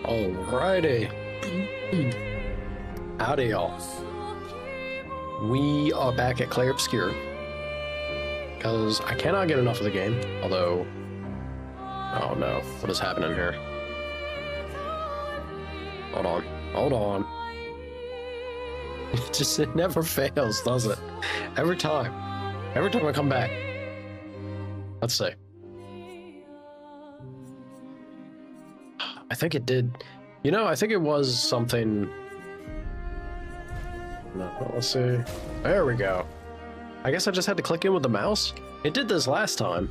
Alrighty. Howdy, y'all. We are back at Clair Obscur, because I cannot get enough of the game, although... Oh no, what is happening here? Hold on, hold on. It never fails, does it? Every time I come back. Let's see. I think it did. You know, I think it was something... No, let's see. There we go. I guess I just had to click in with the mouse. It did this last time.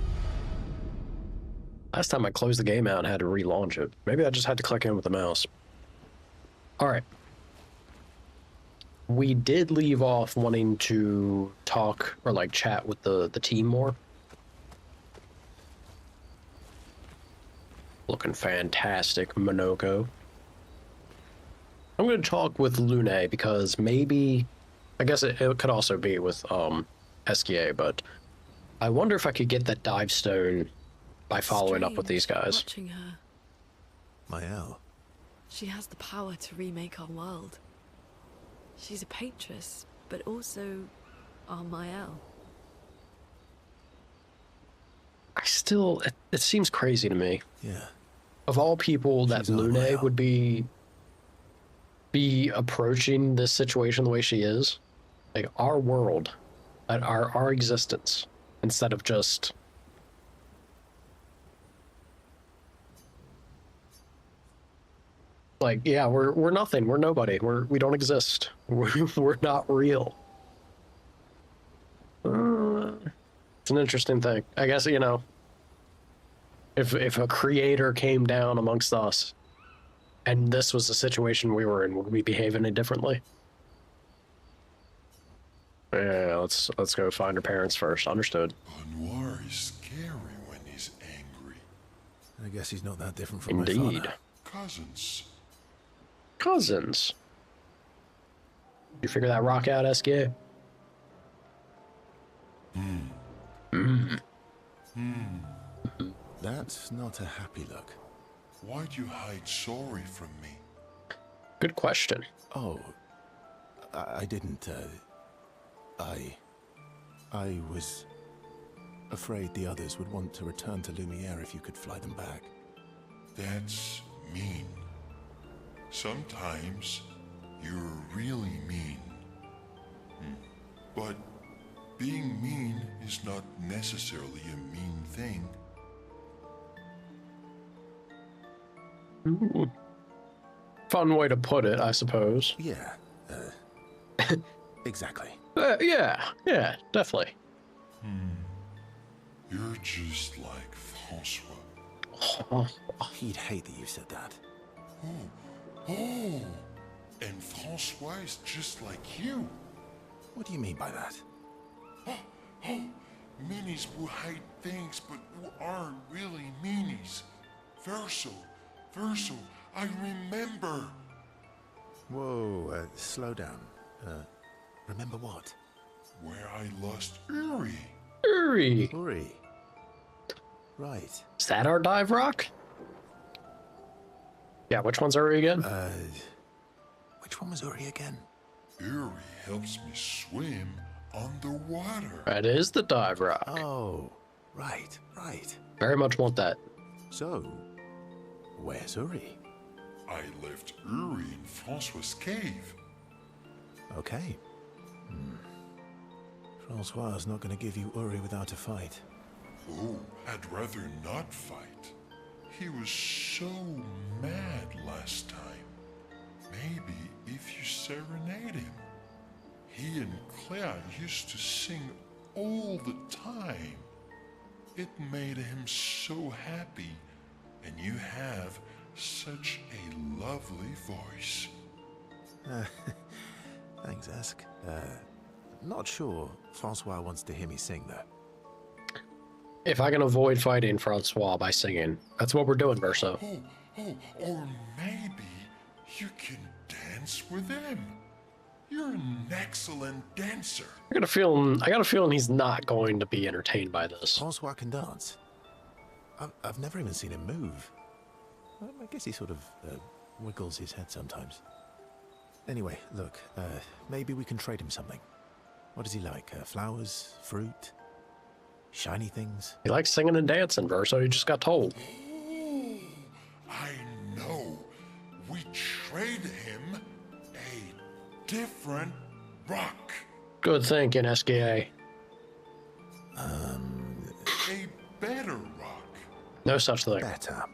Last time I closed the game out and had to relaunch it. Maybe I just had to click in with the mouse. Alright. We did leave off wanting to talk or like chat with the team more. Looking fantastic, Monoko. I'm going to talk with Lune because maybe, I guess it could also be with SKA, but I wonder if I could get that dive stone by following up with these guys. Watching her. Mael. She has the power to remake our world. She's a patroness, but also our Mael. I still, it seems crazy to me. Yeah. Of all people that Lune would be approaching this situation the way she is, like our world, our existence, instead of just like, yeah, we're nothing, we're nobody, we don't exist, we're not real. It's an interesting thing, I guess. You know, if a creator came down amongst us and this was the situation we were in, would we behave any differently? Yeah, let's go find her parents first. Understood. Noir is scary when he's angry. I guess he's not that different from Indeed. my father. Cousins. Cousins. You figure that rock out, SK? That's not a happy look. Why'd you hide sorry from me? Good question. Oh, I didn't, I was afraid the others would want to return to Lumiere if you could fly them back. That's mean. Sometimes you're really mean. But being mean is not necessarily a mean thing. Ooh. Fun way to put it, I suppose. Yeah, exactly. Yeah, definitely. You're just like Francois. He'd hate that you said that. Oh, and Francois is just like you. What do you mean by that? Meanies who hide things but who aren't really meanies. Verso, I remember. Whoa, slow down. Remember what? Where I lost Uri. Uri. Right. Is that our dive rock? Yeah, which one's Uri again? Which one was Uri again? Uri helps me swim underwater. That is the dive rock. Oh, right. Very much want that. So, where's Uri? I left Uri in Francois' cave. Okay. Francois is not going to give you Uri without a fight. Oh, I'd rather not fight. He was so mad last time. Maybe if you serenade him. He and Claire used to sing all the time. It made him so happy, and you have such a lovely voice. Thanks, Ask. Not sure Francois wants to hear me sing, though. If I can avoid fighting Francois by singing, that's what we're doing, Verso. Or maybe you can dance with him. You're an excellent dancer. I got a feeling he's not going to be entertained by this. Francois can dance. I've never even seen him move. I guess he sort of wiggles his head sometimes. Anyway, look, maybe we can trade him something. What does he like? Flowers? Fruit? Shiny things? He likes singing and dancing, Verso. You just got told. Oh, I know. We trade him a different rock. Good thinking, SKA. A better rock. No such thing. Better.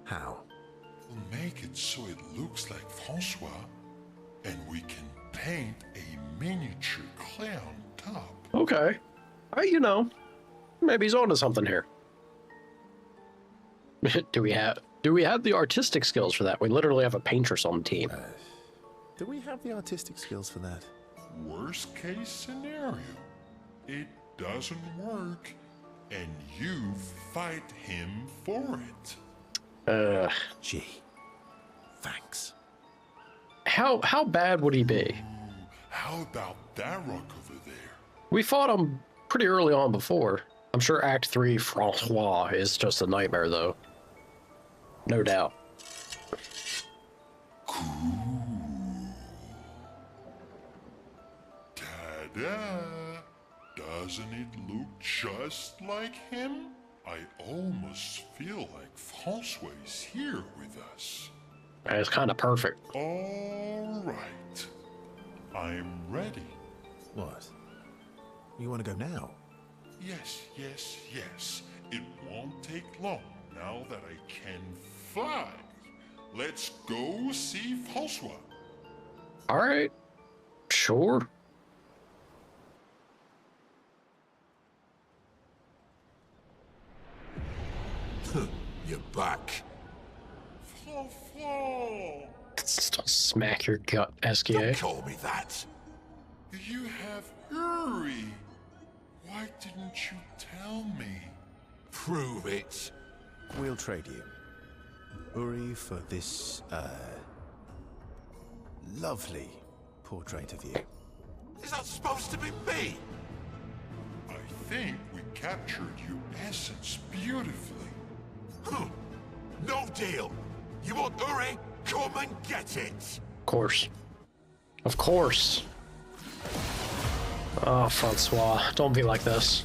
How? We'll make it so it looks like Francois, and we can paint a miniature Clair on top. Okay. Maybe he's onto something here. Do we have the artistic skills for that? We literally have a paintress on the team. Do we have the artistic skills for that? Worst case scenario, it doesn't work, and you fight him for it. Gee. Thanks. How bad would he be? Ooh, how about that rock over there? We fought him pretty early on before. I'm sure Act 3 Francois is just a nightmare, though. No doubt. Ta-da! Doesn't it look just like him? I almost feel like Francois is here with us. It's kind of perfect. All right. I'm ready. What? You want to go now? Yes. It won't take long now that I can fly. Let's go see Francois. All right. Sure. You're back. Francois! Don't smack your gut, SKA. Call me that. You have Uri. Why didn't you tell me? Prove it. We'll trade you. Uri for this, lovely portrait of you. Is that supposed to be me? I think we captured your essence beautifully. No deal. You want Uri? Come and get it. Of course. Of course. Oh, Francois, don't be like this.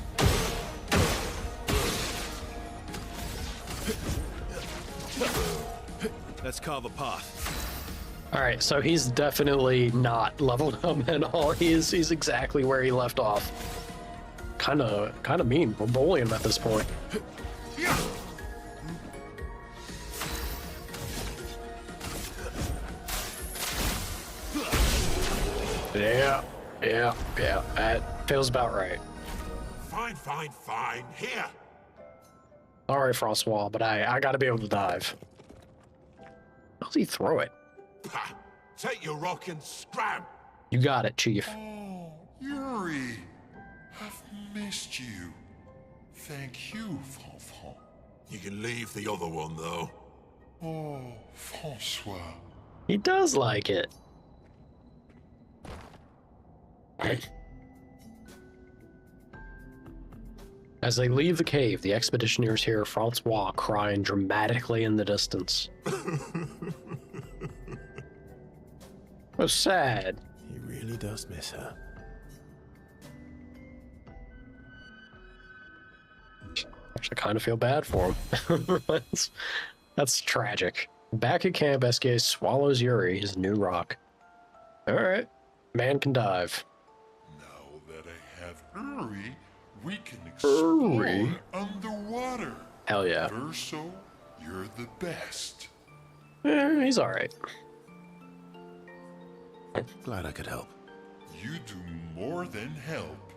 Let's carve a path. All right, so he's definitely not leveled up at all. He's exactly where he left off. Kind of mean. We're bullying him at this point. Yeah. That feels about right. Fine. Here. All right, Francois, but I gotta be able to dive. How does he throw it? Take your rock and scram. You got it, Chief. Oh, Uri. I've missed you. Thank you, Francois. You can leave the other one, though. Oh, Francois. He does like it. As they leave the cave, the expeditioners hear Francois crying dramatically in the distance. Oh, sad. He really does miss her. Actually, I kind of feel bad for him. That's tragic. Back at camp, SK swallows Uri, his new rock. All right, man can dive. Now that I have Uri, we can explore Uri? underwater. Hell yeah. Verso, you're the best. He's all right. Glad I could help. You do more than help.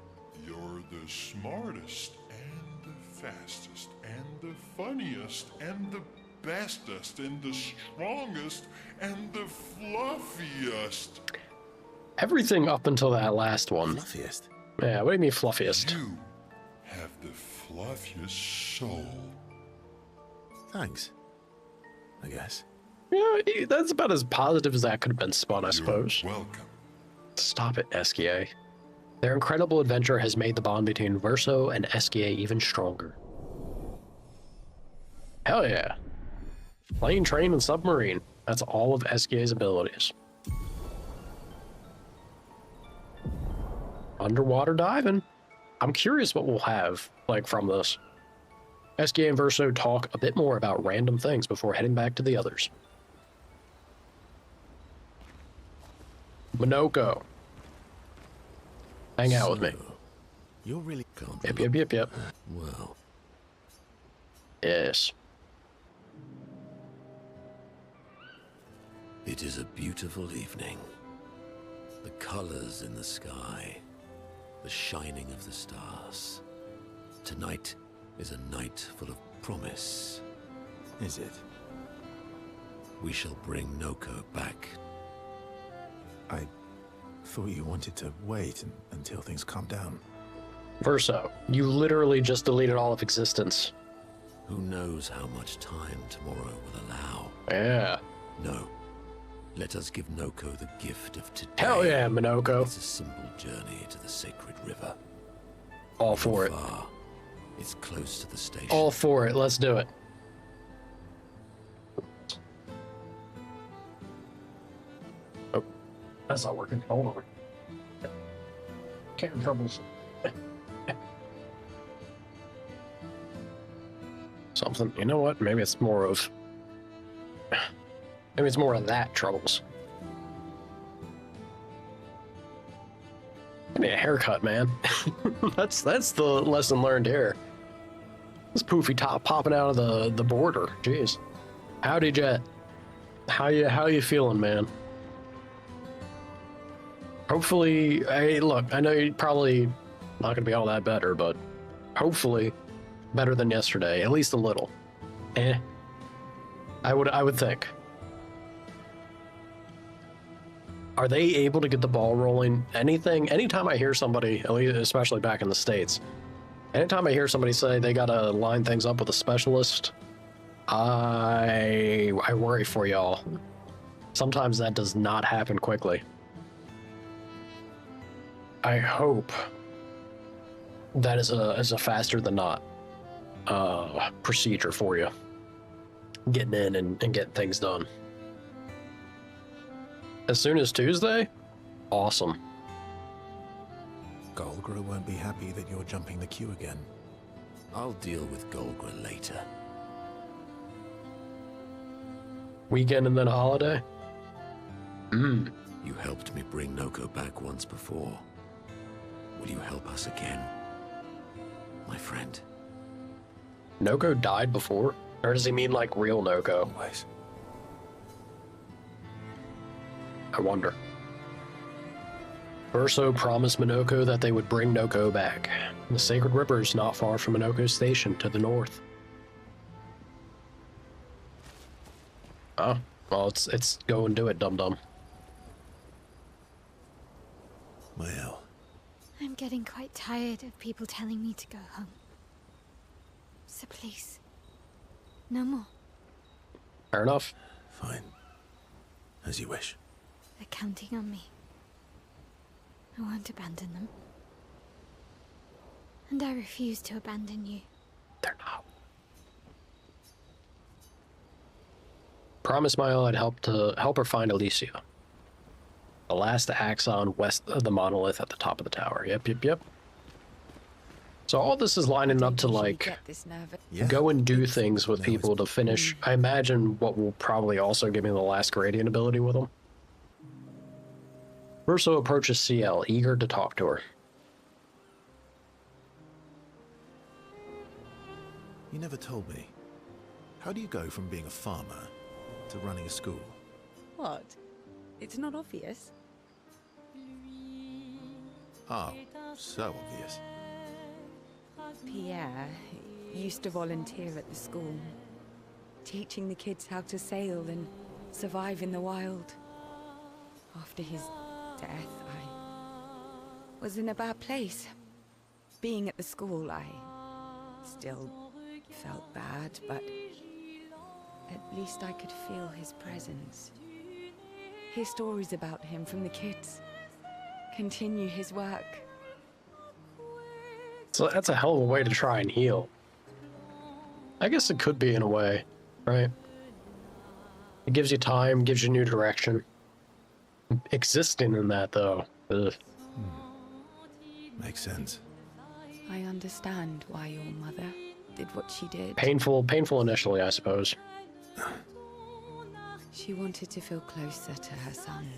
You're the smartest and the fastest and the funniest and the bestest and the strongest and the fluffiest. Everything up until that last one. Fluffiest. Yeah, what do you mean fluffiest? You have the fluffiest soul. Thanks. I guess. Yeah, that's about as positive as that could have been spun, I suppose. You're welcome. Stop it, SKA. Their incredible adventure has made the bond between Verso and SKA even stronger. Hell yeah. Plane, train, and submarine. That's all of SKA's abilities. Underwater diving. I'm curious what we'll have, like, from this. SKA and Verso talk a bit more about random things before heading back to the others. Minoko. Hang out with me. You're really Yep. Well. Yes. It is a beautiful evening. The colors in the sky, the shining of the stars. Tonight is a night full of promise. Is it? We shall bring Noko back. I thought you wanted to wait until things calm down. Verso, you literally just deleted all of existence. Who knows how much time tomorrow will allow? Yeah. No. Let us give Noko the gift of today. Hell yeah, Minoko. It's a simple journey to the sacred river. All for it. Far. It's close to the station. All for it. Let's do it. Oh, that's not working. Hold on. Camera troubles. Something. You know what? Maybe it's more of. Maybe it's more of that troubles. Give me a haircut, man. that's the lesson learned here. This poofy top popping out of the border. Jeez. Howdy, Jet. How you feeling, man? Hopefully, hey, look, I know you're probably not gonna be all that better, but hopefully better than yesterday, at least a little. I would think. Are they able to get the ball rolling? Anytime I hear somebody, at least especially back in the States, anytime I hear somebody say they gotta line things up with a specialist, I worry for y'all. Sometimes that does not happen quickly. I hope that is a faster than not procedure for you. Getting in and getting things done. As soon as Tuesday? Awesome. Golgra won't be happy that you're jumping the queue again. I'll deal with Golgra later. Weekend and then a holiday? You helped me bring Noko back once before. Will you help us again, my friend? Noko died before? Or does he mean like real Noko? Always. I wonder. Verso promised Minoko that they would bring Noko back. The Sacred River is not far from Minoko Station to the north. Oh, well, it's go and do it, dum-dum. Well, I'm getting quite tired of people telling me to go home. So please, no more. Fair enough. fine. As you wish. They're counting on me. I won't abandon them. And I refuse to abandon you. They're not. Promise Mile I'd help her find Alicia. The last axon west of the monolith at the top of the tower. Yep. So all this is lining up to, like, go and do things with people to finish. I imagine what will probably also give me the last gradient ability with them. Verso approaches CL, eager to talk to her. You never told me. How do you go from being a farmer to running a school? What? It's not obvious. Oh, so obvious. Pierre used to volunteer at the school, teaching the kids how to sail and survive in the wild. After his death, I was in a bad place. Being at the school, I still felt bad, but at least I could feel his presence. Hear stories about him from the kids. Continue his work. So that's a hell of a way to try and heal. I guess it could be in a way, right? It gives you time, gives you new direction. Existing in that, though. Ugh. Makes sense. I understand why your mother did what she did. Painful initially, I suppose. She wanted to feel closer to her son.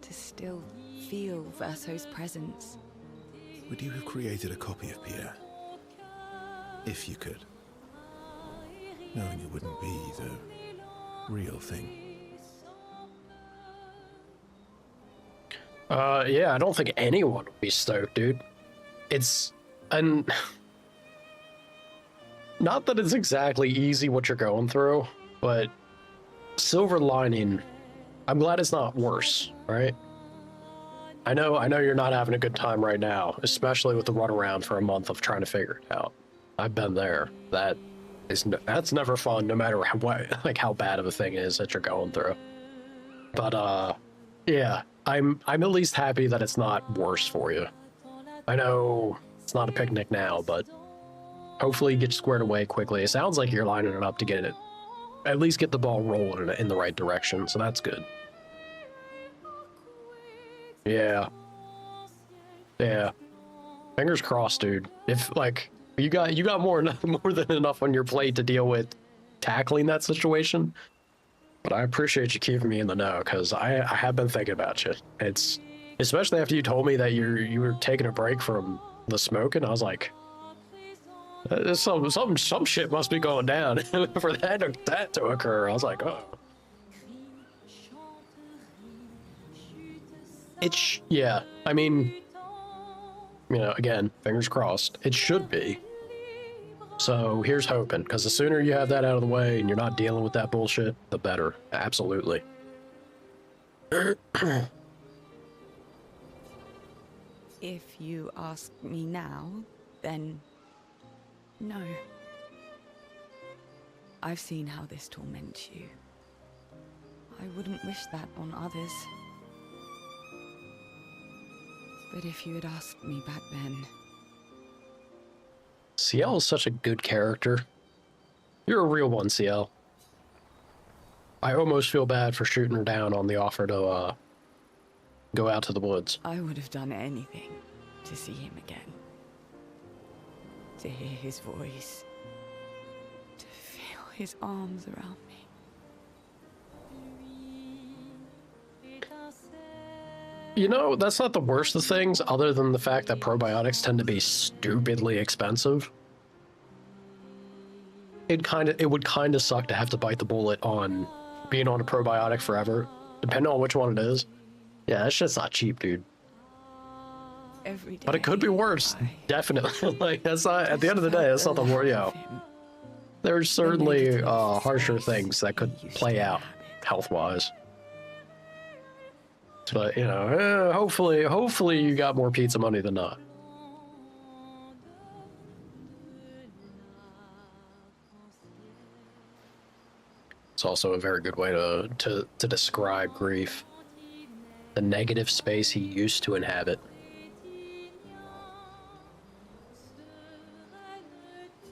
To still feel Verso's presence. Would you have created a copy of Pierre? If you could. Knowing it wouldn't be the real thing. Yeah, I don't think anyone would be stoked, dude. And not that it's exactly easy what you're going through, but silver lining, I'm glad it's not worse, right? I know you're not having a good time right now, especially with the runaround for a month of trying to figure it out. I've been there. That's never fun, no matter how bad of a thing it is that you're going through. But yeah, I'm at least happy that it's not worse for you. I know it's not a picnic now, but hopefully you get squared away quickly. It sounds like you're lining it up to at least get the ball rolling in the right direction, so that's good. Yeah. Fingers crossed, dude. If you got more than enough on your plate to deal with tackling that situation. But I appreciate you keeping me in the know, because I have been thinking about you. It's especially after you told me that you were taking a break from the smoking. I was like, some shit must be going down for that to occur. I was like, oh. Yeah. I mean, again, fingers crossed. It should be. So here's hoping, because the sooner you have that out of the way and you're not dealing with that bullshit, the better. Absolutely. If you ask me now, then no. I've seen how this torments you. I wouldn't wish that on others. But if you had asked me back then... CL is such a good character. You're a real one, CL. I almost feel bad for shooting her down on the offer to go out to the woods. I would have done anything to see him again. To hear his voice. To feel his arms around me. That's not the worst of things, other than the fact that probiotics tend to be stupidly expensive. It would kind of suck to have to bite the bullet on being on a probiotic forever, depending on which one it is. Yeah, that shit's not cheap, dude. Every day, but it could be worse, definitely. That's not, at the end of the day, that's not the worst. There's certainly harsher things that could play out health-wise. But hopefully you got more pizza money than not. It's also a very good way to describe grief. The negative space he used to inhabit.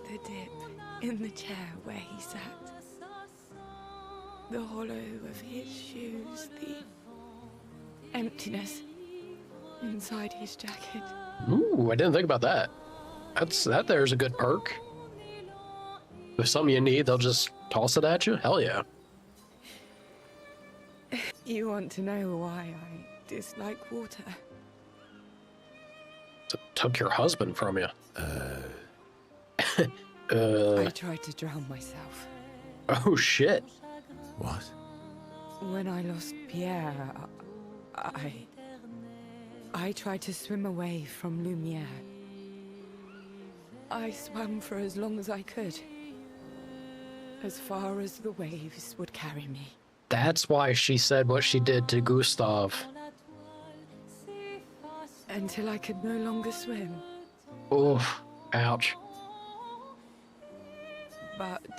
The dip in the chair where he sat. The hollow of his shoes, the emptiness inside his jacket. Ooh, I didn't think about that. There's a good perk. If something you need, they'll just toss it at you? Hell yeah. You want to know why I dislike water? Took your husband from you. I tried to drown myself. Oh shit. What? When I lost Pierre, I tried to swim away from Lumiere. I swam for as long as I could. As far as the waves would carry me. That's why she said what she did to Gustav. Until I could no longer swim. Oof. Ouch. But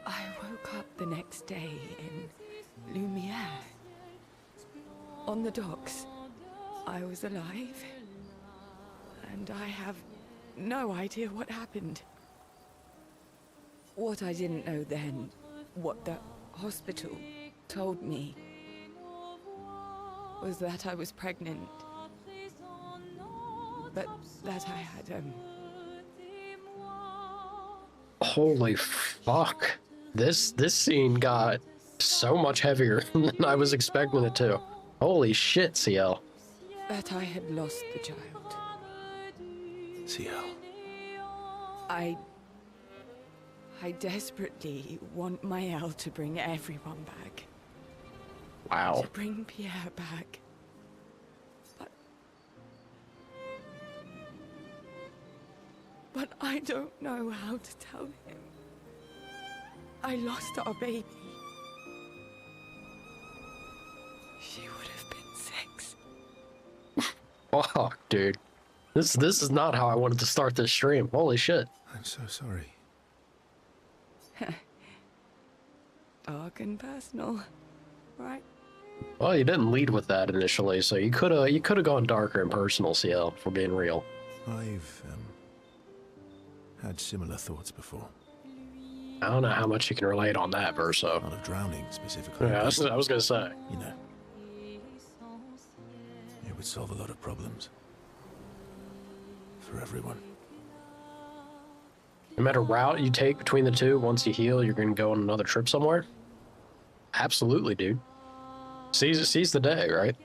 I woke up the next day in Lumiere. On the docks. I was alive. And I have no idea what happened. What I didn't know then, what the hospital told me, was that I was pregnant. But that I had, Holy fuck. This scene got so much heavier than I was expecting it to. Holy shit, CL. that I had lost the child. CL. I desperately want Maëlle to bring everyone back. Wow. To bring Pierre back. But I don't know how to tell him. I lost our baby. She would have been 6. Fuck, dude. This is not how I wanted to start this stream. Holy shit. I'm so sorry. Dark and personal, right? Well, you didn't lead with that initially, so you could have gone darker and personal, CL, for being real. I've had similar thoughts before. I don't know how much you can relate on that, Verso. Not of drowning specifically. Yeah, but, I was gonna say. you know, it would solve a lot of problems for everyone. No matter route you take between the two, once you heal, you're gonna go on another trip somewhere? Absolutely, dude. Seize the day, right?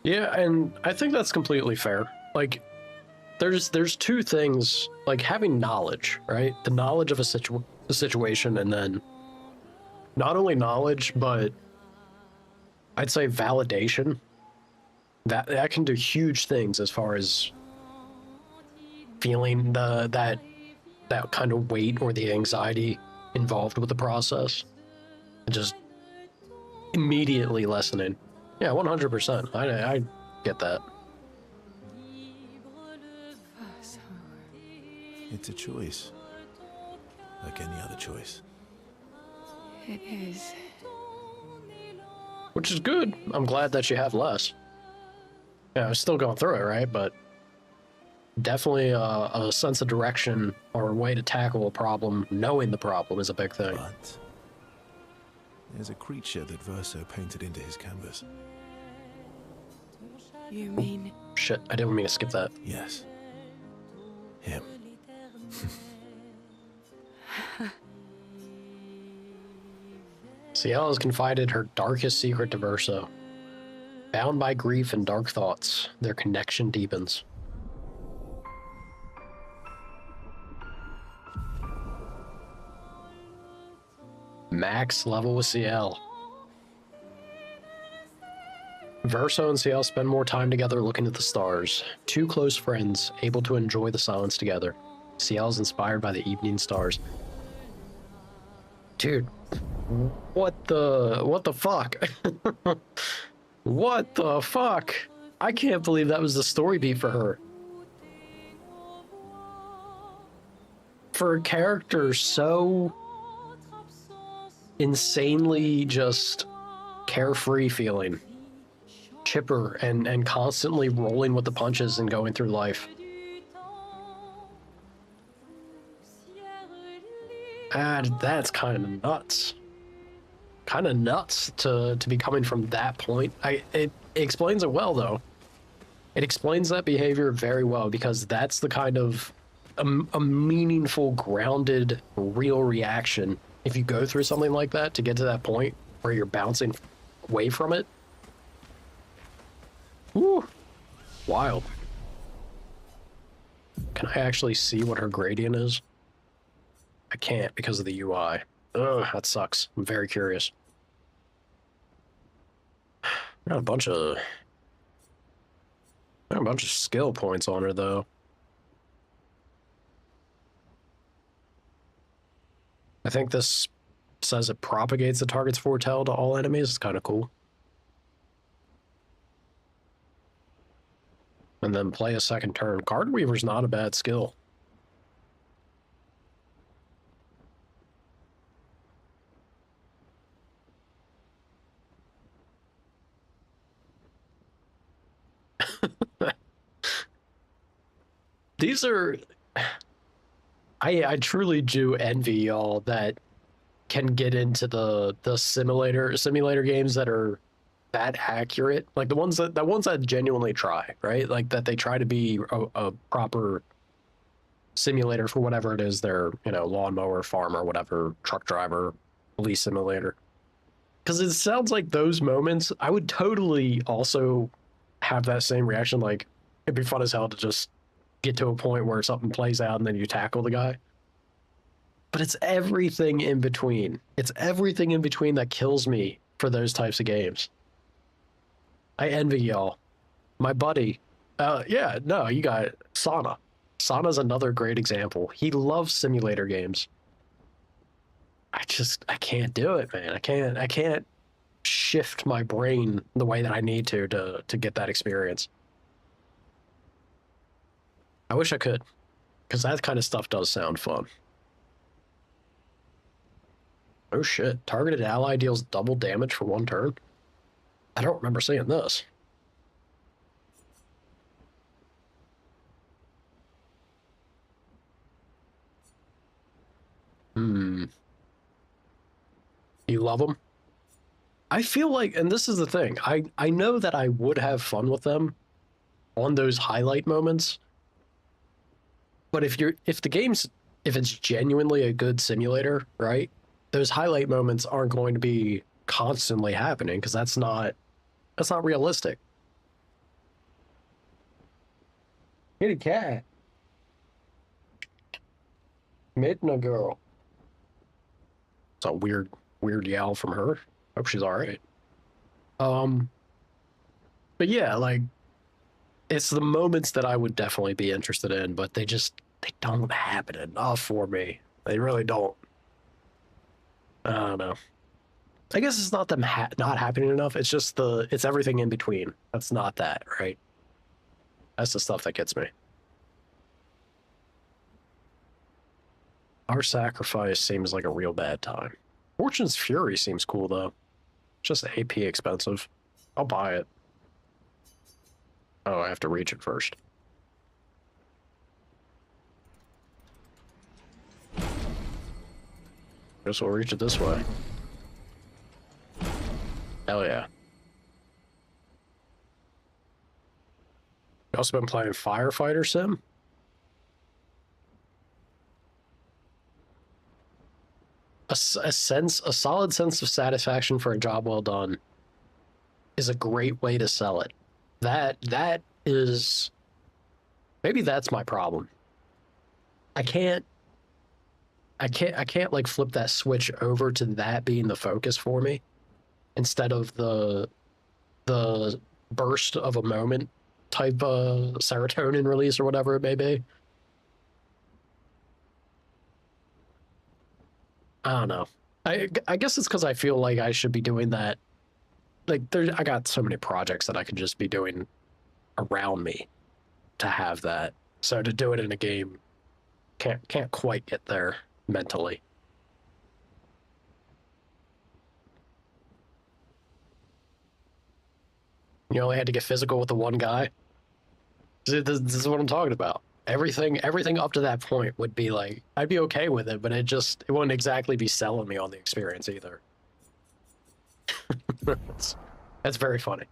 Yeah, and I think that's completely fair. Like, there's two things, like having knowledge, right? The knowledge of a situation, and then not only knowledge, but I'd say validation. That can do huge things as far as feeling that kind of weight or the anxiety involved with the process, and just immediately lessening. Yeah, 100%. I get that. It's a choice. Like any other choice. It is. Which is good. I'm glad that you have less. Yeah, I was still going through it, right? But definitely a sense of direction or a way to tackle a problem, knowing the problem, is a big thing. But there's a creature that Verso painted into his canvas. You mean? Shit, I didn't mean to skip that. Yes. Him. CL has confided her darkest secret to Verso. Bound by grief and dark thoughts, their connection deepens. Max level with CL. Verso and CL spend more time together looking at the stars. Two close friends, able to enjoy the silence together. CL is inspired by the evening stars. Dude, what the fuck? What the fuck? I can't believe that was the story beat for her. For a character so insanely just carefree feeling, chipper and constantly rolling with the punches and going through life. And that's kind of nuts. Kind of nuts to be coming from that point. It explains it well, though. It explains that behavior very well, because that's the kind of a meaningful, grounded, real reaction if you go through something like that to get to that point where you're bouncing away from it. Woo! Wild. Can I actually see what her gradient is? I can't because of the UI. Ugh, that sucks. I'm very curious. Got a bunch of skill points on her though. I think this says it propagates the target's foretell to all enemies. It's kind of cool. And then play a second turn. Card Weaver's not a bad skill. These are... I truly do envy y'all that can get into the simulator games that are that accurate, like the ones that genuinely try, right? Like that they try to be a proper simulator for whatever it is they're, you know, lawnmower, farmer, whatever, truck driver, police simulator. Because it sounds like those moments, I would totally also have that same reaction. Like, it'd be fun as hell to just get to a point where something plays out and then you tackle the guy. But it's everything in between. It's everything in between that kills me for those types of games. I envy y'all. My buddy, yeah, no, you got it. Sana. Sana's another great example. He loves simulator games. I can't do it, man. I can't shift my brain the way that I need to get that experience. I wish I could, because that kind of stuff does sound fun. Oh shit, targeted ally deals double damage for 1 turn? I don't remember seeing this. You love them? I feel like, and this is the thing, I know that I would have fun with them on those highlight moments, but if it's genuinely a good simulator, right? Those highlight moments aren't going to be constantly happening because that's not realistic. Kitty cat. Midna girl. It's a weird yell from her. Hope she's all right. But yeah, like, it's the moments that I would definitely be interested in, but they don't happen enough for me. They really don't. I don't know. I guess it's not them not happening enough. It's just it's everything in between. That's not that, right? That's the stuff that gets me. Our sacrifice seems like a real bad time. Fortune's Fury seems cool, though. Just AP expensive. I'll buy it. Oh, I have to reach it first. Guess we'll reach it this way. Hell yeah. You also been playing Firefighter Sim? A solid sense of satisfaction for a job well done is a great way to sell it. That is, maybe that's my problem. I can't like flip that switch over to that being the focus for me instead of the burst of a moment type of serotonin release or whatever it may be. I don't know. I guess it's because I feel like I should be doing that. Like, I got so many projects that I could just be doing around me to have that. So to do it in a game, can't quite get there mentally. You only had to get physical with the one guy. This is what I'm talking about. Everything up to that point would be like, I'd be okay with it, but it wouldn't exactly be selling me on the experience either. That's very funny.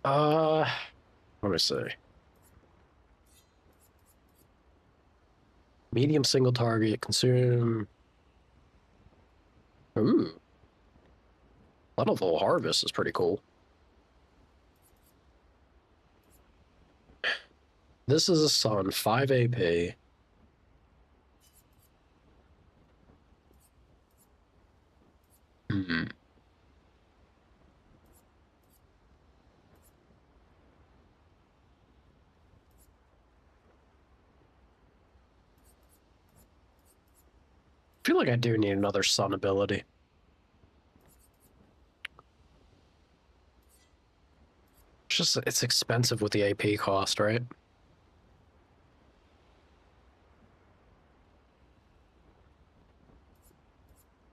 Let me see. Medium single target, consume. Ooh. Plentiful harvest is pretty cool. This is a sun, 5 AP. Hmm. I feel like I do need another sun ability. It's just, it's expensive with the AP cost, right?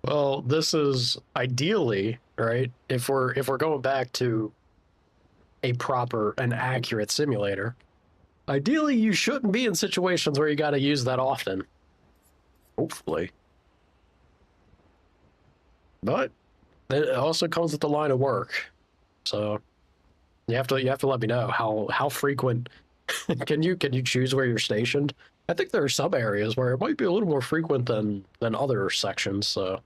Well, this is ideally, right? If we're going back to a proper and accurate simulator, ideally you shouldn't be in situations where you got to use that often. Hopefully. But it also comes with the line of work. So you have to let me know how frequent can you choose where you're stationed? I think there are some areas where it might be a little more frequent than other sections, so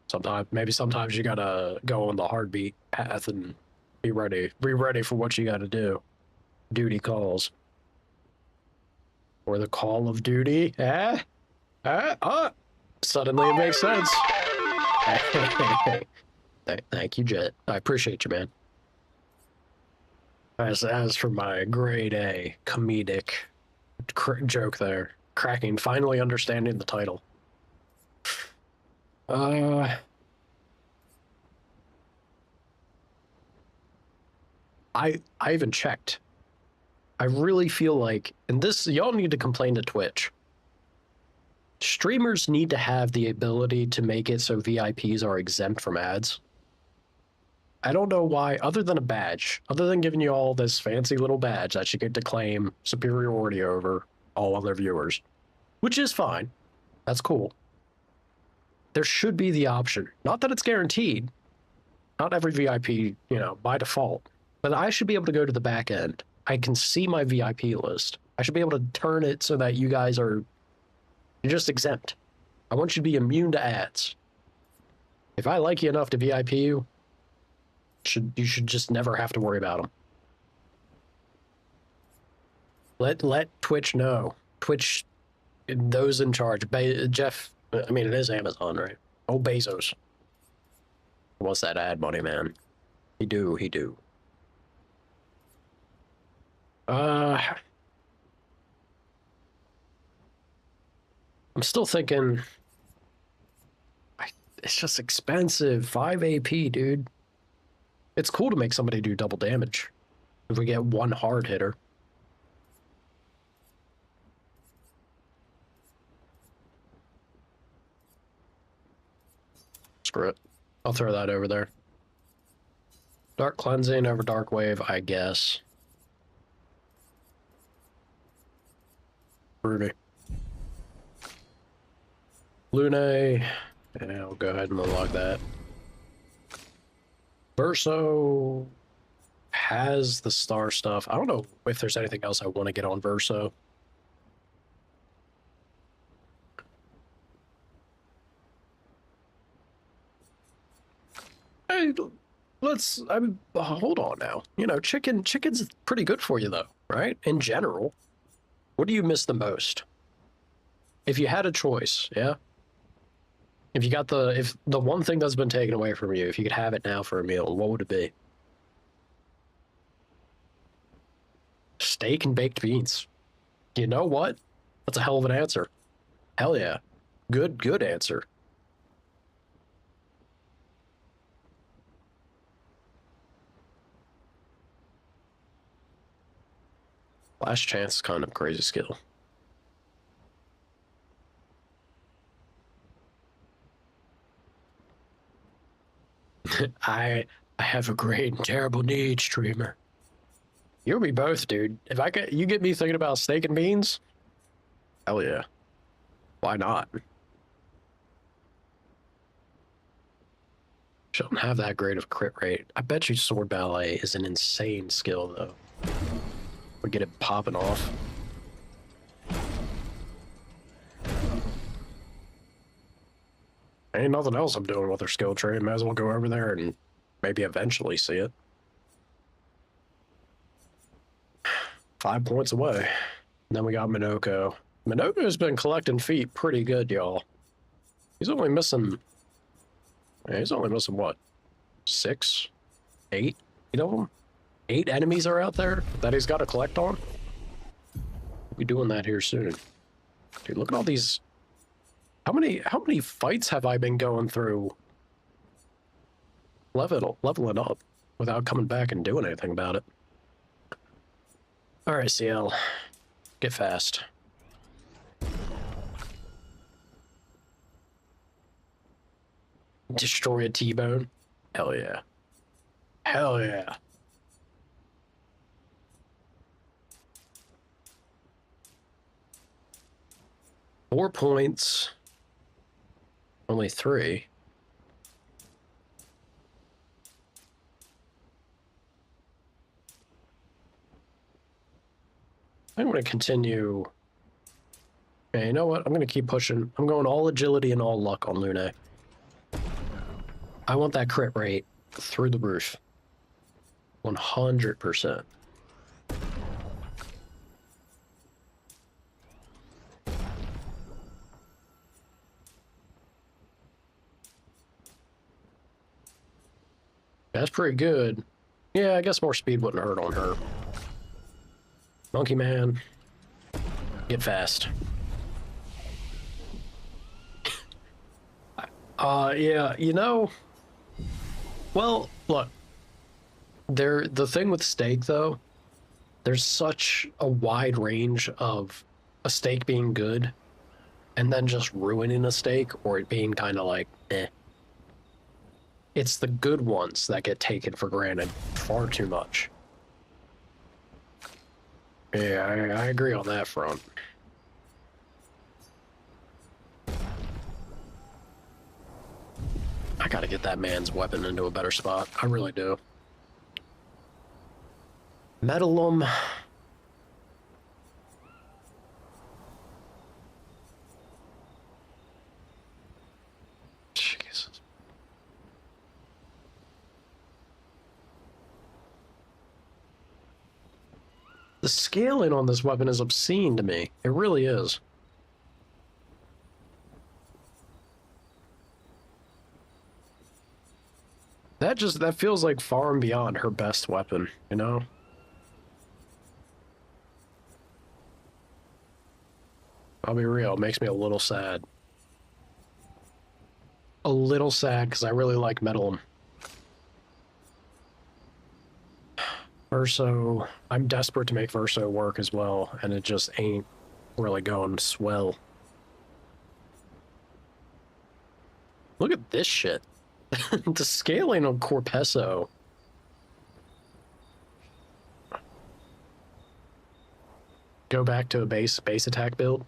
sometimes you gotta go on the heartbeat path and be ready for what you gotta do. Duty calls. Or the call of duty. Suddenly it makes sense. Thank you, Jet. I appreciate you, man. As for my grade A comedic joke there, cracking, finally understanding the title. I even checked. I really feel like, and this, y'all need to complain to Twitch. Streamers need to have the ability to make it so VIPs are exempt from ads. I don't know why, other than a badge, other than giving you all this fancy little badge that you get to claim superiority over all other viewers, which is fine. That's cool. There should be the option. Not that it's guaranteed. Not every VIP, you know, by default. But I should be able to go to the back end. I can see my VIP list. I should be able to turn it so that you guys are, you're just exempt. I want you to be immune to ads. If I like you enough to VIP you, you should just never have to worry about them. Let Twitch know. Twitch, those in charge. Jeff, I mean, it is Amazon, right? Oh, Bezos. What's that ad money, man? He do. I'm still thinking, it's just expensive. 5 AP, dude. It's cool to make somebody do double damage if we get one hard hitter. Screw it. I'll throw that over there. Dark Cleansing over Dark Wave, I guess. Rudy. Lune. Yeah, I'll go ahead and unlock that. Verso has the star stuff. I don't know if there's anything else I want to get on Verso. Hey, hold on now. You know, chicken's pretty good for you though, right? In general. What do you miss the most? If you had a choice, yeah? If the one thing that's been taken away from you, if you could have it now for a meal, what would it be? Steak and baked beans. You know what? That's a hell of an answer. Hell yeah. Good answer. Last chance is kind of crazy skill. I have a great and terrible need, streamer. You and me both, dude. If you get me thinking about steak and beans, hell yeah. Why not? Shouldn't have that great of a crit rate. I bet you sword ballet is an insane skill though. We get it popping off. Ain't nothing else I'm doing with her skill tree. Might as well go over there and maybe eventually see it. 5 points away. And then we got Minoko. Minoko's been collecting feet pretty good, y'all. He's only missing Yeah, he's only missing what? 6? 8? Of them? 8 enemies are out there that he's got to collect on? We'll be doing that here soon. Dude, look at all these. How many fights have I been going through leveling up without coming back and doing anything about it? Alright, CL. Get fast. Destroy a T-bone? Hell yeah. Hell yeah. Four points. Only 3. I'm going to continue. Okay, you know what? I'm going to keep pushing. I'm going all agility and all luck on Lune. I want that crit rate through the roof. 100%. That's pretty good. Yeah, I guess more speed wouldn't hurt on her. Monkey Man, get fast. Yeah, you know, well, look, the thing with steak, though, there's such a wide range of a steak being good and then just ruining a steak or it being kind of like, eh. It's the good ones that get taken for granted far too much. Yeah, I agree on that front. I gotta get that man's weapon into a better spot. I really do. Metalum. Jesus. The scaling on this weapon is obscene to me. It really is. That feels like far and beyond her best weapon, you know? I'll be real, it makes me a little sad. A little sad, because I really like Metalum. Verso, I'm desperate to make Verso work as well, and it just ain't really going swell. Look at this shit. The scaling on Corpesso. Go back to a base attack build.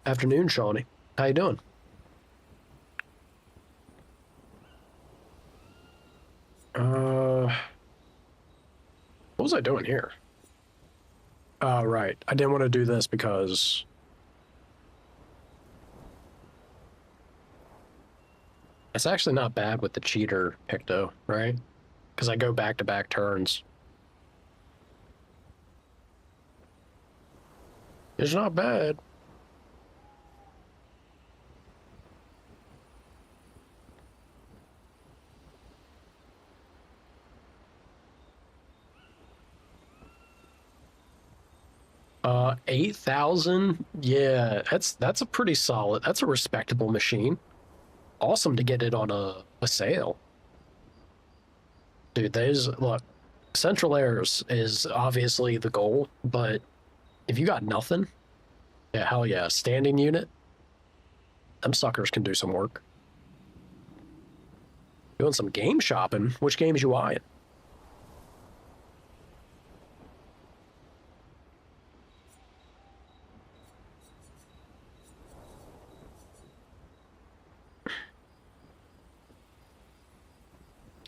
Afternoon, Shawnee. How you doing? What was I doing here? Oh, right. I didn't want to do this because it's actually not bad with the cheater Picto, right? Because I go back-to-back turns. It's not bad. Uh, 8,000? Yeah, that's a pretty solid, that's a respectable machine. Awesome to get it on a sale. Dude, look, Central Airs is obviously the goal, but if you got nothing, yeah, hell yeah, standing unit, them suckers can do some work. Doing some game shopping, which games you eyeing?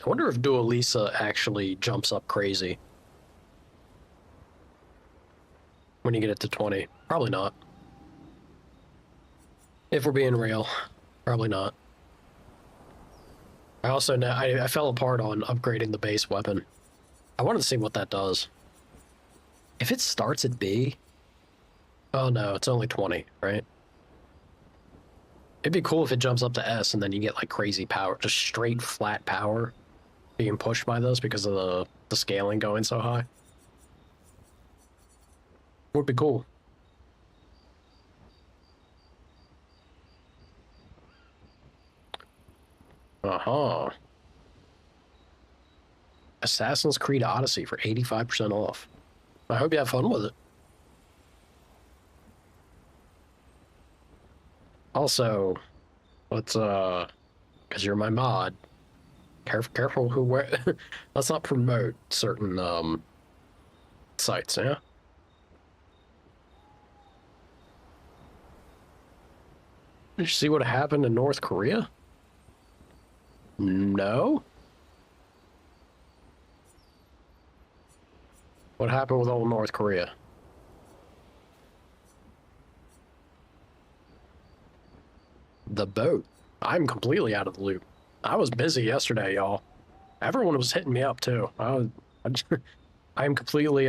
I wonder if Dualisa actually jumps up crazy when you get it to 20. Probably not. If we're being real, probably not. I also know I fell apart on upgrading the base weapon. I wanted to see what that does. If it starts at B, oh no, it's only 20, right? It'd be cool if it jumps up to S and then you get like crazy power, just straight flat power being pushed by this because of the scaling going so high. Would be cool. Uh-huh. Assassin's Creed Odyssey for 85% off. I hope you have fun with it. Also, let's because you're my mod, careful who wear. Let's not promote certain sites, yeah. Did you see what happened in North Korea? No. What happened with old North Korea? The boat. I'm completely out of the loop. I was busy yesterday, y'all. Everyone was hitting me up too. I am completely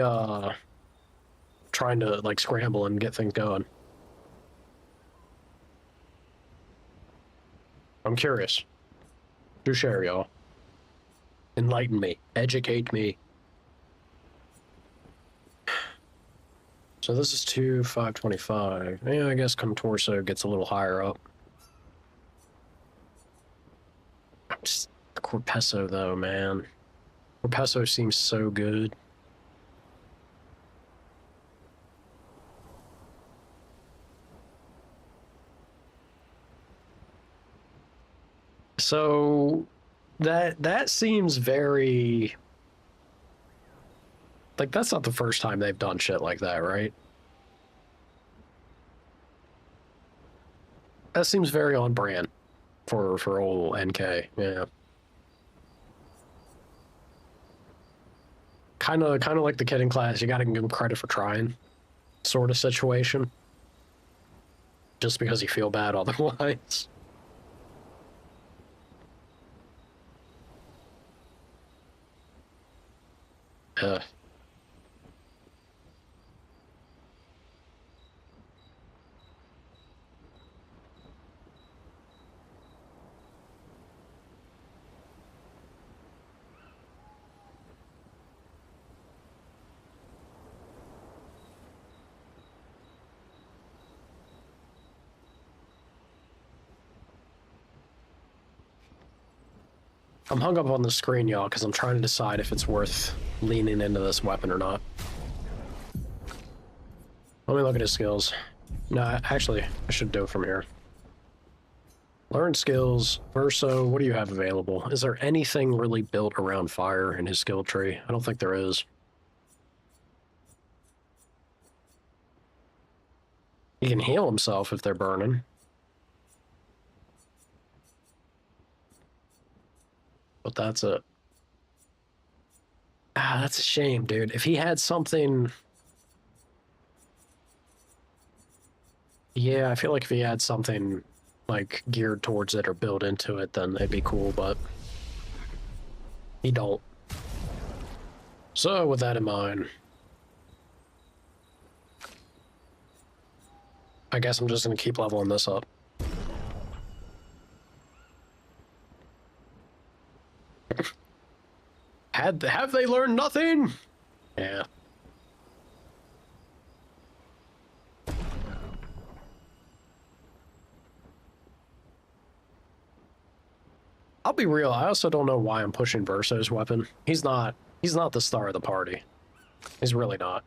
trying to like scramble and get things going. I'm curious. Do share, y'all. Enlighten me. Educate me. So this is 525. Yeah, I guess Contorso gets a little higher up. Just Corpeso though, man. Corpeso seems so good. So that seems very like that's not the first time they've done shit like that, right? That seems very on brand for old NK, yeah. Kind of like the kid in class. You got to give him credit for trying, sort of situation. Just because you feel bad otherwise. Yeah. I'm hung up on the screen, y'all, because I'm trying to decide if it's worth leaning into this weapon or not. Let me look at his skills. No, actually, I should do it from here. Learn skills. Verso, what do you have available? Is there anything really built around fire in his skill tree? I don't think there is. He can heal himself if they're burning. But that's it. Ah, that's a shame, dude. If he had something... Yeah, I feel like if he had something, like, geared towards it or built into it, then it'd be cool, but... He don't. So, with that in mind... I guess I'm just gonna keep leveling this up. Have they learned nothing? Yeah. I'll be real, I also don't know why I'm pushing Verso's weapon. He's not the star of the party. He's really not.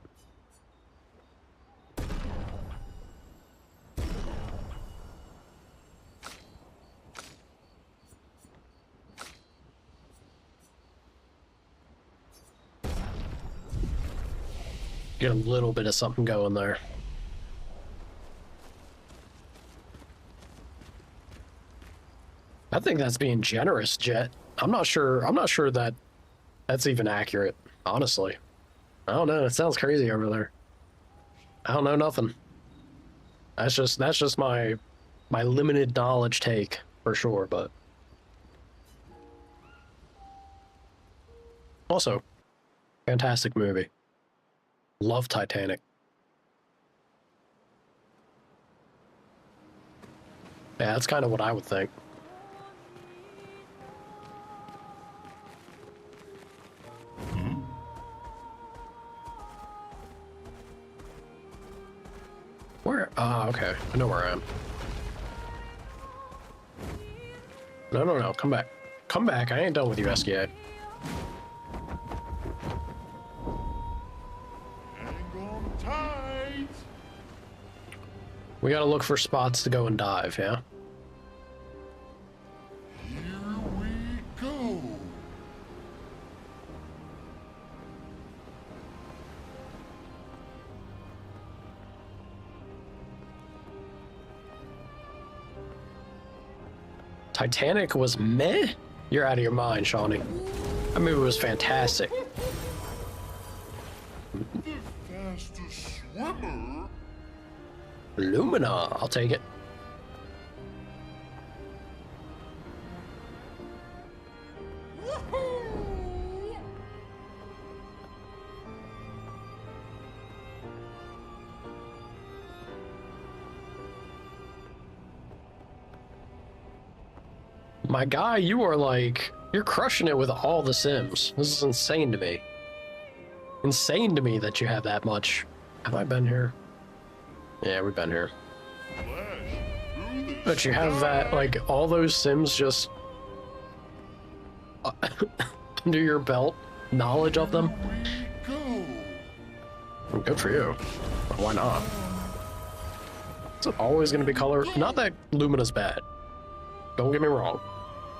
Get a little bit of something going there. I think that's being generous, Jet. I'm not sure that that's even accurate, honestly. I don't know, it sounds crazy over there. I don't know nothing. That's just my limited knowledge take, for sure, but... Also, fantastic movie. Love Titanic. Yeah, that's kind of what I would think. Where? Ah, okay. I know where I am. No, no, no. Come back. Come back. I ain't done with you, SKA. Hang on tight. We gotta look for spots to go and dive, yeah? Here we go. Titanic was meh? You're out of your mind, Shawnee. That movie was fantastic. The fastest swimmer. Lumina, I'll take it. My guy, you are like, you're crushing it with all the Sims. This is insane to me. Insane to me that you have that much. Have I been here? Yeah, we've been here. Flash through the But you have that, like, all those Sims just under your belt, knowledge of them. Here we go. Good for you. Why not? Is it always going to be color? Not that Lumina's bad. Don't get me wrong.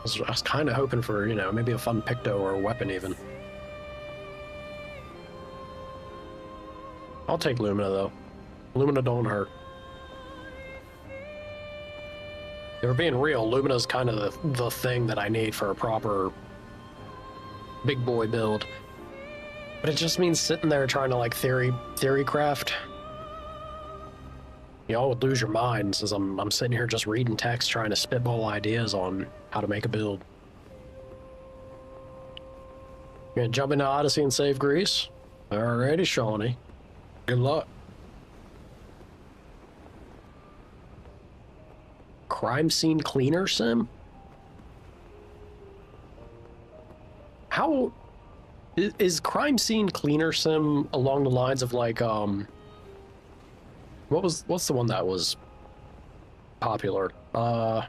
I was kind of hoping for, you know, maybe a fun Picto or a weapon even. I'll take Lumina though. Lumina don't hurt. If we're being real, Lumina's kind of the thing that I need for a proper big boy build. But it just means sitting there trying to like theory craft. Y'all would lose your minds as I'm sitting here just reading text trying to spitball ideas on how to make a build. You gonna jump into Odyssey and save Greece? Alrighty, Shawnee. Good luck. Crime scene cleaner sim? How is crime scene cleaner sim along the lines of like what's the one that was popular? Was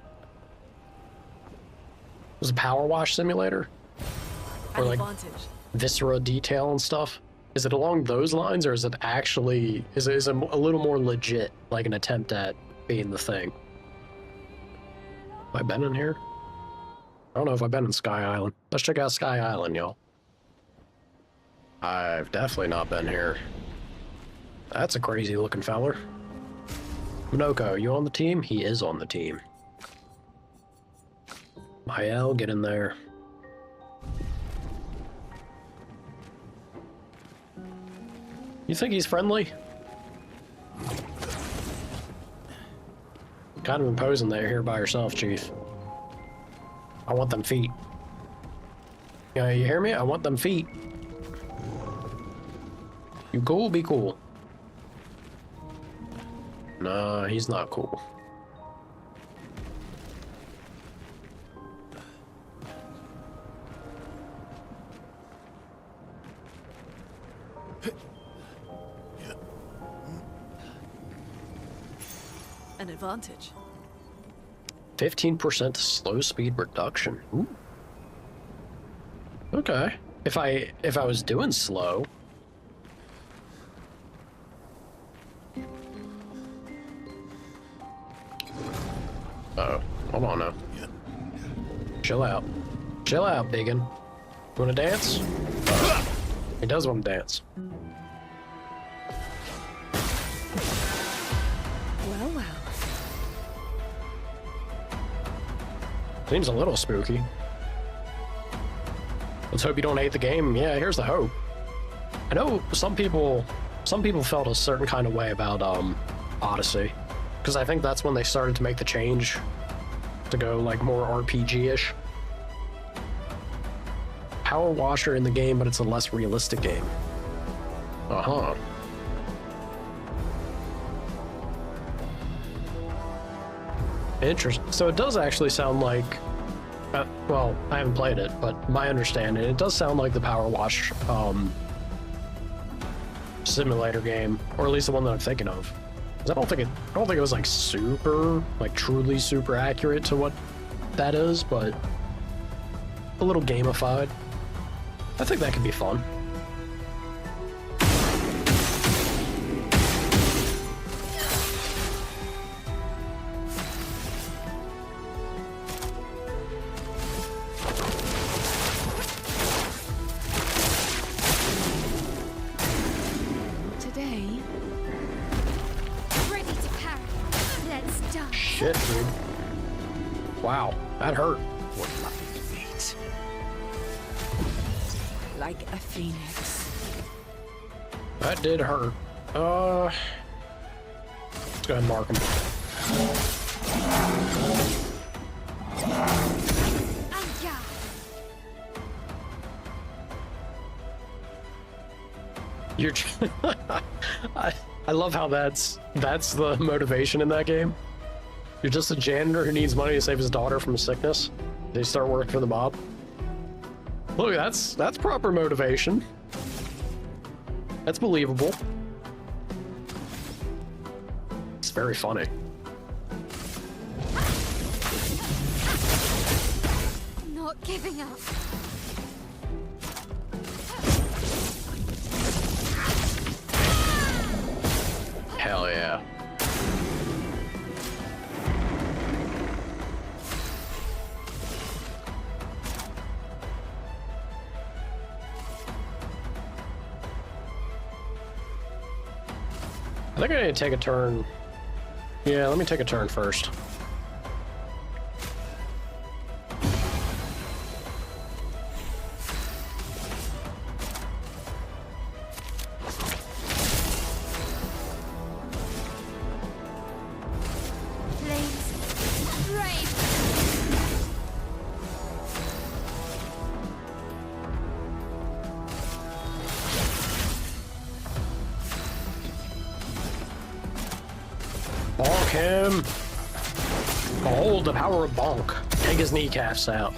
it Power Wash Simulator? Or An like advantage. Viscera Detail and stuff? Is it along those lines, or is it actually is it a little more legit, like an attempt at being the thing? Have I been in here? I don't know if I've been in Sky Island. Let's check out Sky Island, y'all. I've definitely not been here. That's a crazy looking feller. Minoko, you on the team? He is on the team. Mael, get in there. You think he's friendly? Kind of imposing there here by yourself, Chief. I want them feet. You hear me? I want them feet. You cool? Be cool. Nah, he's not cool. An advantage. 15% slow speed reduction. Ooh. Okay. If I was doing slow. Uh-oh. Hold on now. Chill out. Chill out, biggin. You wanna dance? He does want to dance. Well, well. Seems a little spooky. Let's hope you don't hate the game. Yeah, here's the hope. I know some people felt a certain kind of way about Odyssey, because I think that's when they started to make the change to go like more RPG-ish. Power washer in the game, but it's a less realistic game. Uh-huh. Interesting. So it does actually sound like, well, I haven't played it, but my understanding, it does sound like the Power Wash simulator game, or at least the one that I'm thinking of. 'Cause I don't think it was like super, like truly super accurate to what that is, but a little gamified. I think that could be fun. Today, Ready to parry. Let's dance. Shit, dude. Wow, that hurt. What lucky feet. Like a phoenix. That did hurt. Let's go ahead and mark him. Aya. You're. I love how that's the motivation in that game. You're just a janitor who needs money to save his daughter from sickness. They start working for the mob. Look, that's proper motivation. That's believable. It's very funny. Not giving up. Hell yeah. I think I need to take a turn. Yeah, let me take a turn first. Flames. Brave. Bonk him! Behold the power of Bonk. Take his kneecaps out.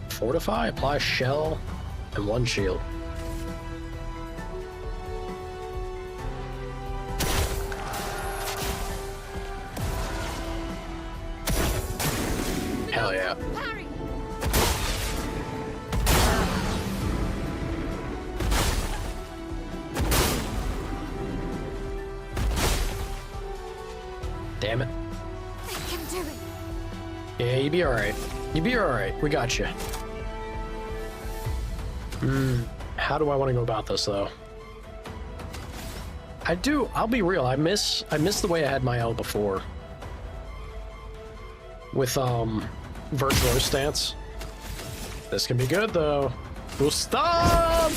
Fortify, apply shell, and 1 shield. Hell yeah. Parry. Damn it. I can do it. Yeah, you be alright. You be alright. We got you. How do I want to go about this, though? I'll be real, I miss the way I had my L before. With, virtual stance. This can be good, though. Gustav!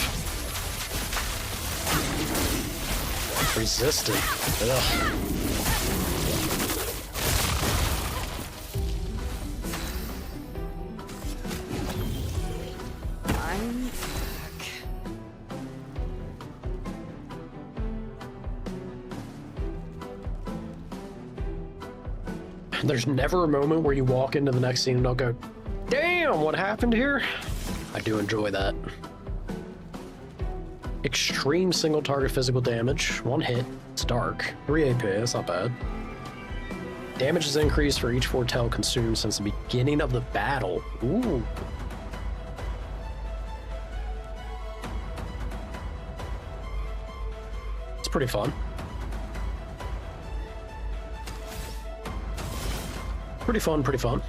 Resistant. Ugh. I'm back. There's never a moment where you walk into the next scene and don't go, damn, what happened here? I do enjoy that. Extreme single target physical damage. 1 hit. It's dark. 3 AP. That's not bad. Damage is increased for each foretell consumed since the beginning of the battle. Ooh. It's pretty fun. Pretty fun, pretty fun.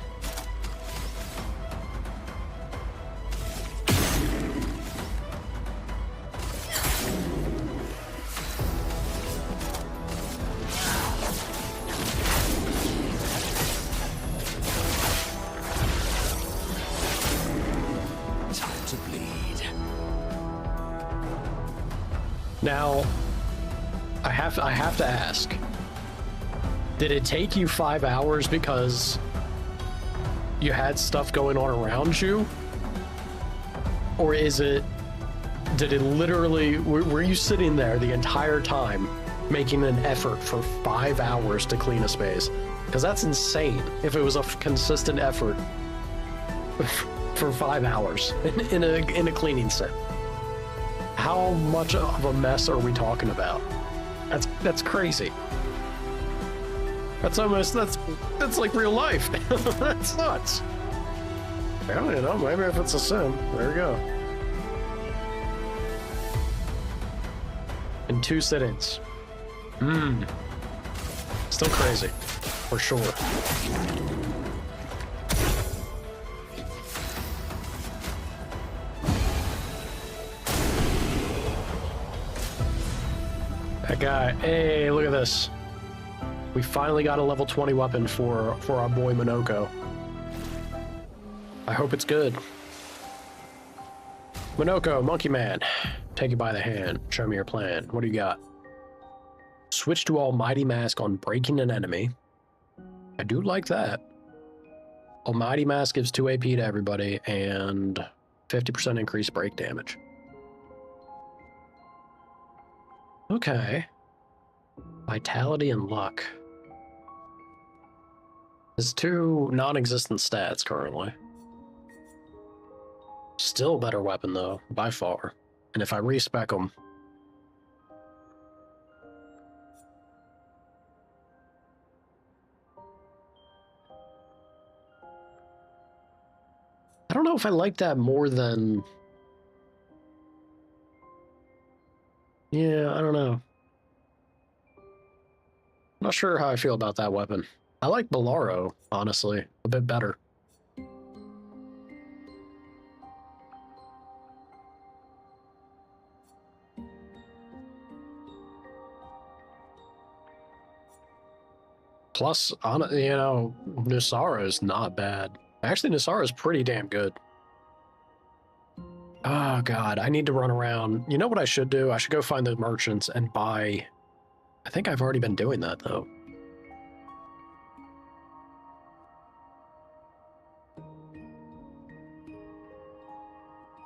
Time to bleed. Now, I have to ask. Did it take you 5 hours because you had stuff going on around you? Or did it literally, were you sitting there the entire time making an effort for 5 hours to clean a space. Because that's insane if it was a consistent effort for 5 hours in a cleaning set. How much of a mess are we talking about? That's crazy. That's like real life. That's nuts. I don't know, maybe if it's a sim, there we go. In 2 sit-ins. Still crazy, for sure. That guy, hey, look at this. We finally got a level 20 weapon for our boy Monoko. I hope it's good. Monoko, Monkey Man, take you by the hand. Show me your plan. What do you got? Switch to Almighty Mask on breaking an enemy. I do like that. Almighty Mask gives 2 AP to everybody and 50% increased break damage. Okay. Vitality and luck. There's 2 non-existent stats currently. Still a better weapon though, by far. And if I respec them, I don't know if I like that more than... Yeah, I don't know. Not sure how I feel about that weapon. I like Bolaro, honestly, a bit better. Plus, you know, Nusara is not bad. Actually, Nusara is pretty damn good. Oh, God, I need to run around. You know what I should do? I should go find the merchants and buy... I think I've already been doing that, though.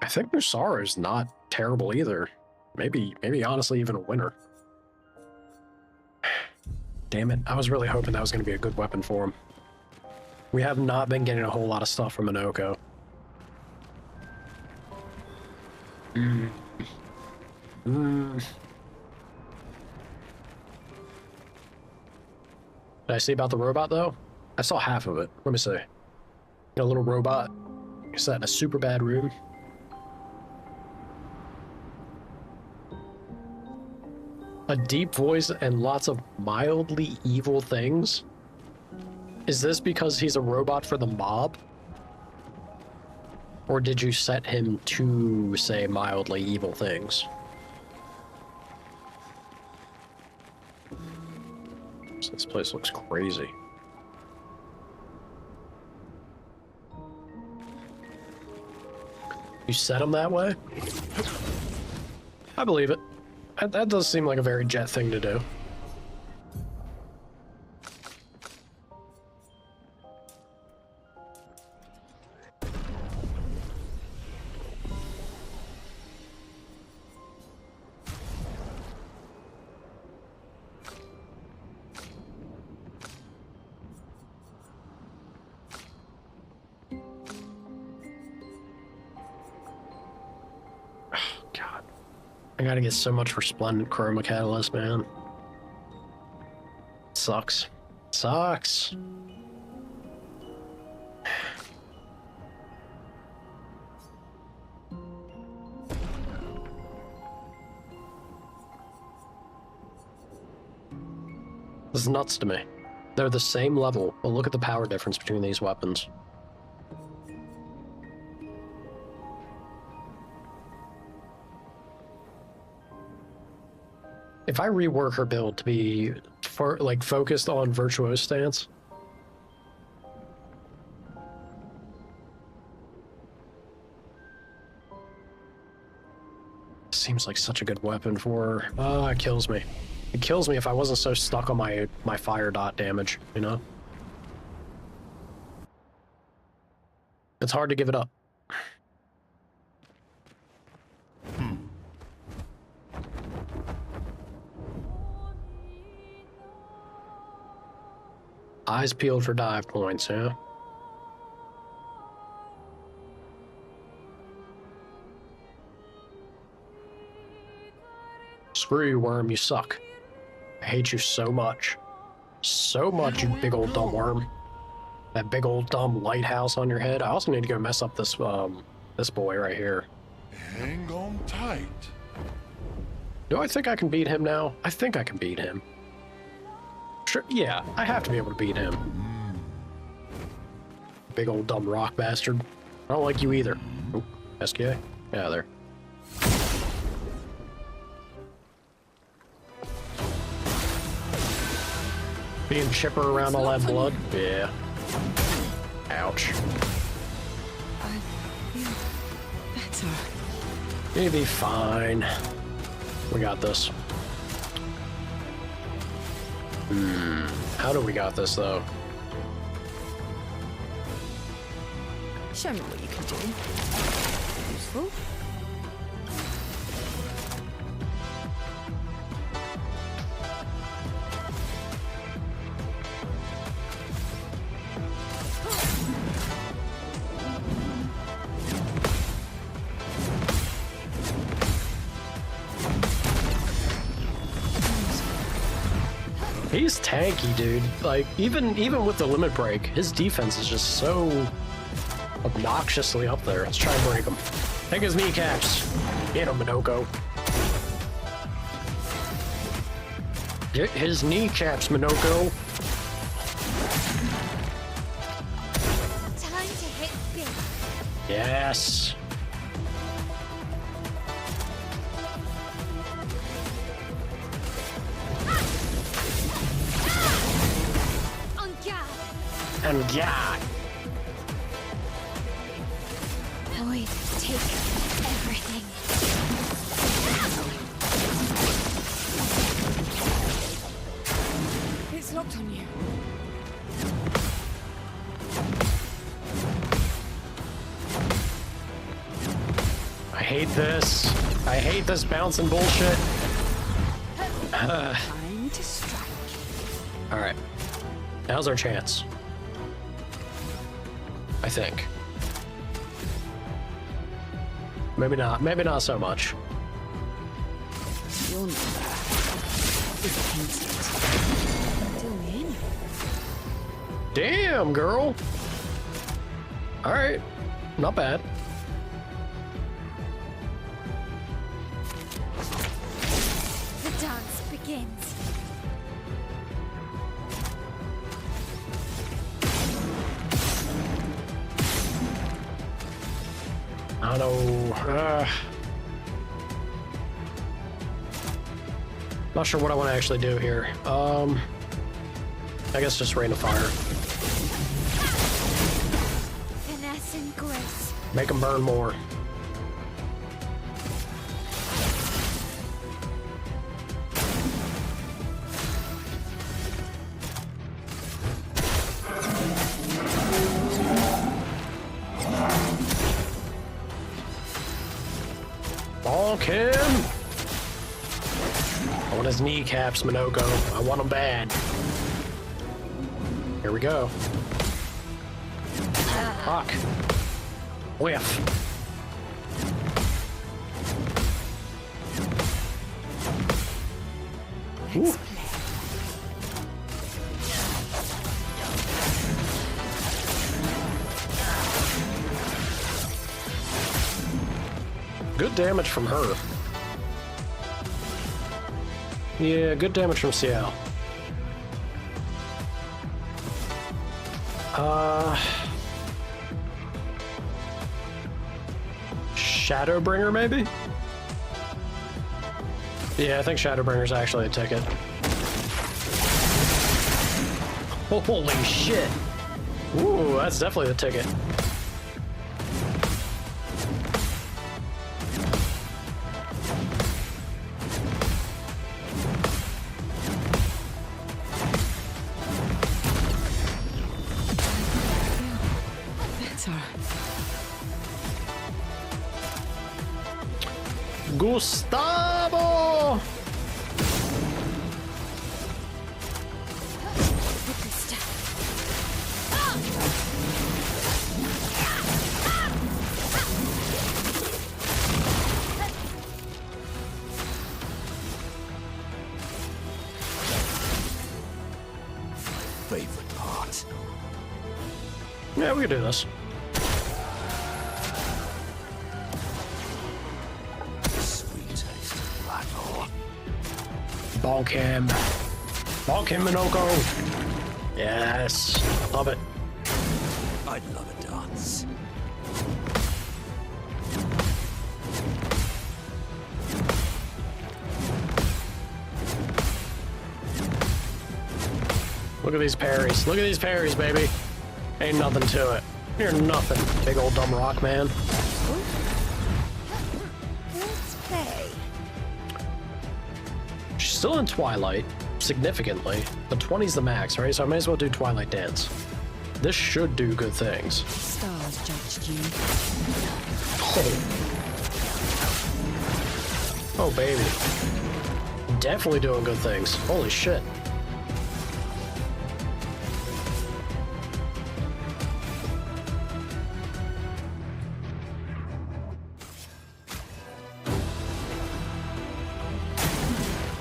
I think Nusara is not terrible either. Maybe honestly even a winner. Damn it, I was really hoping that was going to be a good weapon for him. We have not been getting a whole lot of stuff from Monoko. Did I see about the robot, though? I saw half of it. Let me see. Got a little robot. Is that in a super bad room? A deep voice and lots of mildly evil things? Is this because he's a robot for the mob? Or did you set him to say mildly evil things? So this place looks crazy. You set him that way? I believe it. That does seem like a very Jet thing to do. I gotta get so much Resplendent Chroma Catalyst, man. Sucks. Sucks. This is nuts to me. They're the same level, but look at the power difference between these weapons. If I rework her build to be focused on Virtuose stance, seems like such a good weapon for her. Oh, it kills me. It kills me if I wasn't so stuck on my fire dot damage, you know? It's hard to give it up. Eyes peeled for dive points, yeah? Screw you, worm, you suck. I hate you so much. So much, you big old dumb worm. That big old dumb lighthouse on your head. I also need to go mess up this this boy right here. Hang on tight. Do I think I can beat him now? I think I can beat him. Sure, yeah, I have to be able to beat him. Big old dumb rock bastard. I don't like you either. Oop, SK? Yeah, there. Being chipper around all that blood? Yeah. Ouch. I feel better. You'll be fine. We got this. How do we got this, though? Show me what you can do. Useful. He's tanky, dude. Like, even with the limit break, his defense is just so obnoxiously up there. Let's try and break him. Take his kneecaps. Get him, Minoko. Get his kneecaps, Minoko. Time to hit big. Yes. On guard. And yeah. Void, take everything. It's locked on you. I hate this. I hate this bouncing bullshit. Time to strike. Alright. Now's our chance. I think. Maybe not. Maybe not so much. Your number is painted. Still in. Damn, girl. Alright. Not bad. The dance begins. I don't know. Not sure what I want to actually do here. I guess just rain of fire. Finesse and grace. Make them burn more. Bonk him! I want his kneecaps, Minoko. I want them bad. Here we go. Fuck. Whiff. Ooh. Good damage from her. Yeah, good damage from Ciel. Shadowbringer, maybe? Yeah, I think Shadowbringer's actually a ticket. Holy shit! Ooh, that's definitely the ticket. Gustavo! With the staff. favorite part. Yeah, we can do this. Sweet taste of battle. Bonk him. Bonk him, Minoko. Yes. Love it. I'd love a dance. Look at these parries. Look at these parries, baby. Ain't nothing to it. You're nothing, big old dumb rock man. Let's play. She's still in Twilight, significantly. But 20's the max, right? So I may as well do Twilight Dance. This should do good things. Stars judged you. Oh, baby. Definitely doing good things. Holy shit.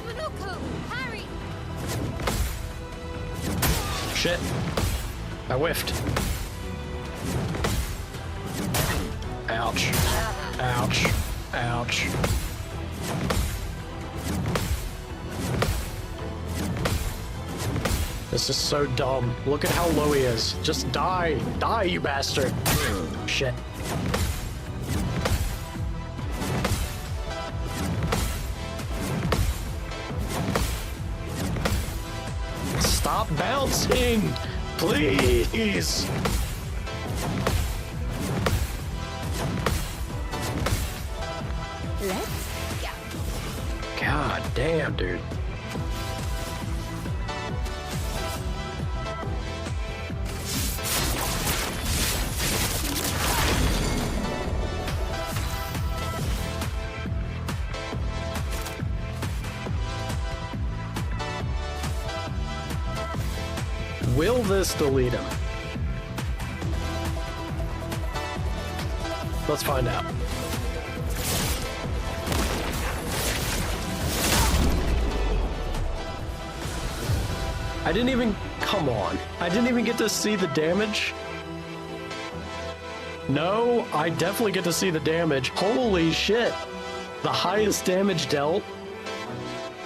Minoko, Harry! Shit. I whiffed. Ouch. Ouch. Ouch. This is so dumb. Look at how low he is. Just die. Die, you bastard. Shit. Stop bouncing! Please! Let's go. God damn, dude. Will this delete him? Let's find out. I didn't even... Come on. I didn't even get to see the damage. No, I definitely get to see the damage. Holy shit. The highest damage dealt.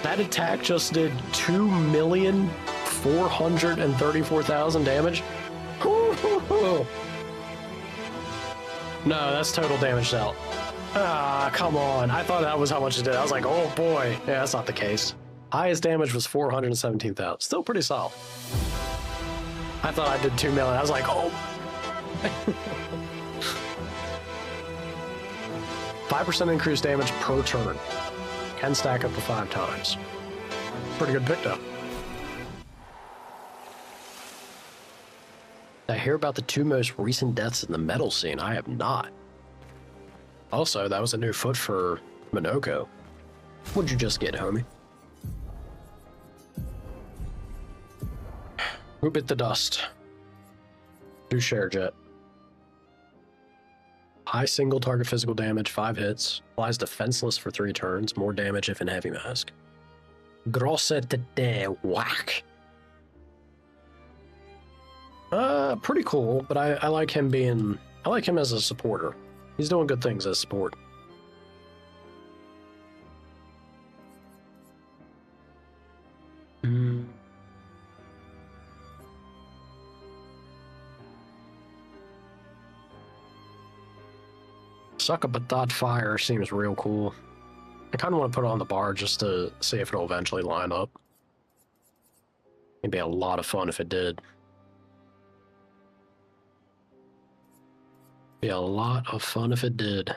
That attack just did 2,434,000 damage. No, that's total damage dealt. Ah, come on. I thought that was how much it did. I was like, oh boy. Yeah, that's not the case. Highest damage was 417,000. Still pretty solid. I thought I did 2 million. I was like, oh. 5% increased damage per turn. Can stack up to 5 times. Pretty good pick though. Did I hear about the 2 most recent deaths in the metal scene? I have not. Also, that was a new foot for Minoko. What'd you just get, homie? Who bit the dust? Do share jet. High single target physical damage, 5 hits. Flies defenseless for 3 turns. More damage if in heavy mask. Grosse de whack. Pretty cool, but I like him being... I like him as a supporter. He's doing good things as support. Suck a Batat Fire seems real cool. I kind of want to put it on the bar just to see if it'll eventually line up. It'd be a lot of fun if it did. Be a lot of fun if it did.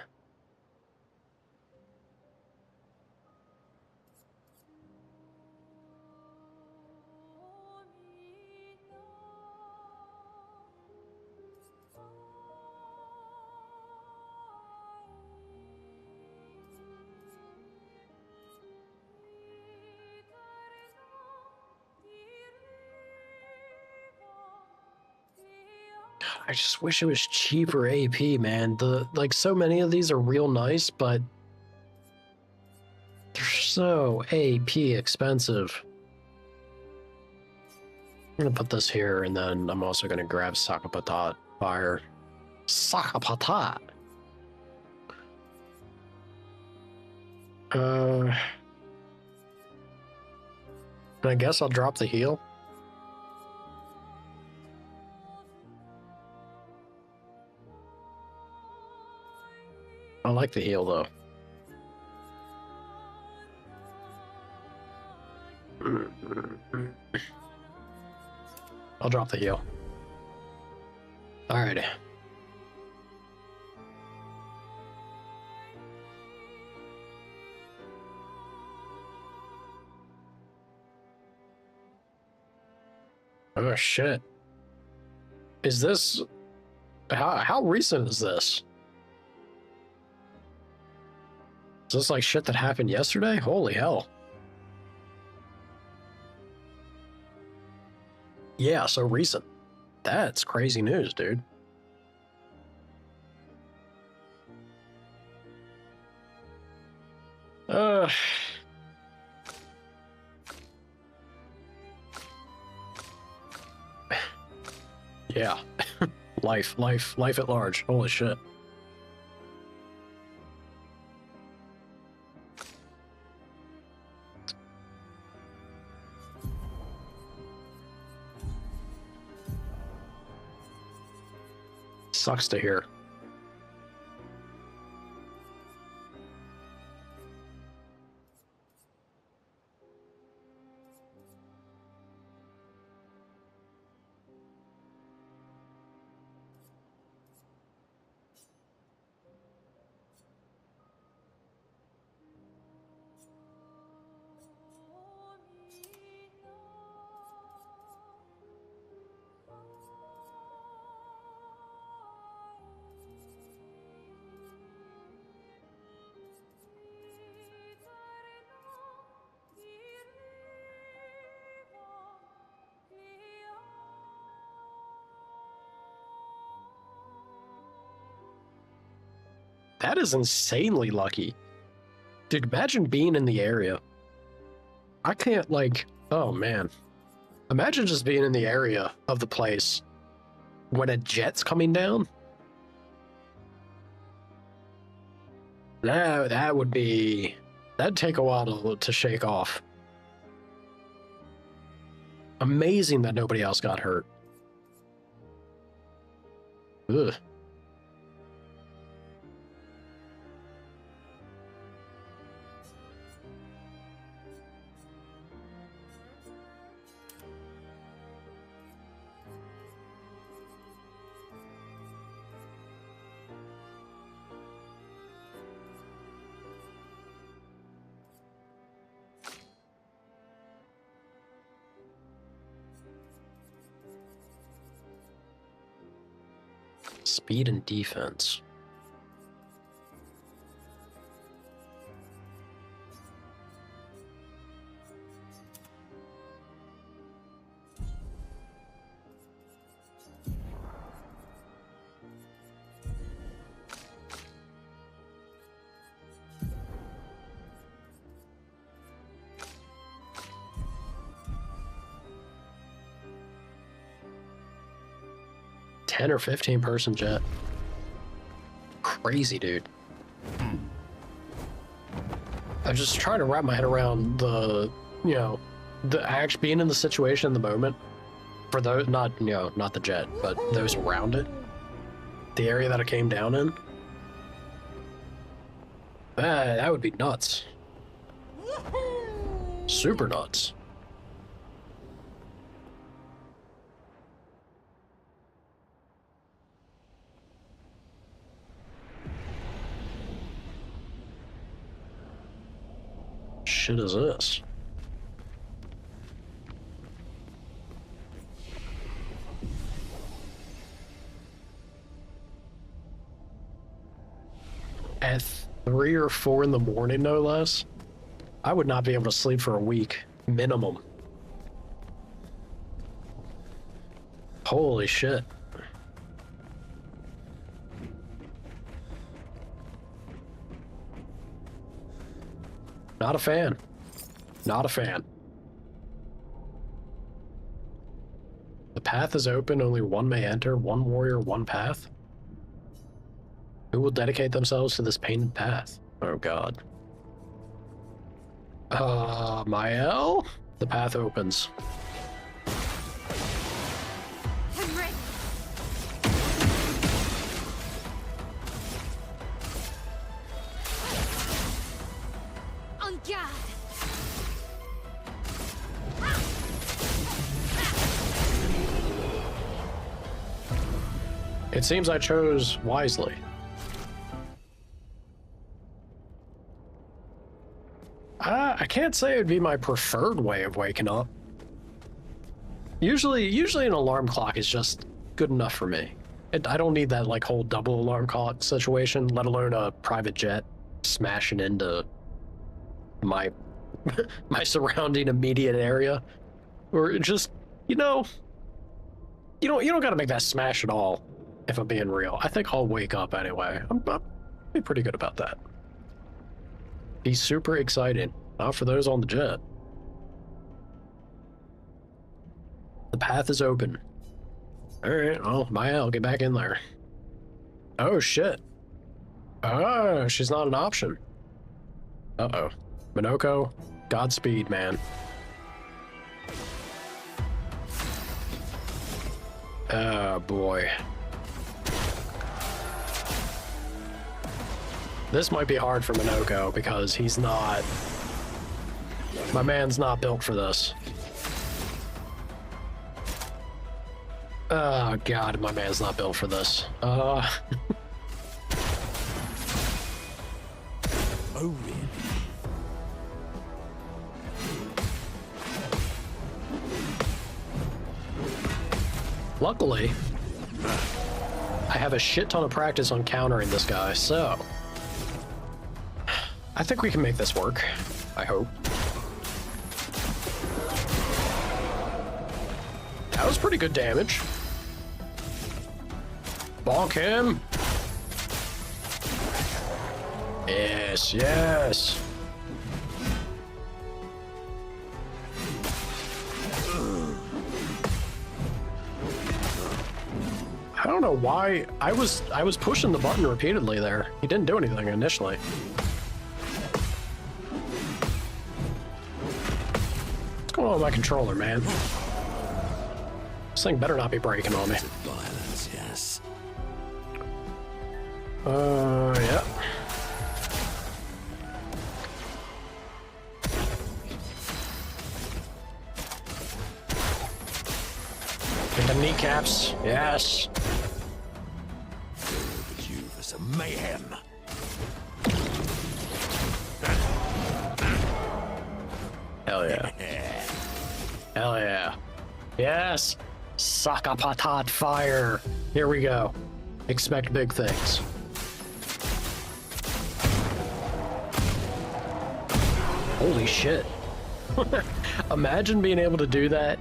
I just wish it was cheaper AP, man. Like so many of these are real nice, but they're so AP expensive. gonna put this here, and then I'm also gonna grab Sakapatat fire. Sakapatat. I guess I'll drop the heal. I like the heal though. I'll drop the heal. Alrighty. Oh shit. Is this how recent is this? Is this like shit that happened yesterday? Holy hell. Yeah, so recent. That's crazy news, dude. Yeah. life at large. Holy shit. Sucks to hear. That is insanely lucky. Dude, imagine being in the area. I can't, like, oh man. Imagine just being in the area of the place when a jet's coming down. That would be, that'd take a while to shake off. Amazing that nobody else got hurt. Ugh. Speed and defense. Ten or 15 person jet. Crazy, dude. I'm just trying to wrap my head around the, you know, the act being in the situation in the moment for those, not, you know, not the jet, but those around it. The area that it came down in. That would be nuts. Super nuts. Shit is this? At 3 or 4 in the morning, no less, I would not be able to sleep for a week, minimum. Holy shit. Not a fan. Not a fan. The path is open, only one may enter, one warrior, one path. Who will dedicate themselves to this painted path? Oh god. Mael? The path opens. Henry! On guard! It seems I chose wisely. I can't say it would be my preferred way of waking up. Usually an alarm clock is just good enough for me. I don't need that like whole double alarm clock situation, let alone a private jet smashing into my my surrounding immediate area. Or just, you know, you don't gotta make that smash at all, if I'm being real. I think I'll wake up anyway. I'm be pretty good about that. Be super exciting. Not for those on the jet. The path is open. Alright, well, I'll get back in there. Oh, shit. Oh, she's not an option. Uh-oh. Minoko, Godspeed, man. Oh, boy. This might be hard for Minoko because he's not... My man's not built for this. Oh god, my man's not built for this. Oh, really? Luckily, I have a shit ton of practice on countering this guy, so... I think we can make this work. I hope. That was pretty good damage. Bonk him. Yes, yes. I don't know why I was pushing the button repeatedly there. He didn't do anything initially. What's going on with my controller, man? This thing better not be breaking on me. Violence, yes. Yeah. Get the kneecaps. Yes. But you for some mayhem. Hell yeah. Hell yeah. Yes. Sakapatat fire. Here we go. Expect big things. Holy shit. Imagine being able to do that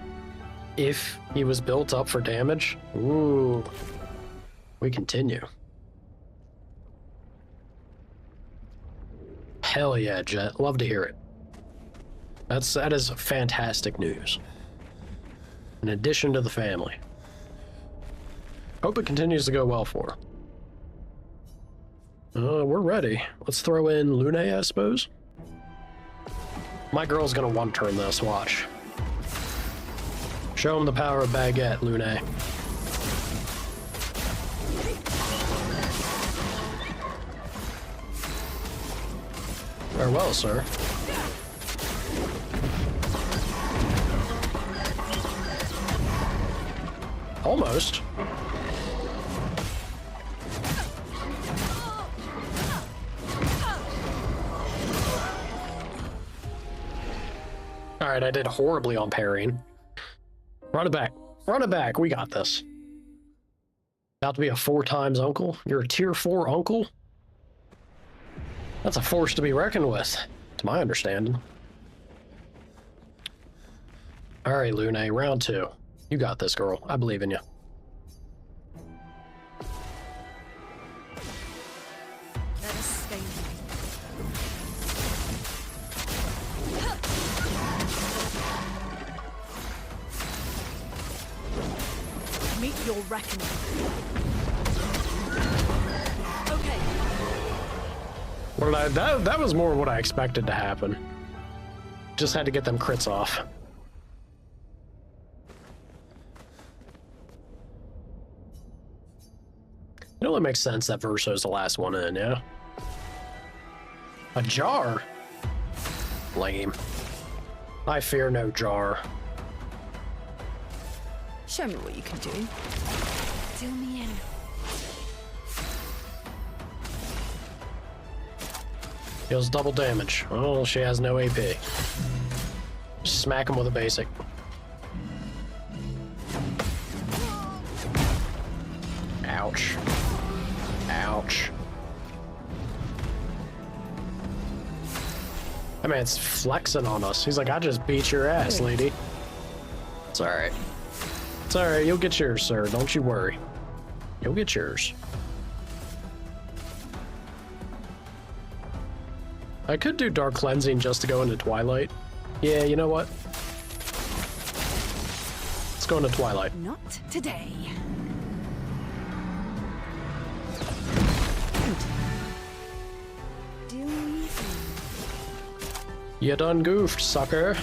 if he was built up for damage. Ooh. We continue. Hell yeah, Jet. Love to hear it. That is fantastic news. In addition to the family. Hope it continues to go well for her. We're ready. Let's throw in Lune, I suppose. My girl's gonna one-turn this, watch. Show him the power of baguette, Lune. Farewell, sir. Almost. Alright, I did horribly on parrying. Run it back. Run it back. We got this. About to be a 4 times uncle? You're a tier 4 uncle? That's a force to be reckoned with, to my understanding. Alright, Lune, round 2. You got this, girl. I believe in you. Let us stay. Meet your reckoning. Okay. Well, that was more what I expected to happen. Just had to get them crits off. It only makes sense that Verso's the last one in, yeah? A jar? Lame. I fear no jar. Show me what you can do. Do me in. Deals double damage. Oh, she has no AP. Smack him with a basic. Ouch. Ouch. That man's flexing on us. He's like, I just beat your ass, lady. It's alright. It's alright, you'll get yours, sir. Don't you worry. You'll get yours. I could do Dark Cleansing just to go into Twilight. Yeah, you know what? Let's go into Twilight. Not today. Do me in. You done goofed, sucker.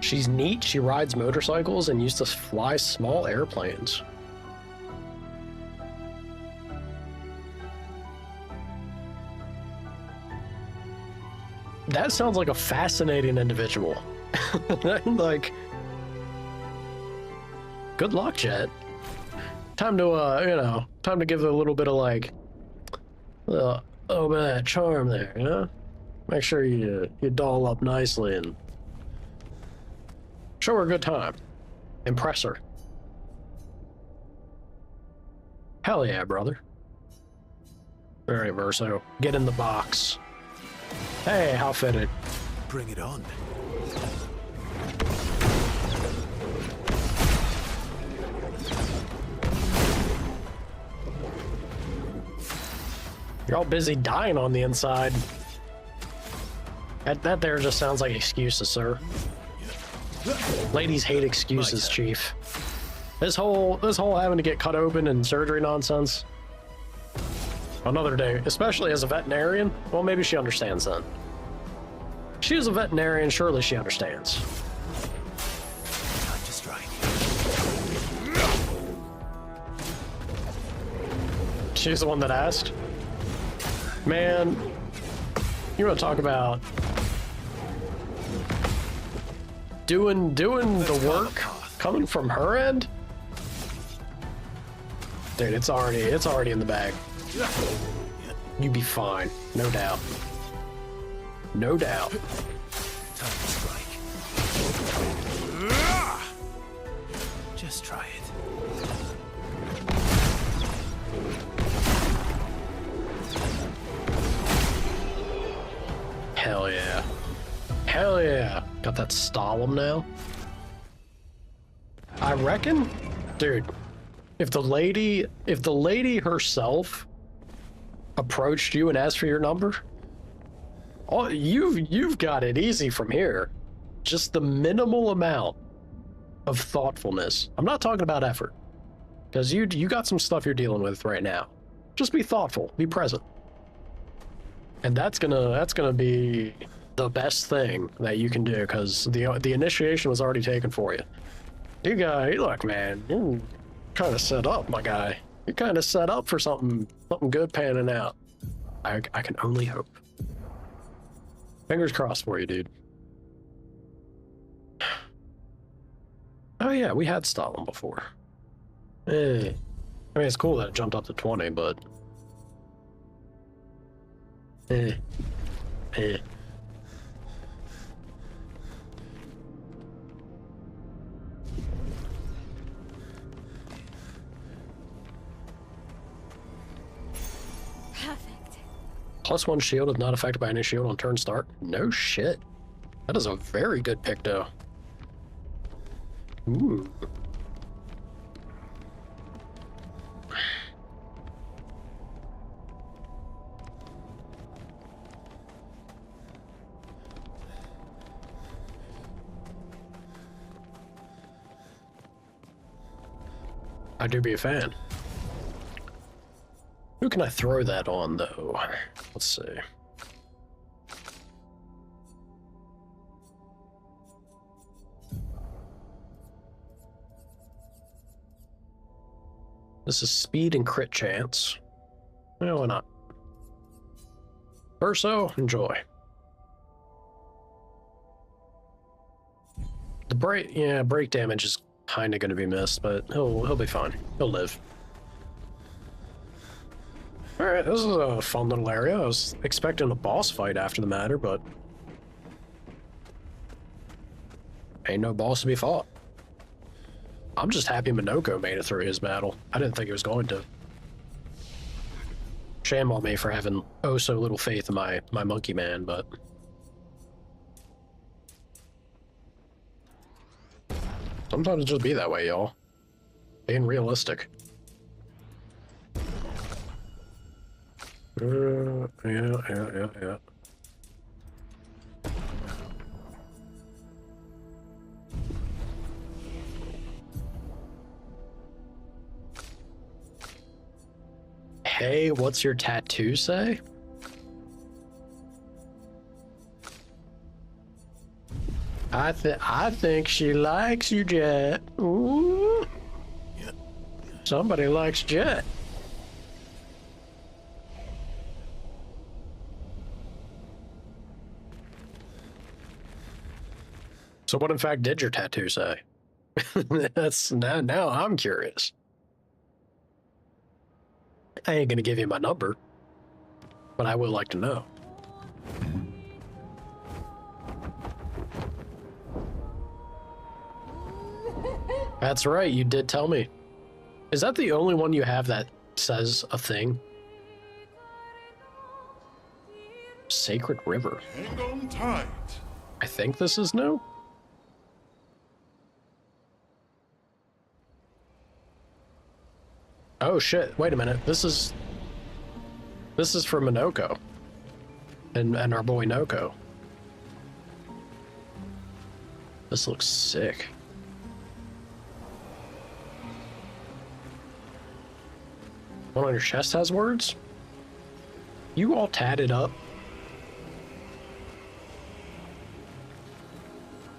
She's neat. She rides motorcycles and used to fly small airplanes. That sounds like a fascinating individual. Like, good luck, Jet. Time to, you know, time to give it a little bit of like, oh, bit of that charm there, you know? Make sure you doll up nicely and show her a good time. Impress her. Hell yeah, brother. All right, Verso, get in the box. Hey, how fitted. Bring it on. You're all busy dying on the inside. That there just sounds like excuses, sir. Ladies hate excuses, Chief. This whole having to get cut open and surgery nonsense. Another day, especially as a veterinarian. Well, maybe she understands then. She is a veterinarian, surely she understands. Time to strike. She's the one that asked. Man, you want to talk about doing the work coming from her end? Dude, it's already in the bag. You'd be fine, no doubt. No doubt. Time to strike. Just try it. Hell yeah. Hell yeah. Got that Stalem now. I reckon, dude, if the lady herself approached you and asked for your number, oh, you've got it easy from here. Just the minimal amount of thoughtfulness. I'm not talking about effort, because you got some stuff you're dealing with right now. Just be thoughtful, be present, and that's gonna be the best thing that you can do, because the initiation was already taken for you. Look, man, you're kind of set up, my guy. You're kind of set up for something good panning out. I can only hope. Fingers crossed for you, dude. Oh yeah, we had Stalin before. I mean, it's cool that it jumped up to 20, but Perfect. +1 shield is not affected by any shield on turn start. No shit. That is a very good pick, though. Ooh. I do be a fan. Who can I throw that on, though? Let's see. This is speed and crit chance. Well, why not? Verso, enjoy. The break damage is kind of going to be missed, but he'll be fine. He'll live. All right, this is a fun little area. I was expecting a boss fight after the matter, but ain't no boss to be fought. I'm just happy Minoko made it through his battle. I didn't think he was going to. Shame on me for having oh so little faith in my monkey man, but sometimes it just be that way, y'all. Being realistic. Yeah. Hey, what's your tattoo say? I think she likes you, Jet. Ooh. Yeah. Somebody likes Jet. So what in fact did your tattoo say? That's now I'm curious. I ain't gonna give you my number, but I would like to know. That's right, you did tell me. Is that the only one you have that says a thing? Sacred River. Hang on tight. I think this is new. Oh shit, wait a minute. This is for Minoko. And our boy Noko. This looks sick. One on your chest has words? You all tatted up?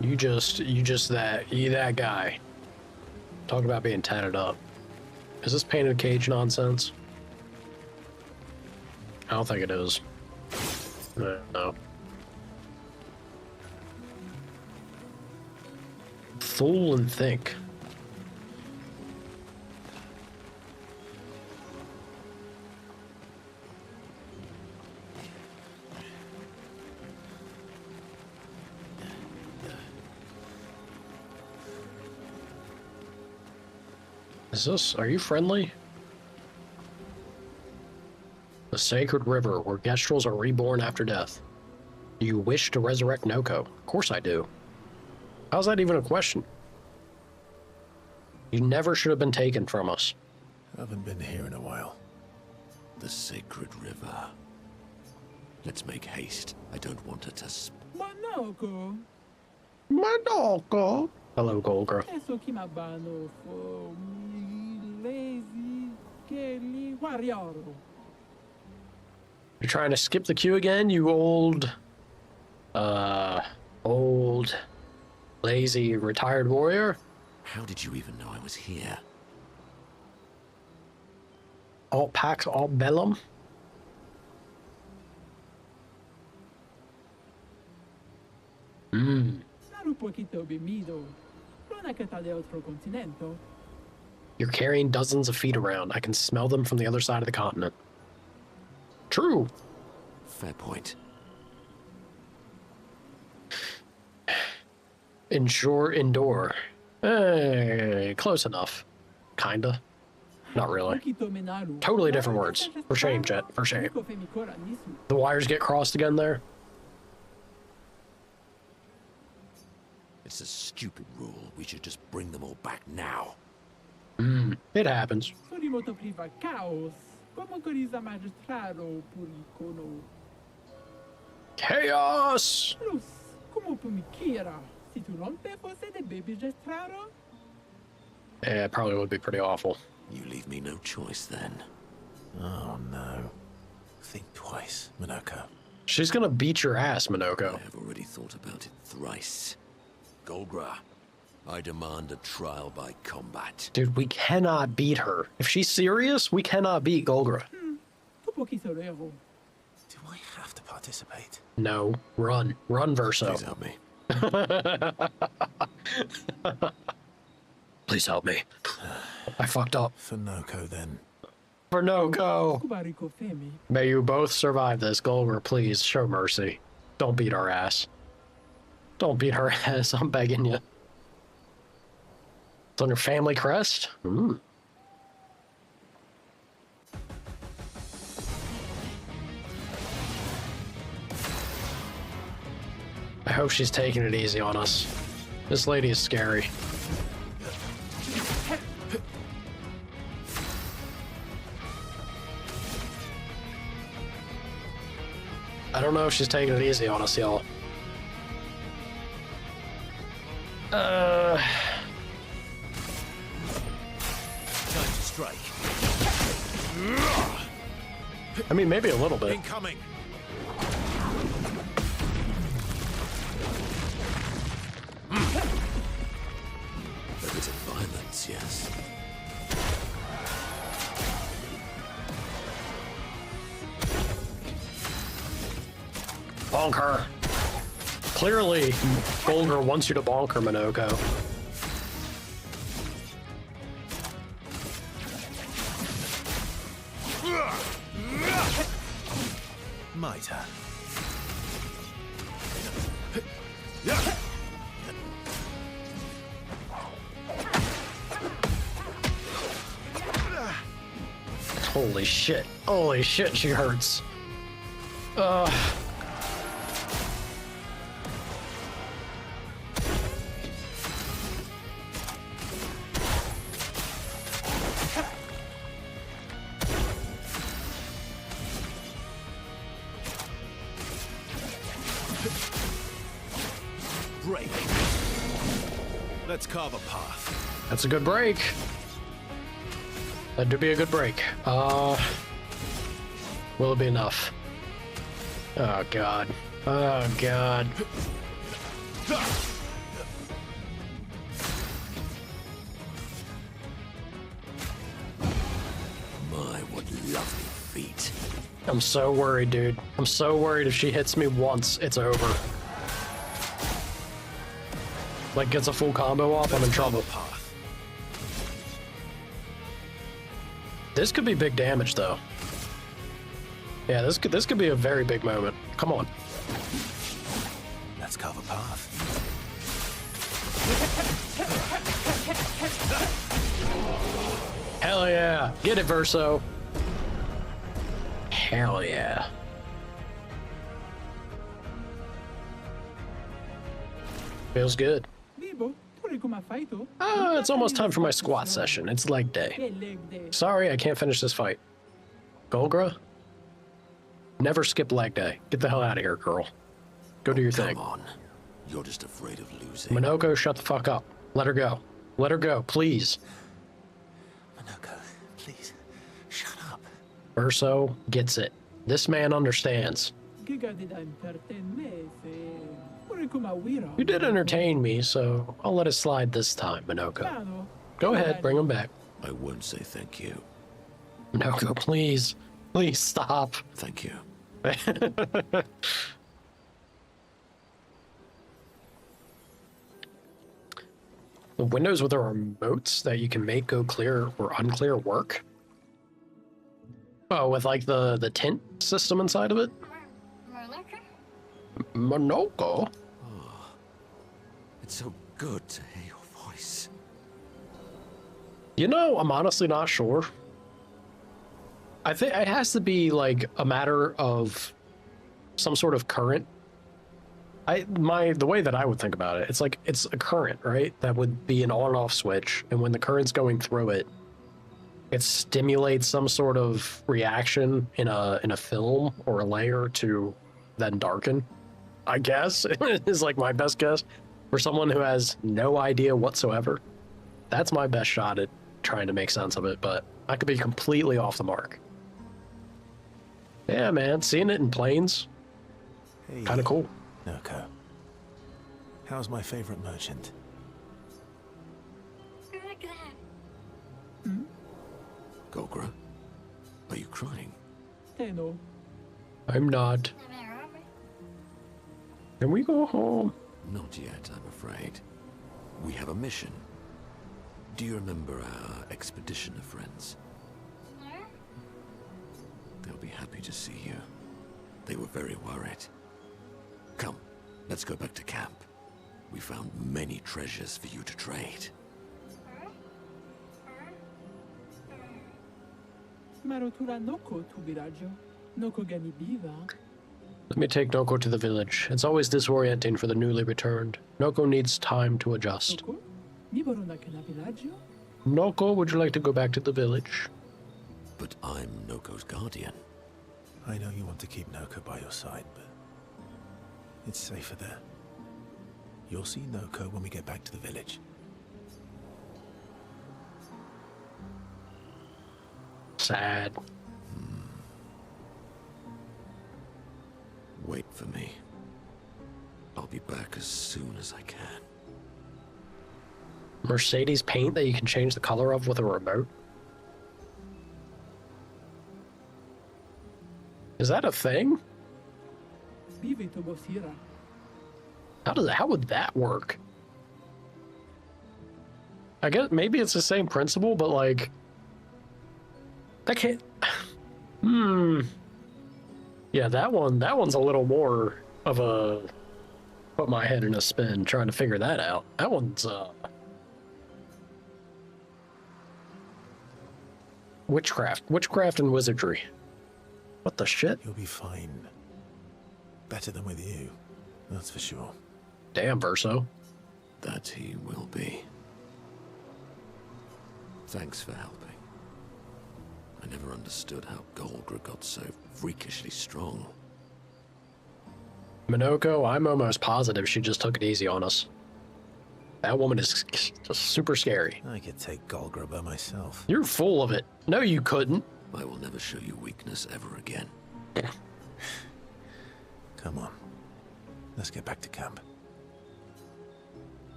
You that guy. Talk about being tatted up. Is this painted cage nonsense? I don't think it is. No. Fool and think. Are you friendly? The Sacred River, where Gestrels are reborn after death. Do you wish to resurrect Noko? Of course I do. How's that even a question? You never should have been taken from us. Haven't been here in a while. The Sacred River. Let's make haste. I don't want her to Manoko. Manoko. Hello, Golgra. Eso que mabano for lazy Kelly warrior. You're trying to skip the queue again, you old, lazy, retired warrior? How did you even know I was here? Alt Pax, Alt Bellum? Saru poquito bimido. Non è che sta de altro continente. You're carrying dozens of feet around. I can smell them from the other side of the continent. True. Fair point. Indoor. Close enough. Kinda. Not really. Totally different words. For shame, Jet. For shame. The wires get crossed again there. It's a stupid rule. We should just bring them all back now. It happens. Sorimoto priva caos. Como coriza magistrado puricono. Chaos! Plus, como pumiquira. Si tu non te fosse de baby gestrado? Yeah, it probably would be pretty awful. You leave me no choice then. Oh no. Think twice, Minoko. She's gonna beat your ass, I Minoko. have already thought about it thrice. Golgra, I demand a trial by combat. Dude, we cannot beat her. If she's serious, we cannot beat Golgra. Tu pochi solero. Do I have to participate? No, run. Run, Verso. Please help me. Please help me. I fucked up. For Noko, then. For no go. Kubarico femi. May you both survive this. Golgar, please show mercy. Don't beat our ass. Don't beat her ass. I'm begging you. It's on your family crest? Mm. I hope she's taking it easy on us. This lady is scary. I don't know if she's taking it easy on us, y'all. Time to strike. I mean, maybe a little bit. Incoming! A bit of violence, yes. Bonk her. Clearly, Golgar wants you to bonk her, Minoko. My turn. Holy shit. Holy shit, she hurts. Break. Let's carve a path. That's a good break. That do be a good break. Will it be enough? Oh, God. Oh, God. My, what lovely feet. I'm so worried, dude. I'm so worried if she hits me once, it's over. Like, gets a full combo off, I'm in trouble. Path. This could be big damage, though. Yeah, this could be a very big moment. Come on. Let's carve a path. Hell yeah. Get it, Verso. Hell yeah. Feels good. Vivo, tu come fai tu? It's almost time for my squat session. It's leg day. Che leg day. Sorry, I can't finish this fight. Golgra? Never skip leg day. Get the hell out of here, girl. Go do your thing. Come on. You're just afraid of losing. Minoko, shut the fuck up. Let her go. Let her go, please. Minoko, please, shut up. Verso gets it. This man understands. Che gadi da intrattenese. Pure come Wiro. You did entertain me, so I'll let it slide this time, Minoko. Piano. Go ahead, bring him back. I won't say thank you. Minoko, please. Please stop. Thank you. The windows with the remotes that you can make go clear or unclear work? Oh, with like the tint system inside of it? Minoko? It's so good to hear your voice. You know, I'm honestly not sure. I think it has to be like a matter of some sort of current. The way that I would think about it, it's like it's a current, right? That would be an on and off switch, and when the current's going through it, it stimulates some sort of reaction in a film or a layer to then darken. I guess is like my best guess for someone who has no idea whatsoever. That's my best shot at trying to make sense of it, but I could be completely off the mark. Yeah, man, seeing it in planes, Hey, kind of cool. Noko. How's my favorite merchant? Golgra, are you crying? Tenno. I'm not. Can we go home? Not yet, I'm afraid. We have a mission. Do you remember our expeditioner friends? They'll be happy to see you. They were very worried. Come, let's go back to camp. We found many treasures for you to trade. Marotura Noko tu viraggio. Noko gani biva. Let me take Noko to the village. It's always disorienting for the newly returned. Noko needs time to adjust. Noko? Niborona kana villaggio? Noko, would you like to go back to the village? But I'm Noko's guardian. I know you want to keep Noko by your side, but it's safer there. You'll see Noko when we get back to the village. Sad. Wait for me. I'll be back as soon as I can. Mercedes paint that you can change the color of with a remote? Is that a thing? Bivi to bosira. How would that work? I guess maybe it's the same principle, but like that can't. Yeah, that one's a little more of a put my head in a spin trying to figure that out. That one's witchcraft and wizardry. What the shit? You'll be fine. Better than with you, that's for sure. Damn, Verso. That he will be. Thanks for helping. I never understood how Golgra got so freakishly strong. Minoko, I'm almost positive she just took it easy on us. That woman is just super scary. I could take Golgra by myself. You're full of it. No, you couldn't. I will never show you weakness ever again. Come on. Let's get back to camp.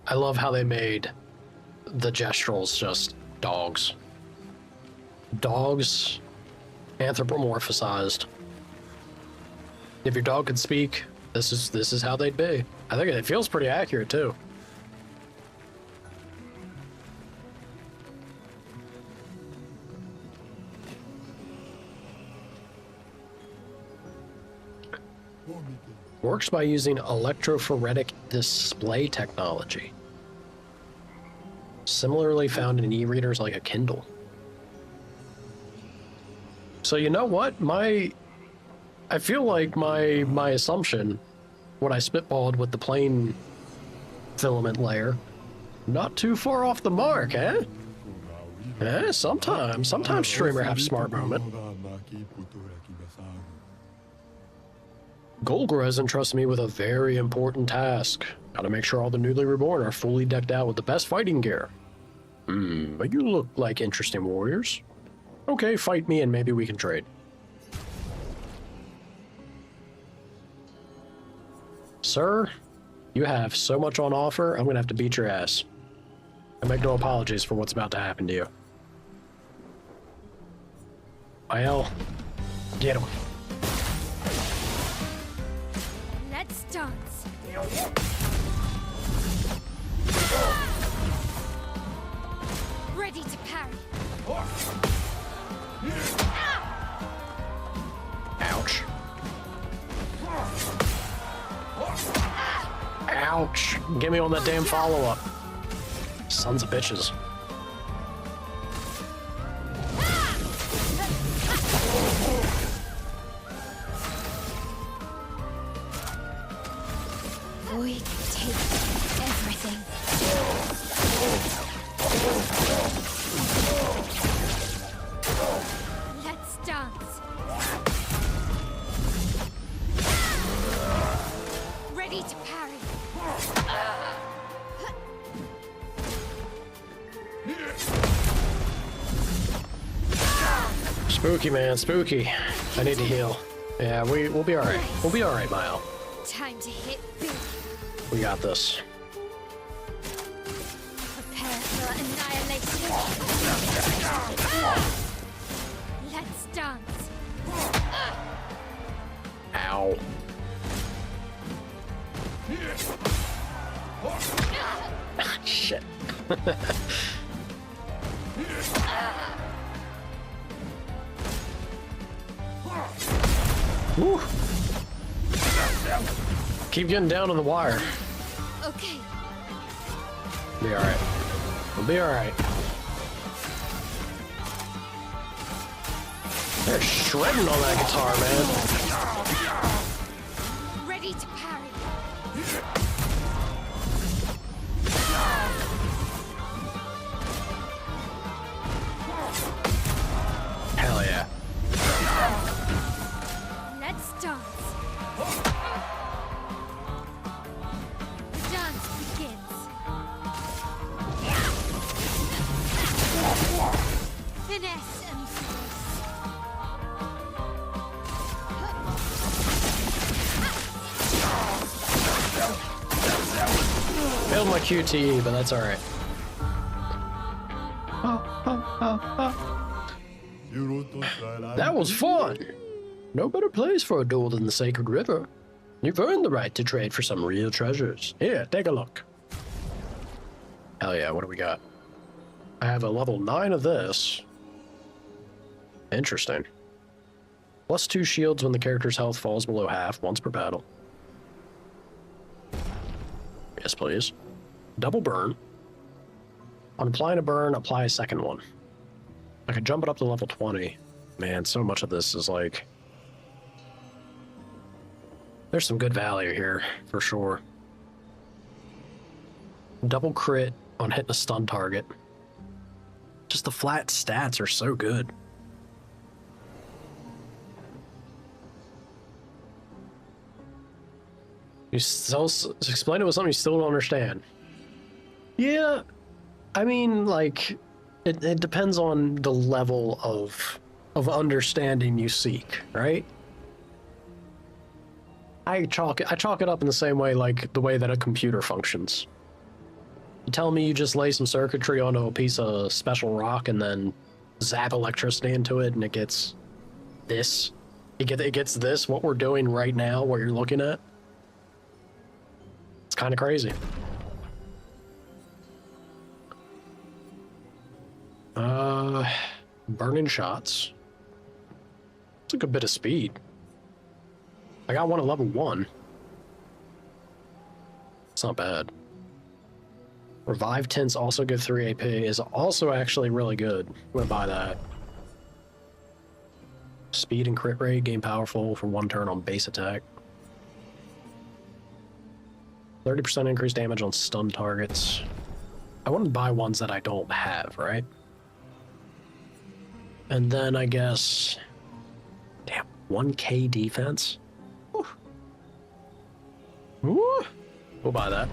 I love how they made the Gestrals just dogs. Dogs anthropomorphized. If your dog could speak, this is how they'd be. I think it feels pretty accurate too. Works by using electrophoretic display technology. Similarly found in e-readers like a Kindle. So you know what? I feel like my assumption, what I spitballed with the plain filament layer, not too far off the mark, eh? Sometimes streamer have smart moment. Golgra has entrusted me with a very important task. Gotta make sure all the newly reborn are fully decked out with the best fighting gear. But you look like interesting warriors. Okay, fight me and maybe we can trade. Sir, you have so much on offer, I'm gonna have to beat your ass. I make no apologies for what's about to happen to you. Well, get him. Let's dance. Ready to parry. Ouch. Ouch. Get me on that damn follow-up. Sons of bitches. Void take everything. Let's dance. Ready to parry. Spooky, man, spooky. I need to heal. Yeah, we'll be alright. We'll be alright, Mile. Time to hit big. We got this. Prepare for annihilation. Let's dance. Ow. Shit. Woo. Keep getting down on the wire. Okay. Be alright. We'll be alright. They're shredding on that guitar, man. Ready to parry. Hell yeah. Let's dance. The dance begins. Finesse and Failed my QTE, but that's alright. That was fun! No better place for a duel than the Sacred River. You've earned the right to trade for some real treasures. Here, take a look. Hell yeah, what do we got? I have a level 9 of this. Interesting. +2 shields when the character's health falls below half once per battle. Yes, please. Double burn. On applying a burn, apply a second one. I could jump it up to level 20. Man, so much of this is like... There's some good value here, for sure. Double crit on hitting a stun target. Just the flat stats are so good. You still explain it with something you still don't understand. Yeah, I mean, like, it depends on the level of understanding you seek, right? I chalk it up in the same way, like the way that a computer functions. You tell me you just lay some circuitry onto a piece of special rock and then zap electricity into it, and it gets this. It gets this, what we're doing right now, what you're looking at. It's kind of crazy. Burning shots. It's a good bit of speed. I got one at level 1. It's not bad. Revive tints also give 3 AP, is also actually really good. I'm gonna buy that. Speed and crit rate, gain powerful for 1 turn on base attack. 30% increased damage on stun targets. I want to buy ones that I don't have, right? And then I guess... Damn, 1k defense? Woo. Woo. We'll buy that.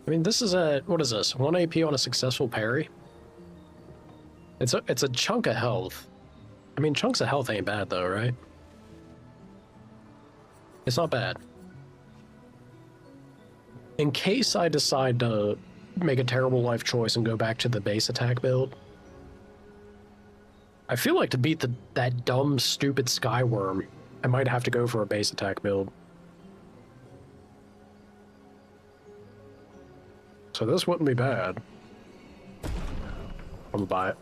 I mean, this is a... What is this? 1 AP on a successful parry? It's a chunk of health. I mean, chunks of health ain't bad though, right? It's not bad. In case I decide to make a terrible life choice and go back to the base attack build, I feel like to beat that dumb, stupid Skyworm, I might have to go for a base attack build. So this wouldn't be bad. I'm gonna buy it.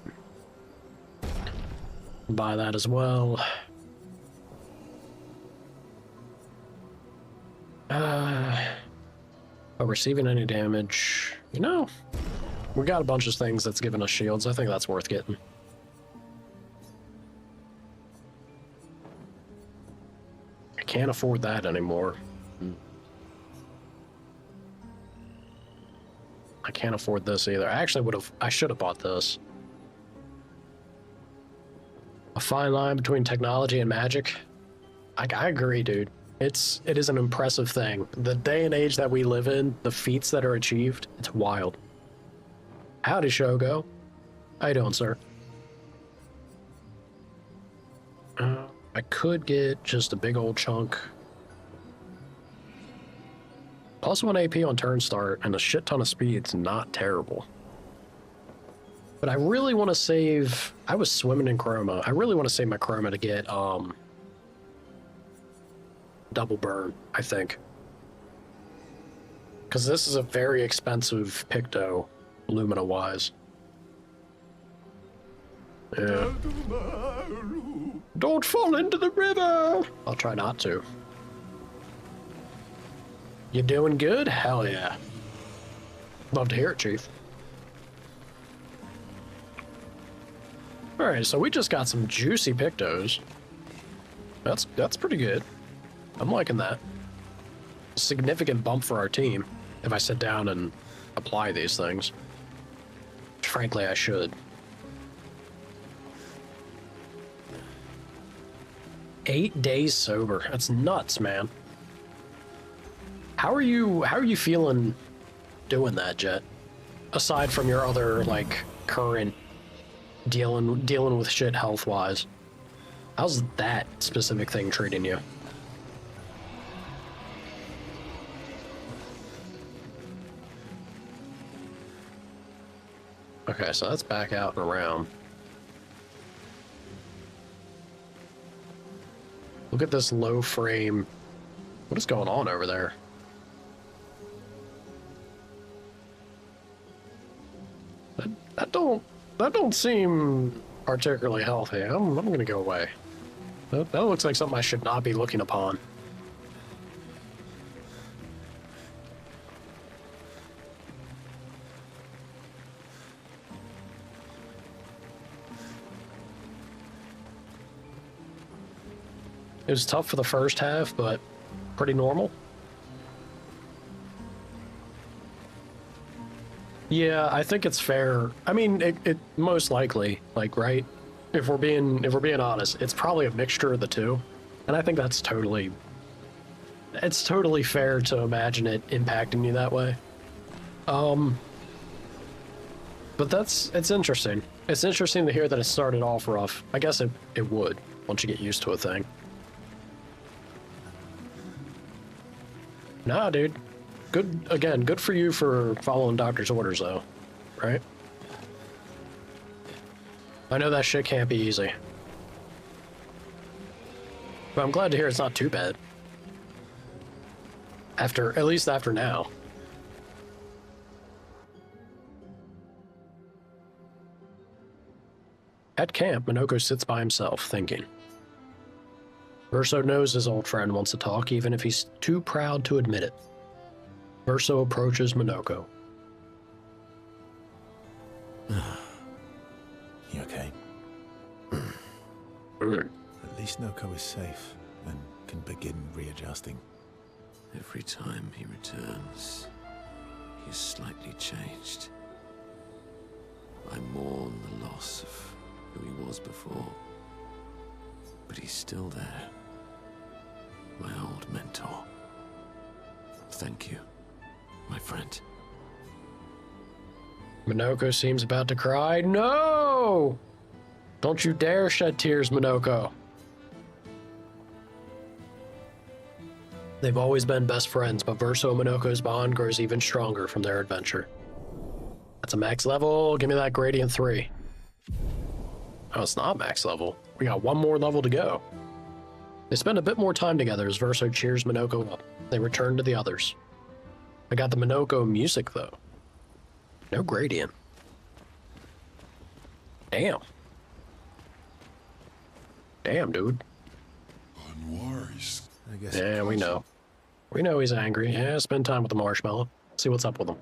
Buy that as well. But receiving any damage, you know, we got a bunch of things that's giving us shields. I think that's worth getting. I can't afford that anymore. I can't afford this either. I should have bought this. A fine line between technology and magic. I agree, dude. It is an impressive thing. The day and age that we live in, the feats that are achieved, it's wild. Howdy, Shogo. How you doing, sir? I could get just a big old chunk. Plus 1 AP on turn start and a shit ton of speed. It's not terrible. But I really want to save... I was swimming in chroma. I really want to save my chroma to get, double burn, I think. Because this is a very expensive Picto, Lumina-wise. Yeah. Don't fall into the river! I'll try not to. You doing good? Hell yeah. Love to hear it, Chief. Alright, so we just got some juicy Pictos. That's pretty good. I'm liking that. Significant bump for our team if I sit down and apply these things. Frankly, I should. 8 days sober. That's nuts, man. How are you feeling doing that, Jet? Aside from your other, like, current dealing with shit health-wise. How's that specific thing treating you? Okay, so that's back out and around. Look at this low frame. What is going on over there? That don't seem particularly healthy. I'm gonna go away. That looks like something I should not be looking upon. It was tough for the first half, but pretty normal. Yeah, I think it's fair. I mean, it most likely, like, right? If we're being honest, it's probably a mixture of the two, and I think it's totally fair to imagine it impacting you that way. But it's interesting. It's interesting to hear that it started off rough. I guess it would once you get used to a thing. Nah, dude. Good for you for following doctor's orders, though. Right? I know that shit can't be easy. But I'm glad to hear it's not too bad. At least after now. At camp, Minoko sits by himself, thinking. Verso knows his old friend wants to talk, even if he's too proud to admit it. Verso approaches Minoko. You okay? At least Noko is safe and can begin readjusting. Every time he returns, he is slightly changed. I mourn the loss of who he was before, but he's still there. My old mentor. Thank you, my friend. Minoko seems about to cry. No! Don't you dare shed tears, Minoko. They've always been best friends, but Verso and Minoko's bond grows even stronger from their adventure. That's a max level. Give me that gradient 3. Oh, it's not max level. We got one more level to go. They spend a bit more time together as Verso cheers Minoko up. They return to the others. I got the Minoko music, though. No gradient. Damn. Damn, dude. Unwise. I guess. Yeah, we know. We know he's angry. Yeah, spend time with the marshmallow. See what's up with him.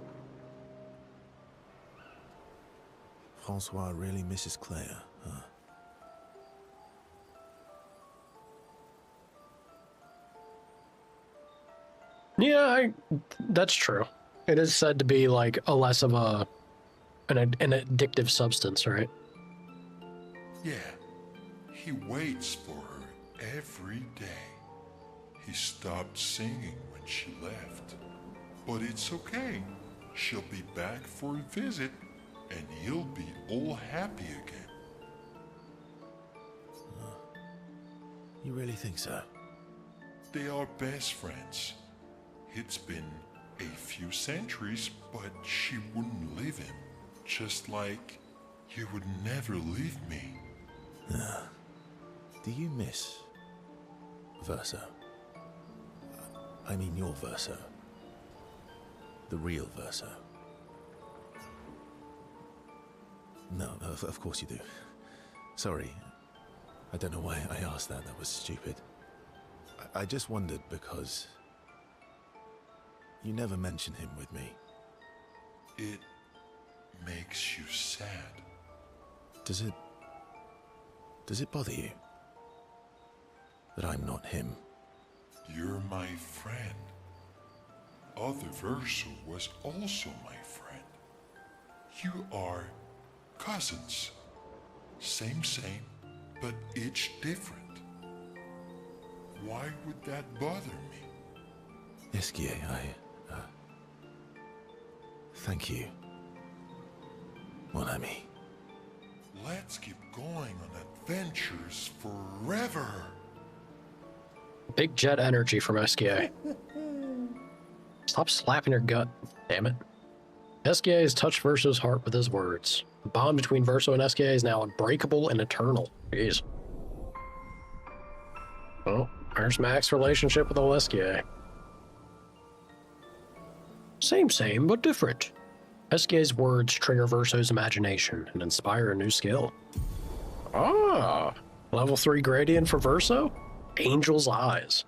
Francois really misses Claire, huh? Yeah, that's true. It is said to be like a less of an addictive substance, right? Yeah, he waits for her every day. He stopped singing when she left. But it's okay. She'll be back for a visit, and he'll be all happy again. You really think so? They are best friends. It's been a few centuries, but she wouldn't leave him. Just like you would never leave me. Do you miss Verso? I mean your Verso. The real Verso. No, of course you do. Sorry. I don't know why I asked that. That was stupid. I just wondered because you never mention him with me. It makes you sad. Does it bother you that I'm not him? You're my friend. Other Verso was also my friend. You are cousins. Same, but each different. Why would that bother me? Esquier, thank you, mon ami. Let's keep going on adventures forever. Big jet energy from SKA. Stop slapping your gut, damn it. SKA has touched Verso's heart with his words. The bond between Verso and SKA is now unbreakable and eternal. Jeez. Well, there's Mac's relationship with old SKA. Same, but different. SKA's words trigger Verso's imagination and inspire a new skill. Ah, level 3 gradient for Verso? Angel's Eyes.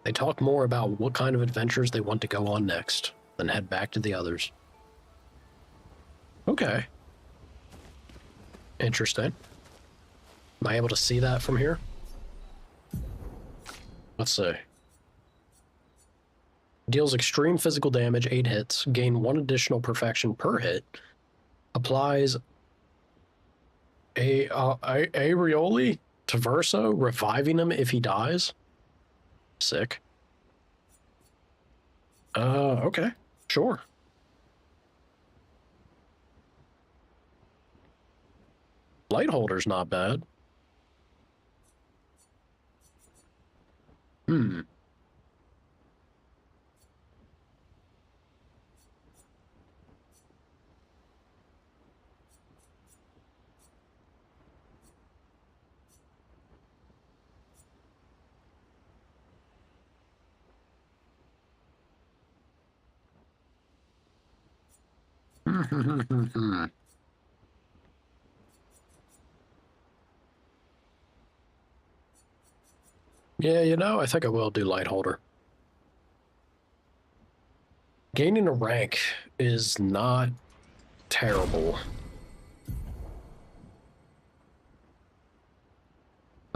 They talk more about what kind of adventures they want to go on next, then head back to the others. Okay. Interesting. Am I able to see that from here? Let's see. Deals extreme physical damage, 8 hits, gain 1 additional perfection per hit, applies a Areoli to Verso, reviving him if he dies. Sick. Okay, sure. Light holder's not bad. Yeah, you know, I think I will do light holder. Gaining a rank is not terrible.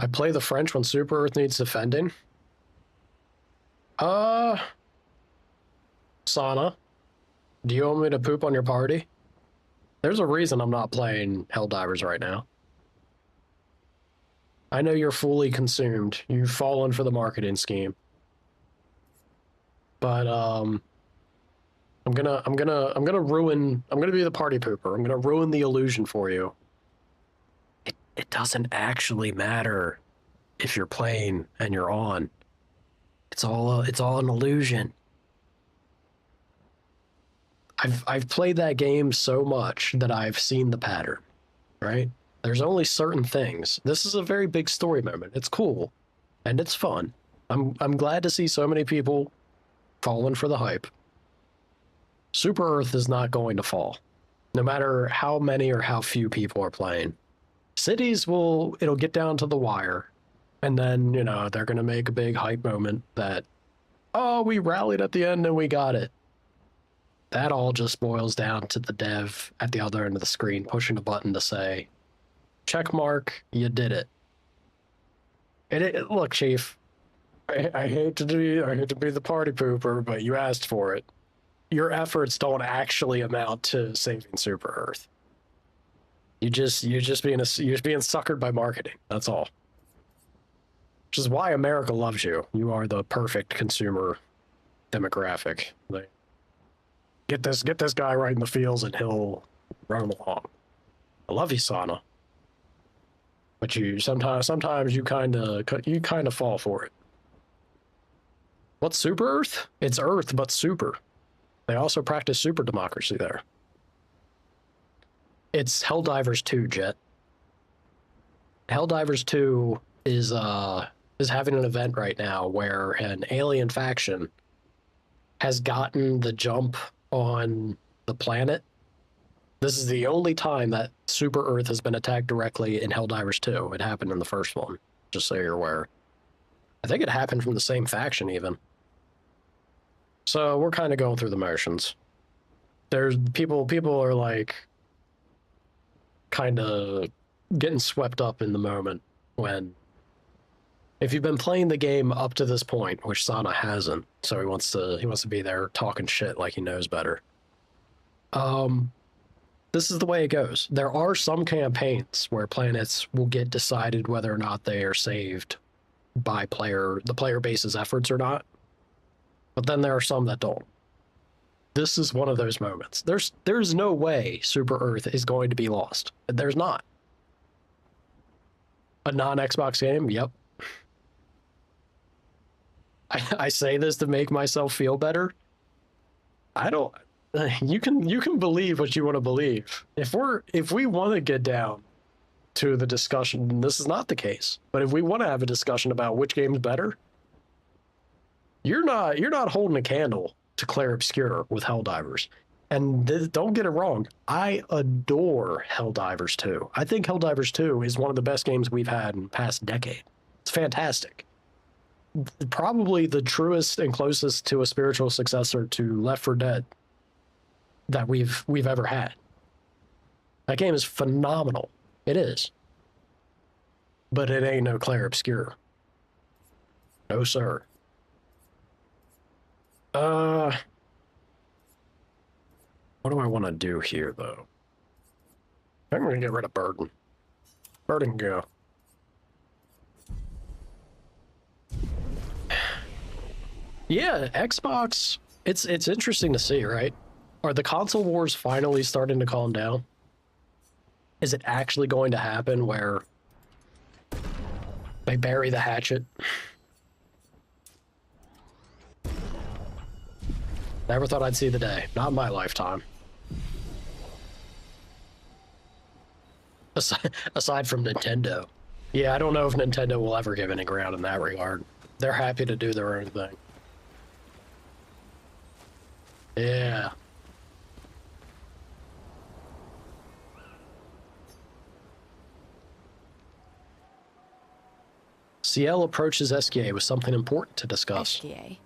I play the French when Super Earth needs defending. Sana, do you want me to poop on your party? There's a reason I'm not playing Helldivers right now. I know you're fully consumed. You've fallen for the marketing scheme. But I'm gonna be the party pooper. I'm gonna ruin the illusion for you. It doesn't actually matter if you're playing and you're on. It's all an illusion. I've played that game so much that I've seen the pattern, right? There's only certain things. This is a very big story moment. It's cool, and it's fun. I'm glad to see so many people falling for the hype. Super Earth is not going to fall, no matter how many or how few people are playing. Cities it'll get down to the wire, and then, you know, they're going to make a big hype moment that, oh, we rallied at the end and we got it. That all just boils down to the dev at the other end of the screen pushing a button to say, check mark, you did it. Look, Chief, I hate to be the party pooper, but you asked for it. Your efforts don't actually amount to saving Super Earth. You're just being suckered by marketing. That's all. Which is why America loves you. You are the perfect consumer demographic. Like, get this guy right in the fields and he'll run along. I love you, Sana. But you sometimes you kind of fall for it. What's Super Earth? It's Earth, but super. They also practice super democracy there. It's Helldivers 2, Jet. Helldivers 2 is having an event right now where an alien faction has gotten the jump on the planet. This is the only time that Super Earth has been attacked directly in Helldivers 2. It happened in the first one, just so you're aware. I think it happened from the same faction, even. So we're kind of going through the motions. There's people are like kind of getting swept up in the moment when, if you've been playing the game up to this point, which Sana hasn't, so he wants to be there talking shit like he knows better. This is the way it goes. There are some campaigns where planets will get decided whether or not they are saved by the player base's efforts or not. But then there are some that don't. This is one of those moments. There's no way Super Earth is going to be lost. There's not. A non-Xbox game? Yep. I say this to make myself feel better. I don't. You can believe what you want to believe. If we want to get down to the discussion, this is not the case. But if we want to have a discussion about which game's better, you're not holding a candle to Clair Obscur with Helldivers. And don't get it wrong, I adore Helldivers 2. I think Helldivers 2 is one of the best games we've had in the past decade. It's fantastic. Probably the truest and closest to a spiritual successor to Left 4 Dead that we've ever had. That game is phenomenal. It is. But it ain't no Clair Obscur. No, sir. What do I want to do here, though? I'm going to get rid of Burden. Burden can go. Yeah, Xbox, it's interesting to see, right? Are the console wars finally starting to calm down? Is it actually going to happen where they bury the hatchet? Never thought I'd see the day. Not in my lifetime. Aside from Nintendo. Yeah, I don't know if Nintendo will ever give any ground in that regard. They're happy to do their own thing. Yeah. CL approaches SKA with something important to discuss. SDA.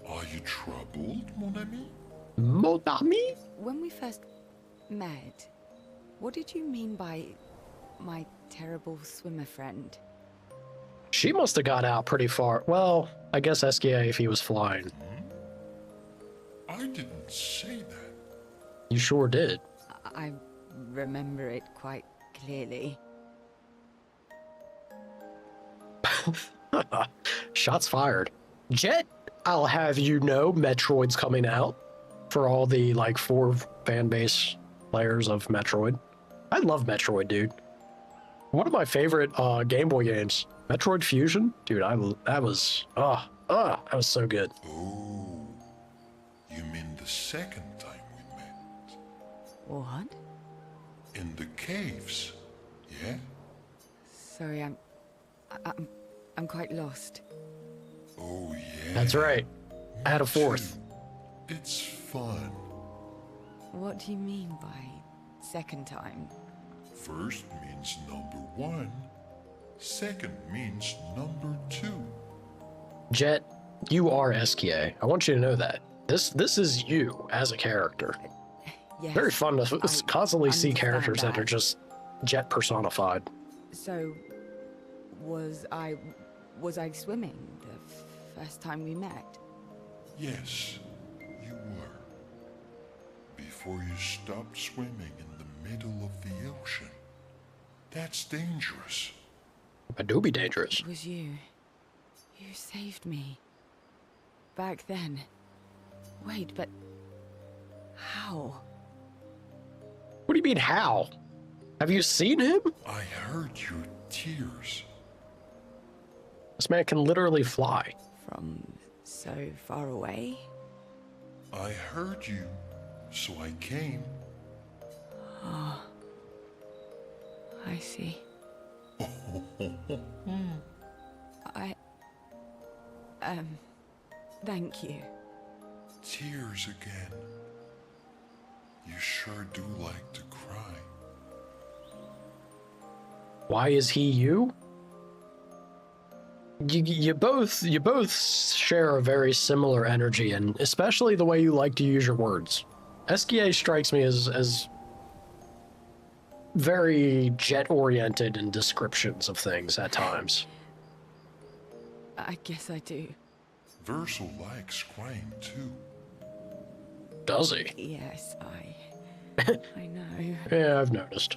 Are you troubled, mon ami? Mon ami? When we first met, what did you mean by my terrible swimmer friend? She must have got out pretty far. Well, I guess SKA if he was flying. I didn't say that. You sure did. I remember it quite clearly. Shots fired. Jet, I'll have you know Metroid's coming out for all the, like, 4 fan base players of Metroid. I love Metroid, dude. One of my favorite Game Boy games. Metroid Fusion? Dude, that was so good. Oh, you mean the second time we met? What? In the caves, yeah? Sorry, I'm quite lost. Oh, yeah. That's right. I had a Me 4th. too. It's fun. What do you mean by second time? First means number 1. Second means number 2. Jet, you are SKA. I want you to know that. This is you as a character. Yes. Very fun to constantly see understand characters that are that. just Jet personified. So, was I swimming the first time we met? Yes, you were. Before you stopped swimming in the middle of the ocean. That's dangerous. I do be dangerous. It was you. You saved me. Back then. Wait, but... how? What do you mean, how? Have you seen him? I heard your tears. This man can literally fly. From so far away? I heard you, so I came. Oh. I see. Thank you. Tears again. You sure do like to cry. Why is he you? You both share a very similar energy, and especially the way you like to use your words. SKA strikes me as very jet-oriented in descriptions of things at times. I guess I do. Verso likes crying too. Does he? Yes, I know. Yeah, I've noticed.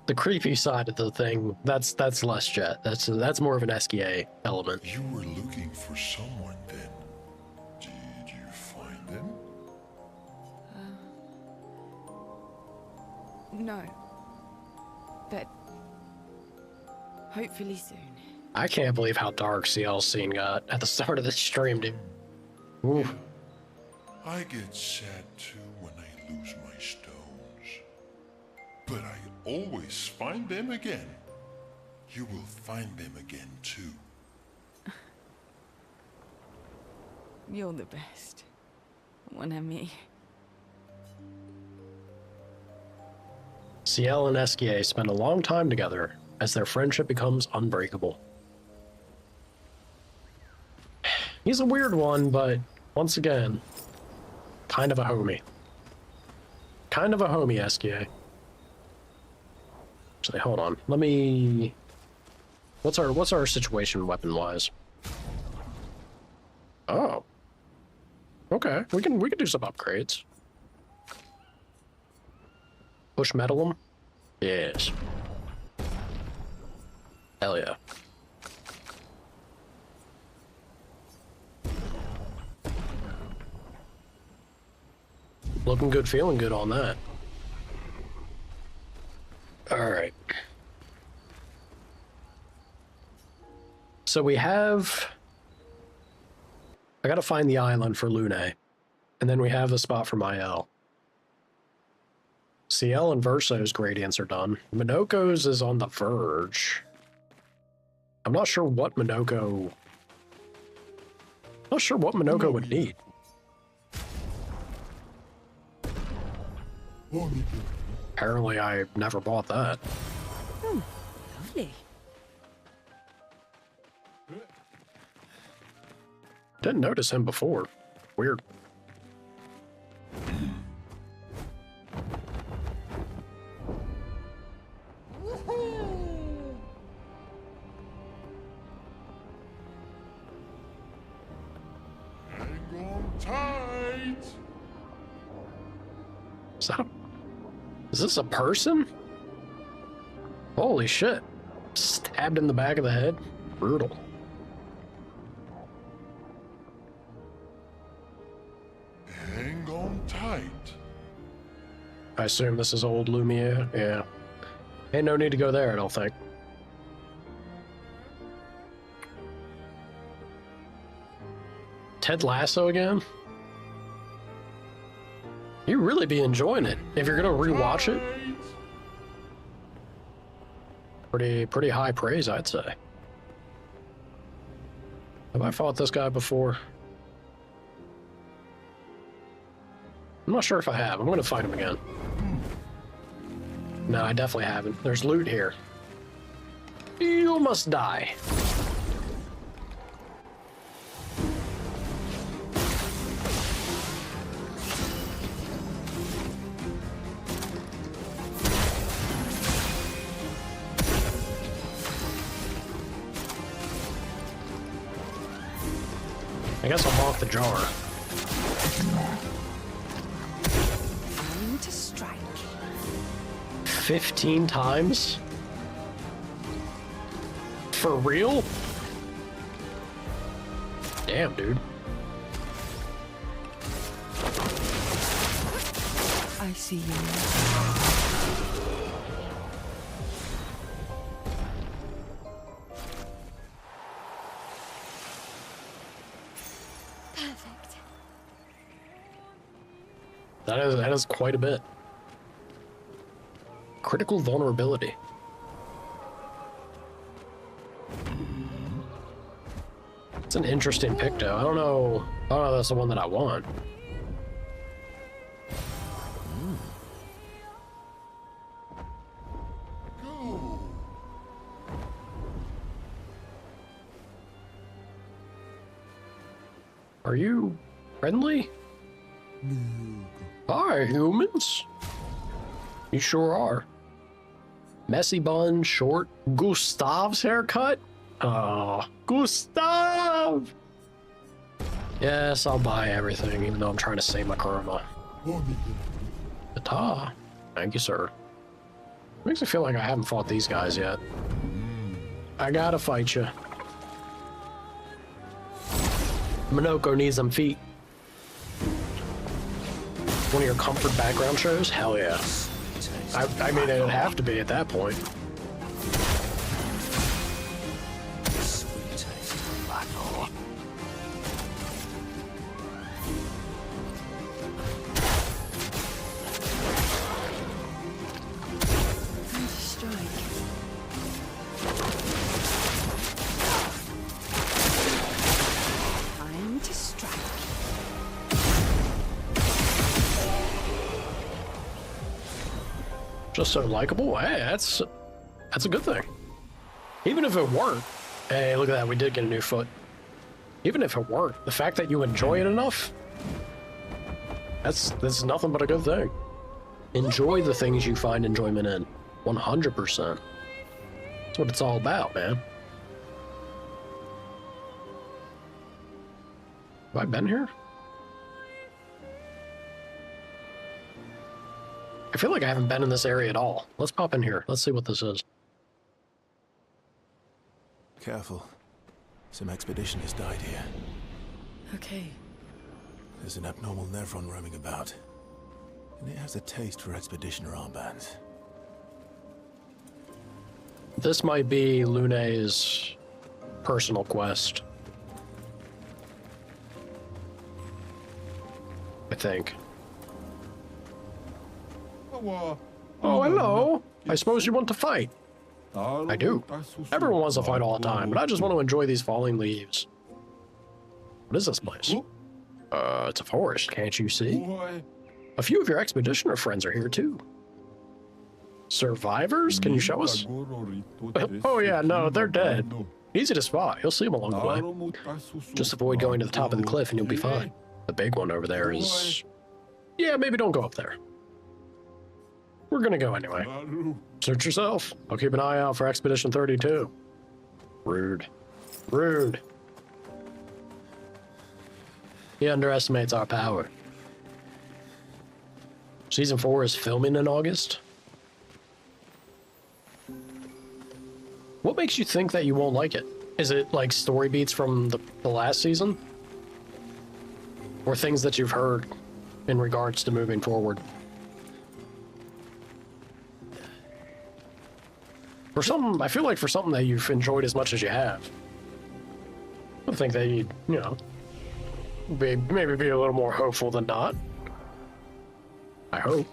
The creepy side of the thing, that's less jet. That's more of an SKA element. You were looking for someone then. Did you find them? No. But hopefully soon. I can't believe how dark CL's scene got at the start of the stream, dude. Oof. I get sad too when I lose my stones. But I always find them again. You will find them again too. You're the best. Mon ami. CL and SKA spend a long time together as their friendship becomes unbreakable. He's a weird one, but once again, kind of a homie. Kind of a homie, SKA. Actually, hold on. Let me... What's our situation weapon-wise? Oh. Okay, we can do some upgrades. Push metal them? Yes. Hell yeah. Looking good, feeling good on that. Alright. So we have... I gotta find the island for Lune. And then we have a spot for Mael. CL and Verso's gradients are done. Minoko's is on the verge. I'm not sure what Minoko... Not sure what Minoko would need. Apparently I never bought that. Oh, lovely. Didn't notice him before. Weird. Hang on tight. Is this a person? Holy shit. Stabbed in the back of the head? Brutal. Hang on tight. I assume this is old Lumiere. Yeah. Ain't no need to go there, I don't think. Ted Lasso again? You really be enjoying it if you're gonna rewatch it. Pretty high praise, I'd say. Have I fought this guy before? I'm not sure if I have. I'm gonna fight him again. No, I definitely haven't. There's loot here. You must die. I guess I'll mark the jar. Time to strike. 15 times? For real? Damn, dude. I see you. Perfect. That is quite a bit. Critical vulnerability. It's an interesting pick, though. I don't know if that's the one that I want. Go. Are you friendly? Hi, humans. You sure are. Messy bun, short, Gustav's haircut? Gustav! Yes, I'll buy everything, even though I'm trying to save my karma. Ta. Thank you, sir. Makes me feel like I haven't fought these guys yet. I gotta fight you. Minoko needs some feet. One of your comfort background shows? Hell yeah. I mean, it'd have to be at that point. Sweet taste of battle. Time to strike. Time to strike. Just so likable? Hey, that's a good thing. Even if it weren't, hey, look at that, we did get a new foot. Even if it weren't, the fact that you enjoy it enough, that's nothing but a good thing. Enjoy the things you find enjoyment in. 100%. That's what it's all about, man. Have I been here? I feel like I haven't been in this area at all. Let's pop in here. Let's see what this is. Careful. Some expeditioners died here. Okay. There's an abnormal Nevron roaming about. And it has a taste for expeditioner armbands. This might be Lune's personal quest. I think. Oh, hello. I suppose you want to fight. I do. Everyone wants to fight all the time, but I just want to enjoy these falling leaves. What is this place? It's a forest, can't you see? A few of your expeditioner friends are here too. Survivors? Can you show us? Oh yeah, no, they're dead. Easy to spot. You'll see them along the way. Just avoid going to the top of the cliff and you'll be fine. The big one over there is... Yeah, maybe don't go up there. We're gonna go anyway. Search yourself. I'll keep an eye out for Expedition 32. Rude. Rude. He underestimates our power. Season 4 is filming in August. What makes you think that you won't like it? Is it like story beats from the last season? Or things that you've heard in regards to moving forward? For something, I feel like for something that you've enjoyed as much as you have, I think that you'd, you know, maybe be a little more hopeful than not. I hope.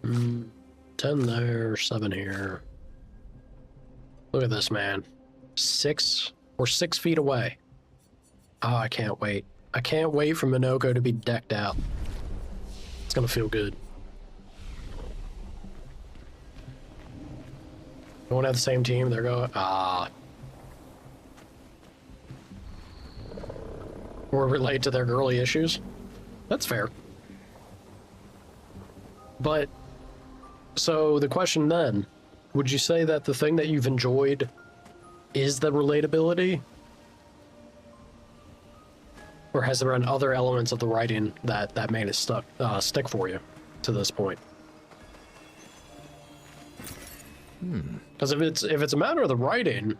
Hmm. 10 there, 7 here. Look at this, man. 6 feet away. Oh, I can't wait. I can't wait for Minoko to be decked out. It's gonna feel good. Going at the same team, they're going, or relate to their girly issues. That's fair. But, so the question then, would you say that the thing that you've enjoyed is the relatability? Or has there been other elements of the writing that made it stick for you to this point? Because if it's a matter of the writing,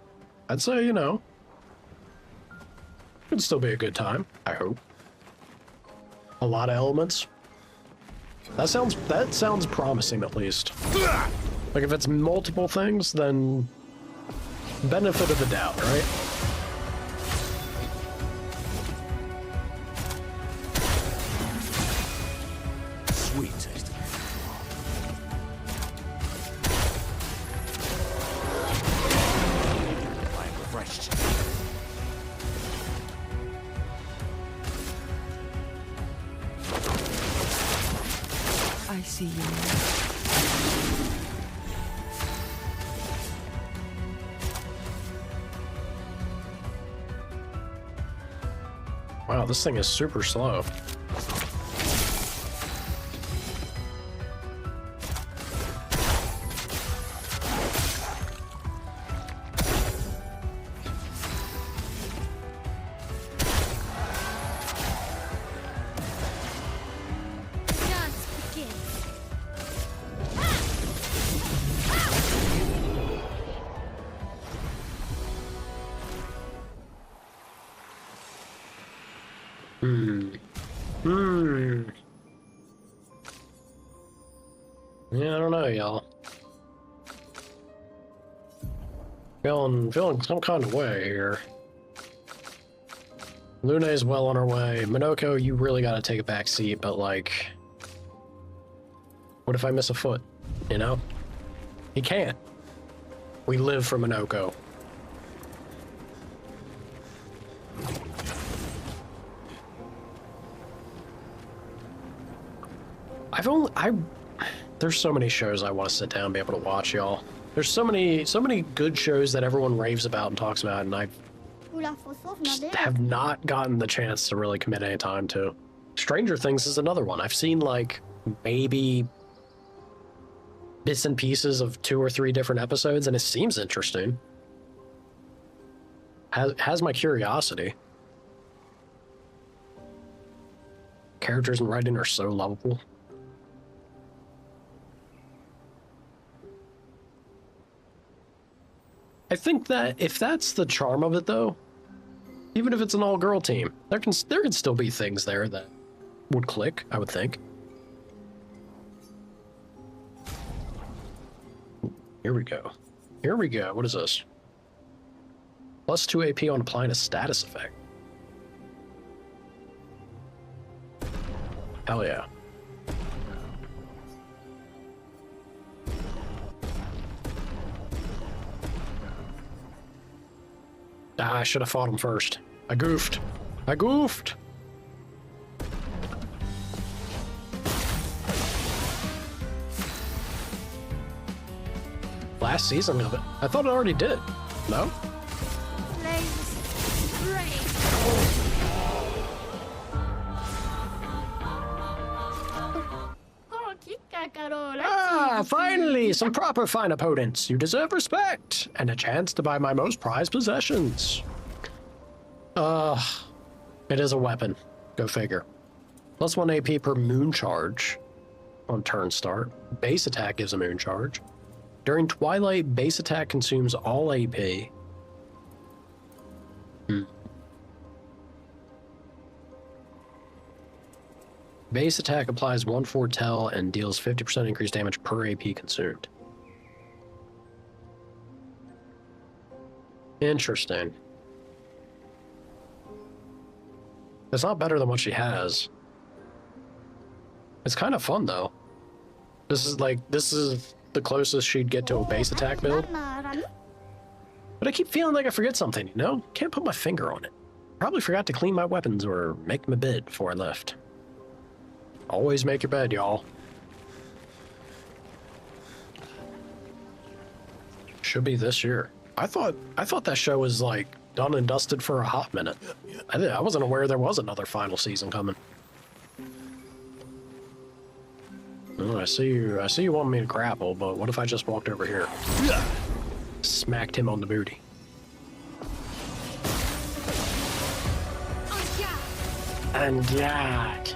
I'd say, you know, it'd still be a good time, I hope. A lot of elements. That sounds promising, at least. Like, if it's multiple things, then benefit of the doubt, right? Sweet taste. I am refreshed. I see you now. Wow, this thing is super slow. Dance begins. Yeah, I don't know, y'all. Feeling some kind of way here. Luna's well on her way. Minoko, you really gotta take a back seat, but like, what if I miss a foot? You know? He can't. We live for Minoko. There's so many shows I want to sit down and be able to watch, y'all. There's so many good shows that everyone raves about and talks about, and I just have not gotten the chance to really commit any time to. Stranger Things is another one. I've seen like maybe bits and pieces of 2 or 3 different episodes, and it seems interesting. Has my curiosity. Characters and writing are so lovable. I think that if that's the charm of it, though, even if it's an all-girl team, there can still be things there that would click, I would think. Here we go. Here we go. What is this? Plus 2 AP on applying a status effect. Hell yeah. Ah, I should have fought him first. I goofed. I goofed! Last season of it. I thought it already did. No? Ah, finally! Some proper fine opponents. You deserve respect and a chance to buy my most prized possessions. It is a weapon. Go figure. Plus 1 AP per moon charge on turn start. Base attack gives a moon charge. During Twilight, base attack consumes all AP. Base attack applies 1 foretell and deals 50% increased damage per AP consumed. Interesting. It's not better than what she has. It's kind of fun though. This is the closest she'd get to a base attack build. But I keep feeling like I forget something, you know? Can't put my finger on it. Probably forgot to clean my weapons or make my bed before I left. Always make your bed, y'all. Should be this year. I thought that show was like done and dusted for a hot minute. I wasn't aware there was another final season coming. All right. I see you. I see you want me to grapple, but what if I just walked over here? Smacked him on the booty. And that.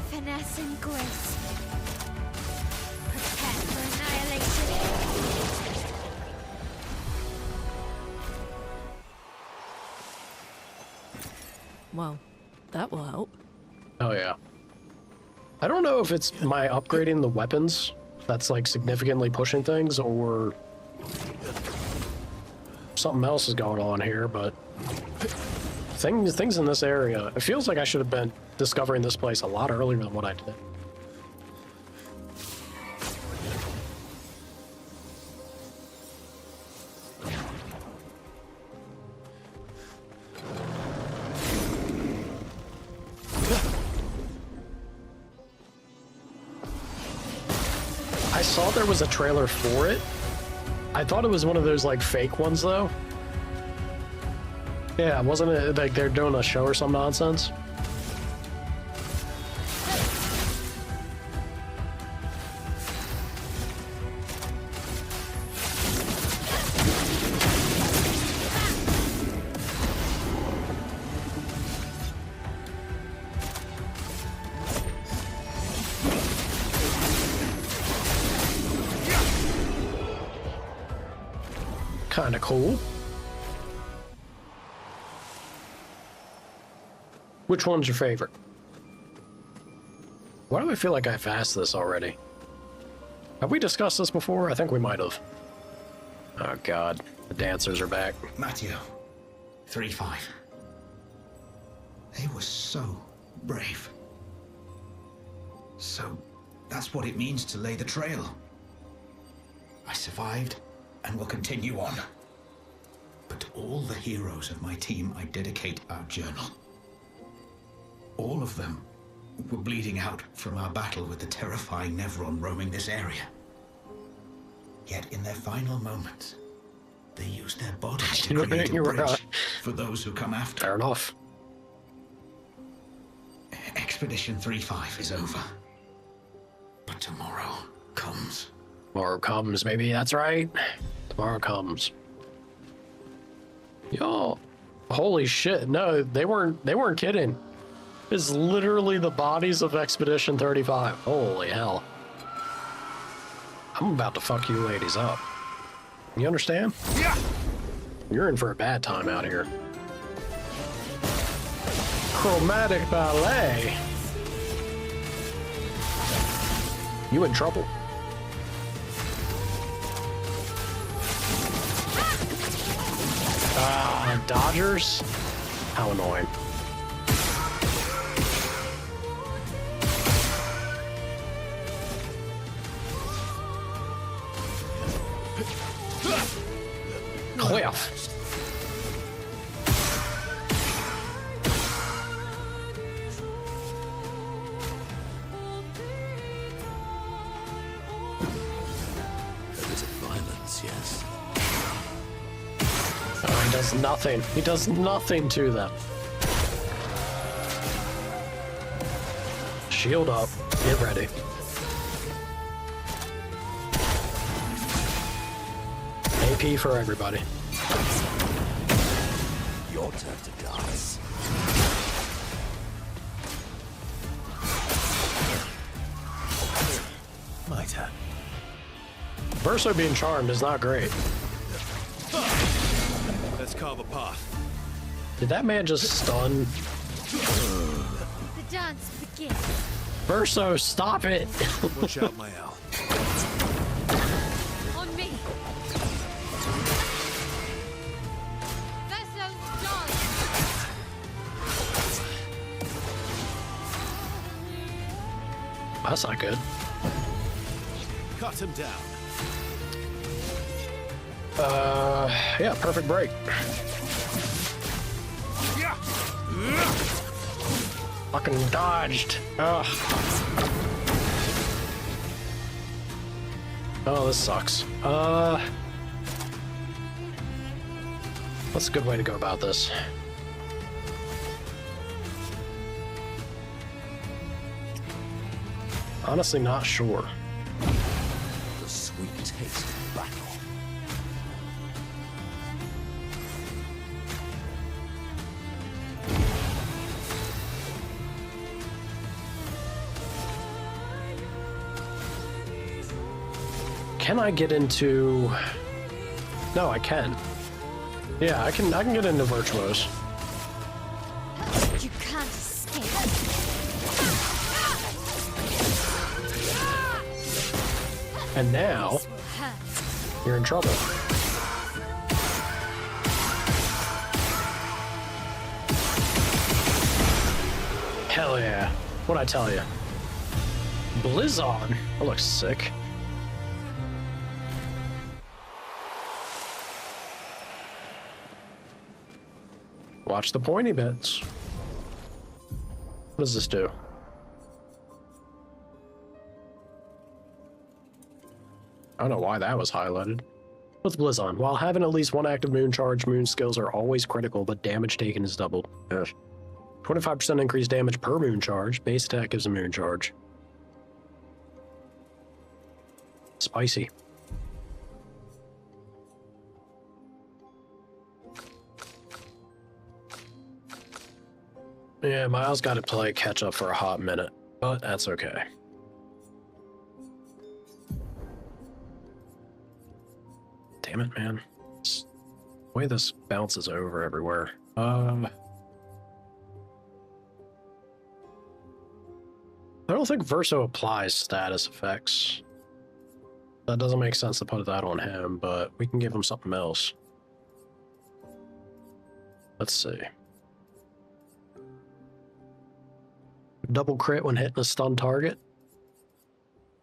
Finesse and grace. Prepare for annihilation. Well, that will help. Oh yeah. I don't know if it's my upgrading the weapons that's like significantly pushing things, or something else is going on here, but things in this area, it feels like I should have been discovering this place a lot earlier than what I did. I saw there was a trailer for it. I thought it was one of those like fake ones though. Yeah, wasn't it like they're doing a show or some nonsense? Kinda cool. Which one's your favorite? Why do I feel like I've asked this already? Have we discussed this before? I think we might have. Oh god, the dancers are back. Matteo, 3-5. They were so brave. So, that's what it means to lay the trail. I survived, and will continue on. But to all the heroes of my team, I dedicate our journal. All of them were bleeding out from our battle with the terrifying Nevron roaming this area. Yet in their final moments, they used their bodies to create a bridge for those who come after. Fair enough. Expedition 3-5 is over. But tomorrow comes. Tomorrow comes, maybe. That's right. Tomorrow comes. Yo, holy shit! No, they weren't kidding. It's literally the bodies of Expedition 35. Holy hell! I'm about to fuck you ladies up. You understand? Yeah. You're in for a bad time out here. Chromatic ballet. You in trouble? Dodgers? How annoying. Cliff. A bit of violence, yes. Oh, he does nothing. He does nothing to them. Shield up. Get ready. AP for everybody. Your turn to dance. My turn. Verso being charmed is not great. Let's carve a path. Did that man just stun? The dance begins. Verso, stop it! Watch out, my owl. On me. Verso, dance. That's not good. Cut him down. Yeah, perfect break. Fucking dodged. Ugh. Oh, this sucks. What's a good way to go about this? Honestly, not sure. The sweet taste of battle. Can I get into... No, I can. Yeah, I can get into Virtuos. You can't escape. And now, This will hurt. you're in trouble. Hell yeah. What'd I tell you? Blizzon. That looks sick. Watch the pointy bits. What does this do? I don't know why that was highlighted. With Blizzon, while having at least one active moon charge, moon skills are always critical, but damage taken is doubled. Yes. 25% increased damage per moon charge. Base attack gives a moon charge. Spicy. Yeah, Miles got to play catch up for a hot minute, but that's okay. Damn it, man. The way this bounces over everywhere. I don't think Verso applies status effects. That doesn't make sense to put that on him, but we can give him something else. Let's see. Double crit when hitting a stun target.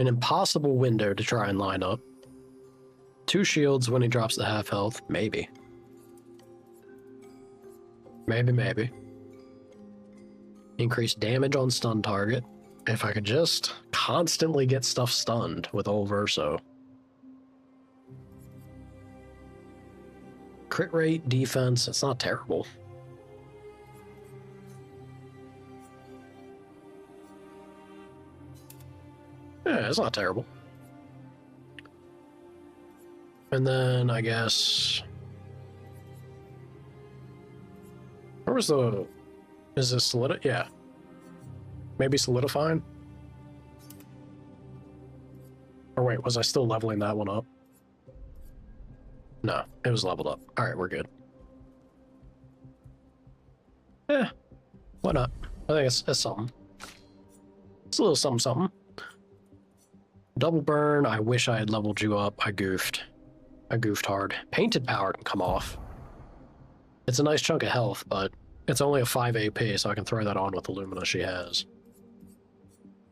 An impossible window to try and line up. 2 shields when he drops the half health. Maybe. Maybe. Increased damage on stun target. If I could just constantly get stuff stunned with old Verso. Crit rate, defense, it's not terrible. Yeah, it's not terrible. And then, I guess... Where was the... Is this solid? Yeah. Maybe solidifying? Or wait, was I still leveling that one up? No, it was leveled up. Alright, we're good. Yeah, why not? I think it's something. It's a little something. Double burn, I wish I had leveled you up. I goofed hard. Painted power can come off. It's a nice chunk of health, but it's only a 5 AP, so I can throw that on with the Lumina she has.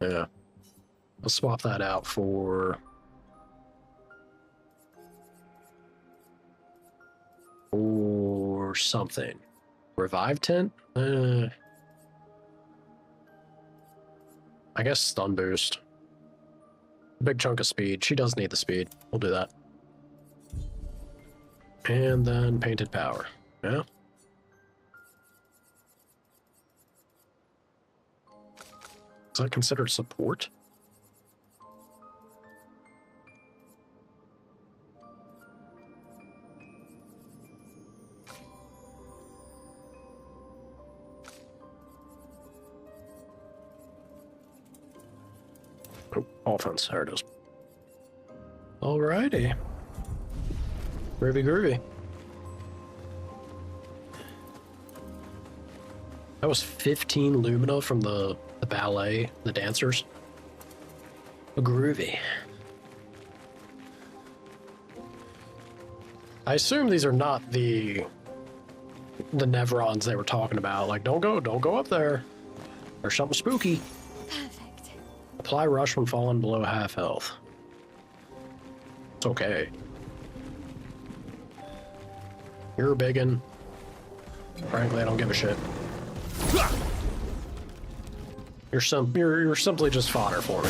Yeah. Let's swap that out for... Or something. Revive Tent? I guess stun boost. Big chunk of speed. She does need the speed. We'll do that. And then painted power. Yeah. Is that considered support? Oh, offense. There it is. Alrighty. Groovy. That was 15 Lumina from the ballet, the dancers. Groovy. I assume these are not the Nevrons they were talking about. Like, don't go up there. There's something spooky. Perfect. Apply rush when falling below half health. It's okay. You're a biggin. Frankly, I don't give a shit. You're simply just fodder for me.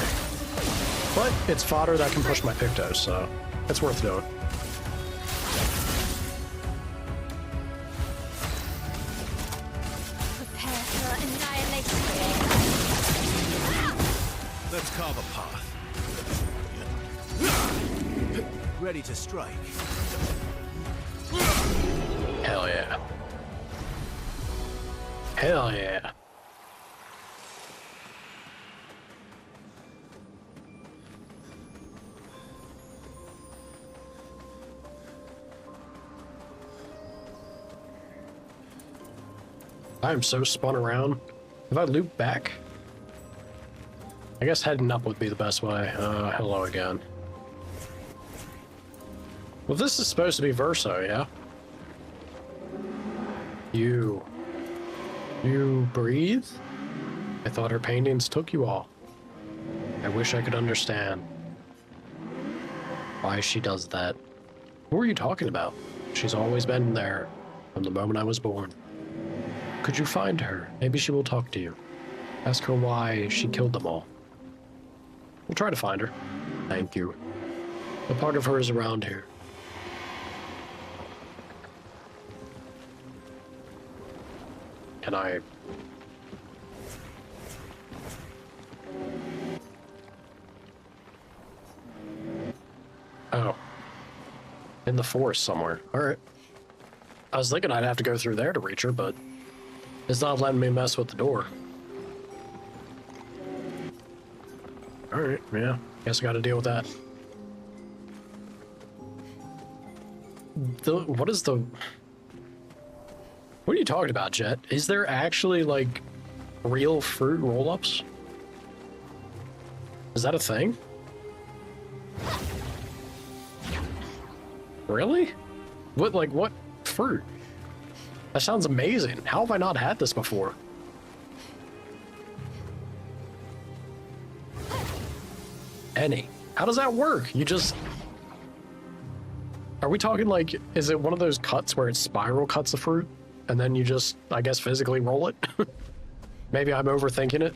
But it's fodder that can push my Pictos, so it's worth doing. Prepare for annihilation. Let's Let's carve a path. Ready to strike. Hell yeah. Hell yeah. I am so spun around. If I loop back, I guess heading up would be the best way. Hello again. Well, this is supposed to be Verso, yeah? You breathe? I thought her paintings took you all. I wish I could understand why she does that. Who are you talking about? She's always been there from the moment I was born. Could you find her? Maybe she will talk to you. Ask her why she killed them all. We'll try to find her. Thank you. A part of her is around here. Can I... Oh. In the forest somewhere. Alright. I was thinking I'd have to go through there to reach her, but it's not letting me mess with the door. Alright, yeah. Guess I gotta deal with that. What is the... What are you talking about, Jet? Is there actually, like, real fruit roll-ups? Is that a thing? Really? What fruit? That sounds amazing. How have I not had this before? Any. How does that work? You just... Are we talking like, is it one of those cuts where it spiral cuts the fruit? And then you just, I guess, physically roll it? Maybe I'm overthinking it.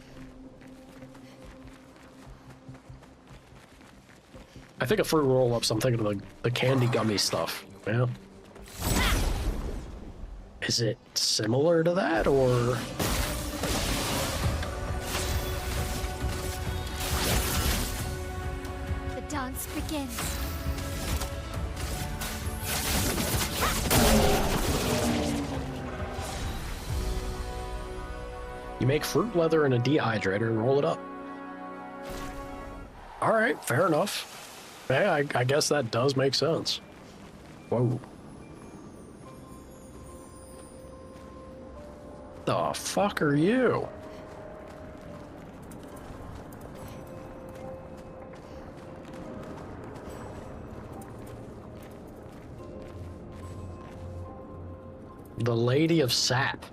I think of fruit roll-ups, I'm thinking of the candy gummy stuff. Yeah. Is it similar to that, or... The dance begins. You make fruit leather in a dehydrator and roll it up. Alright, fair enough. Yeah, I guess that does make sense. Whoa. The fuck are you? The Lady of Sap.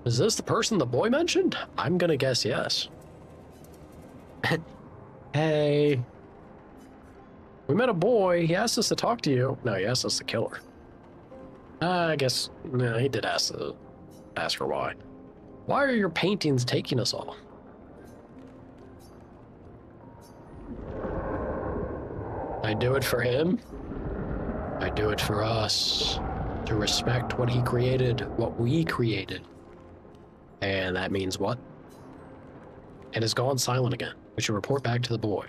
Is this the person the boy mentioned? I'm gonna guess yes. Hey. We met a boy. He asked us to talk to you. No, he asked us to kill her. I guess, no, he did ask her why. Why are your paintings taking us all? I do it for him. I do it for us. To respect what he created, what we created. And that means what? It has gone silent again. We should report back to the boy.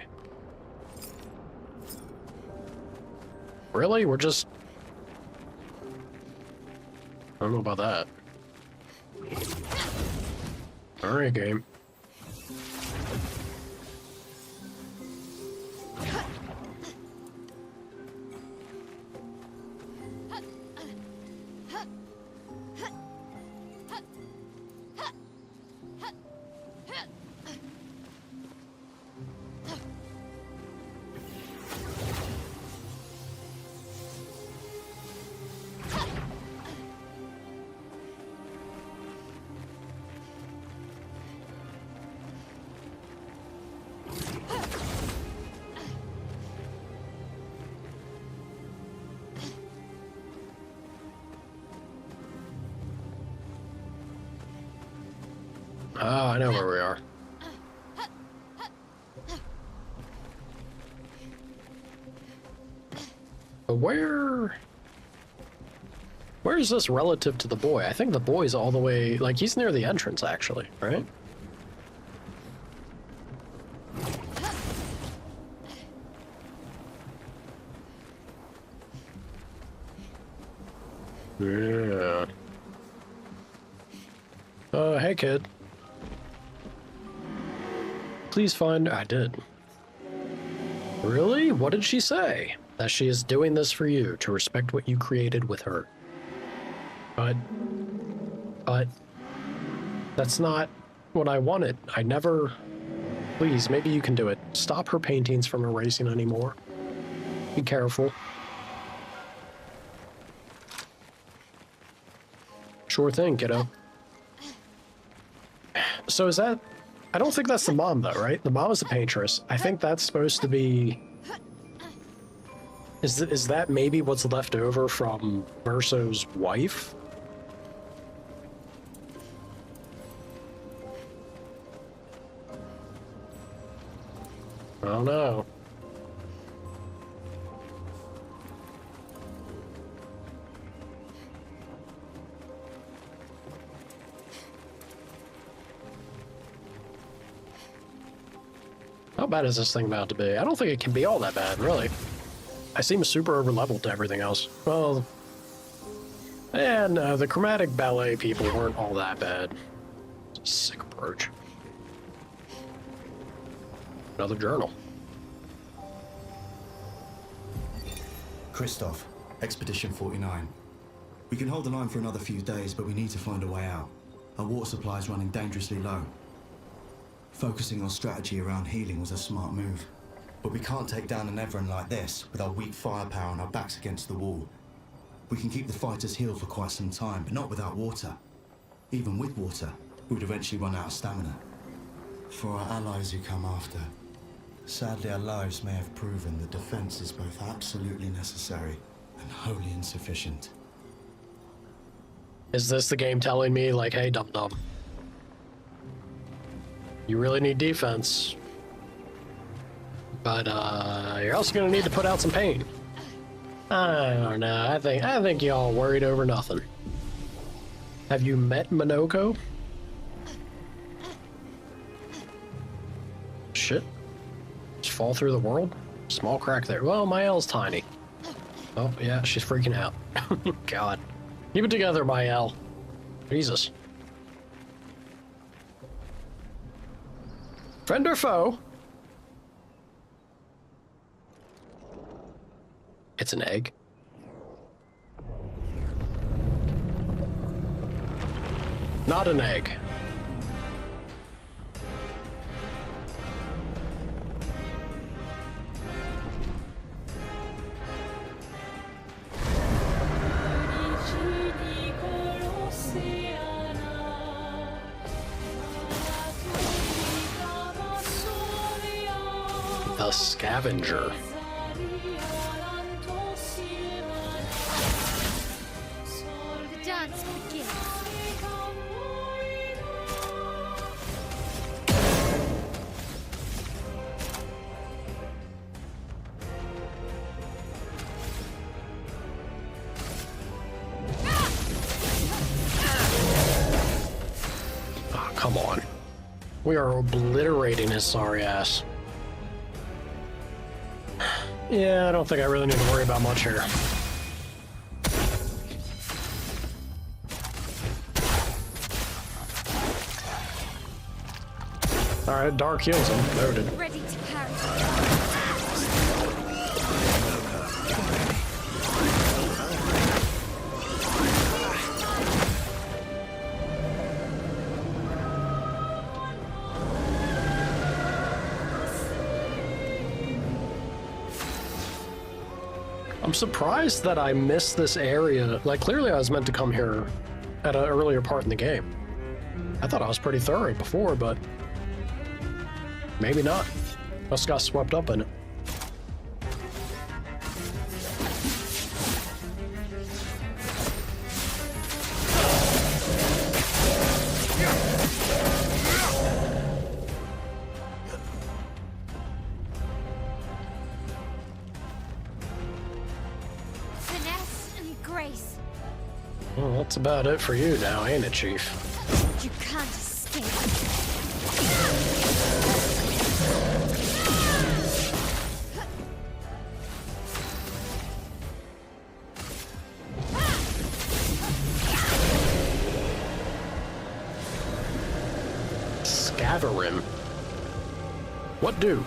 Really? We're just... I don't know about that. Alright, game. Oh, I know where we are. But where is this relative to the boy? I think the boy's all the way, like, he's near the entrance, actually, right? Yeah. Hey kid. Please find... I did. Really? What did she say? That she is doing this for you, to respect what you created with her. But... That's not what I wanted. I never... Please, maybe you can do it. Stop her paintings from erasing anymore. Be careful. Sure thing, kiddo. So is that... I don't think that's the mom, though, right? The mom is the paintress. I think that's supposed to be... Is that maybe what's left over from Verso's wife? I don't know. How bad is this thing about to be? I don't think it can be all that bad, really. I seem super over-leveled to everything else. Well, and the chromatic ballet people weren't all that bad. It's a sick approach. Another journal. Christoph, Expedition 49. We can hold the line for another few days, but we need to find a way out. Our water supply is running dangerously low. Focusing on strategy around healing was a smart move. But we can't take down an Everin like this with our weak firepower and our backs against the wall. We can keep the fighters healed for quite some time, but not without water. Even with water, we would eventually run out of stamina. For our allies who come after, sadly our lives may have proven the defense is both absolutely necessary and wholly insufficient. Is this the game telling me, like, hey, dum-dum, you really need defense, but you're also gonna need to put out some paint. I don't know. I think y'all worried over nothing. Have you met Minoko? Shit. Just fall through the world? Small crack there. Well, my L's tiny. Oh, yeah, she's freaking out. God. Keep it together, my L. Jesus. Friend or foe? It's an egg. Not an egg. The Scavenger. The dance begins. Oh, come on. We are obliterating his sorry ass. Yeah, I don't think I really need to worry about much here. Alright, Dark heals him. Noted. Ready to parry. I'm surprised that I missed this area. Like, clearly I was meant to come here at an earlier part in the game. I thought I was pretty thorough before, but maybe not. Must got swept up in it. Finesse and grace. Well, that's about it for you now, ain't it, Chief? You can't escape. Scaverim. What do?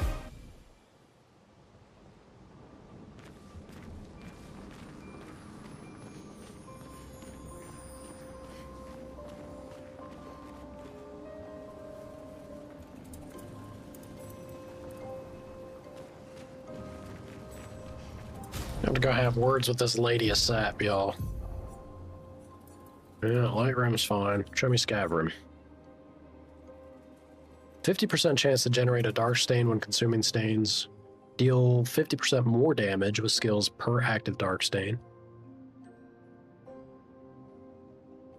I'm gonna go have words with this lady of sap, y'all. Yeah, Lightroom's fine. Show me Scaverim. 50% chance to generate a dark stain when consuming stains. Deal 50% more damage with skills per active dark stain.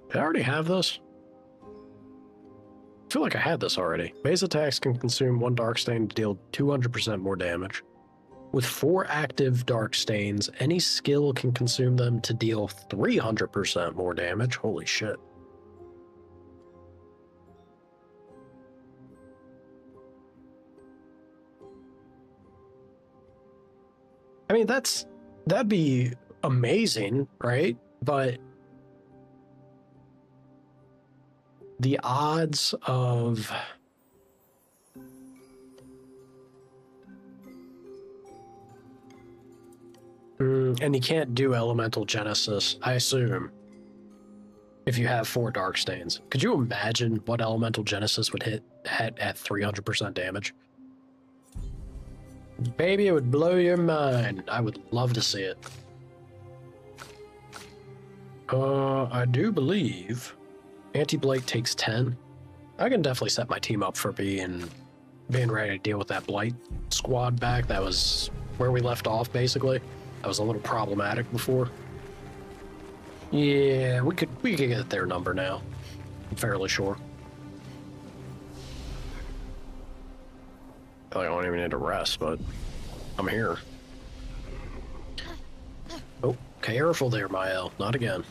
Did I already have this? I feel like I had this already. Base attacks can consume 1 dark stain to deal 200% more damage. With 4 active dark stains, any skill can consume them to deal 300% more damage. Holy shit. I mean, that'd be amazing, right? But the odds of and you can't do elemental genesis, I assume, if you have 4 dark stains. Could you imagine what elemental genesis would hit at 300% damage? Baby, it would blow your mind. I would love to see it. I do believe Anti-Blight takes 10. I can definitely set my team up for being ready to deal with that Blight squad back. That was where we left off, basically. That was a little problematic before. Yeah, we could get their number now. I'm fairly sure. I feel like I don't even need to rest, but I'm here. Oh, careful there, Mael. Not again.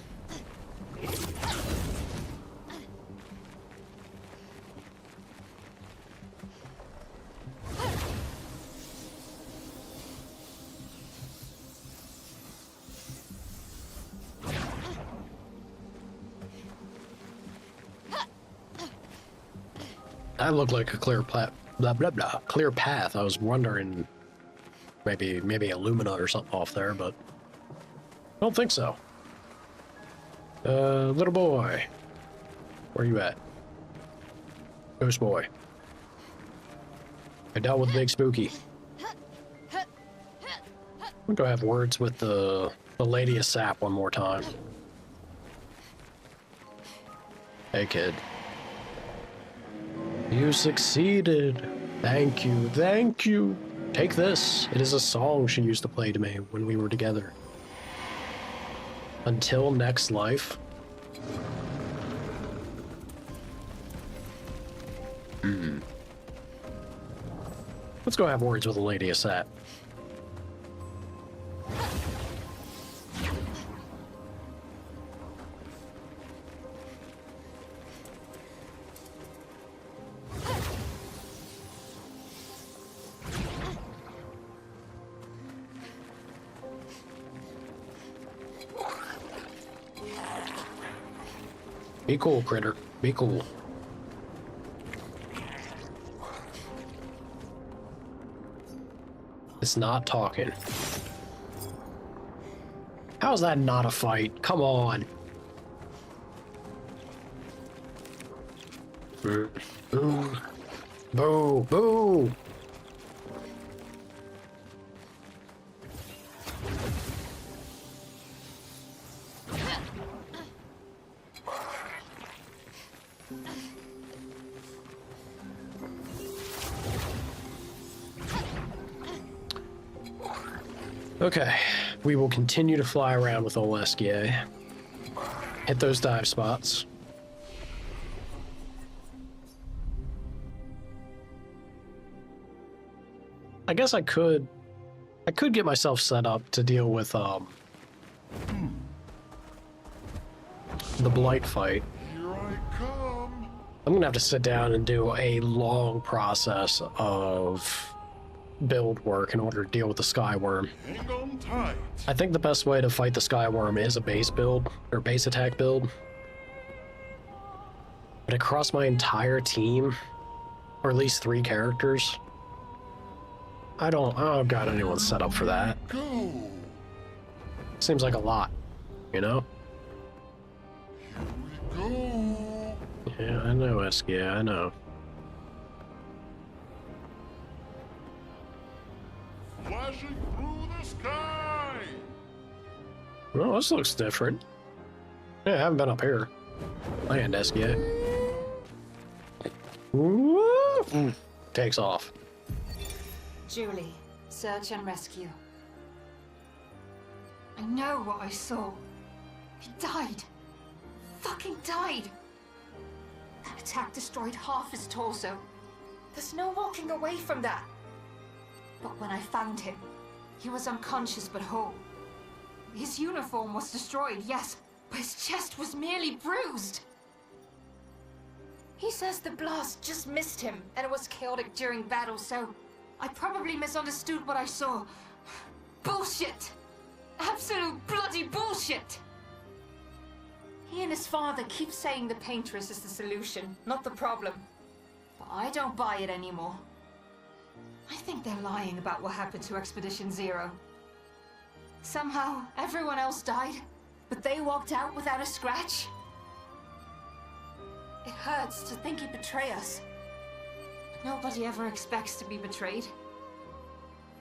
That looked like a clear path. Blah blah blah. Clear path. I was wondering, maybe Illumina or something off there, but I don't think so. Little boy, where you at? Ghost boy. I dealt with Big Spooky. I'm gonna go have words with the lady of sap one more time. Hey kid. You succeeded. Thank you, thank you. Take this. It is a song she used to play to me when we were together. Until next life. Let's go have words with the lady of sap. Be cool, critter. Be cool. It's not talking. How is that not a fight? Come on. Boo. Boo. Boo. Okay, we will continue to fly around with old SGA. Hit those dive spots. I guess I could get myself set up to deal with the Blight fight. Here I come. I'm gonna have to sit down and do a long process of build work in order to deal with the Skyworm. Hang on tight. I think the best way to fight the Skyworm is a base build, or base attack build. But across my entire team, Or at least 3 characters. I don't got anyone set up for that. Go. Seems like a lot, you know? Here we go. Yeah, I know, Eskia, I know. Flashing through the sky. Well, this looks different. Yeah, I haven't been up here. Land, Eskia. Woo! Takes off. Julie, search and rescue. I know what I saw. He died. Fucking died. That attack destroyed half his torso. There's no walking away from that. But when I found him, he was unconscious but whole. His uniform was destroyed, yes, but his chest was merely bruised. He says the blast just missed him, and it was chaotic during battle, so I probably misunderstood what I saw. Bullshit! Absolute bloody bullshit! He and his father keep saying the paintress is the solution, not the problem. But I don't buy it anymore. I think they're lying about what happened to Expedition Zero. Somehow, everyone else died, but they walked out without a scratch. It hurts to think he'd betray us. But nobody ever expects to be betrayed.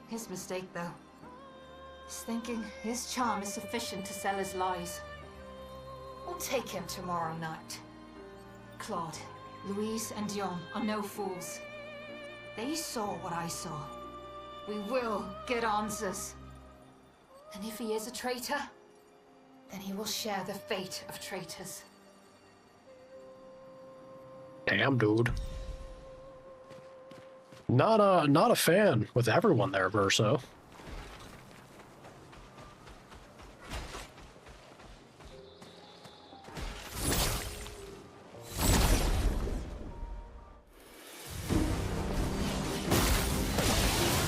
His mistake, though. He's thinking his charm is sufficient to sell his lies. We'll take him tomorrow night. Claude, Louise, and Dion are no fools. They saw what I saw. We will get answers. And if he is a traitor, then he will share the fate of traitors. Damn, dude. Not a fan with everyone there, Verso.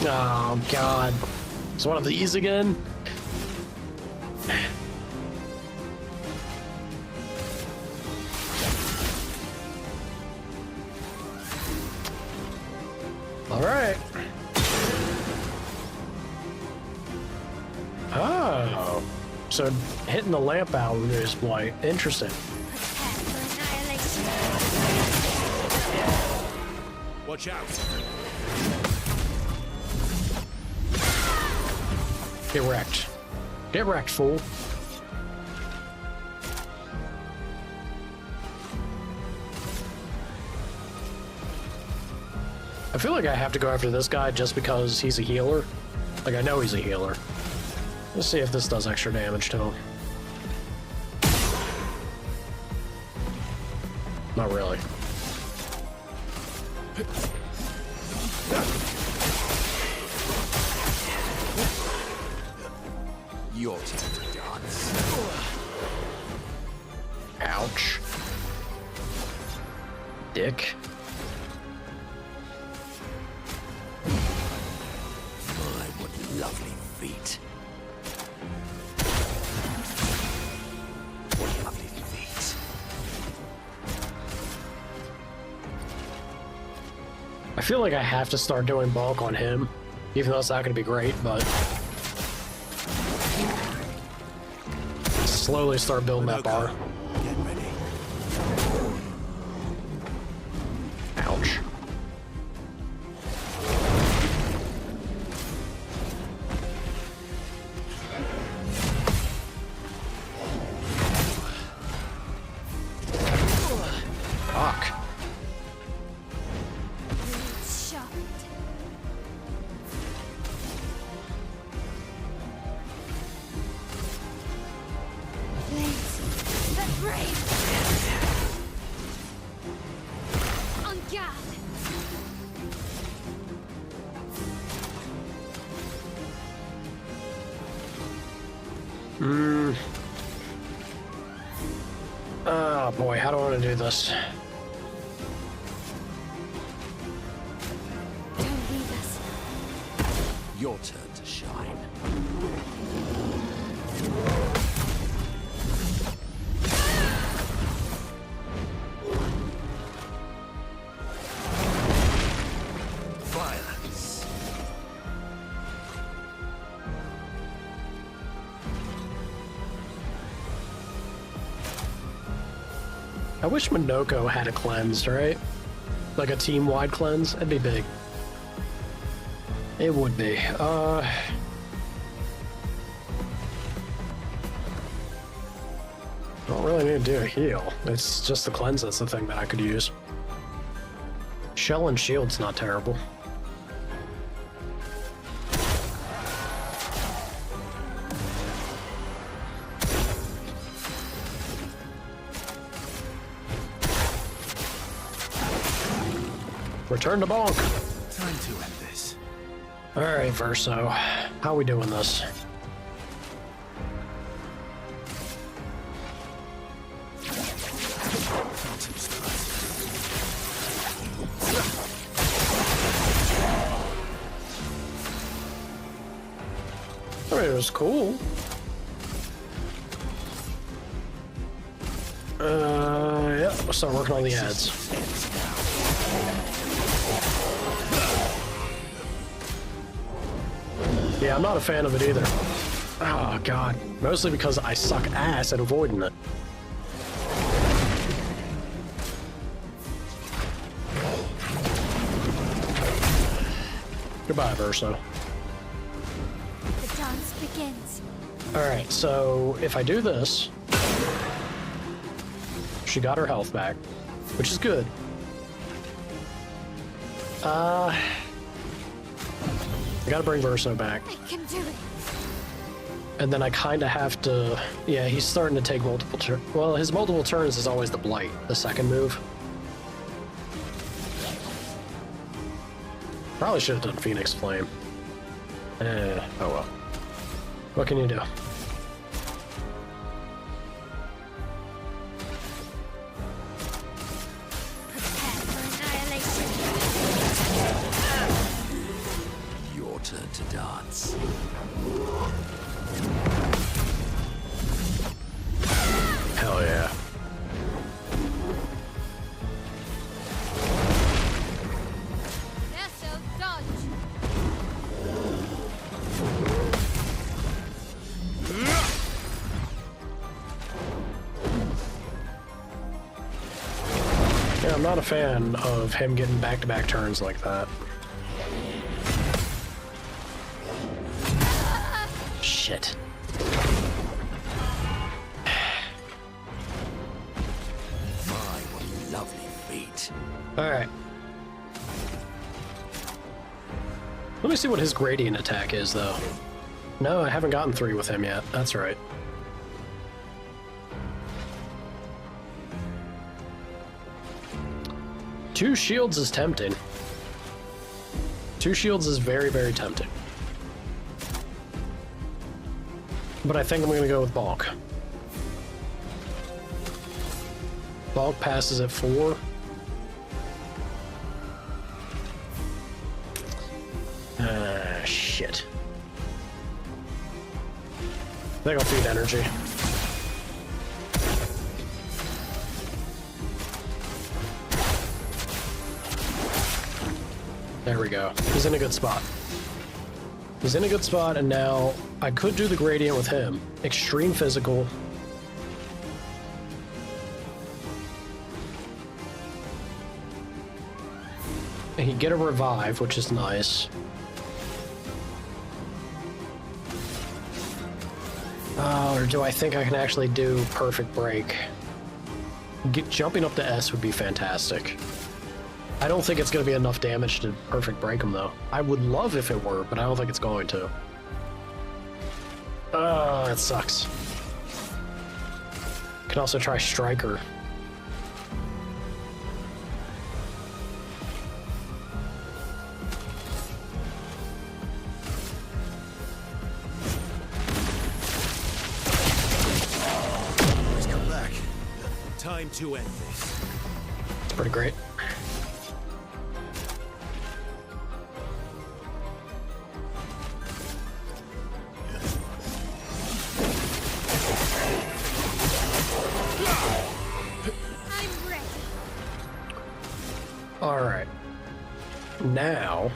Oh, God. It's one of these again? All right. Oh. So hitting the lamp out is white. Interesting. Watch out! Get wrecked. Get wrecked, fool. I feel like I have to go after this guy just because he's a healer. Like, I know he's a healer. Let's see if this does extra damage to him. Not really. Your turn to dance. Ouch. Dick. My, what lovely feet. What lovely feet. I feel like I have to start doing bulk on him, even though it's not going to be great, but slowly start building that bar. Get ready. Ouch. Fuck. Oh boy, how do I want to do this? Don't leave us. Your turn to shine. I wish Minoko had a cleanse, right? Like a team-wide cleanse. That'd be big. It would be. Don't really need to do a heal. It's just the cleanse that's the thing that I could use. Shell and shield's not terrible. Return to Bonk. Time to end this. All right, Verso. How we doing this? I mean, it was cool. Yeah, we'll start working on the ads. Yeah, I'm not a fan of it either. Oh, God. Mostly because I suck ass at avoiding it. Goodbye, Verso. The dance begins. Alright, so if I do this, she got her health back, which is good. I gotta bring Verso back. I can do it. And then I kind of have to... Yeah, he's starting to take multiple turns. Well, his multiple turns is always the Blight, the second move. Probably should have done Phoenix Flame. Oh well. What can you do? Prepare for annihilation. Your turn to dance. Hell yeah. Nesso, dodge. Yeah, I'm not a fan of him getting back-to-back turns like that. Shit. My, what lovely feet. Alright. Let me see what his gradient attack is, though. No, I haven't gotten 3 with him yet. That's right. Two shields is tempting. 2 shields is very, very tempting. But I think I'm going to go with Balk. Balk passes at 4. Shit. I think I'll feed energy. There we go. He's in a good spot. He's in a good spot, and now I could do the gradient with him. Extreme physical. And he'd get a revive, which is nice. Or do I think I can actually do perfect break? Jumping up to S would be fantastic. I don't think it's going to be enough damage to perfect break him, though. I would love if it were, but I don't think it's going to. That sucks. Can also try Striker. Let's come back. Time to end this. It's pretty great. I'm ready. All right. Now.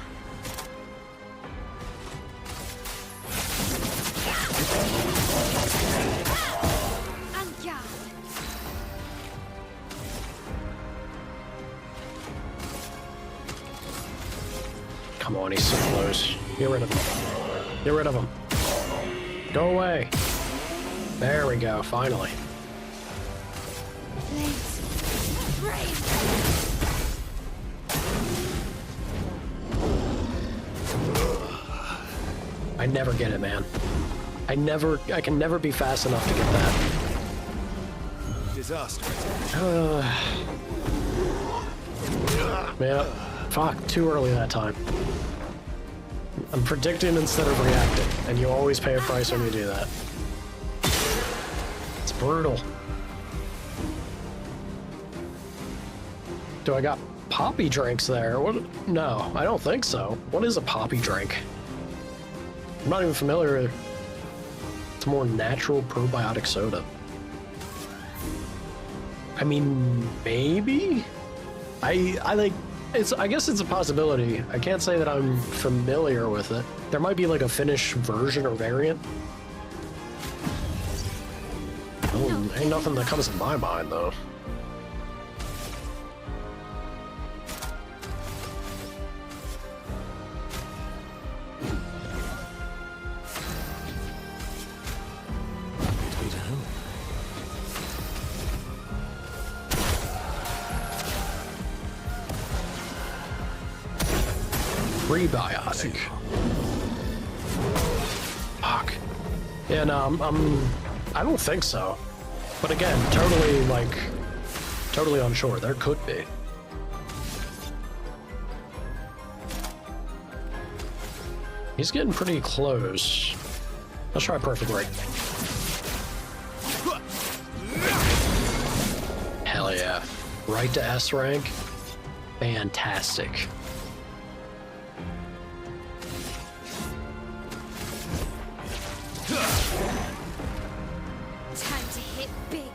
Get rid of him. Get rid of him. Go away. There we go, finally. I never get it, man. I can never be fast enough to get that. Disaster. Man, fuck, too early that time. I'm predicting instead of reacting, and you always pay a price when you do that. It's brutal. Do I got poppy drinks there? What? No, I don't think so. What is a poppy drink? I'm not even familiar. It's a more natural probiotic soda. I mean, maybe? I like, I guess it's a possibility. I can't say that I'm familiar with it. There might be like a Finnish version or variant. Oh, ain't nothing that comes to my mind though. Prebiotic. Fuck. Yeah, no, I don't think so. But again, totally unsure. There could be. He's getting pretty close. Let's try perfect right. Hell yeah. Right to S rank. Fantastic. Time to hit big.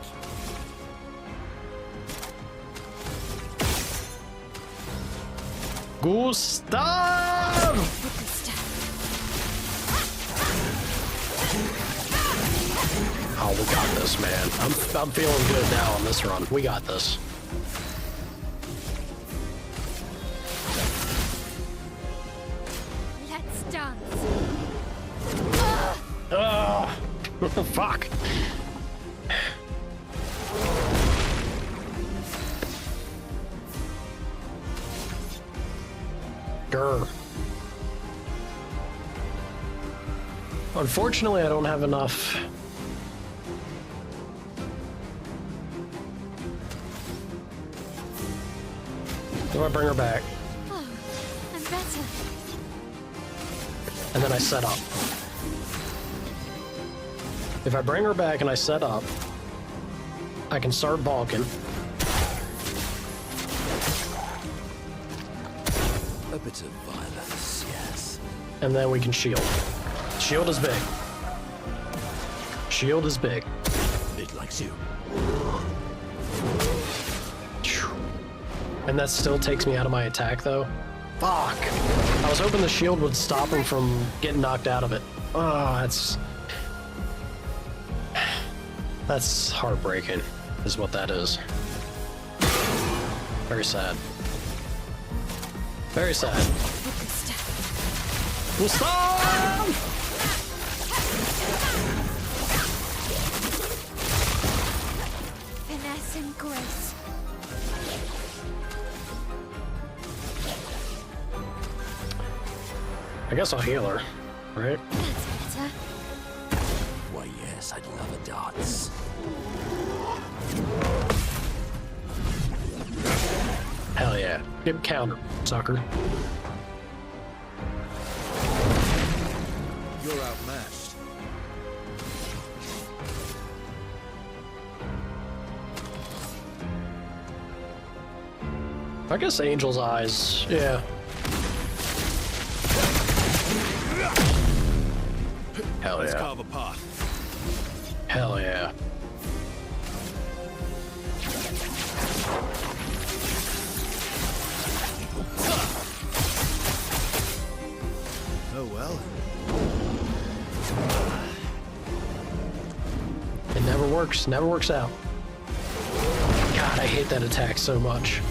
Gustav! Oh, we got this, man. I'm feeling good now on this run. We got this. Let's dance. Fuck. Grr. Unfortunately, I don't have enough. Do I bring her back? Oh, I'm better. And then I set up. If I bring her back and I set up, I can start balking. A bit of violence, yes. And then we can shield. Shield is big. Shield is big. It likes you. And that still takes me out of my attack, though. Fuck! I was hoping the shield would stop him from getting knocked out of it. Oh, that's heartbreaking, is what that is. Very sad. Very sad. Gustav! Finesse and grace. I guess I'll heal her, right? That's better. Why, yes, I'd love a dance. Hell yeah. Get counter, sucker. You're outmatched. I guess Angel's Eyes, yeah. Hell Let's yeah. carve a path. Hell yeah. Oh well. It never works out. God, I hate that attack so much. My,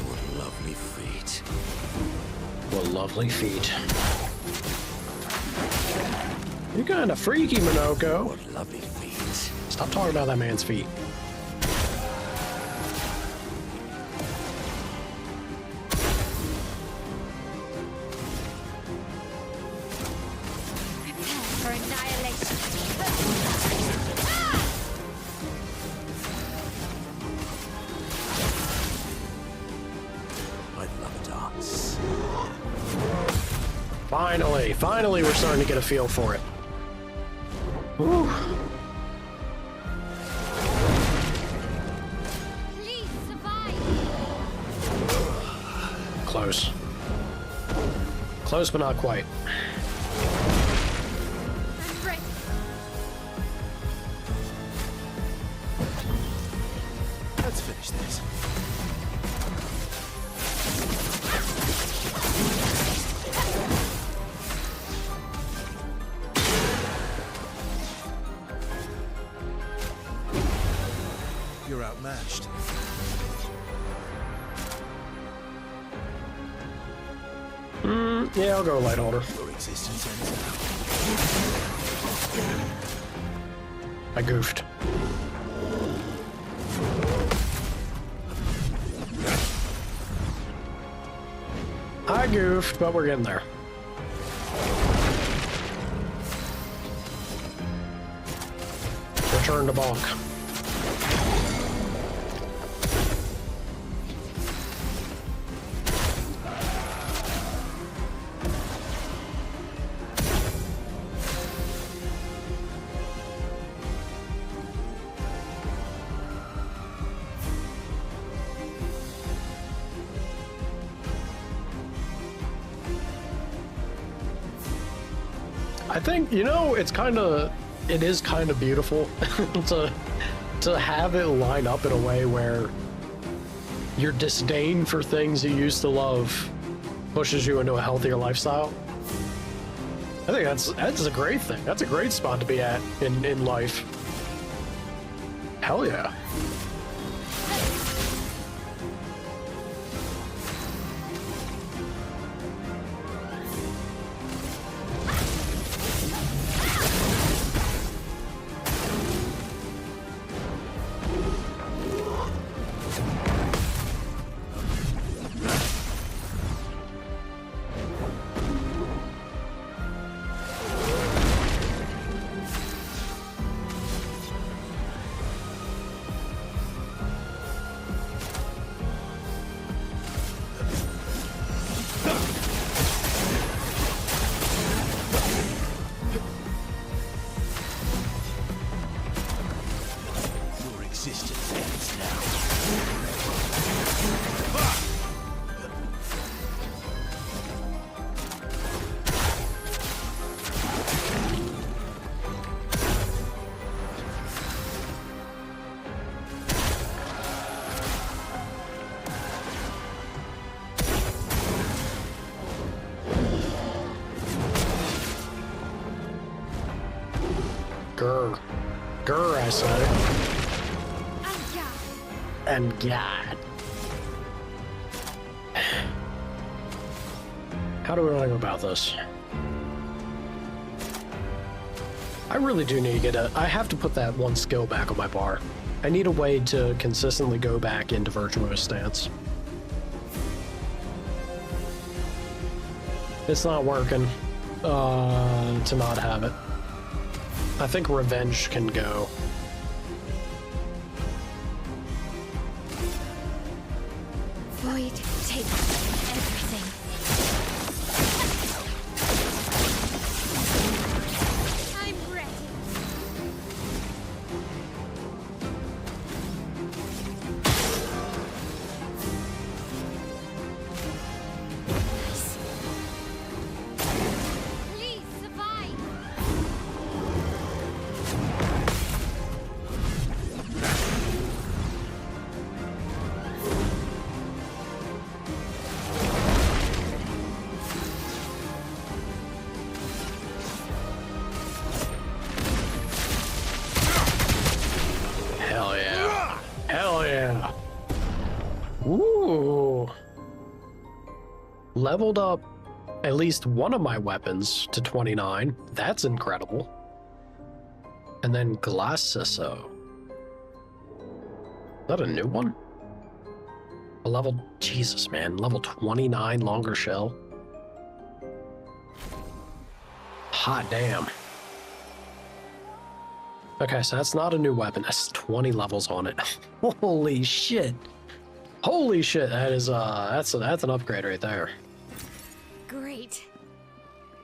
what lovely feet. What lovely feet. You're kind of freaky, Minoko. What lovely feet. Stop talking about that man's feet. For annihilation. I love a dance. Finally, we're starting to get a feel for it. Whew. Please survive. Close. Close, but not quite. I'm ready. Let's finish this. You're outmatched. Yeah, I'll go light holder. Your existence ends now. I goofed. I goofed, but we're getting there. Return to bonk. I think, you know, it is kind of beautiful to have it line up in a way where your disdain for things you used to love pushes you into a healthier lifestyle. I think that's a great thing. That's a great spot to be at in life. Hell yeah. Your existence ends now. Grr. Grr, I said. And God. How do we want to go about this? I really do need to get I have to put that one skill back on my bar. I need a way to consistently go back into Virtuous Stance. It's not working to not have it. I think Revenge can go. Void takes everything. I'm ready. Please survive. Hell yeah. Hell yeah. Ooh. Leveled up at least one of my weapons to 29. That's incredible. And then Glaciso. Is that a new one? A level... Jesus, man. Level 29 longer shell. Hot damn. Okay, so that's not a new weapon. That's 20 levels on it. Holy shit. Holy shit. That is, that's an upgrade right there. Great.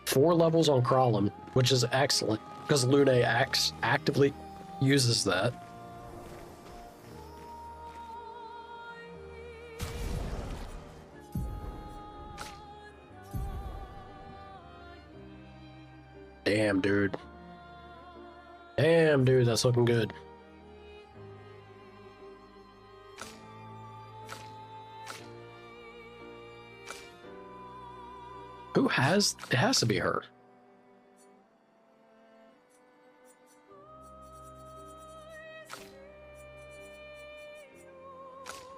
4 levels on Crawlum, which is excellent, because Lune actively uses that. Damn, dude. Damn, dude, that's looking good. Who has... It has to be her.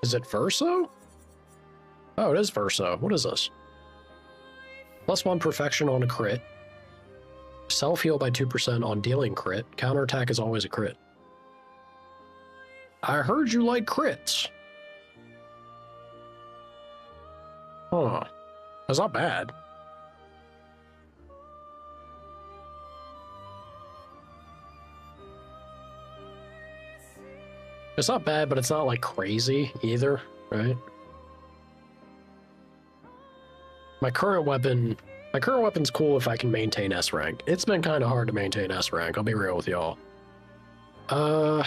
Is it Verso? Oh, it is Verso. What is this? +1 perfection on a crit. Self-heal by 2% on dealing crit. Counterattack is always a crit. I heard you like crits. Huh. That's not bad. It's not bad, but it's not like crazy either, right? My current weapon's cool if I can maintain S rank. It's been kind of hard to maintain S rank, I'll be real with y'all. But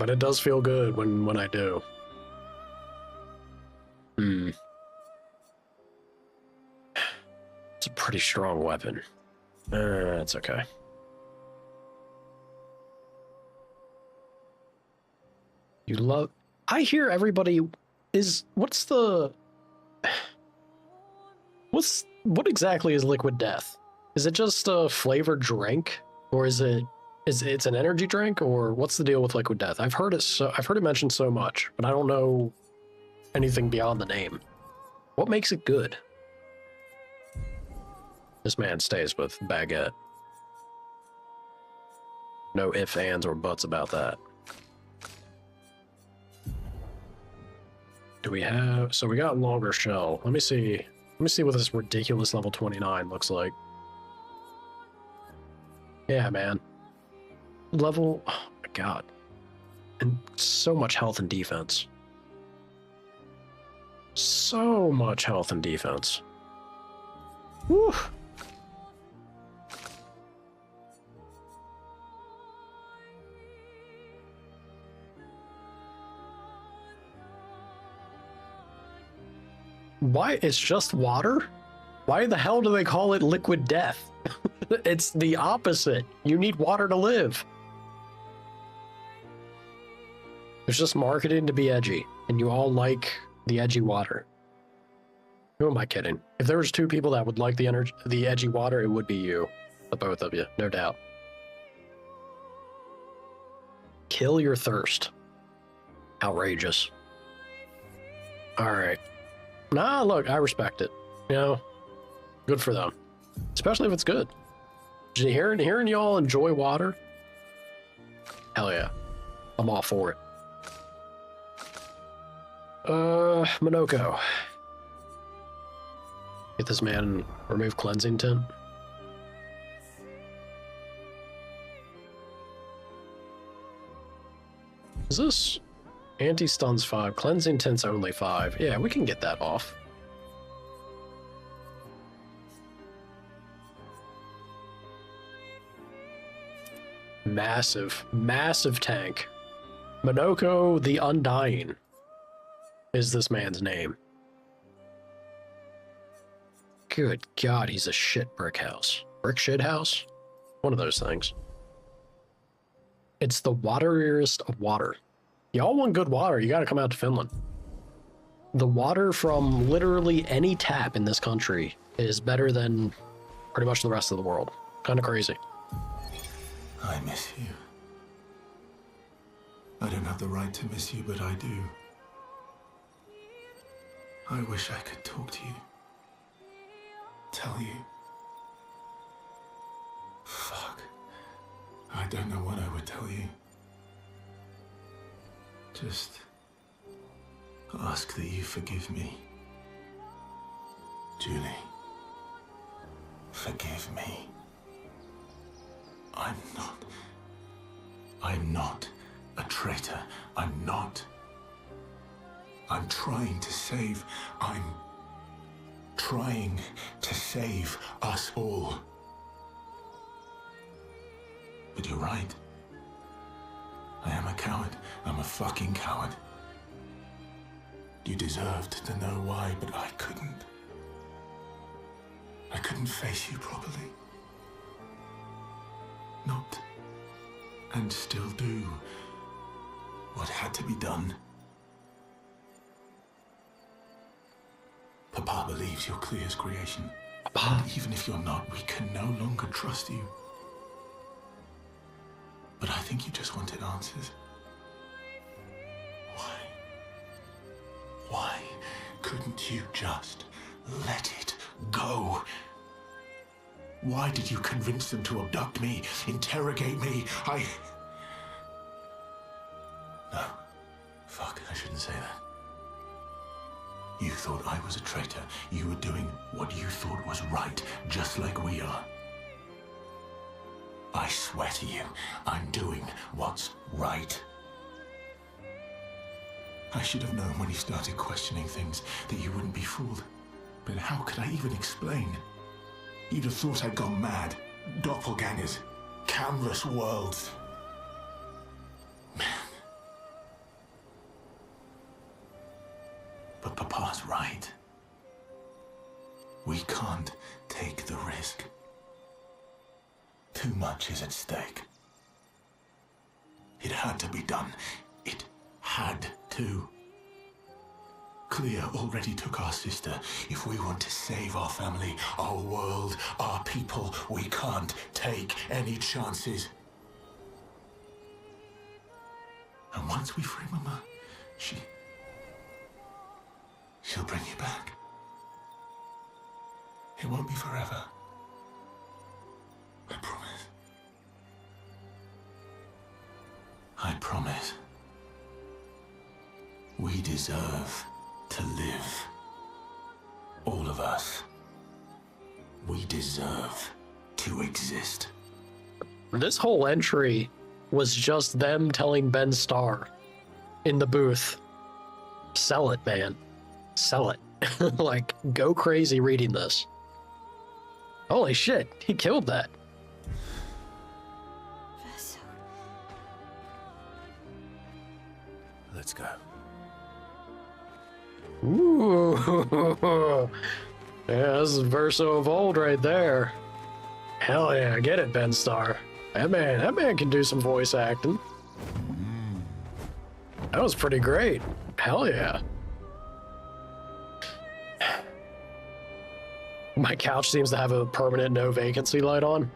it does feel good when I do. It's a pretty strong weapon. It's okay. You love... I hear everybody is... What exactly is Liquid Death? Is it just a flavored drink? Or is it's an energy drink? Or what's the deal with Liquid Death? I've heard it mentioned so much, but I don't know anything beyond the name. What makes it good? This man stays with Baguette. No ifs, ands, or buts about that. Do we have... So we got longer shell. Let me see what this ridiculous level 29 looks like. Yeah, man. Level... Oh my god. And so much health and defense. So much health and defense. Whew. Why? It's just water? Why the hell do they call it Liquid Death? It's the opposite. You need water to live. It's just marketed to be edgy, and you all like the edgy water. Who am I kidding? If there was 2 people that would like the edgy water, it would be you. The both of you, no doubt. Kill your thirst. Outrageous. Alright. Nah, look, I respect it. You know, good for them. Especially if it's good. Just hearing y'all enjoy water? Hell yeah. I'm all for it. Monoko. Get this man remove cleansing tint. Is this anti-stuns 5? Cleansing tint's only 5. Yeah, we can get that off. Massive tank. Monoko the Undying is this man's name. Good God, he's a shit brick house. Brick shit house? One of those things. It's the wateriest of water. Y'all want good water, you gotta come out to Finland. The water from literally any tap in this country is better than pretty much the rest of the world. Kind of crazy. I miss you. I don't have the right to miss you, but I do. I wish I could talk to you. Tell you. Fuck. I don't know what I would tell you. Just ask that you forgive me. Julie, forgive me. I'm not a traitor. I'm not. I'm trying to save. I'm trying to save us all. But you're right. I am a coward. I'm a fucking coward. You deserved to know why, but I couldn't. I couldn't face you properly. Not, and still do, what had to be done. Papa believes you're Clair's creation. And even if you're not, we can no longer trust you. But I think you just wanted answers. Why? Why couldn't you just let it go? Why did you convince them to abduct me, interrogate me? No. Fuck, I shouldn't say that. You thought I was a traitor. You were doing what you thought was right, just like we are. I swear to you, I'm doing what's right. I should have known when you started questioning things that you wouldn't be fooled. But how could I even explain? You'd have thought I'd gone mad. Doppelgangers. Canvas worlds. Man. But Papa's right. We can't take the risk. Too much is at stake. It had to be done. It had to. Clair already took our sister. If we want to save our family, our world, our people, we can't take any chances. And once we free Mama, she'll bring you back. It won't be forever. I promise. I promise. We deserve to live. All of us. We deserve to exist. This whole entry was just them telling Ben Starr in the booth, sell it, man. Sell it. Like, go crazy reading this. Holy shit, he killed that. Let's go. Ooh. Yeah, this is Verso of old right there. Hell yeah, get it, Ben Starr. That man can do some voice acting. That was pretty great. Hell yeah. My couch seems to have a permanent no vacancy light on.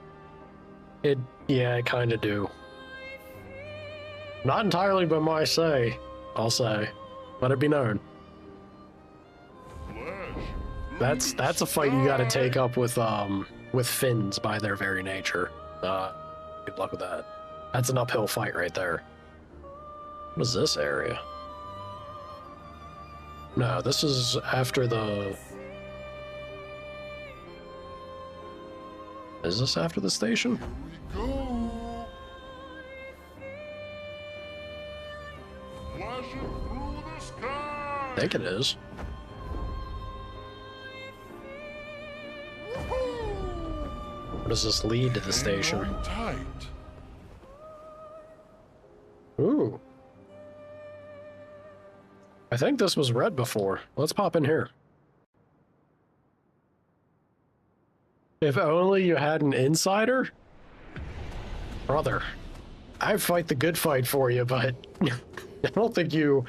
Yeah, I kind of do. Not entirely by my say, I'll say. Let it be known. That's a fight you gotta take up with Finns by their very nature. Good luck with that. That's an uphill fight right there. What is this area? No, this is after the... Is this after the station? Here we go. Flashing through the sky. I think it is. Or does this lead to the station? Hang on tight. Ooh. I think this was read before. Let's pop in here. If only you had an insider? Brother, I'd fight the good fight for you, but I don't think you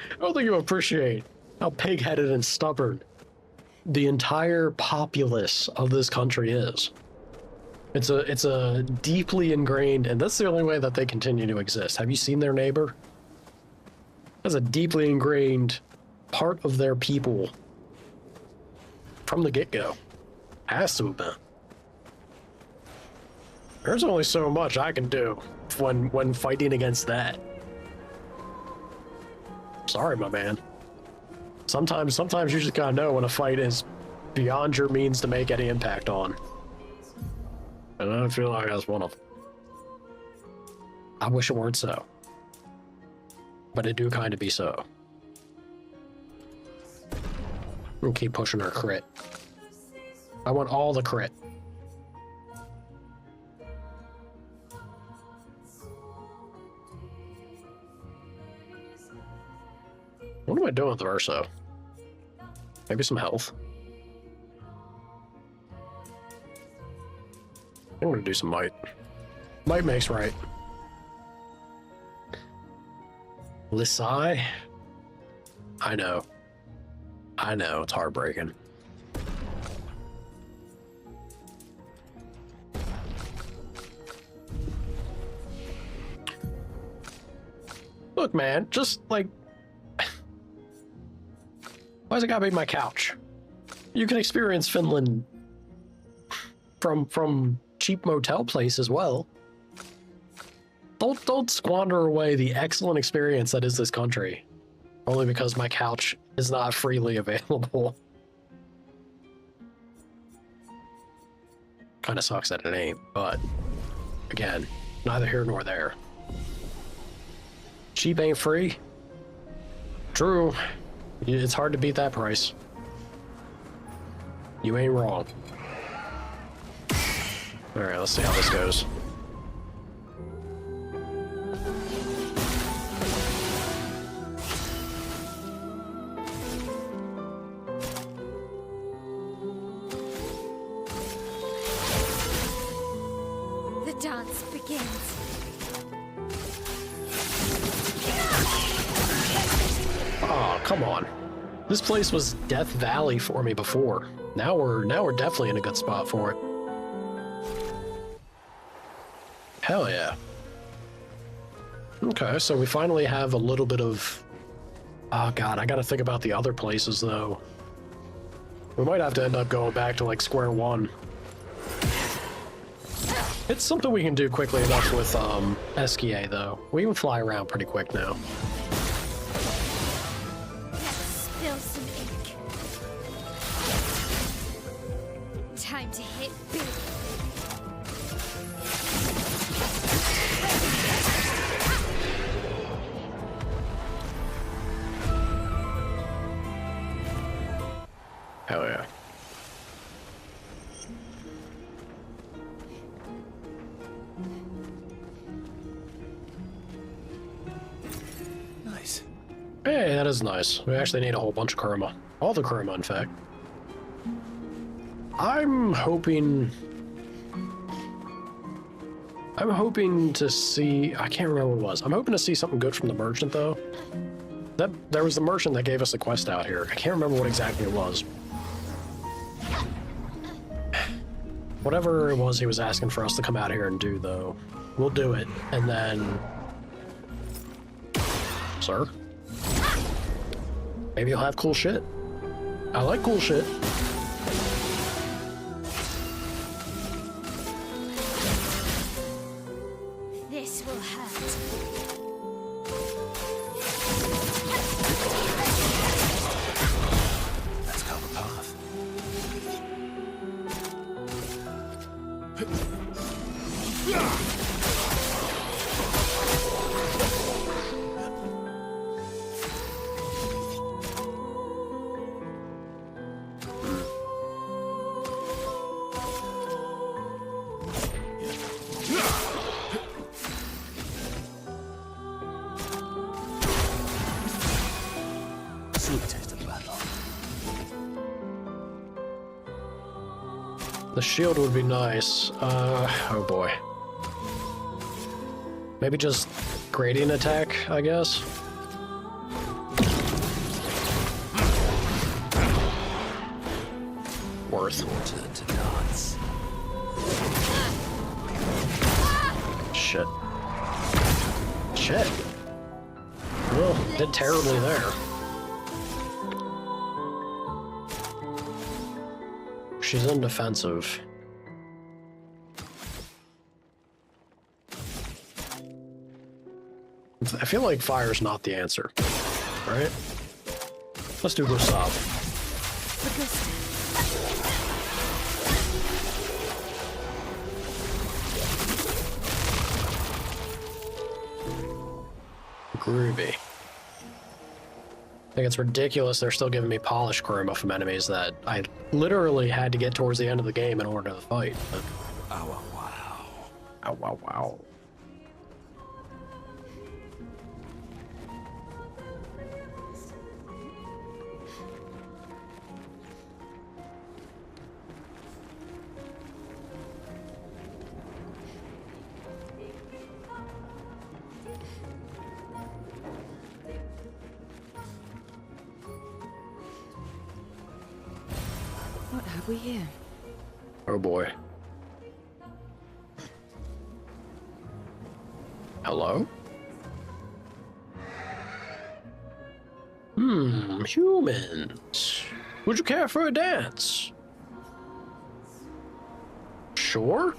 appreciate how pig-headed and stubborn the entire populace of this country is. It's a deeply ingrained, and that's the only way that they continue to exist. Have you seen their neighbor? That's a deeply ingrained part of their people from the get-go. Has to have been. There's only so much I can do when fighting against that. Sorry, my man. Sometimes you just gotta know when a fight is beyond your means to make any impact on. And I don't feel like that's one of them. I wish it weren't so. But it do kind of be so. We'll keep pushing our crit. I want all the crit. What am I doing with Verso? Maybe some health. I'm gonna do some might. Might makes right. Lisai? I know. I know, it's heartbreaking. Look, man, just like... Why's it gotta be my couch? You can experience Finland from cheap motel place as well. Don't squander away the excellent experience that is this country, only because my couch is not freely available. Kind of sucks that it ain't, but again, neither here nor there. Cheap ain't free. True. It's hard to beat that price. You ain't wrong. Alright, let's see how this goes. The dance begins. Oh, come on. This place was Death Valley for me before. Now we're definitely in a good spot for it. Hell yeah. Okay, so we finally have a little bit of... Oh god, I gotta think about the other places though. We might have to end up going back to like square one. It's something we can do quickly enough with SKA though. We can fly around pretty quick now. Spill some ink. Time to hit big. Hell yeah. Nice. Hey, that is nice. We actually need a whole bunch of Kurama. All the Kurama, in fact. I'm hoping to see... I can't remember what it was. I'm hoping to see something good from the merchant, though. There was the merchant that gave us the quest out here. I can't remember what exactly it was. Whatever it was he was asking for us to come out here and do, though, we'll do it. And then... Sir? Maybe you'll have cool shit. I like cool shit. This will hurt. Let's go the path. Sweet taste of battle. The shield would be nice. Oh boy. Maybe just gradient attack, I guess. Worth. Turn to dance. Shit. Shit. Well, did terribly there. She's undefensive. I feel like fire's not the answer, right? Let's do Gustav. Groovy. I think it's ridiculous they're still giving me polish chroma from enemies that I literally had to get towards the end of the game in order to fight. But... Ow, wow, wow. Ow, wow, wow. What have we here? Oh boy. Hello? Humans. Would you care for a dance? Sure.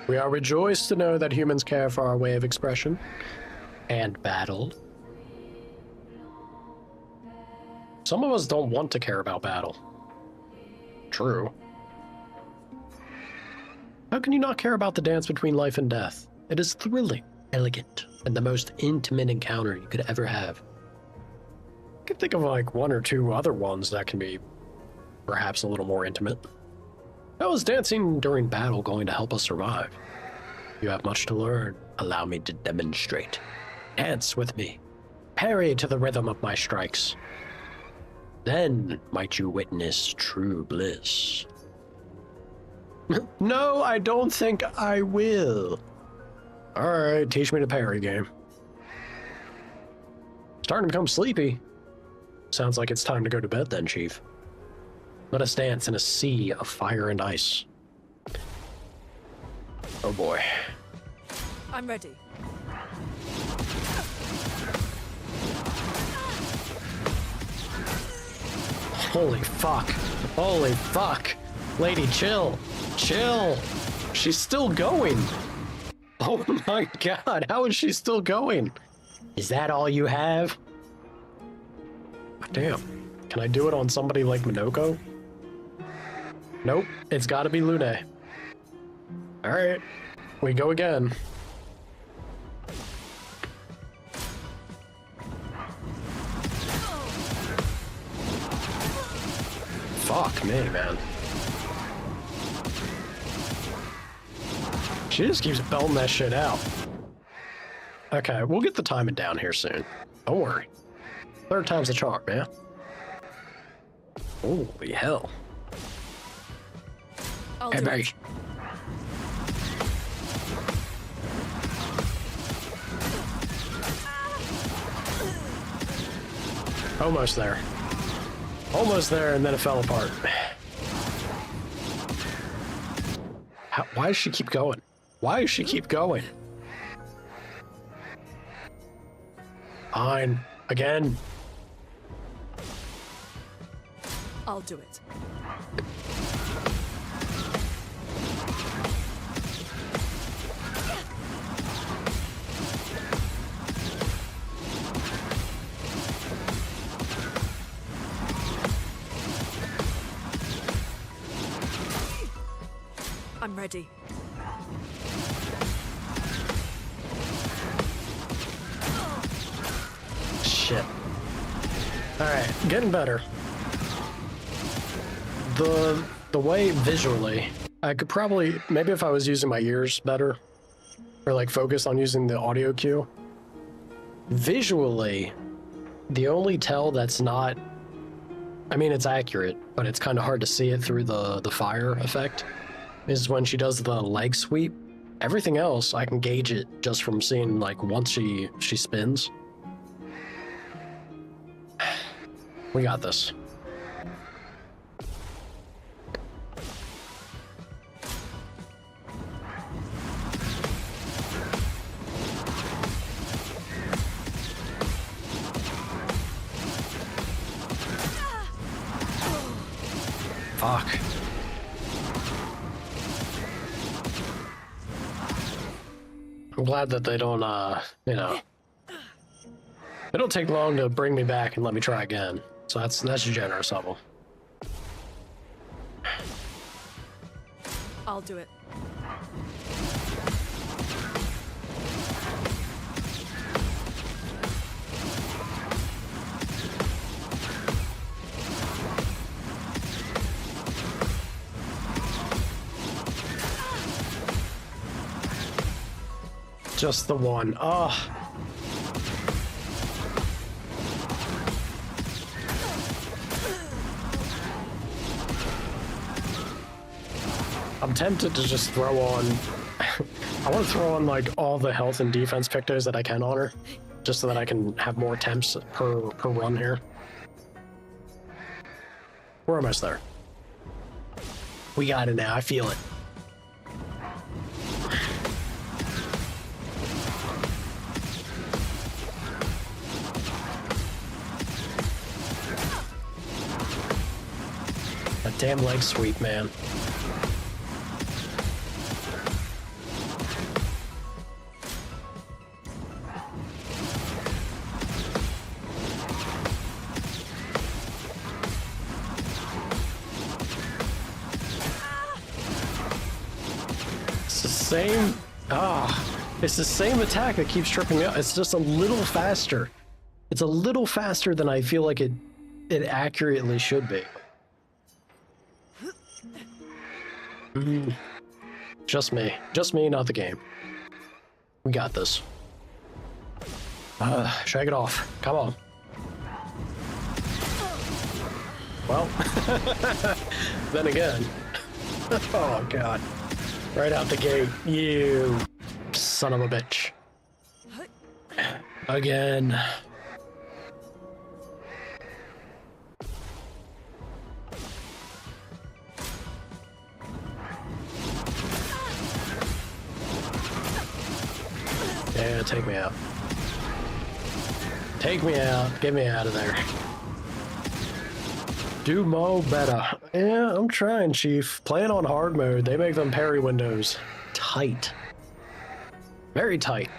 We are rejoiced to know that humans care for our way of expression and battle. Some of us don't want to care about battle. True. How can you not care about the dance between life and death? It is thrilling, elegant, and the most intimate encounter you could ever have. I can think of like one or two other ones that can be perhaps a little more intimate. How is dancing during battle going to help us survive? You have much to learn. Allow me to demonstrate. Dance with me. Parry to the rhythm of my strikes. Then might you witness true bliss. No, I don't think I will. Alright, teach me the parry game. Starting to become sleepy. Sounds like it's time to go to bed then, Chief. Let us dance in a sea of fire and ice. Oh boy. I'm ready. Holy fuck. Holy fuck. Lady, chill. Chill. She's still going. Oh my god, how is she still going? Is that all you have? Damn. Can I do it on somebody like Minoko? Nope, it's gotta be Lune. Alright, we go again. Fuck me, man. She just keeps belting that shit out. Okay, we'll get the timing down here soon. Don't worry. Third time's the charm, man. Holy hell. I'll Hey, do buddy. it. Almost there. Almost there, and then it fell apart. Why does she keep going? Why does she keep going? Fine. Again. I'll do it. I'm ready. Shit. Alright, getting better. The way visually, I could probably, maybe if I was using my ears better, or like focus on using the audio cue. Visually, the only tell that's not, I mean it's accurate, but it's kind of hard to see it through the fire effect, is when she does the leg sweep. Everything else, I can gauge it just from seeing like once she spins. We got this. Fuck. I'm glad that they don't, you know, they don't take long to bring me back and let me try again. So that's generous of them. I'll do it. Just the one. Oh. I'm tempted to just throw on... I want to throw on, like, all the health and defense pictos that I can on her, just so that I can have more attempts per run here. We're almost there. We got it now. I feel it. That damn leg sweep, man. It's the same... it's the same attack that keeps tripping me up. It's just a little faster. It's a little faster than I feel like it accurately should be. Just me, not the game. We got this. Shake it off. Come on. Well, then again. Oh god. Right out the gate, you son of a bitch. Again. Yeah, take me out. Take me out. Get me out of there. Do more better. Yeah, I'm trying, Chief. Playing on hard mode, they make them parry windows tight. Very tight.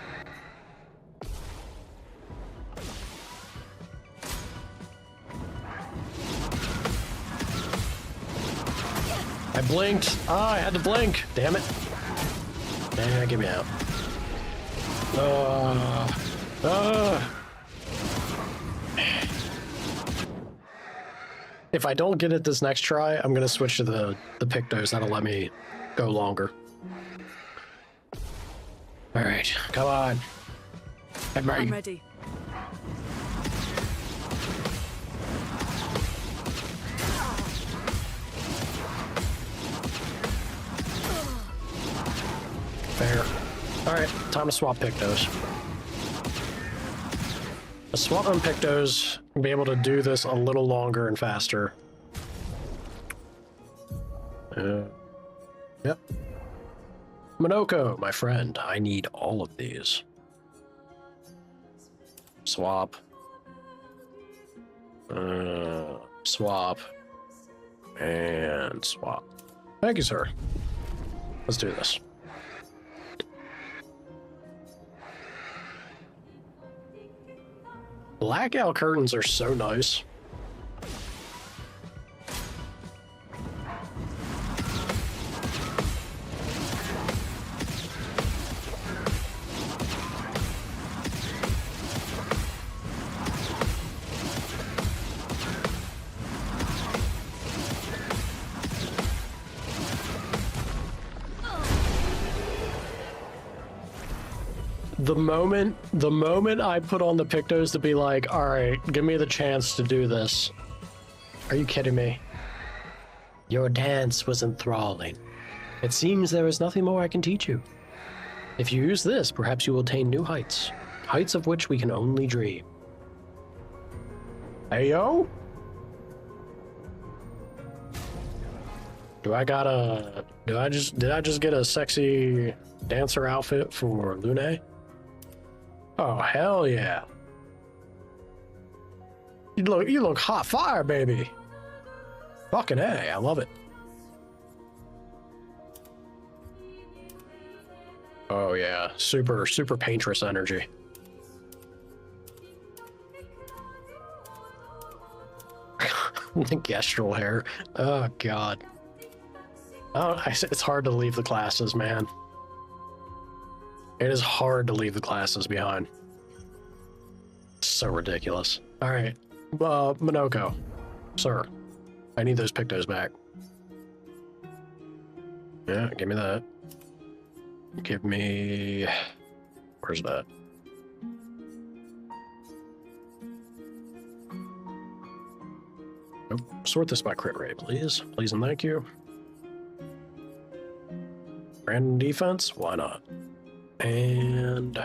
I blinked. I had to blink. Damn it. Yeah, get me out. If I don't get it this next try, I'm gonna switch to the Pictos. That'll let me go longer. All right, come on. I'm ready. Fair. All right, time to swap Pictos. Let's swap on Pictos and be able to do this a little longer and faster. Yep. Monoko, my friend, I need all of these. Swap. Swap. And swap. Thank you, sir. Let's do this. Blackout curtains are so nice. The moment I put on the Pictos to be like, all right, give me the chance to do this. Are you kidding me? Your dance was enthralling. It seems there is nothing more I can teach you. If you use this, perhaps you will attain new heights. Heights of which we can only dream. Hey, yo? Did I just get a sexy dancer outfit for Lune? Oh, hell yeah. You look hot fire, baby. Fucking A, I love it. Oh yeah, super paintress energy. The gestural hair. Oh god. Oh, it's hard to leave the classes, man. It is hard to leave the classes behind. So ridiculous. All right, Minoko, sir, I need those pictos back. Yeah, give me that. Give me... Where's that? Nope. Sort this by crit rate, please. Please and thank you. Random defense? Why not? And...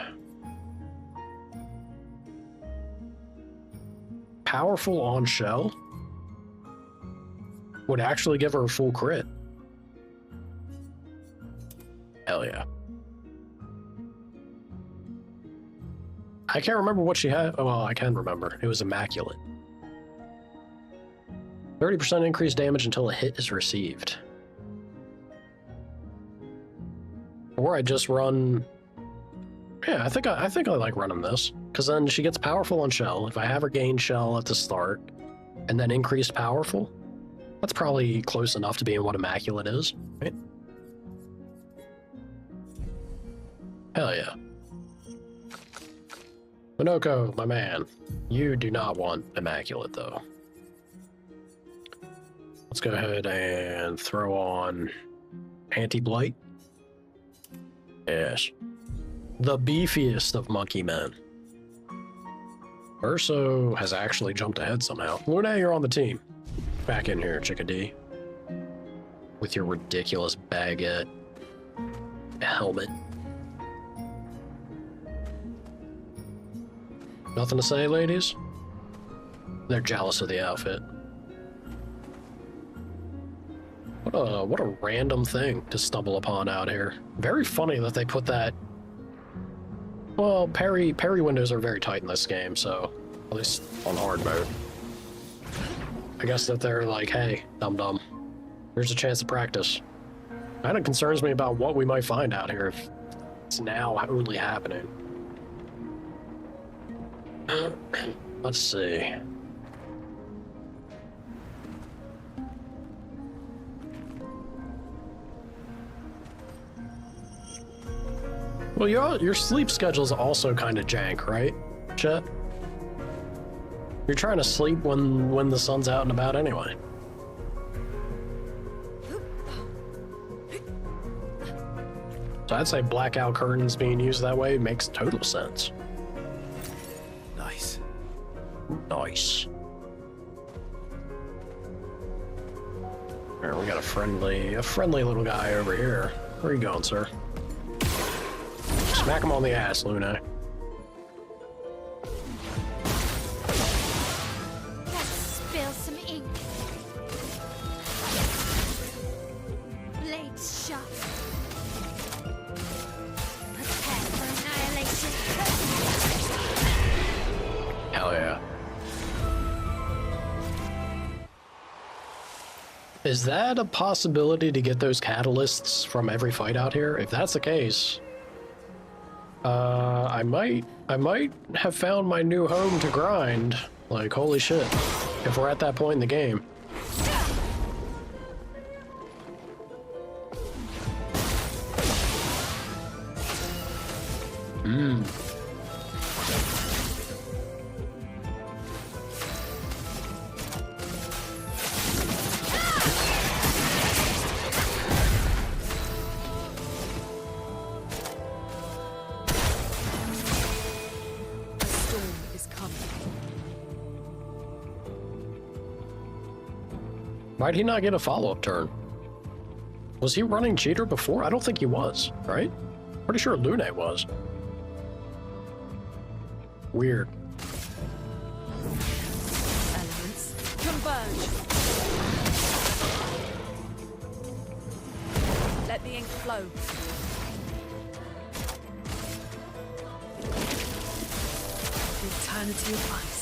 Powerful on shell? Would actually give her a full crit. Hell yeah. I can't remember what she had. Oh, well, I can remember. It was immaculate. 30% increased damage until a hit is received. Or I just run... Yeah, I think I like running this. Because then she gets powerful on shell. If I have her gain shell at the start, and then increased powerful, that's probably close enough to being what immaculate is, right? Hell yeah. Minoko, my man, you do not want immaculate though. Let's go ahead and throw on anti-blight. Yes. The beefiest of monkey men. Urso has actually jumped ahead somehow. Luna, you're on the team. Back in here, Chickadee. With your ridiculous baguette helmet. Nothing to say, ladies? They're jealous of the outfit. What a random thing to stumble upon out here. Very funny that they put that. Well, parry windows are very tight in this game, so at least on hard mode. I guess that they're like, hey, dum-dum, here's a chance to practice. Kind of concerns me about what we might find out here if it's now only happening. Let's see. Well, your sleep schedule is also kind of jank, right, Chet? You're trying to sleep when the sun's out and about anyway. So I'd say blackout curtains being used that way makes total sense. Nice. Nice. All right, we got a friendly little guy over here. Where are you going, sir? Smack him on the ass, Luna. Let's spill some ink. Blades sharp. Prepare for annihilation. Hell yeah. Is that a possibility to get those catalysts from every fight out here? If that's the case, I might have found my new home to grind. Like, holy shit. If we're at that point in the game. Why'd he not get a follow-up turn? Was he running cheater before? I don't think he was, right? Pretty sure Lune was. Weird. Elements converge. Let the ink flow. The eternity of ice.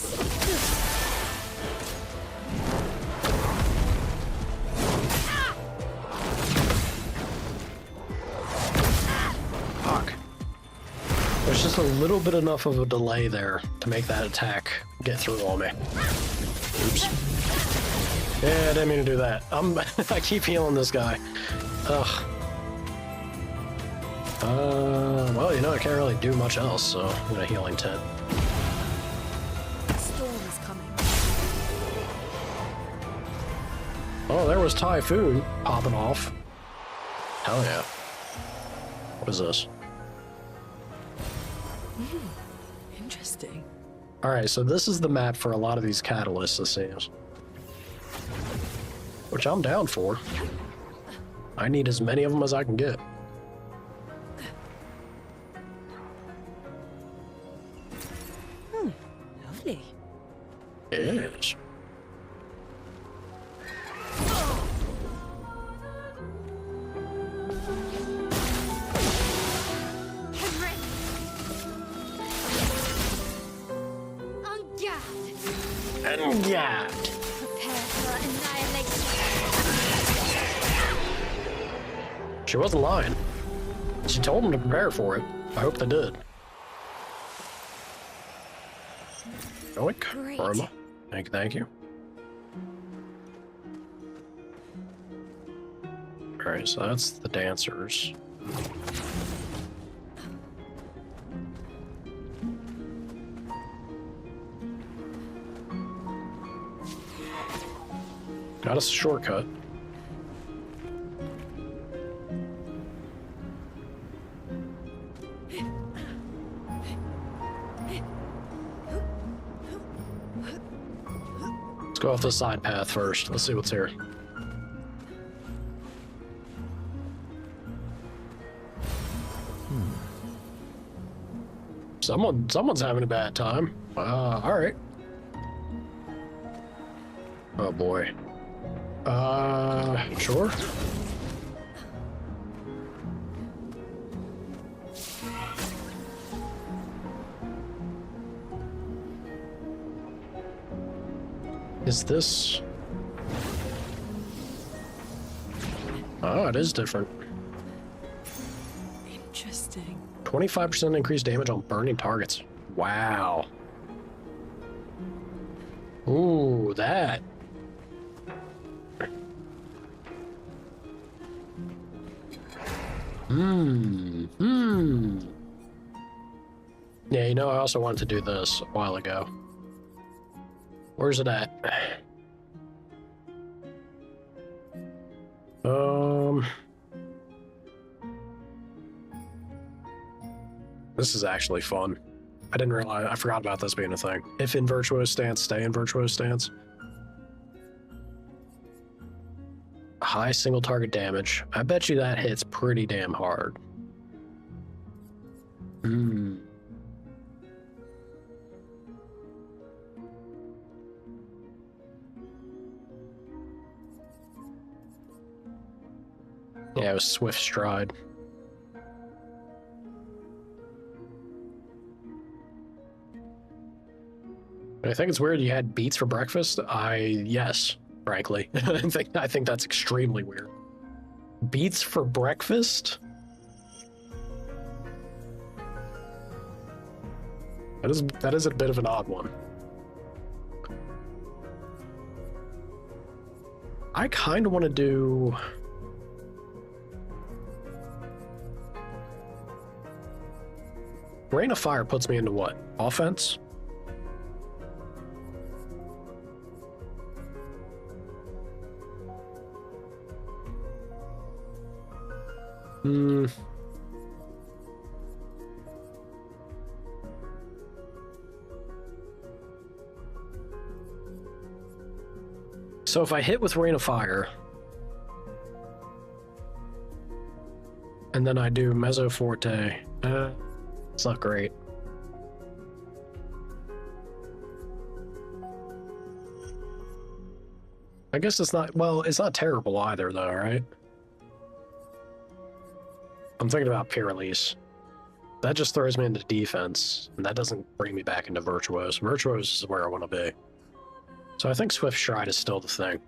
Fuck. There's just a little bit enough of a delay there to make that attack get through on me. Oops. Yeah, I didn't mean to do that. I keep healing this guy. Ugh. Well, you know, I can't really do much else, so I'm gonna healing tent. The storm is coming. Oh, there was Typhoon popping off. Hell yeah. What is this? Interesting. Alright, so this is the map for a lot of these catalysts, it seems. Which I'm down for. I need as many of them as I can get. Lovely. Yes. And yeah. Prepare for annihilation. She wasn't lying. She told them to prepare for it. I hope they did. Yoink. Great. Burma. Thank you. Alright, so that's the dancers. Got us a shortcut. Let's go off the side path first. Let's see what's here. Someone's having a bad time. All right. Oh boy. Sure. Is this? Oh, it is different. Interesting. 25% increased damage on burning targets. Wow. Ooh, that. Yeah, you know, I also wanted to do this a while ago. Where's it at? This is actually fun. I didn't realize, I forgot about this being a thing. If in virtuoso stance, stay in virtuoso stance. High single target damage. I bet you that hits pretty damn hard. Yeah, it was Swift Stride. I think it's weird you had beets for breakfast. Yes, frankly. I think that's extremely weird. Beets for breakfast? That is a bit of an odd one. I kind of want to do... Rain of Fire puts me into what? Offense? So if I hit with Rain of Fire, and then I do Mezzo Forte, it's not great. I guess it's not, well, it's not terrible either though, right? I'm thinking about Pyrrhus. That just throws me into defense, and that doesn't bring me back into Virtuose. Virtuose is where I want to be. So I think Swift Stride is still the thing.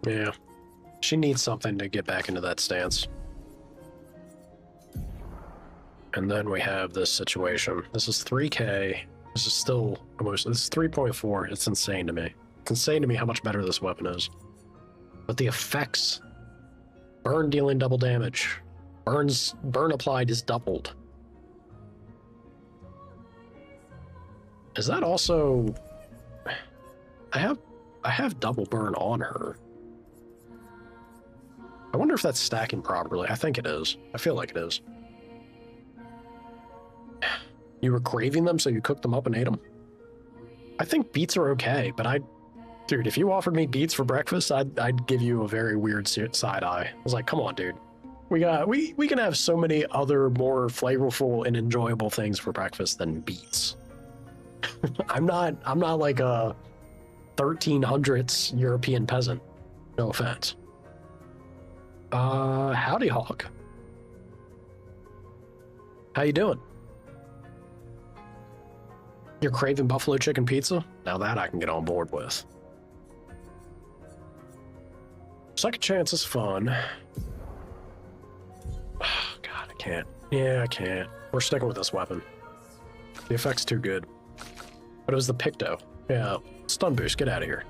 Yeah. She needs something to get back into that stance. and then we have this situation. This is 3K. This is still almost, this is 3.4. It's insane to me. It's insane to me how much better this weapon is. But the effects, burn dealing double damage. Burn applied is doubled. Is that also, I have double burn on her. I wonder if that's stacking properly. I think it is. I feel like it is. You were craving them, so you cooked them up and ate them? I think beets are okay, but dude, if you offered me beets for breakfast, I'd give you a very weird side eye. I was like, come on, dude. We can have so many other more flavorful and enjoyable things for breakfast than beets. I'm not like a 1300s European peasant. No offense. Howdy, Hawk. How you doing? You're craving buffalo chicken pizza? Now that I can get on board with. Second chance is fun. Oh, God, I can't. Yeah, I can't. We're sticking with this weapon. The effect's too good. But it was the Picto. Yeah, stun boost, get out of here.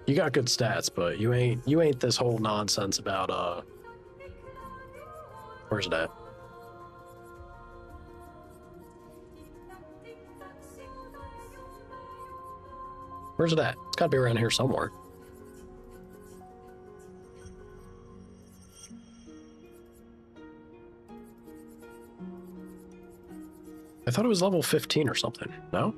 You got good stats, but you ain't this whole nonsense about, where's it at? Where's it at? It's gotta be around here somewhere. I thought it was level 15 or something. No?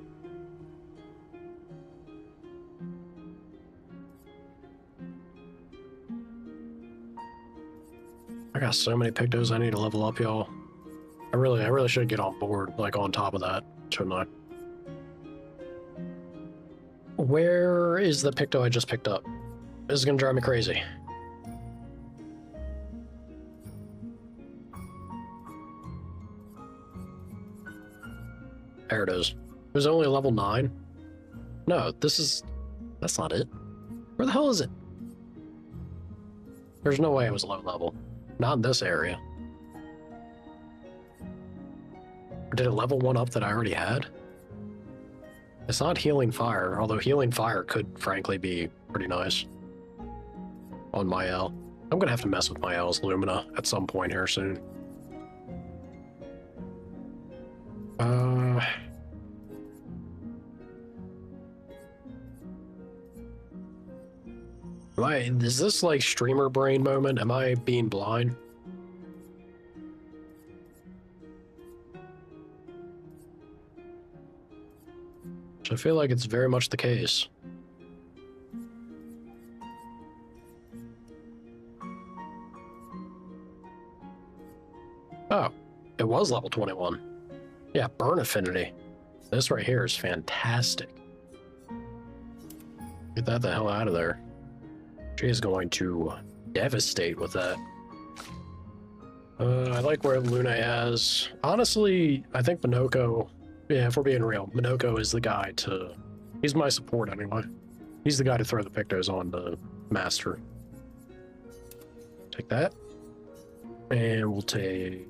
I got so many Pictos I need to level up, y'all. I really should get on board, like on top of that, shouldn't I? Where is the Picto I just picked up? This is gonna drive me crazy. There it is. It was only level 9? No, that's not it. Where the hell is it? There's no way it was low level. Not in this area. Or did it level 1 up that I already had? It's not Healing Fire, although Healing Fire could frankly be pretty nice on my L. I'm gonna have to mess with my L's Lumina at some point here soon. Is this like streamer brain moment? Am I being blind? Which I feel like it's very much the case. Oh, it was level 21. Yeah, burn affinity. This right here is fantastic. Get that the hell out of there. She is going to devastate with that. I like where Luna is. Honestly, I think Minoko, yeah, if we're being real, Minoko is the guy to... He's my support anyway. He's the guy to throw the Pictos on the Master. Take that. And we'll take...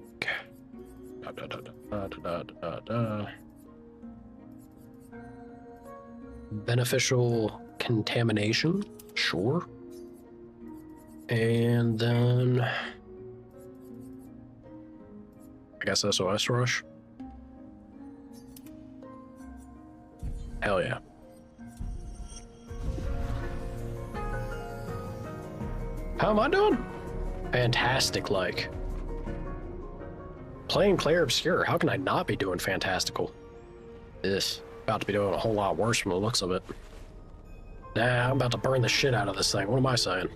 Beneficial contamination, sure. And then I guess SOS Rush. Hell yeah. How am I doing? Fantastic, like. Playing Clair Obscur, how can I not be doing fantastical? This about to be doing a whole lot worse from the looks of it. Nah, I'm about to burn the shit out of this thing. What am I saying?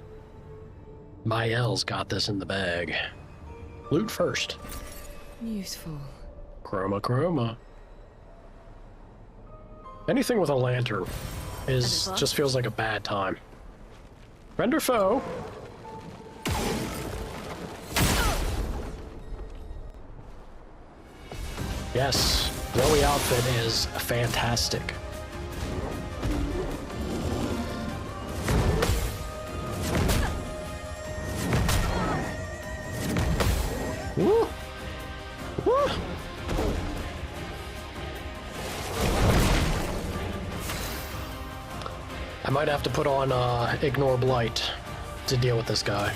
My L's got this in the bag. Loot first. Useful. Chroma. Anything with a lantern just feels like a bad time. Render foe. Yes, glowy outfit is fantastic. Woo! Woo! I might have to put on Ignore Blight to deal with this guy.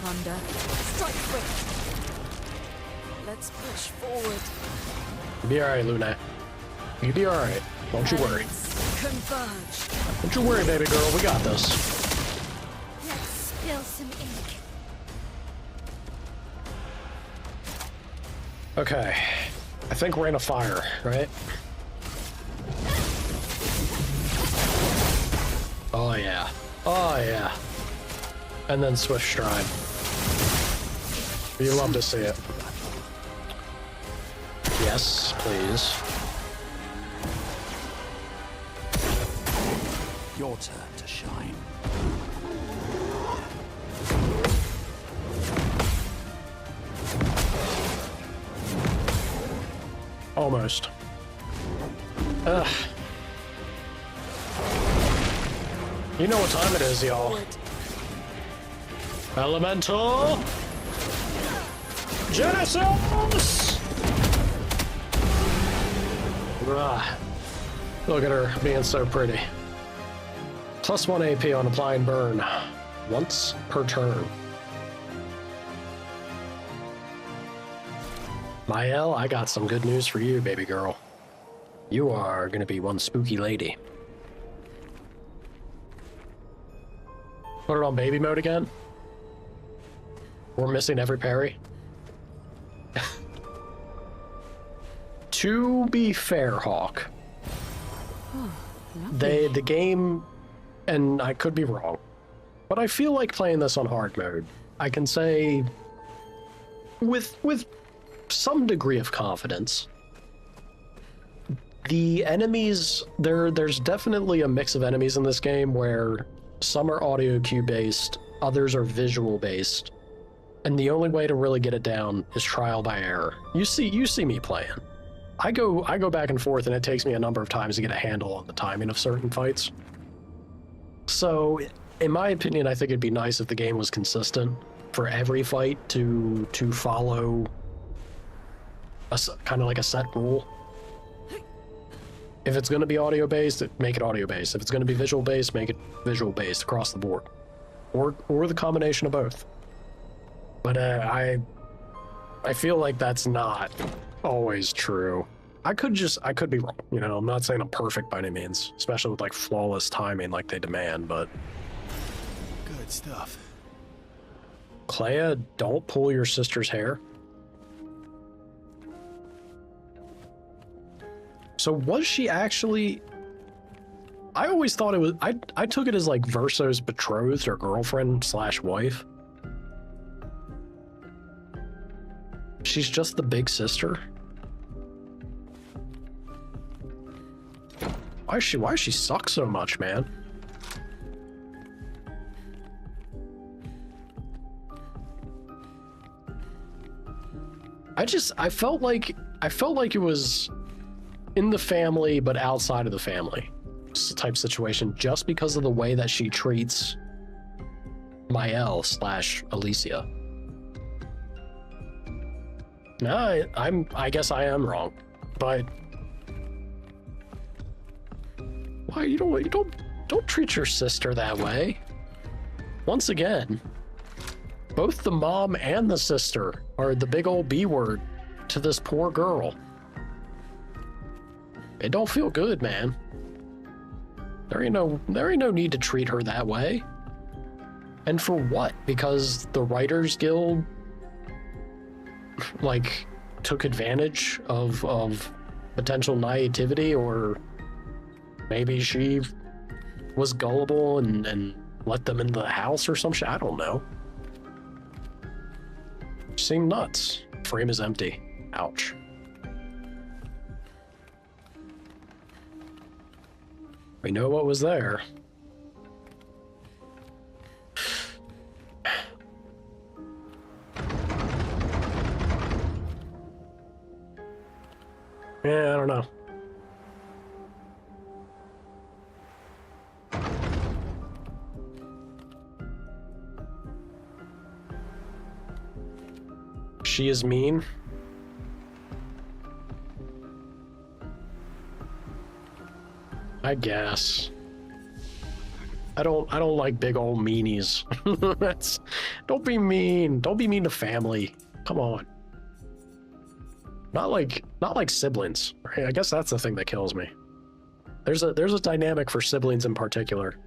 Thunder, strike quick. Let's push forward. You'll be alright, Luna. You'll be alright. Don't you worry. Converge. Don't you worry, baby girl. We got this. Let's spill some ink. Okay. I think we're in a fire, right? Oh, yeah. Oh, yeah. And then Swift Stride. You love to see it. Yes, please. Your turn to shine. Almost. Ugh. You know what time it is, y'all. Elemental Genesis! Ah, look at her being so pretty. +1 AP on apply and burn once per turn. Mael, I got some good news for you, baby girl. You are gonna be one spooky lady. Put it on baby mode again? We're missing every parry. To be fair, Hawk, the game, and I could be wrong, but I feel like playing this on hard mode. I can say with some degree of confidence, the enemies, there's definitely a mix of enemies in this game where some are audio cue based, others are visual based, and the only way to really get it down is trial by error. You see me playing. I go back and forth, and it takes me a number of times to get a handle on the timing of certain fights. So, in my opinion, I think it'd be nice if the game was consistent for every fight to follow a kind of like a set rule. If it's going to be audio based, make it audio based. If it's going to be visual based, make it visual based across the board, or the combination of both. But I feel like that's not always true. I could be wrong. You know, I'm not saying I'm perfect by any means, especially with like flawless timing like they demand. But Good stuff. Clair, don't pull your sister's hair. So was she actually... I always thought it was... I took it as like Verso's betrothed or girlfriend / wife. She's just the big sister? Why does she suck so much, man? I felt like it was in the family but outside of the family type situation, just because of the way that she treats Mael / Alicia. No, I guess I am wrong, but why you don't treat your sister that way. Once again, both the mom and the sister are the big old B word to this poor girl. It don't feel good, man. There ain't no need to treat her that way. And for what? Because the Writers Guild like took advantage of potential naivety, or maybe she was gullible and let them into the house or some shit. I don't know. Seemed nuts. Frame is empty. Ouch. We know what was there. Yeah, I don't know. she is mean. I guess. I don't like big old meanies. Don't be mean. Don't be mean to family. Come on. Not like siblings. Right? I guess that's the thing that kills me. There's a dynamic for siblings in particular.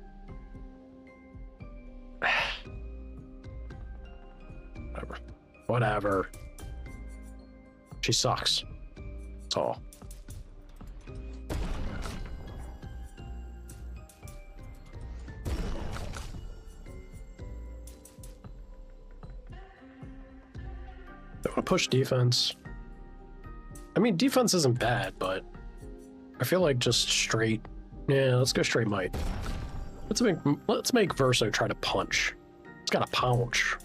Whatever. She sucks. That's all. I want to push defense. I mean, defense isn't bad, but I feel like just straight. Yeah, let's go straight might. Let's make Verso try to punch. It's got a punch.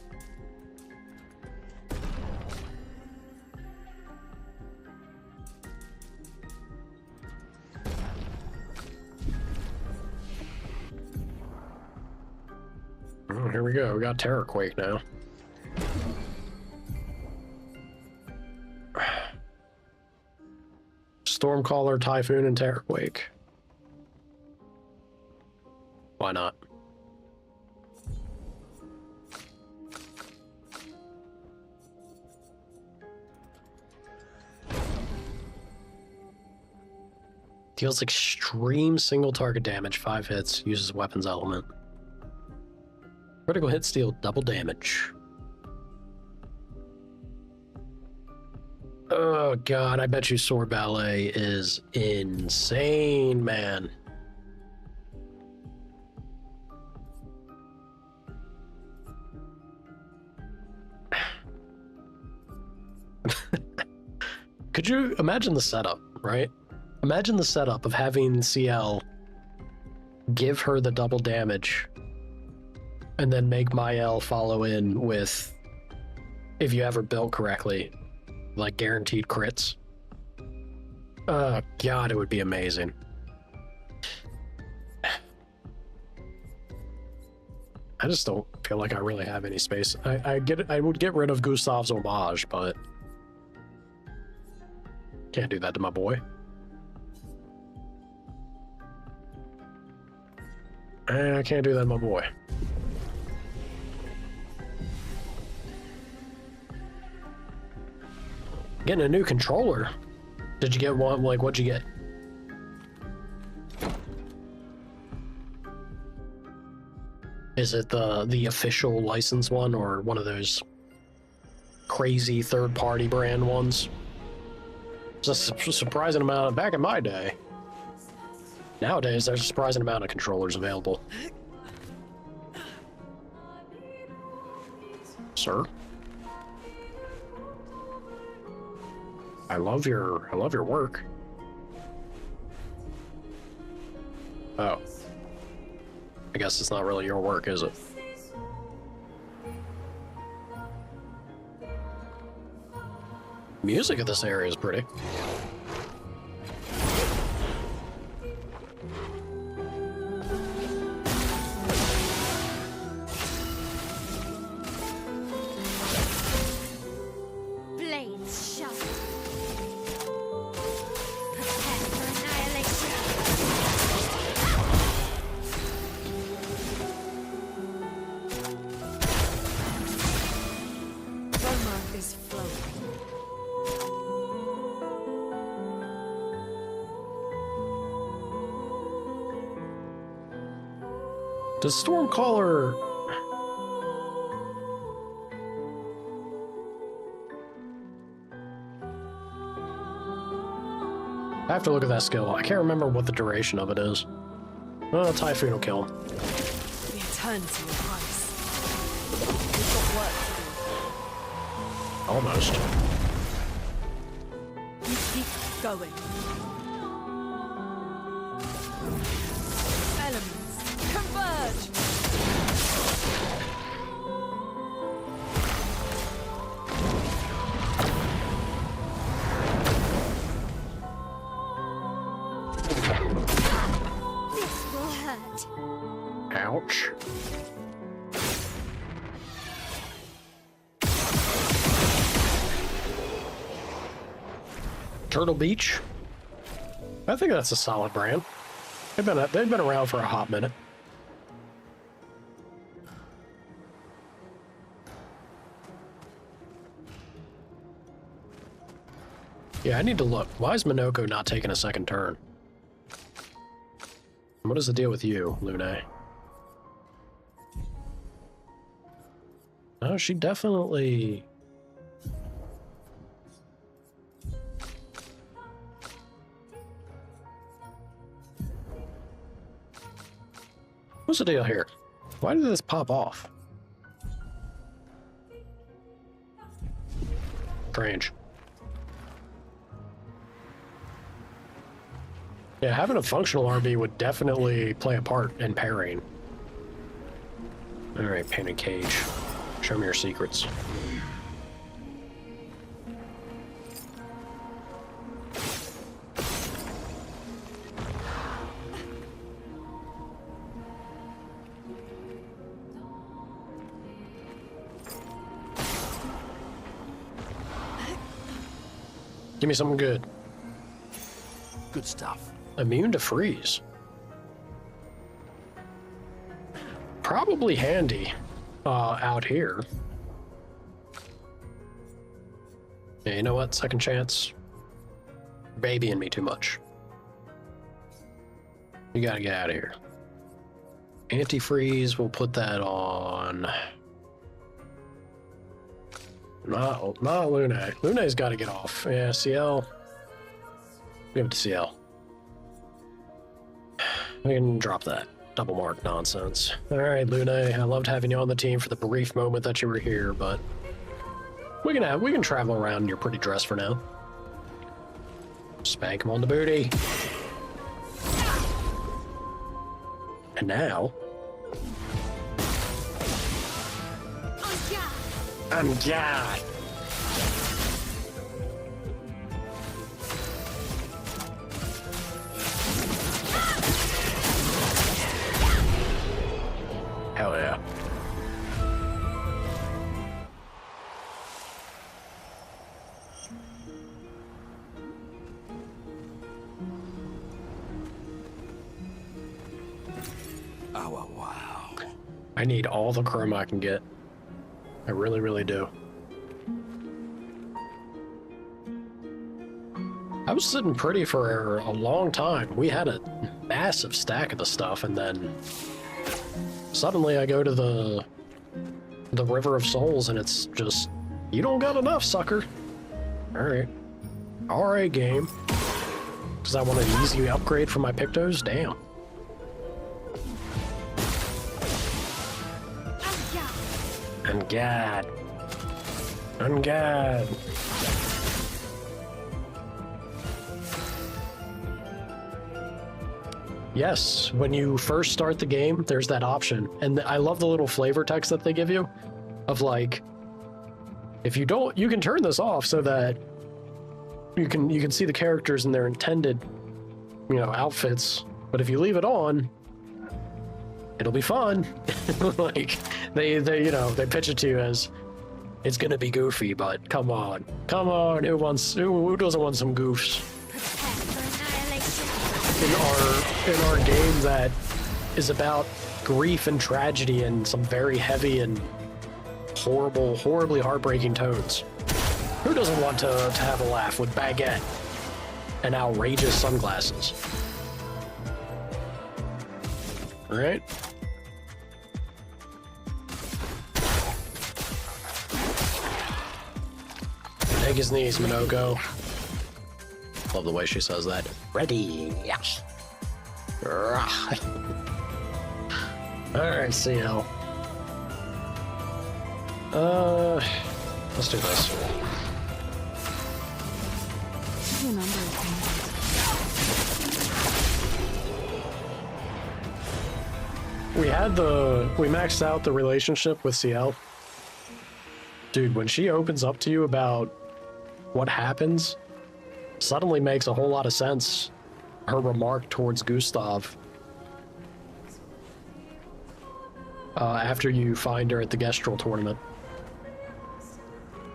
Oh, here we go. We got Terrorquake now. Stormcaller, Typhoon, and Terrorquake. Why not? Deals extreme single target damage, 5 hits, uses weapons element. Critical hits deal double damage. Oh god, I bet you Sword Ballet is insane, man. Could you imagine the setup, right? Imagine the setup of having CL give her the double damage and then make Mael follow in with, if you ever built correctly, like guaranteed crits. Oh god, it would be amazing. I just don't feel like I really have any space. I would get rid of Gustav's homage, but can't do that to my boy. I can't do that to my boy. Getting a new controller. Did you get one? Like, what'd you get? Is it the official license one or one of those crazy third-party brand ones? It's a surprising amount back in my day. Nowadays, there's a surprising amount of controllers available. Sir? I love your work. Oh. I guess it's not really your work, is it? Music of this area is pretty. Blades sharp. Prepare for annihilation. Roma is flowing. Does Stormcaller... I have to look at that skill. I can't remember what the duration of it is. Well, Typhoon will kill him. The eternity of ice. We've got work to Almost. do. You keep going. Elements, converge! This will hurt. Ouch. Turtle Beach. I think that's a solid brand. They've been around for a hot minute. Yeah, I need to look. Why is Minoko not taking a second turn? What is the deal with you, Lune? Oh, she definitely... What's the deal here? Why did this pop off? Strange. Yeah, having a functional RB would definitely play a part in parrying. Alright, Painted Cage. Show me your secrets. Give me something good. Good stuff. Immune to freeze. Probably handy out here. Yeah, you know what? Second chance. Babying me too much. You gotta get out of here. Antifreeze, we'll put that on. Not Lune. Lune's gotta get off. Yeah, CL. Give it to CL. We can drop that double mark nonsense. Alright, Lune, I loved having you on the team for the brief moment that you were here, but we can travel around in your pretty dress for now. Spank him on the booty. And now... I'm God. Hell yeah. Oh, wow. I need all the chrome I can get. I really, really do. I was sitting pretty for a long time. We had a massive stack of the stuff, and then suddenly I go to the River of Souls, and it's just, you don't got enough, sucker. Alright. Alright, game. Because I want an easy upgrade for my Pictos? Damn. And God. And God. Yes, when you first start the game, there's that option. And I love the little flavor text that they give you of like, if you don't, you can turn this off so that you can see the characters in their intended, outfits. But if you leave it on, it'll be fun. Like they pitch it to you as it's gonna be goofy, but come on, who doesn't want some goofs in our game that is about grief and tragedy and some very heavy and horribly heartbreaking tones? Who doesn't want to have a laugh with baguette and outrageous sunglasses? All right. Take his knees, Minoko. Love the way she says that. Ready. Yes. Alright, CL. Let's do this. We maxed out the relationship with CL. Dude, when she opens up to you about what happens, suddenly makes a whole lot of sense. Her remark towards Gustav after you find her at the Gestrel tournament.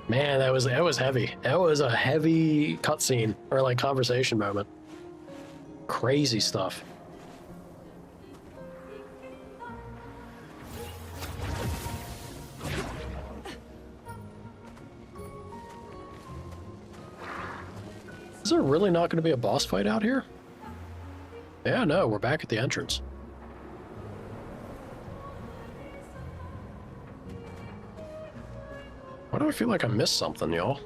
Man, that was heavy. That was a heavy cutscene or like conversation moment. Crazy stuff. Is there really not going to be a boss fight out here? Yeah, no, we're back at the entrance. Why do I feel like I missed something, y'all?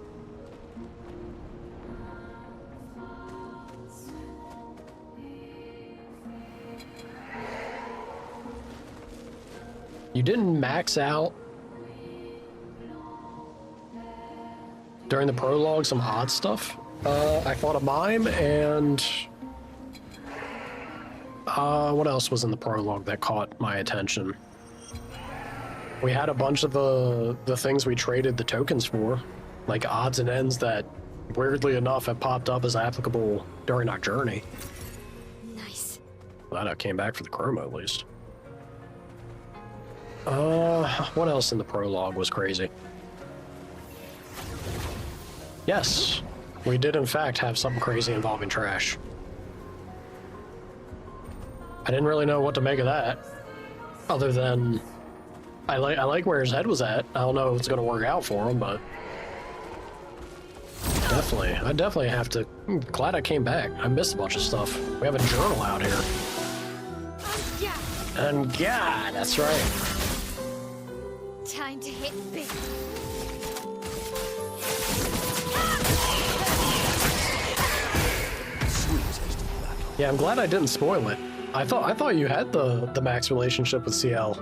You didn't max out during the prologue some odd stuff. I fought a mime and what else was in the prologue that caught my attention? We had a bunch of the things we traded the tokens for, like odds and ends that weirdly enough have popped up as applicable during our journey. Nice. Glad I came back for the chroma at least. What else in the prologue was crazy? Yes, we did in fact have something crazy involving trash. I didn't really know what to make of that, other than I like where his head was at. I don't know if it's gonna work out for him, but I definitely have to. I'm glad I came back. I missed a bunch of stuff. We have a journal out here. And yeah, that's right. Time to hit big. Yeah, I'm glad I didn't spoil it. I thought you had the max relationship with CL,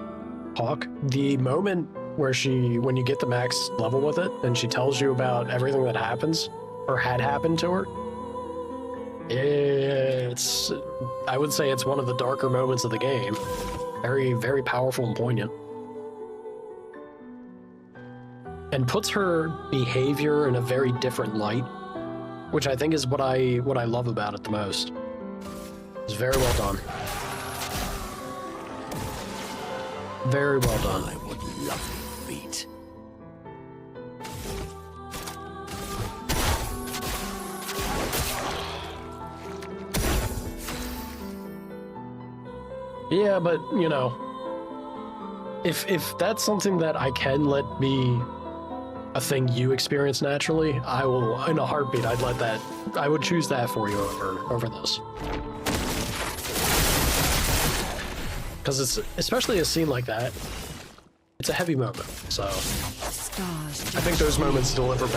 Hawk. The moment where when you get the max level with it, and she tells you about everything that happens or had happened to her, I would say it's one of the darker moments of the game. Very, very powerful and poignant. And puts her behavior in a very different light, which I think is what I love about it the most. It's very well done. Very well done. What lovely feet. Yeah, but you know, if that's something that I can let be a thing you experience naturally, I will, in a heartbeat, I would choose that for you over this. Because it's, especially a scene like that, it's a heavy moment, so I think those moments delivers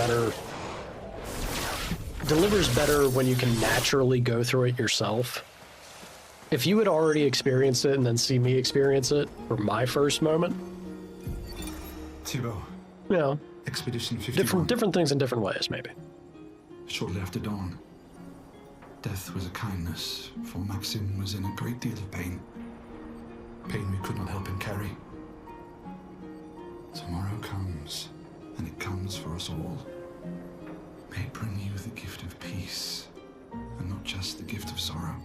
better when you can naturally go through it yourself. If you had already experienced it and then see me experience it for my first moment, Thibaut. you know, Expedition 51. different things in different ways, maybe. Shortly after dawn, death was a kindness, for Maxim was in a great deal of pain. Pain we could not help him carry. Tomorrow comes, and it comes for us all. May it bring you the gift of peace, and not just the gift of sorrow.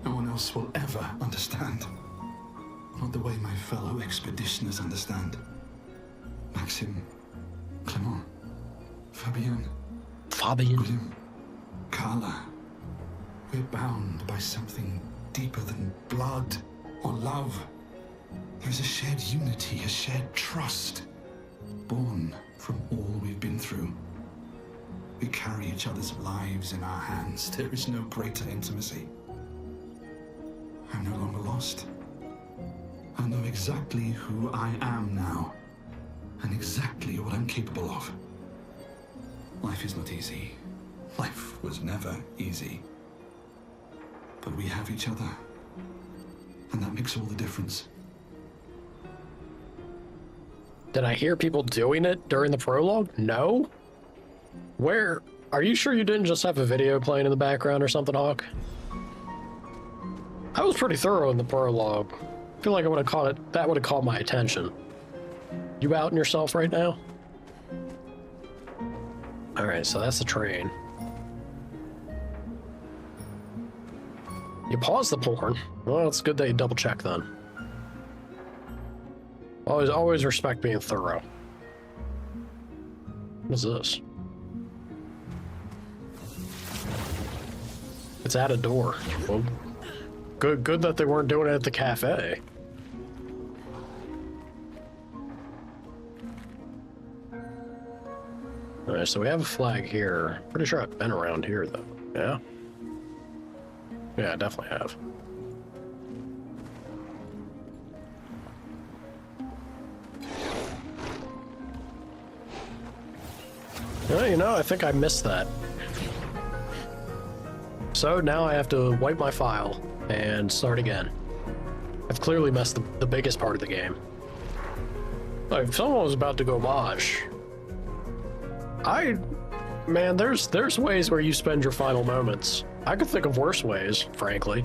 No one else will ever understand. Not the way my fellow expeditioners understand. Maxim, Clement, Fabian, William, Carla. We're bound by something deeper than blood or love. There's a shared unity, a shared trust, born from all we've been through. We carry each other's lives in our hands. There is no greater intimacy. I'm no longer lost. I know exactly who I am now, and exactly what I'm capable of. Life is not easy. Life was never easy. But we have each other, and that makes all the difference. Did I hear people doing it during the prologue? No? Where? Are you sure you didn't just have a video playing in the background or something, Hawk? I was pretty thorough in the prologue. I feel like I would have caught it. That would have caught my attention. You outing yourself right now? Alright, so that's the train. You paused the porn. Well, it's good that you double check then. Always respect being thorough. What is this? It's at a door. Well, good that they weren't doing it at the cafe. Alright, so we have a flag here. Pretty sure I've been around here, though. Yeah? Yeah, I definitely have. Well, you know, I think I missed that. So now I have to wipe my file and start again. I've clearly missed the biggest part of the game. Like, if someone was about to go mosh, man, there's ways where you spend your final moments. I could think of worse ways, frankly.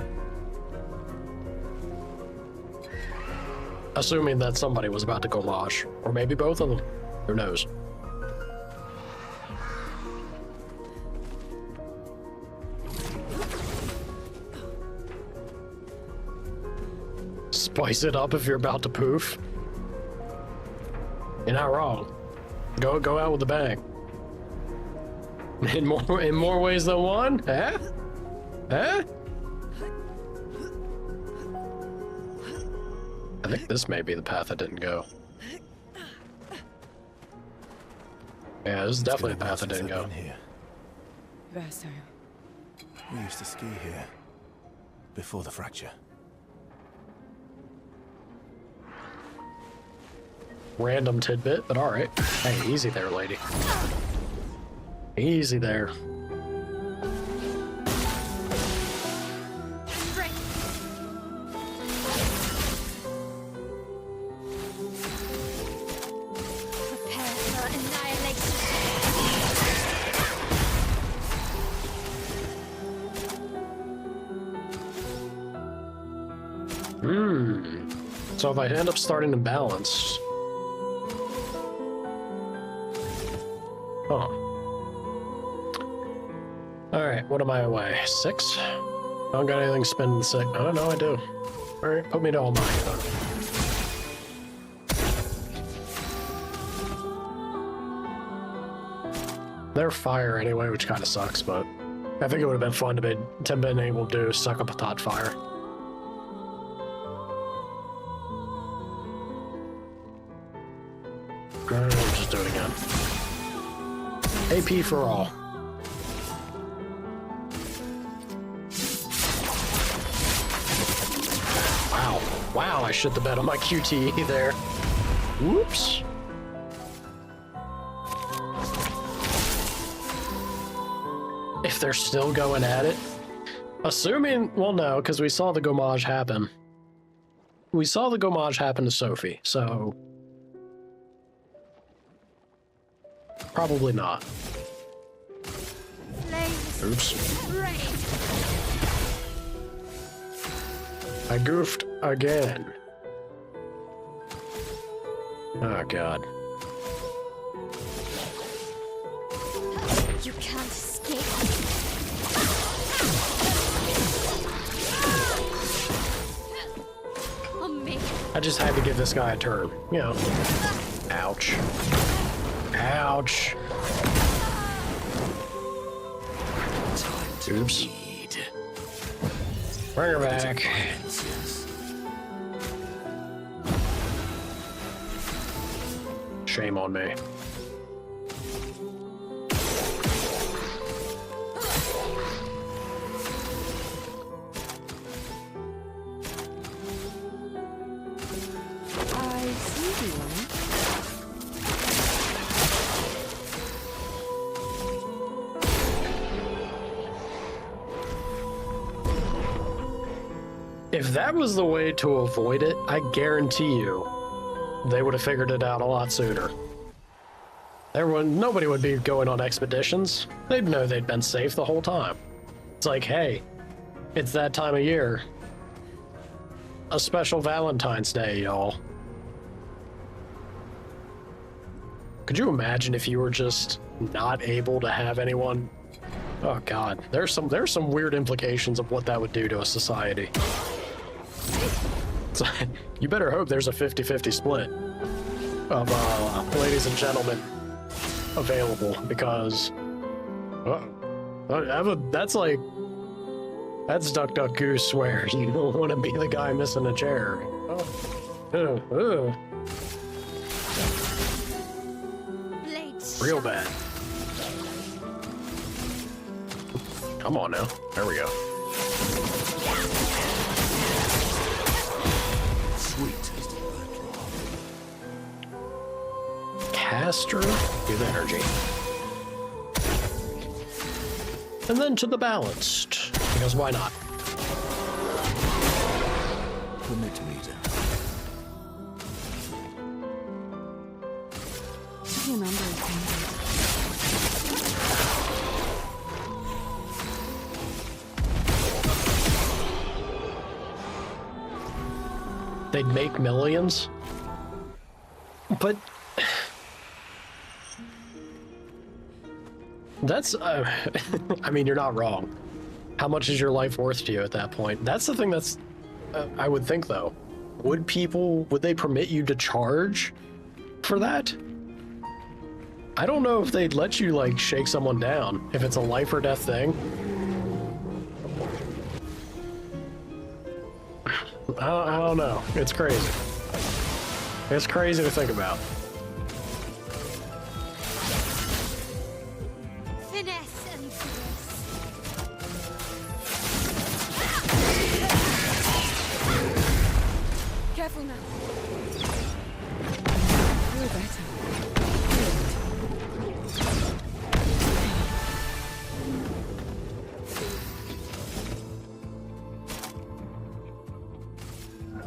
Assuming that somebody was about to go mosh, or maybe both of them. Who knows? Spice it up if you're about to poof. You're not wrong. Go out with a bang. In more ways than one? Huh? Huh? I think this may be the path I didn't go. Yeah, this is definitely the path I didn't go. Verso. We used to ski here before the fracture. Random tidbit, but alright. Hey, easy there, lady. Easy there. Prepare for annihilation. So if I end up starting in balance. Oh. Alright, what am I away? 6? I don't got anything spending 6. Oh, no, I do. Alright, put me to all 9 then. They're fire anyway, which kind of sucks, but I think it would have been fun to been able to suck up a tot fire. I'll just do it again. AP for all. Wow, I shit the bed on my QTE there. Whoops. If they're still going at it. Assuming, well, no, because we saw the gommage happen. We saw the gommage happen to Sophie, so... Probably not. Oops. I goofed again. Oh, God. You can't escape. I just had to give this guy a turn, you know. Ouch. Ouch. Oops. Bring her back. Shame on me. I see you. If that was the way to avoid it, I guarantee you they would have figured it out a lot sooner. Nobody would be going on expeditions. They'd know they'd been safe the whole time. It's like, hey, it's that time of year. A special Valentine's Day, y'all. Could you imagine if you were just not able to have anyone? Oh God, there's some weird implications of what that would do to a society. So, you better hope there's a 50-50 split of ladies and gentlemen. available because that's Duck Duck Goose where you don't want to be the guy missing a chair. Real bad. Come on now. There we go. Sweet. Caster with energy. And then to the balanced, because why not? Permit me to. They'd make millions, but that's, I mean, you're not wrong. How much is your life worth to you at that point? That's the thing that's, I would think though. Would they permit you to charge for that? I don't know if they'd let you, like, shake someone down if it's a life or death thing. I don't know. It's crazy. It's crazy to think about. Finesse and Careful now. Feel better.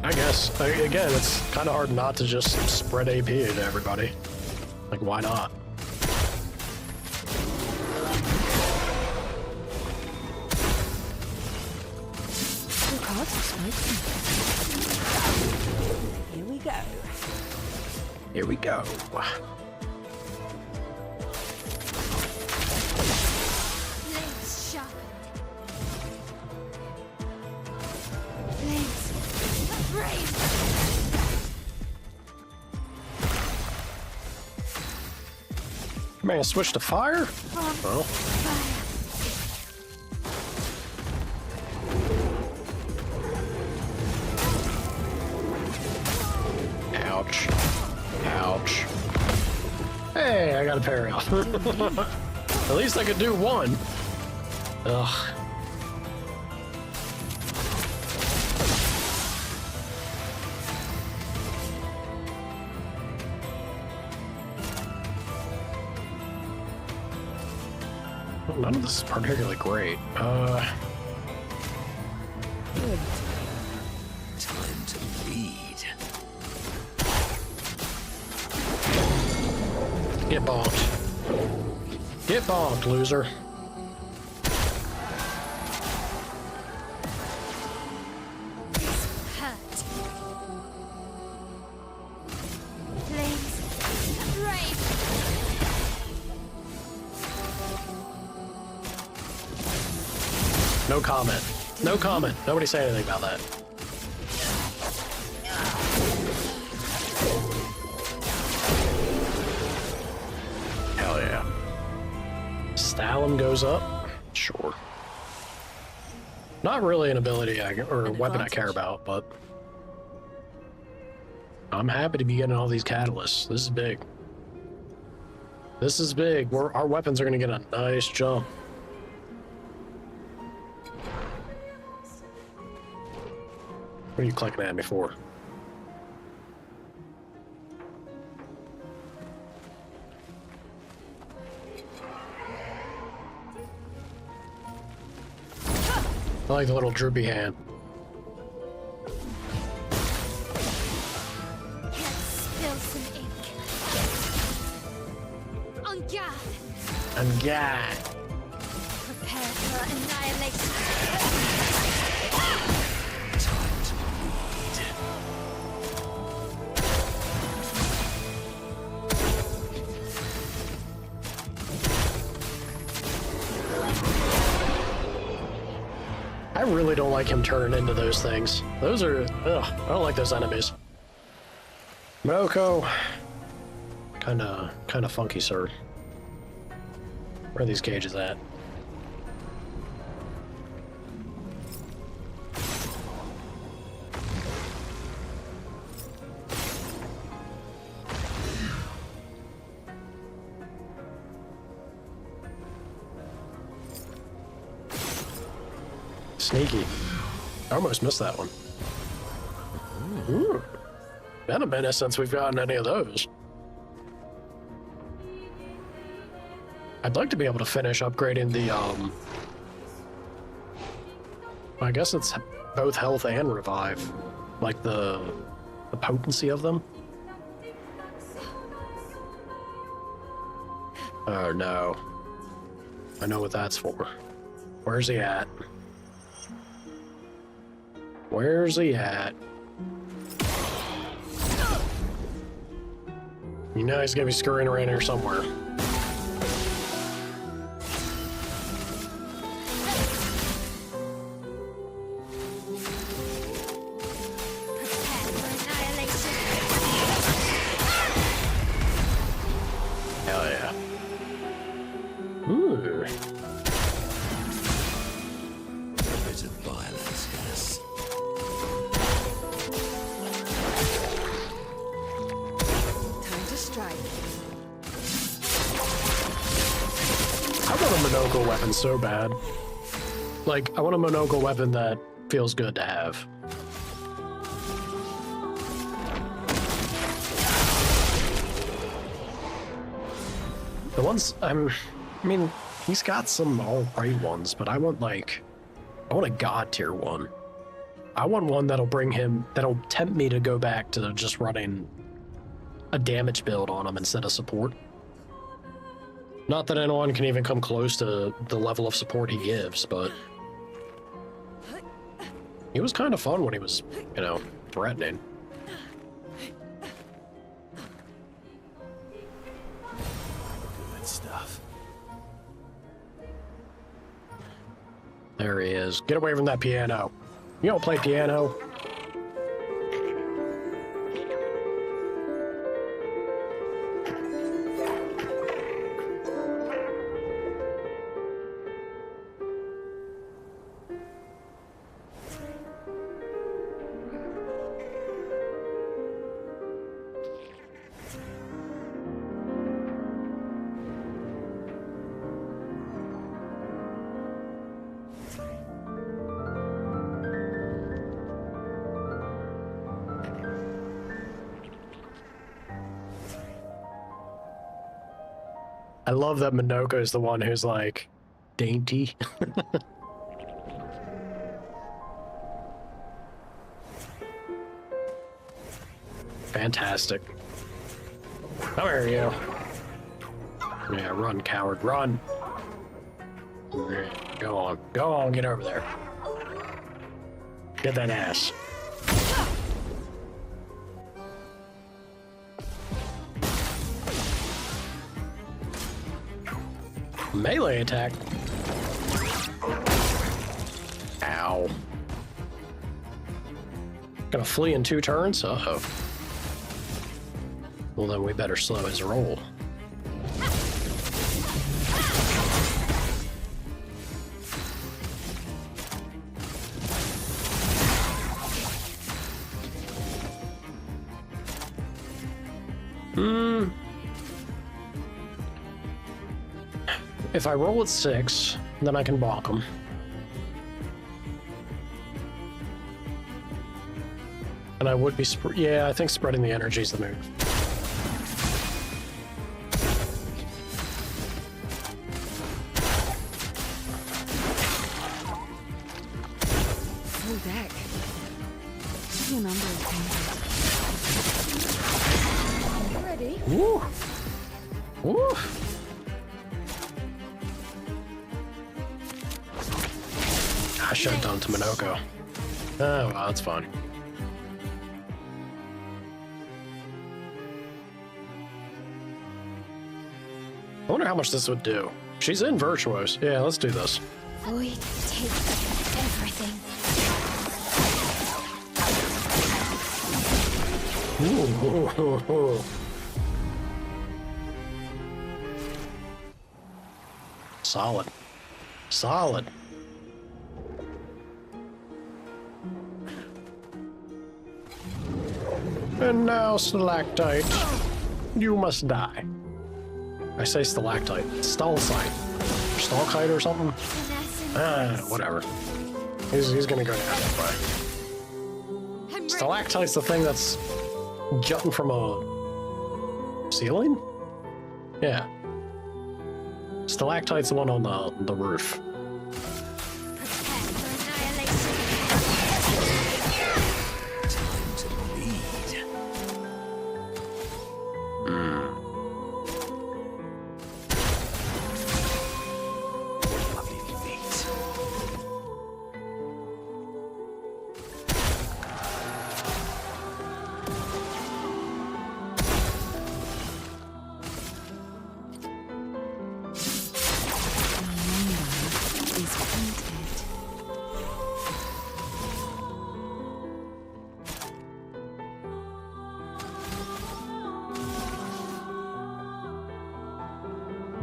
I guess, again, it's kind of hard not to just spread AP to everybody. Like, why not? Your cards are smoking. Here we go. Here we go. blades sharpened. Blades brave. Man, switch to fire? Well. Ouch. Ouch. Hey, I got a parry off. At least I could do one. Ugh. None of this is particularly great. Good. Time to lead. Get bonked. Get bonked, loser. Hurt. Blades brave. No comment. No comment. Nobody say anything about that. Hell yeah. Stalin goes up? Sure. Not really an ability or a weapon I care about, but I'm happy to be getting all these catalysts. This is big. This is big. Our weapons are going to get a nice jump. What are you clicking at me for? I like the little droopy hand. Let's spill some ink. On guard. And yeah. Prepare for annihilation. Time to lead. I really don't like him turning into those things. Those are, ugh, I don't like those enemies. Monoko, kinda funky, sir. Where are these cages at? Sneaky. I almost missed that one. Ooh. Been a minute since we've gotten any of those. I'd like to be able to finish upgrading the, I guess it's both health and revive. Like the potency of them. Oh no. I know what that's for. Where's he at? Where's he at? You know he's gonna be scurrying around here somewhere. Hell yeah. Ooh. A bit of violence, yes. Time to strike. I want a monocle weapon so bad. Like, I want a monocle weapon that feels good to have. The ones I mean, he's got some alright ones, but I want a god tier one. I want one that'll tempt me to go back to just running a damage build on him instead of support. Not that anyone can even come close to the level of support he gives, but he was kind of fun when he was, you know, threatening. Good stuff. There he is. Get away from that piano. You don't play piano. I love that Minoko is the one who's like dainty. Fantastic. Come here, you. Yeah, run, coward, run. Go on, get over there. Get that ass. Melee attack. Ow. Gonna flee in 2 turns? Uh-oh. Well, then we better slow his roll. If I roll at 6, then I can balk him. And I would be yeah, I think spreading the energy is the move. Full deck. Your number is Ready? Woo! Woo! I should have done to Minoko. Oh, well, that's fine. I wonder how much this would do. She's in Virtuos. Yeah, let's do this. Void takes everything. Ooh. solid. Solid. And now, stalactite, you must die. I say stalactite. Stalactite. Stalkite or something? Whatever. He's gonna go down that way. Stalactite's the thing that's jutting from a ceiling? Yeah. Stalactite's the one on the roof.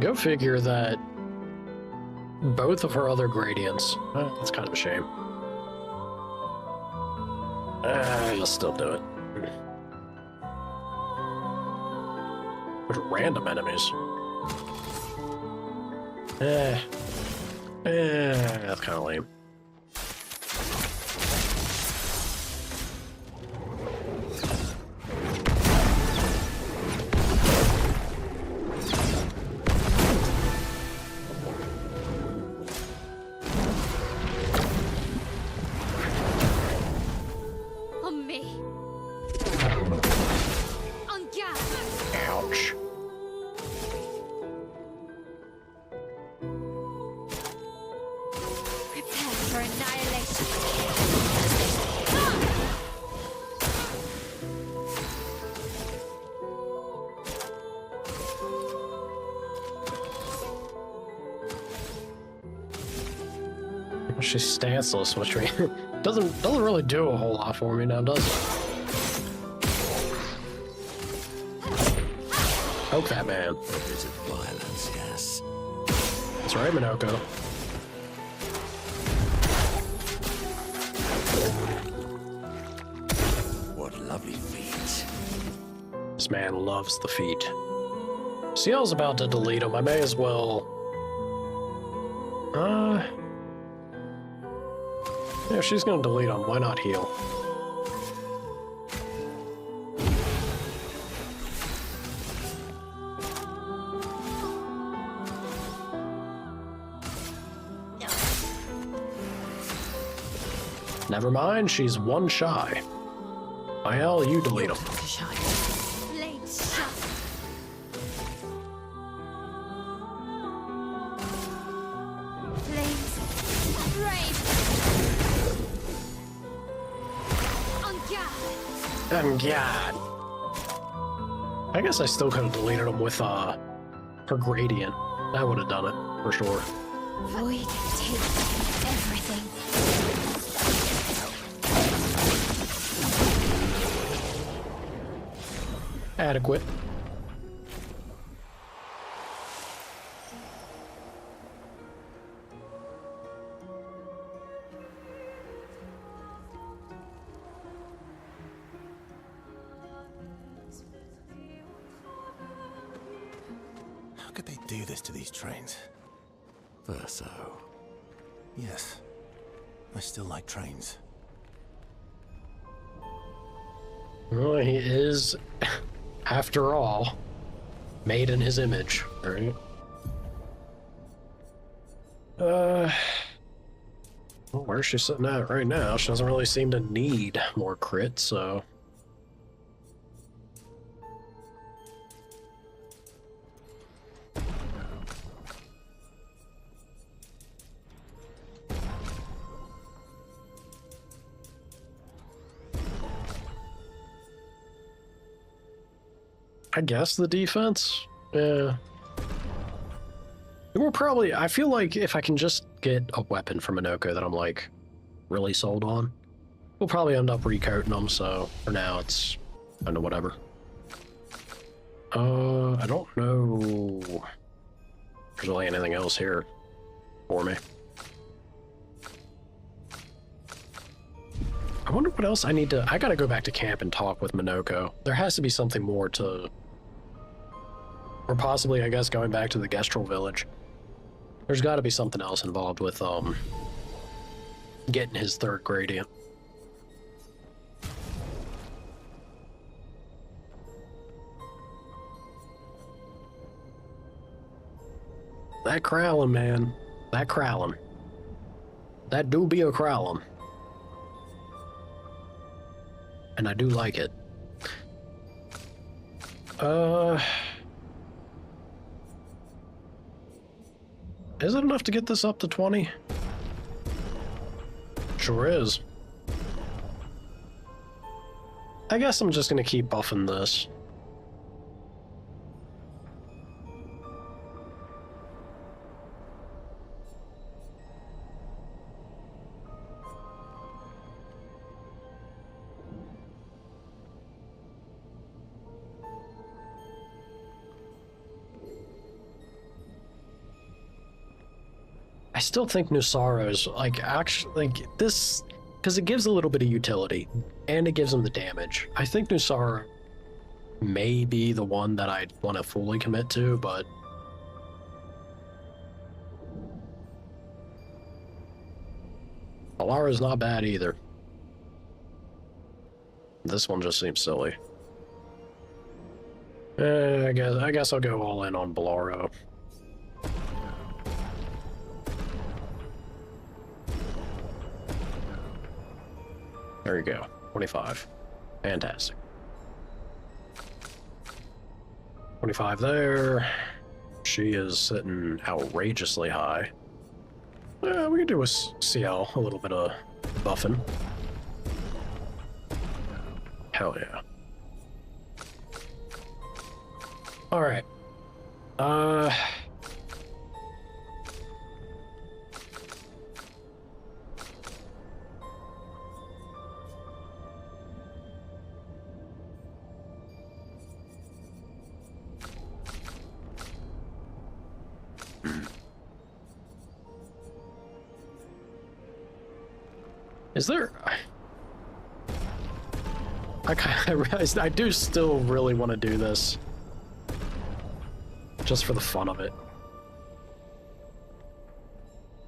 Go figure that both of her other gradients. That's kind of a shame. I'll still do it. But random enemies. That's kind of lame. She's stanceless, which doesn't really do a whole lot for me now, does it? Poke that man. A bit of violence, yes. That's right, Minoko. What lovely feet. This man loves the feet. See, I was about to delete him. I may as well. Yeah, if she's gonna delete him, why not heal? Never mind, she's one shy. By hell, you delete him. God. I guess I still could have deleted him with her gradient. That would have done it, for sure. Void takes everything. Adequate. How could they do this to these trains? Verso. Yes. I still like trains. Well, he is, after all, made in his image, right? Well, where's she sitting at right now? She doesn't really seem to need more crit, so... I guess the defense? Yeah. We'll probably... I feel like if I can just get a weapon from Minoko that I'm, like, really sold on, we'll probably end up recoating them, so for now it's kind of whatever. I don't know if there's really anything else here. for me. I wonder what else I need to... I gotta go back to camp and talk with Minoko. There has to be something more to... Or possibly, I guess, going back to the Gestrel village. There's gotta be something else involved with, getting his third gradient. That crowling, man. That crowling. That do be a crowling. And I do like it. Is it enough to get this up to 20? Sure is. I guess I'm just gonna keep buffing this. I still think Nusaro's, like, actually, like, this, because it gives a little bit of utility, and it gives him the damage. I think Nusaro may be the one that I'd want to fully commit to, but... Alara's not bad either. This one just seems silly. I guess I'll go all in on Bolaro. There you go. 25. Fantastic. 25 there. She is sitting outrageously high. Yeah, we can do a CL, a little bit of buffing. Hell yeah. Alright. Is there... I realized I do still really want to do this. Just for the fun of it.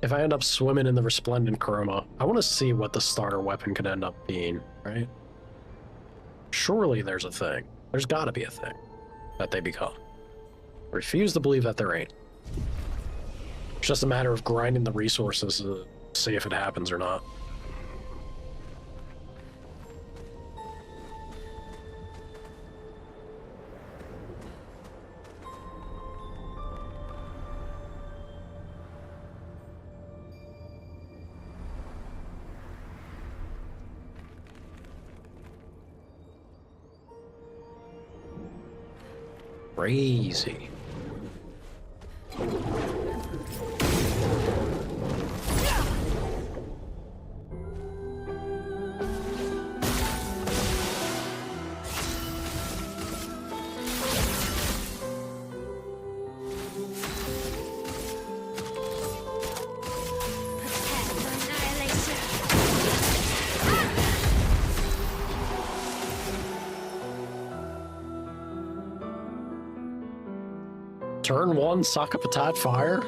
If I end up swimming in the Resplendent Chroma, I want to see what the starter weapon could end up being, right? Surely there's a thing. There's gotta be a thing that they become. I refuse to believe that there ain't. It's just a matter of grinding the resources to see if it happens or not. Crazy. Turn 1, Sock Up Attack Fire?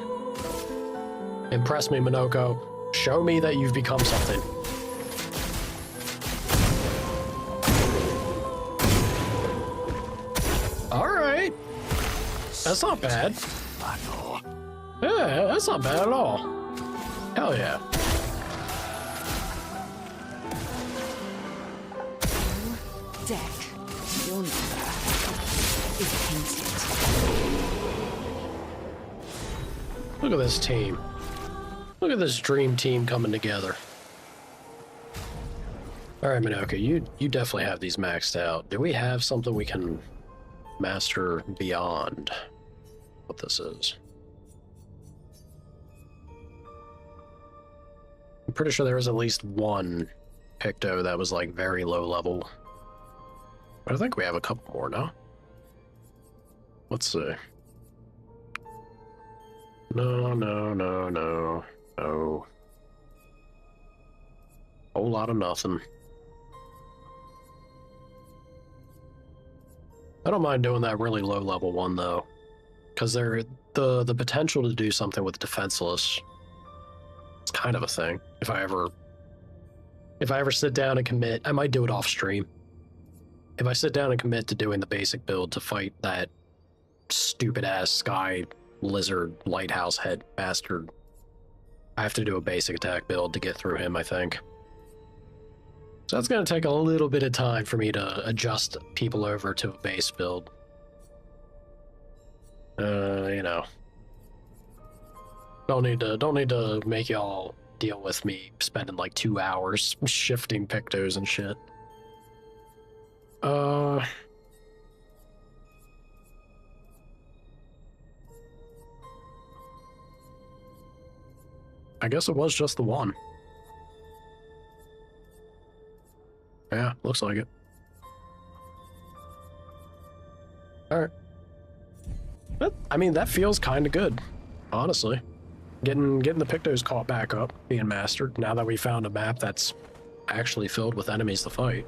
Impress me, Minoko. Show me that you've become something. Alright. That's not bad. Yeah, that's not bad at all. Hell yeah. Deck, your number is painted. Look at this team. Look at this dream team coming together. Alright, Minoko, you definitely have these maxed out. Do we have something we can master beyond what this is? I'm pretty sure there was at least one Picto that was like very low level. But I think we have a couple more now. Let's see. No, no, no, no, no. Whole lot of nothing. I don't mind doing that really low level one though, because the potential to do something with defenseless. It's kind of a thing. If I ever sit down and commit, I might do it off stream. If I sit down and commit to doing the basic build to fight that stupid ass sky lizard lighthouse head bastard, I have to do a basic attack build to get through him, I think. So that's going to take a little bit of time for me to adjust people over to a base build. You know. Don't need to make y'all deal with me spending like 2 hours shifting pictos and shit. I guess it was just the one. Yeah, looks like it. Alright. I mean, that feels kind of good, honestly. Getting the pictos caught back up, being mastered, now that we found a map that's actually filled with enemies to fight.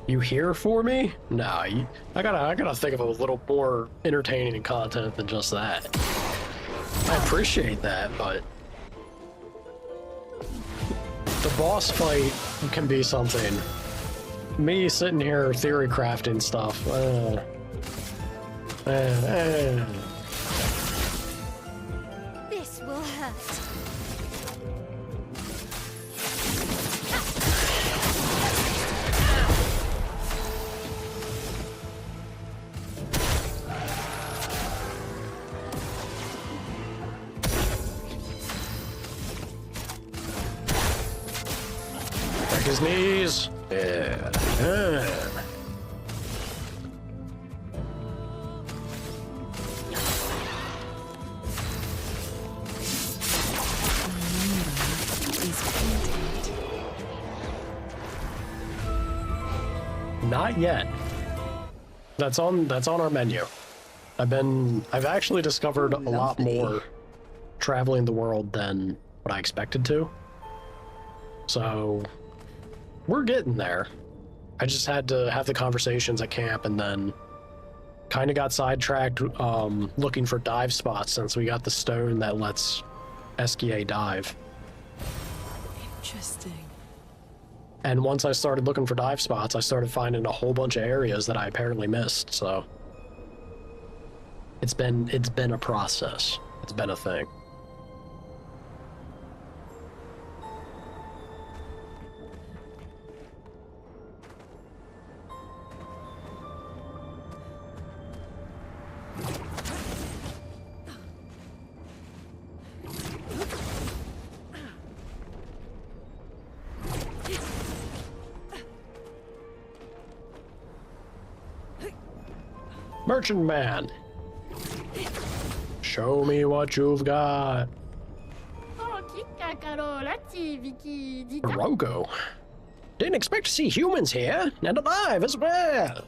You here for me? Nah, I gotta think of a little more entertaining content than just that. I appreciate that, but the boss fight can be something. Me sitting here theory crafting stuff. This will hurt. Break his knees. Yeah. Not yet. That's on our menu. I've actually discovered a lot more traveling the world than what I expected to. So we're getting there. I just had to have the conversations at camp and then kind of got sidetracked looking for dive spots since we got the stone that lets SKA dive. Interesting. And once I started looking for dive spots, I started finding a whole bunch of areas that I apparently missed, so it's been a process. It's been a thing. Merchant man, show me what you've got. Rogo. Didn't expect to see humans here, and alive as well.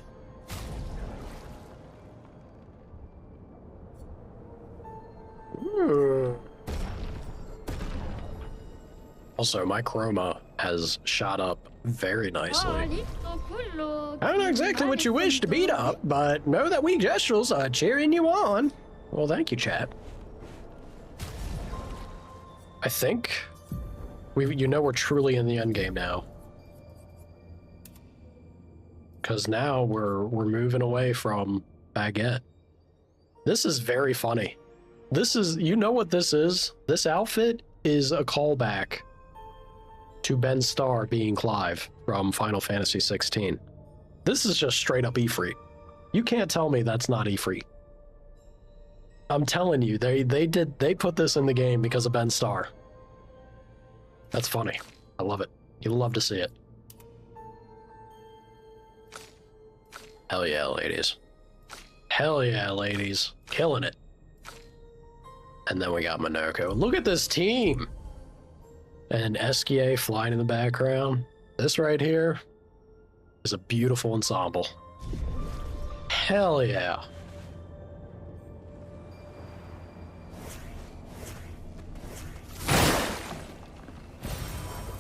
Also, my chroma has shot up very nicely. I don't know exactly what you wish to beat up, but know that we gestuals are cheering you on. Well, thank you, chat. I think we're truly in the end game now. Because now we're moving away from Baguette. This is very funny. This is, you know what this is? This outfit is a callback to Ben Starr being Clive from Final Fantasy 16. This is just straight up Ifrit. You can't tell me that's not Ifrit. I'm telling you, they put this in the game because of Ben Starr. That's funny. I love it. You'll love to see it. Hell yeah, ladies. Hell yeah, ladies. Killing it. And then we got Monoko. Look at this team! And SKA flying in the background. This right here is a beautiful ensemble. Hell yeah.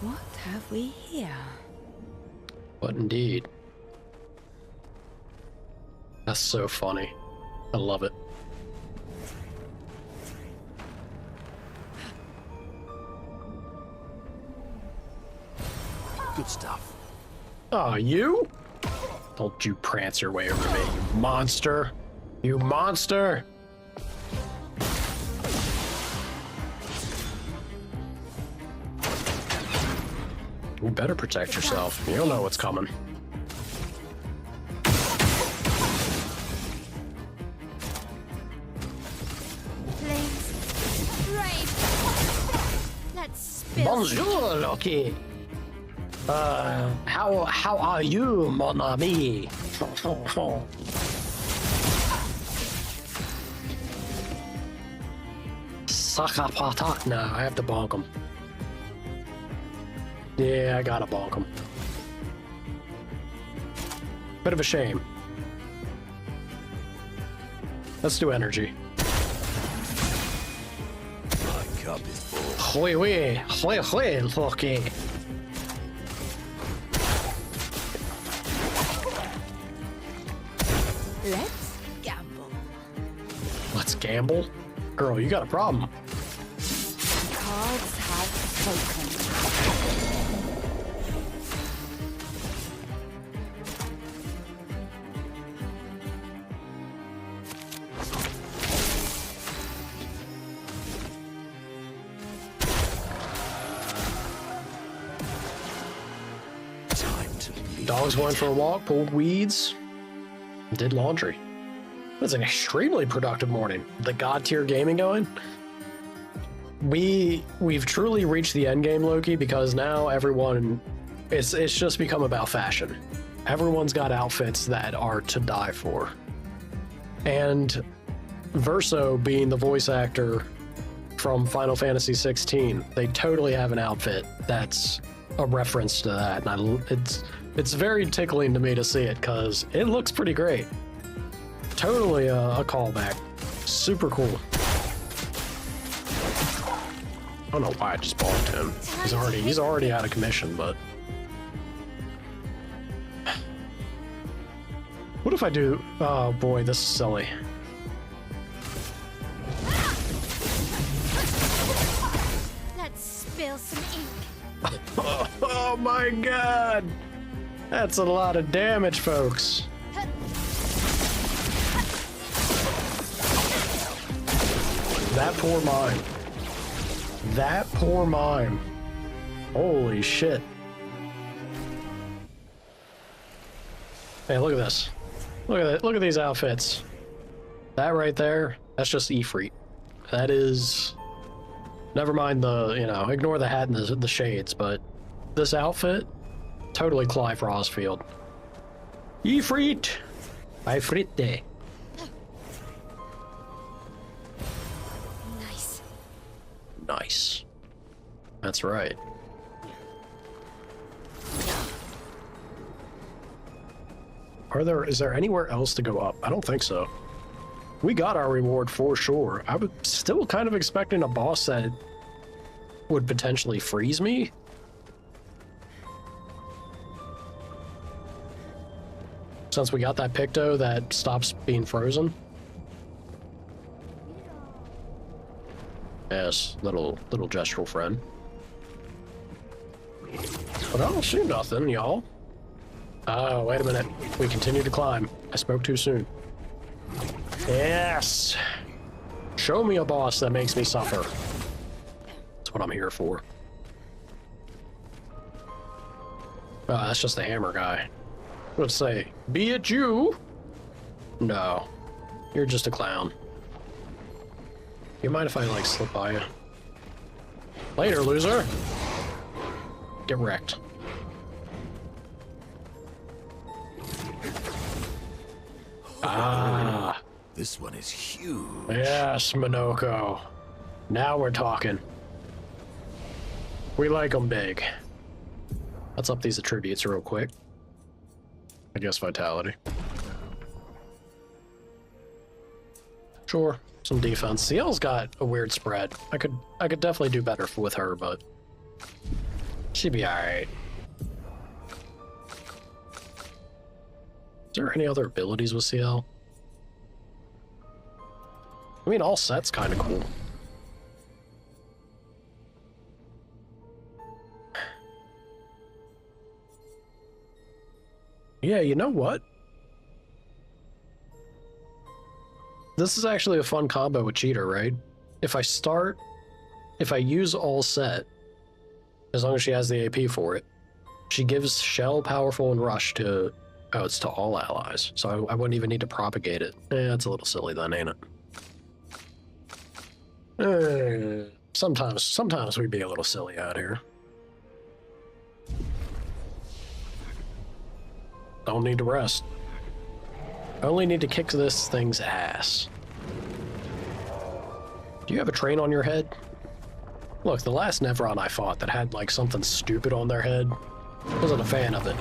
What have we here? What indeed? That's so funny. I love it. Good stuff. Oh, you? Don't you prance your way over me, you monster. You monster! You better protect yourself. You don't know what's coming. Flames. Rain. Let's spill. Bonjour, Loki. How are you, mon ami? Sakapata. No, I have to bonk him. Yeah, I gotta bonk him. Bit of a shame. Let's do energy. My cup is full. Hui hui, hui hui, Loki. Let's gamble. Let's gamble? Girl, you got a problem. Cards have spoken. Time to bleed. Dogs went for a walk, pulled weeds, did laundry. It was an extremely productive morning. The god tier gaming going. We've truly reached the end game, Loki, because now everyone, it's just become about fashion. Everyone's got outfits that are to die for. And Verso, being the voice actor from Final Fantasy 16, they totally have an outfit that's a reference to that, and it's very tickling to me to see it because it looks pretty great. Totally a callback. Super cool. I don't know why I just balked him. He's already out of commission, but what if I do? Oh boy, this is silly. Let's spill some ink. Oh my god! That's a lot of damage, folks. That poor mime. That poor mime. Holy shit. Hey, look at this. Look at that. Look at these outfits. That right there, that's just Ifrit. That is... Never mind the, ignore the hat and the shades, but this outfit, totally Clive Rosfield. Ifrit! Ifrit. Nice. Nice. That's right. Is there anywhere else to go up? I don't think so. We got our reward for sure. I was still kind of expecting a boss that would potentially freeze me. Since we got that Picto that stops being frozen. Yes, little gestural friend. But I don't see nothing, y'all. Oh, wait a minute. We continue to climb. I spoke too soon. Yes! Show me a boss that makes me suffer. That's what I'm here for. Oh, that's just the hammer guy. Let's say, be it you? No. You're just a clown. You mind if I, slip by you? Later, loser! Get wrecked. Ah. This one is huge. Yes, Minoko. Now we're talking. We like them big. Let's up these attributes real quick. I guess vitality. Sure, some defense. CL's got a weird spread. I could definitely do better with her, but she'd be alright. Is there any other abilities with CL? I mean, all set's kind of cool. Yeah, you know what? This is actually a fun combo with Cheater, right? If I use all set, as long as she has the AP for it, she gives Shell, Powerful, and Rush to, oh, it's to all allies. So I wouldn't even need to propagate it. That's a little silly then, ain't it? Sometimes we'd be a little silly out here. Don't need to rest. I only need to kick this thing's ass. Do you have a train on your head? Look, the last Nevron I fought that had like something stupid on their head, wasn't a fan of it.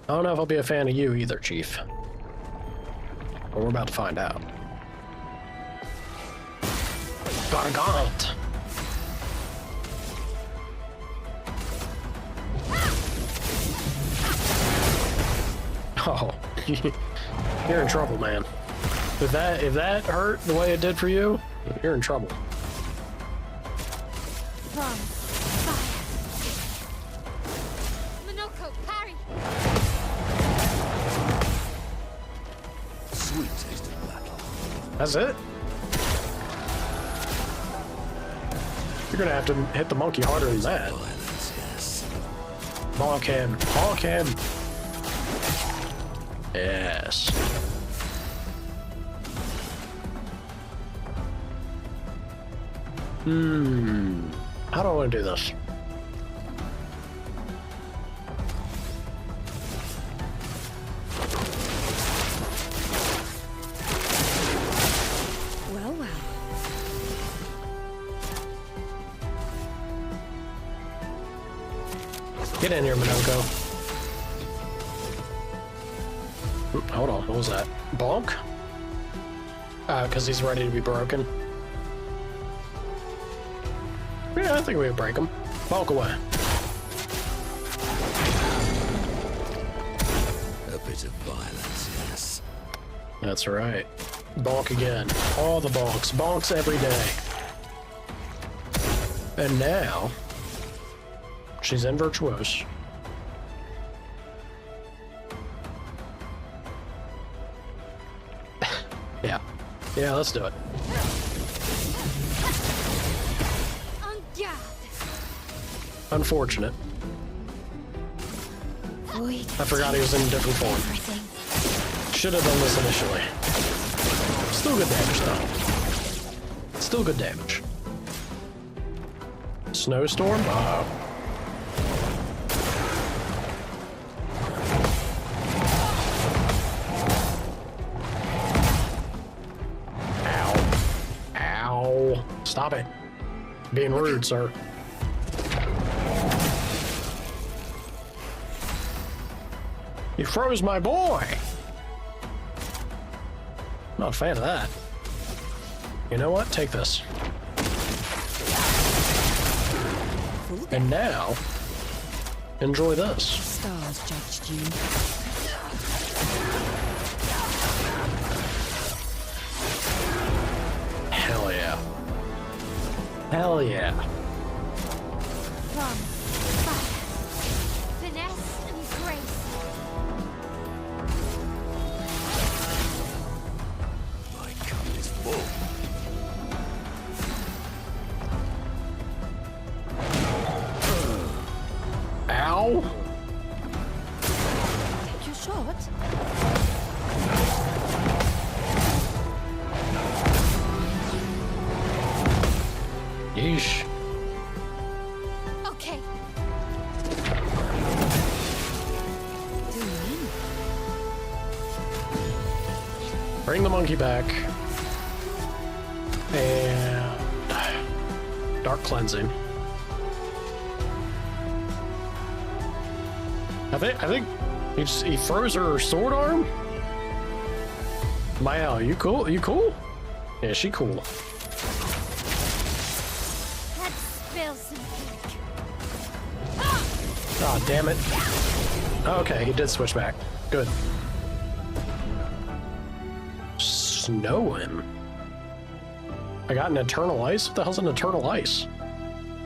I don't know if I'll be a fan of you either, Chief. But we're about to find out. Gargant! Oh, you're in trouble, man. If that hurt the way it did for you, you're in trouble. From fire. Minoko, parry. Sweet taste of battle. That's it? You're gonna have to hit the monkey harder than that. Violence, yes. Bonk him. Bonk him. Yes. How do I want to do this? Well, well. Get in here, Minoko. Oop, hold on, what was that? Bonk? Because he's ready to be broken. Yeah, I think we can break him. Bonk away. A bit of violence, yes. That's right. Bonk again. All the bonks. Bonks every day. And now, she's in Virtuose. Yeah. Yeah, let's do it. Unfortunate. I forgot he was in a different form. Should have done this initially. Still good damage, though. Still good damage. Snowstorm? Uh-oh. Ow. Ow. Stop it. Being rude, sir. You froze my boy! Not a fan of that. You know what? Take this. And now, enjoy this. Stars judged you. Hell yeah. Hell yeah. From fire. Finesse and grace. My cup is full. Ow! Take your shot. Yeesh. Okay. Bring the monkey back. And dark cleansing. I think he froze her sword arm. Mael, you cool? You cool? Yeah, she cool. Let's spill some ink. Oh, damn it. Okay, he did switch back. Good. Snow him. I got an Eternal Ice? What the hell's an Eternal Ice?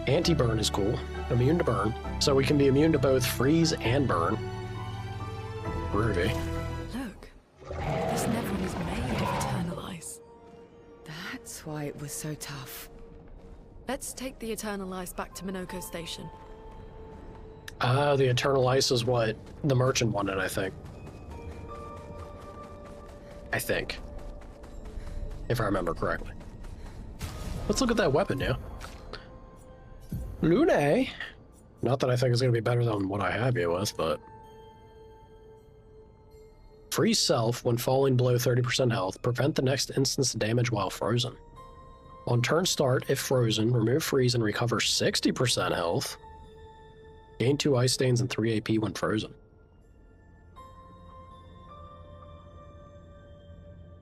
Anti-burn is cool. Immune to burn. So we can be immune to both freeze and burn. Groovy. Look, this Nevron is made of Eternal Ice. That's why it was so tough. Let's take the Eternal Ice back to Minoko Station. The Eternal Ice is what the merchant wanted, I think. If I remember correctly. Let's look at that weapon now. Lune. Not that I think it's going to be better than what I have you with, but... Freeze self when falling below 30% health. Prevent the next instance damage while frozen. On turn start, if frozen, remove freeze and recover 60% health. Gain 2 ice stains and 3 AP when frozen.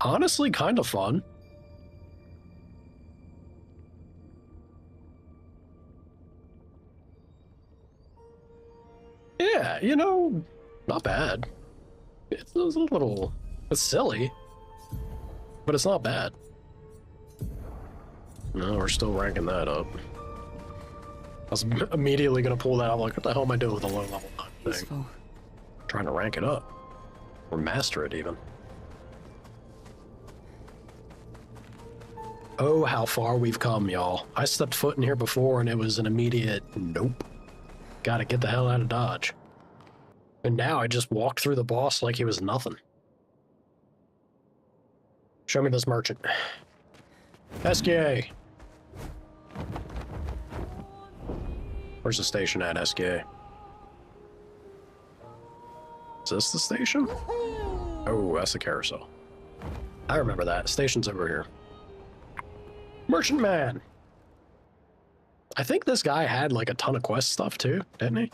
Honestly, kind of fun. Yeah, you know, not bad. It's a little... It's silly. But it's not bad. No, we're still ranking that up. I was immediately going to pull that out, like, what the hell am I doing with a low level thing? Useful. Trying to rank it up. Or master it, even. Oh, how far we've come, y'all. I stepped foot in here before, and it was an immediate nope. Gotta get the hell out of Dodge. And now I just walked through the boss like he was nothing. Show me this merchant. SKA. Where's the station at, SKA? Is this the station? Oh, that's the carousel. I remember that. Station's over here. Merchant Man! I think this guy had like a ton of quest stuff too, didn't he?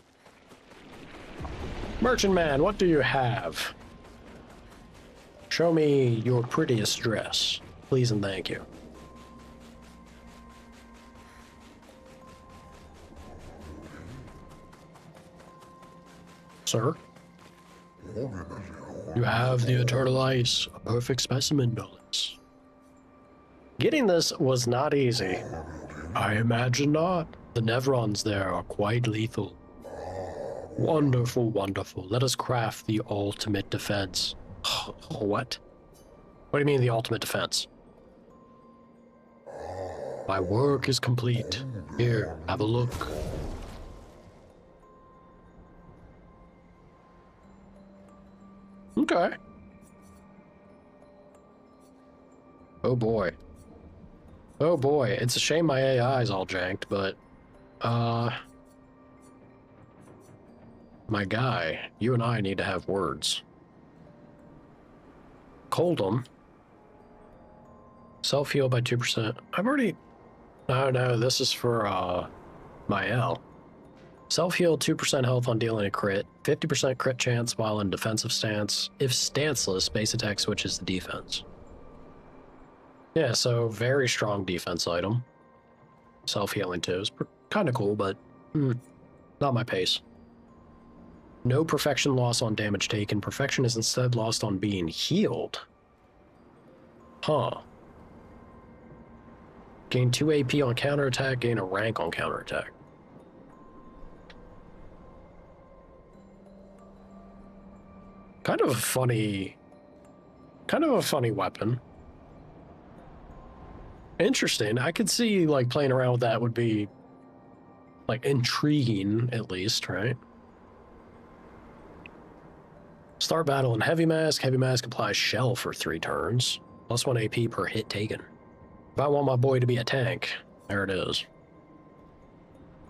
Merchant Man, what do you have? Show me your prettiest dress, please and thank you. Sir? You have the Eternal Ice, a perfect specimen, Dollars. Getting this was not easy. I imagine not. The Nevrons there are quite lethal. Wonderful, wonderful. Let us craft the ultimate defense. What? What do you mean the ultimate defense? My work is complete. Here, have a look. Okay. Oh boy. Oh boy, it's a shame my AI is all janked, but... My guy, you and I need to have words. Cold'em. Self-heal by 2%. I've already... No, this is for, Mael. Self-heal 2% health on dealing a crit. 50% crit chance while in defensive stance. If stanceless, base attack switches to defense. Yeah, so very strong defense item. Self-healing too is kind of cool, but not my pace. No perfection loss on damage taken. Perfection is instead lost on being healed. Huh. Gain 2 AP on counterattack, gain a rank on counterattack. Kind of a funny weapon. Interesting. I could see, like, playing around with that would be, like, intriguing, at least, right? Start battle in Heavy Mask. Heavy Mask applies Shell for 3 turns. Plus 1 AP per hit taken. If I want my boy to be a tank, there it is.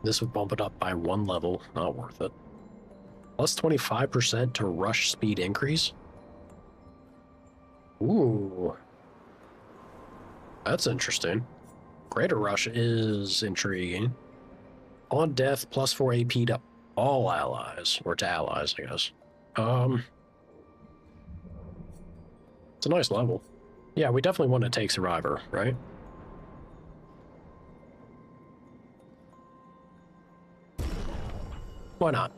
This would bump it up by 1 level. Not worth it. Plus 25% to rush speed increase. Ooh. That's interesting. Greater Rush is intriguing. On death, plus 4 AP to all allies. Or to allies, I guess. It's a nice level. Yeah, we definitely want to take Survivor, right? Why not?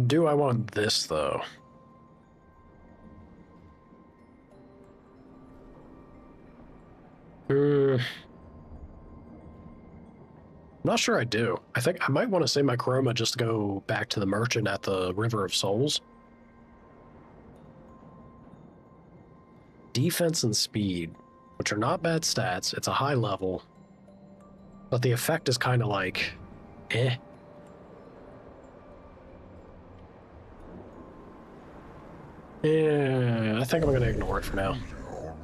Do I want this, though? I'm not sure I do. I think I might want to save my chroma just to go back to the merchant at the River of Souls. Defense and speed, which are not bad stats. It's a high level. But the effect is kind of like, eh. Yeah, I think I'm going to ignore it for now.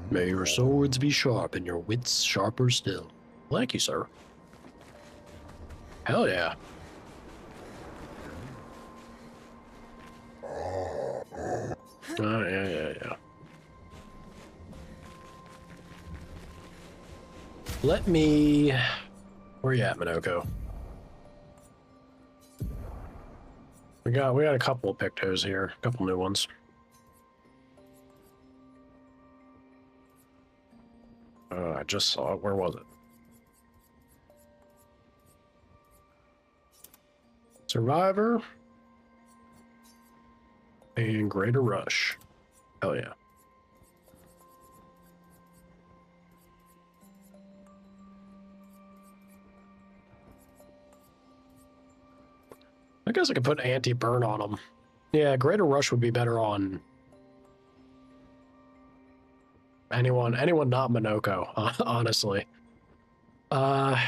May your swords be sharp and your wits sharper still. Thank you, sir. Hell yeah. Yeah. Let me... Where you at, Minoko? We got a couple of Pictos here. A couple new ones. I just saw it. Where was it? Survivor. And Greater Rush. Hell yeah. I guess I could put anti-burn on them. Yeah, Greater Rush would be better on anyone not Minoko, honestly. I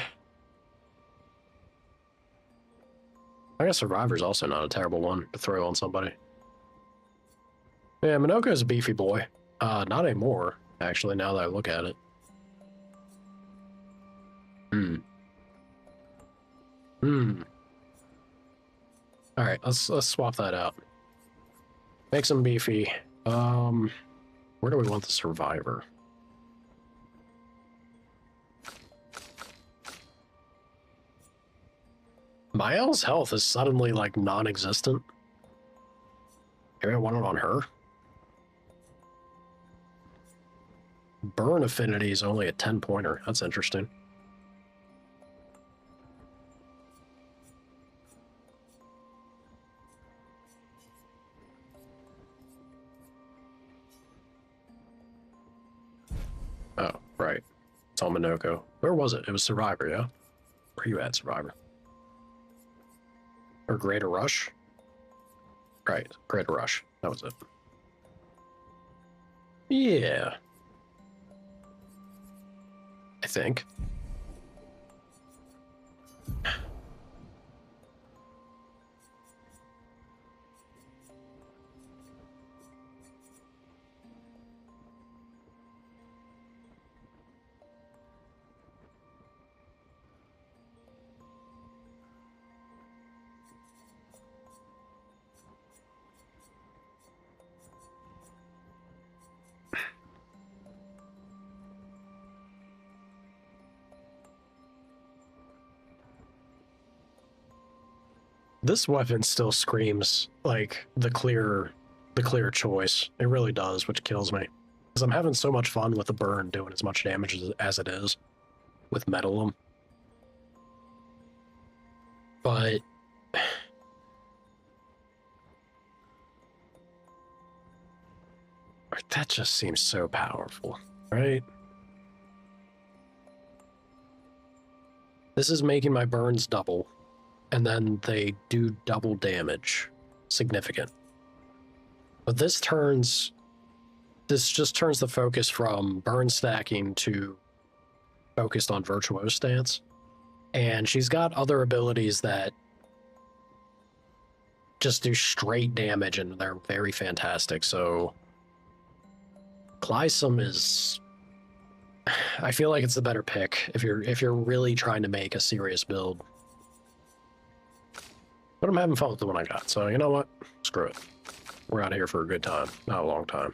guess Survivor's also not a terrible one to throw on somebody. Yeah, Minoko's a beefy boy. Not anymore, actually, now that I look at it. Alright, let's swap that out. Make some beefy. Where do we want the Survivor? Mael's health is suddenly, like, non-existent. Maybe I want it on her? Burn affinity is only a 10-pointer. That's interesting. Oh, right. It's on Minoko. Where was it? It was Survivor, yeah? Where you at, Survivor? Or Greater Rush? Right, Greater Rush. That was it. Yeah. I think. This weapon still screams like the clear choice. It really does, which kills me. Because I'm having so much fun with the burn doing as much damage as it is with Metalum. But that just seems so powerful, right? This is making my burns double. And then they do double damage. Significant. But this just turns the focus from burn stacking to focused on Virtuose stance. And she's got other abilities that just do straight damage, and they're very fantastic. So Clysum is... I feel like it's the better pick if you're really trying to make a serious build. But I'm having fun with the one I got, so you know what? Screw it. We're out here for a good time, not a long time.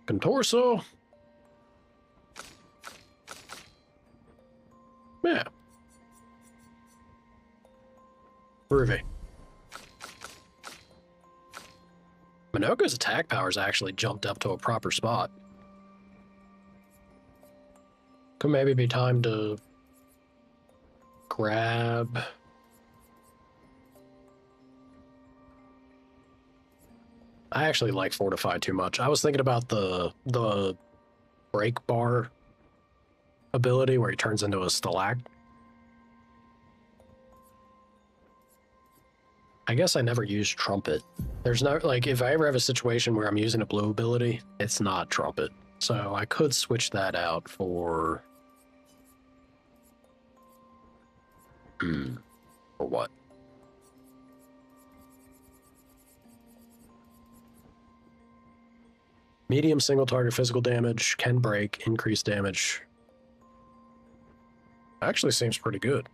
Contorso. Yeah. Minoko's attack powers actually jumped up to a proper spot. Could maybe be time to grab... I actually like Fortify too much. I was thinking about the break bar ability where he turns into a stalact. I guess I never used Trumpet. There's no, like, if I ever have a situation where I'm using a blue ability, it's not Trumpet. So I could switch that out for... for what? Medium single target physical damage, can break, increase damage. Actually seems pretty good.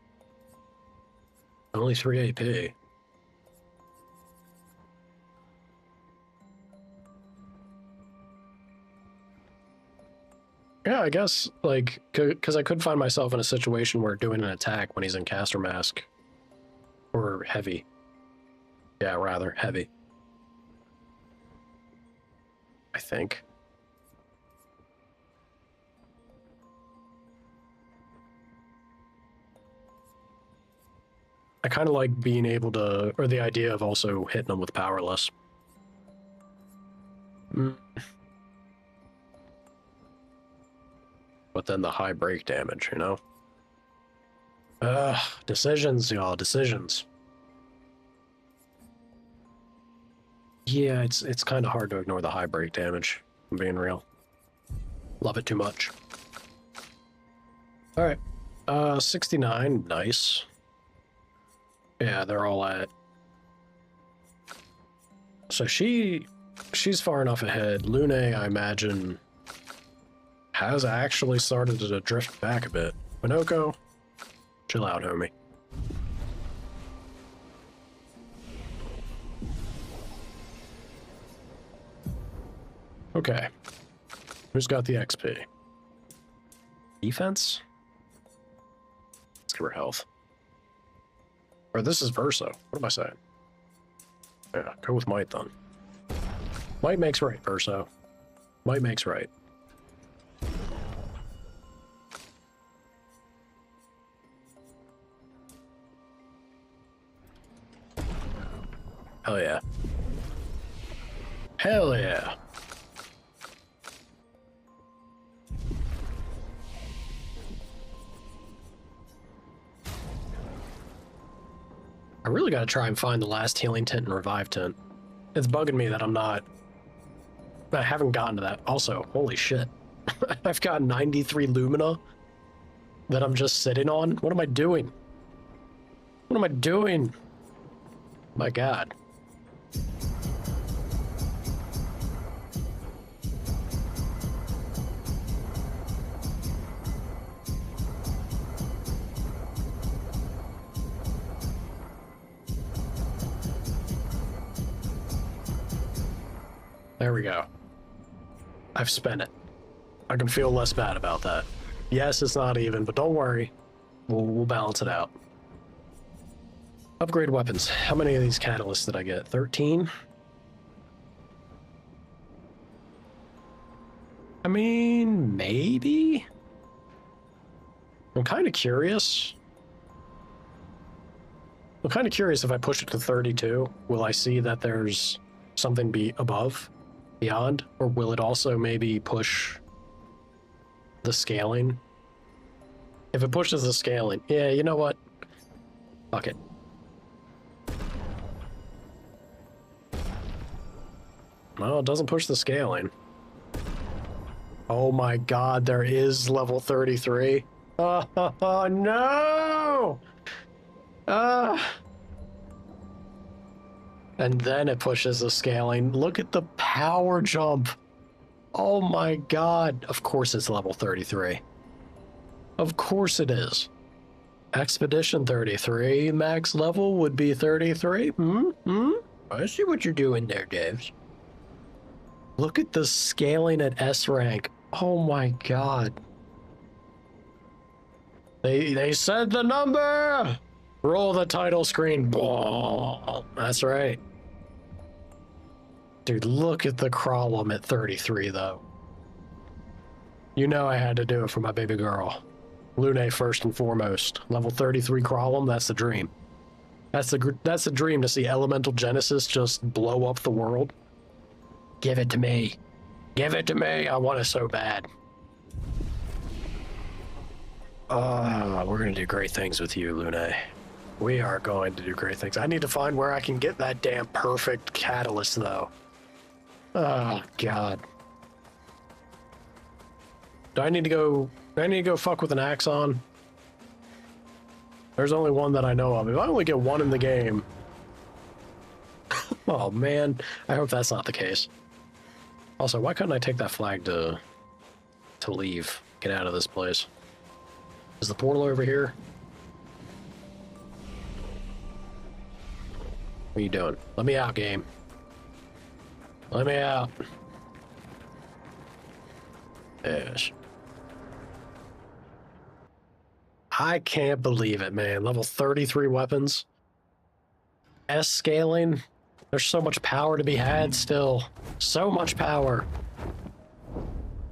Only 3 AP. Yeah, I guess, like, because I could find myself in a situation where doing an attack when he's in Caster Mask. Or heavy. Yeah, rather, heavy. I think. I kind of like being able to, or the idea of also hitting them with powerless. But then the high break damage, you know? Decisions, y'all, decisions. Yeah, it's kind of hard to ignore the high break damage, if I'm being real. Love it too much. Alright. 69, nice. Yeah, they're all at... So she's far enough ahead. Lune, I imagine, has actually started to drift back a bit. Minoko, chill out, homie. Okay. Who's got the XP? Defense? Let's give her health. Or this is Verso. What am I saying? Yeah, go with Might then. Might makes right, Verso. Might makes right. Hell yeah. Hell yeah. I really gotta try and find the last healing tent and revive tent. It's bugging me that I haven't gotten to that. Also, holy shit. I've got 93 Lumina that I'm just sitting on. What am I doing? What am I doing? My God. There we go. I've spent it. I can feel less bad about that. Yes, it's not even, but don't worry. We'll balance it out. Upgrade weapons. How many of these catalysts did I get? 13? I mean, maybe? I'm kind of curious. I'm kind of curious if I push it to 32. Will I see that there's something beyond, or will it also maybe push the scaling? If it pushes the scaling, yeah, you know what? Fuck it. Well, it doesn't push the scaling. Oh my God, there is level 33. Oh no! And then it pushes the scaling. Look at the power jump. Oh my God. Of course it's level 33. Of course it is. Expedition 33, max level would be 33. I see what you're doing there, Devs. Look at the scaling at S rank. Oh my God. They said the number! Roll the title screen. That's right. Dude, look at the column at 33, though. You know I had to do it for my baby girl. Lune first and foremost. Level 33 column, that's the dream. That's the dream, to see Elemental Genesis just blow up the world. Give it to me. Give it to me. I want it so bad. We're going to do great things with you, Lune. We are going to do great things. I need to find where I can get that damn perfect catalyst, though. Oh, God. Do I need to go fuck with an Axon? There's only one that I know of. If I only get one in the game... Oh, man. I hope that's not the case. Also, why couldn't I take that flag to leave? Get out of this place. Is the portal over here? What are you doing? Let me out, game. Let me out. Yes. I can't believe it, man. Level 33 weapons. S scaling. There's so much power to be had still. So much power.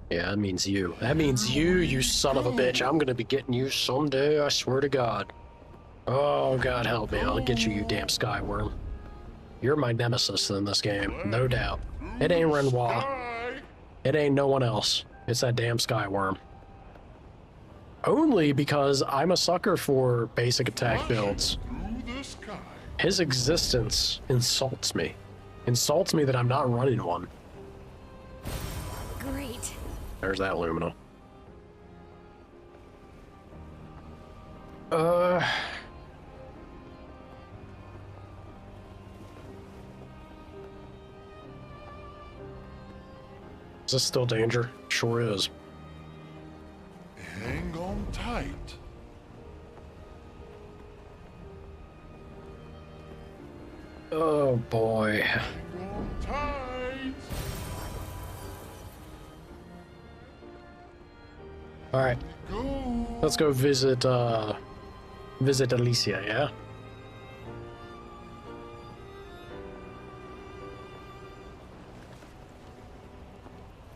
Yeah, that means you. That means you son of a bitch. I'm gonna be getting you someday, I swear to God. Oh, God help me. I'll get you, you damn Skyworm. You're my nemesis in this game, no doubt. It ain't Renoir. It ain't no one else. It's that damn Skyworm. Only because I'm a sucker for basic attack builds. His existence insults me. Insults me that I'm not running one. Great. There's that Lumina. Is this still danger? Sure is. Hang on tight. Oh boy. Hang on tight. All right. Let's go visit Alicia, yeah?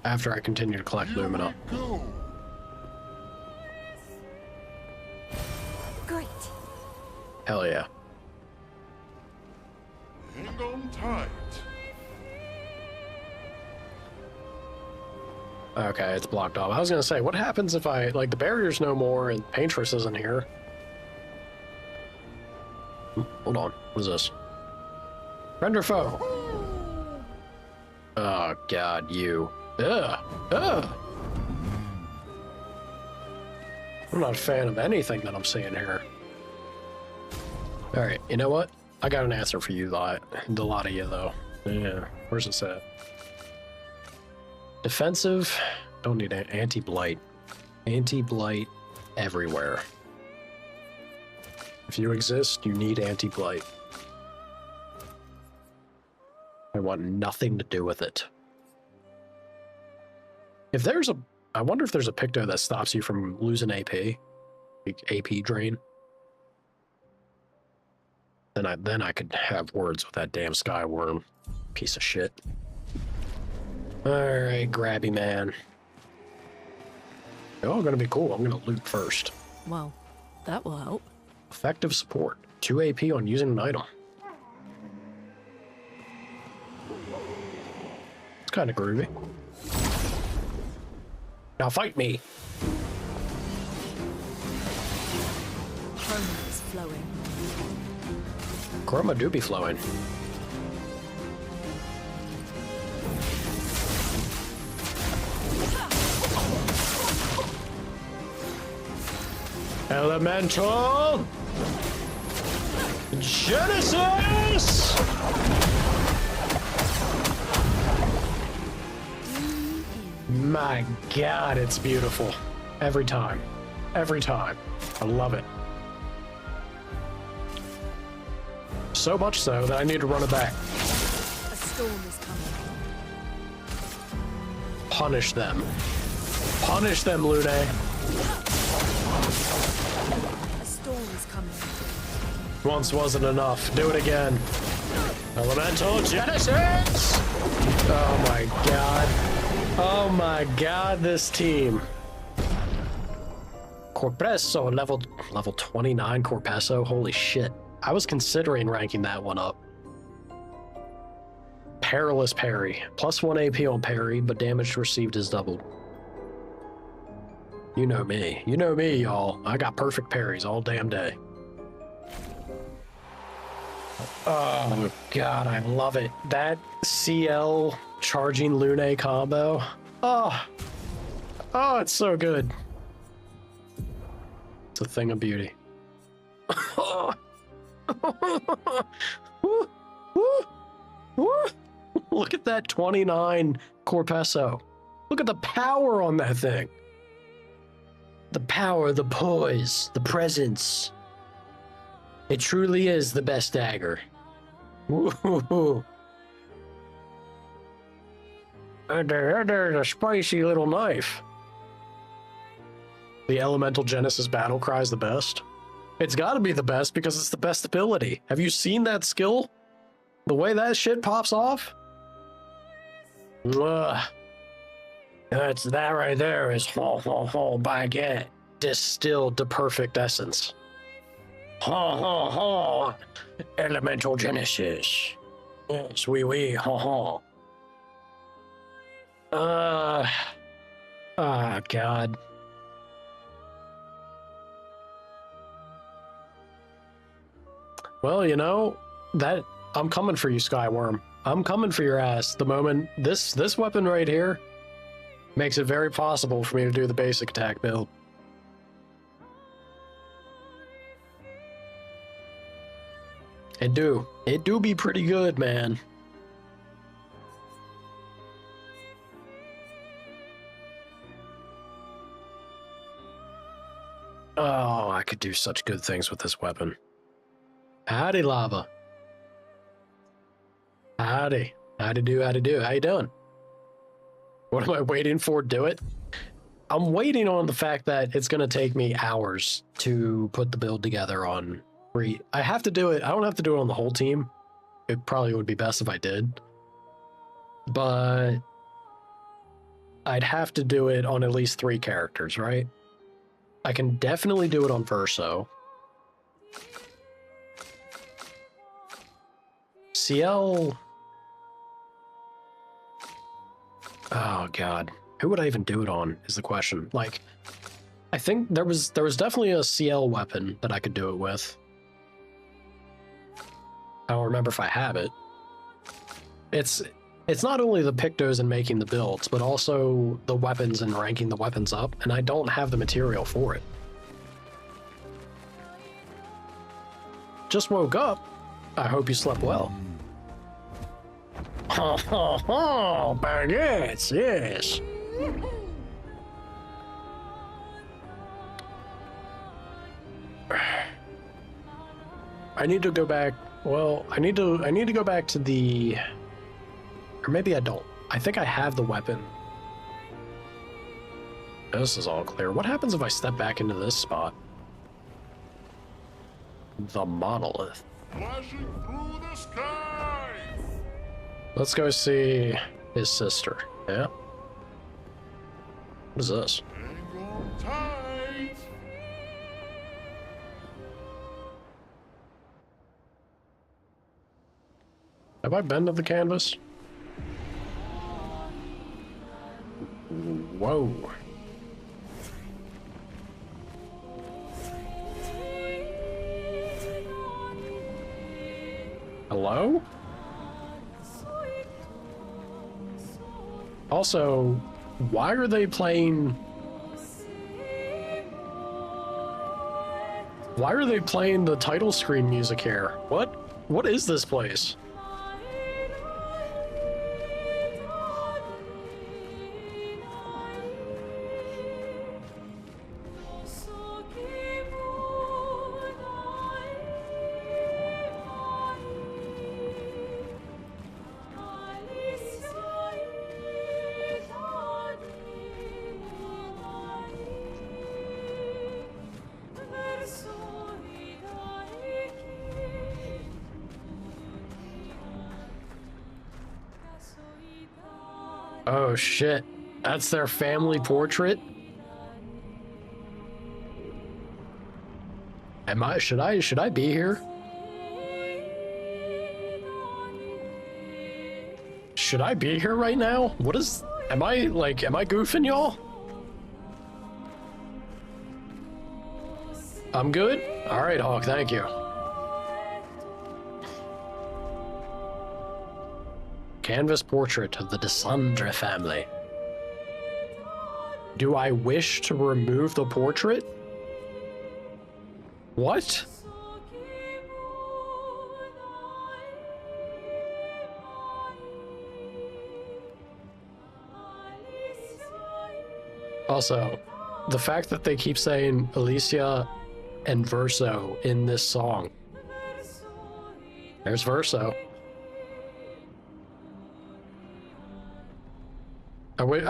After I continue to collect Lumina. Great. Hell yeah. Hang on tight. Okay, it's blocked off. I was gonna say, what happens if I, like, the barrier's no more and Paintress isn't here? Hold on, what is this? Render foe! Oh, God, you. Ugh! Ugh! I'm not a fan of anything that I'm seeing here. Alright, you know what? I got an answer for you, the lot of you, though. Yeah, where's this at? Defensive, don't need anti-blight. Anti-blight everywhere. If you exist, you need anti-blight. I want nothing to do with it. If there's a... I wonder if there's a Picto that stops you from losing AP. Like AP drain. Then I could have words with that damn Skyworm. Piece of shit. Alright, grabby man. They're all gonna be cool. I'm gonna loot first. Well, that will help. Effective support. 2 AP on using an item. It's kind of groovy. Now fight me! Chroma is flowing. Chroma do be flowing. Elemental Genesis! My God, it's beautiful. Every time. Every time. I love it. So much so that I need to run it back. A storm is coming. Punish them. Punish them, Lune. A storm is coming. Once wasn't enough. Do it again. Elemental Genesis! Oh my god. Oh my god, this team. Corpresso, level 29 Corpesso. Holy shit. I was considering ranking that one up. Perilous Parry. +1 AP on parry, but damage received is doubled. You know me. You know me, y'all. I got perfect parries all damn day. Oh god, I love it. That CL charging Lune combo. Oh, it's so good. It's a thing of beauty. Look at that 29 Corpesso. Look at the power on that thing. The power, the poise, the presence. It truly is the best dagger. Woo-hoo-hoo. And there's a spicy little knife. The Elemental Genesis battle cry is the best. It's gotta be the best because it's the best ability. Have you seen that skill? The way that shit pops off? That's that right there is baguette distilled to perfect essence. Elemental Genesis. Yes, oui, God. Well, you know, that I'm coming for you, Skyworm. I'm coming for your ass. The moment this weapon right here makes it very possible for me to do the basic attack build. It do be pretty good, man. Oh, I could do such good things with this weapon. Howdy, Lava. Howdy. Howdy do. How you doing? What am I waiting for? Do it? I'm waiting on the fact that it's going to take me hours to put the build together on free. I have to do it. I don't have to do it on the whole team. It probably would be best if I did. But I'd have to do it on at least 3 characters, right? I can definitely do it on Verso. CL... Oh god, who would I even do it on is the question. Like, I think there was definitely a CL weapon that I could do it with. I don't remember if I have it. It's not only the pictos and making the builds, but also the weapons and ranking the weapons up, and I don't have the material for it. Just woke up. I hope you slept well. Baguettes, yes. I need to go back. Well, I need to go back to the, or maybe I don't. I think I have the weapon. This is all clear. What happens if I step back into this spot? The monolith. Flashing through the sky. Let's go see his sister. Yeah. What is this? Hang on tight. Have I been to the canvas? Whoa. Hello? Also, why are they playing... Why are they playing the title screen music here? What is this place? Oh shit. That's their family portrait? Should I be here? Should I be here right now? Am I goofing y'all? I'm good? Alright, Hawk, thank you. Canvas portrait of the Desandre family. Do I wish to remove the portrait? What? Also, the fact that they keep saying Alicia and Verso in this song. There's Verso. I want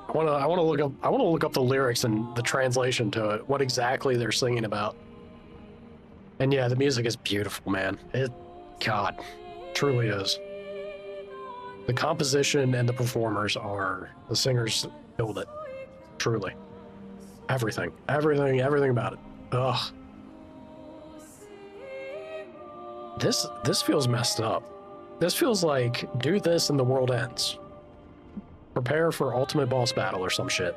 to look up the lyrics and the translation to it, what exactly they're singing about. And yeah, the music is beautiful, man. God, truly is. The composition and the performers the singers killed it. Truly. Everything about it. Ugh. This feels messed up. This feels like, do this and the world ends. Prepare for ultimate boss battle or some shit.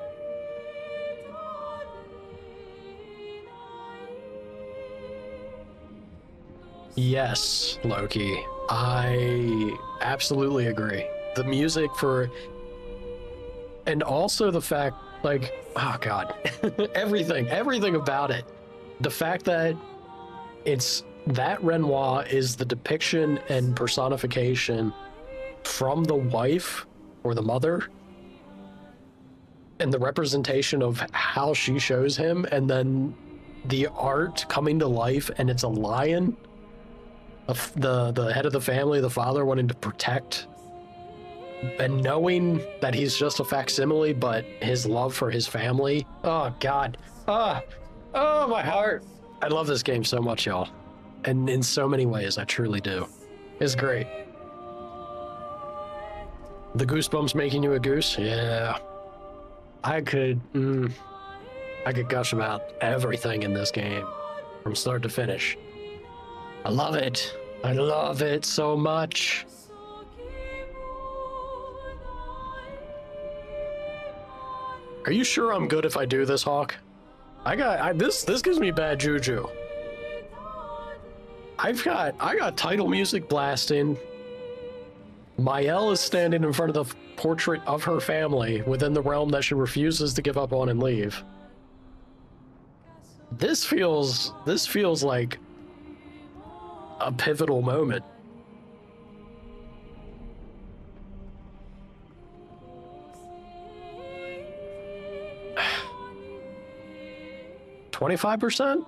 Yes, Loki. I absolutely agree. The music and also the fact, like, oh god, everything about it. The fact that that Renoir is the depiction and personification from the wife or the mother, and the representation of how she shows him, and then the art coming to life, and it's a lion, the head of the family, the father wanting to protect, and knowing that he's just a facsimile, but his love for his family. Oh god. Oh my heart. I love this game so much, y'all, and in so many ways. I truly do. It's great. The goosebumps making you a goose? Yeah. I could gush about everything in this game from start to finish. I love it. I love it so much. Are you sure I'm good if I do this, Hawk? This gives me bad juju. I got title music blasting. Mael is standing in front of the portrait of her family within the realm that she refuses to give up on and leave. This feels like a pivotal moment. $25%?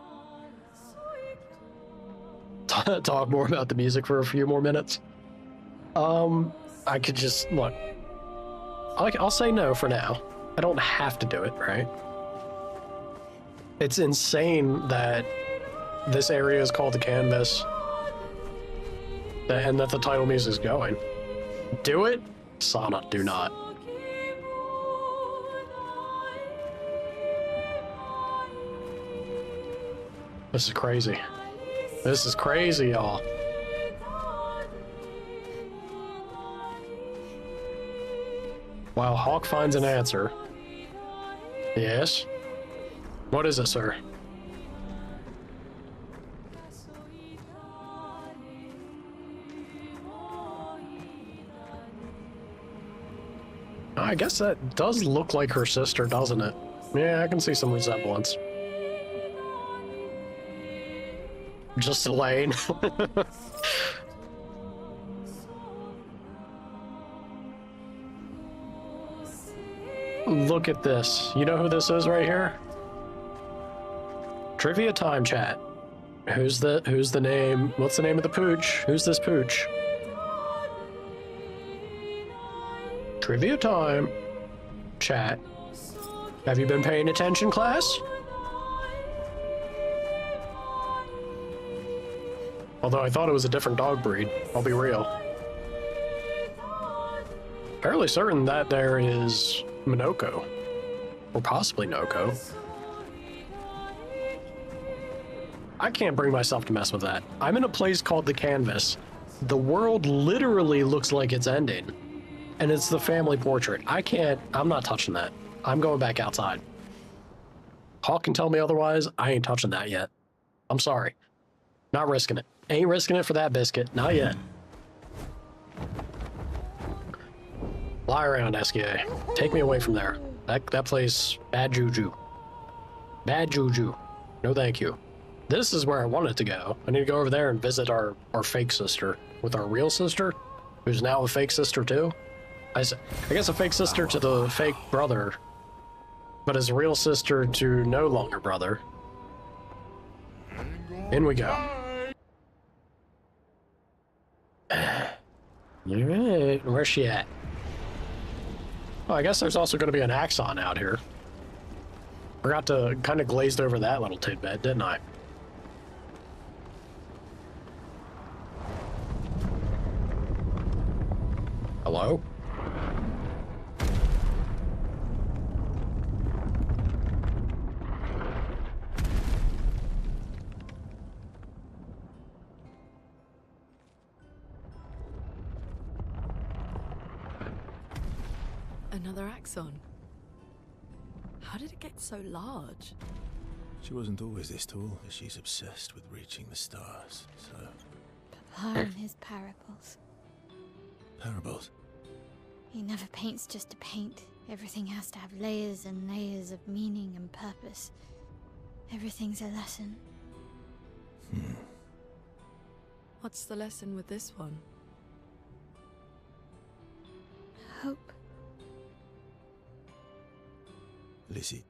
Talk more about the music for a few more minutes. I could just look. I'll say no for now. I don't have to do it, right? It's insane that this area is called the Canvas, and that the title music is going. Do it? Sana, do not. This is crazy. This is crazy, y'all. While Hawk finds an answer. Yes? What is it, sir? I guess that does look like her sister, doesn't it? Yeah, I can see some resemblance. Just Elaine. Look at this. You know who this is right here? Trivia time, chat. Who's the name? What's the name of the pooch? Who's this pooch? Trivia time. Chat. Have you been paying attention, class? Although I thought it was a different dog breed. I'll be real. fairly certain that there is Minoko. Or possibly Noko. I can't bring myself to mess with that. I'm in a place called the Canvas. The world literally looks like it's ending. And it's the family portrait. I'm not touching that. I'm going back outside. Hawk can tell me otherwise. I ain't touching that yet. I'm sorry. Not risking it. Ain't risking it for that biscuit. Not yet. Fly around, SKA. Take me away from there. That place, bad juju. Bad juju. No thank you. This is where I wanted to go. I need to go over there and visit our fake sister. With our real sister, who's now a fake sister too. I guess a fake sister to the fake brother, but his real sister to no longer brother. In we go. Alright, where's she at? Oh, I guess there's also going to be an Axon out here. Forgot to kind of glazed over that little tidbit, didn't I? Hello? Another axon. How did it get so large? She wasn't always this tall. She's obsessed with reaching the stars, so... Papa and his parables. Parables? He never paints just to paint. Everything has to have layers and layers of meaning and purpose. Everything's a lesson. What's the lesson with this one? Hope. Lizzie.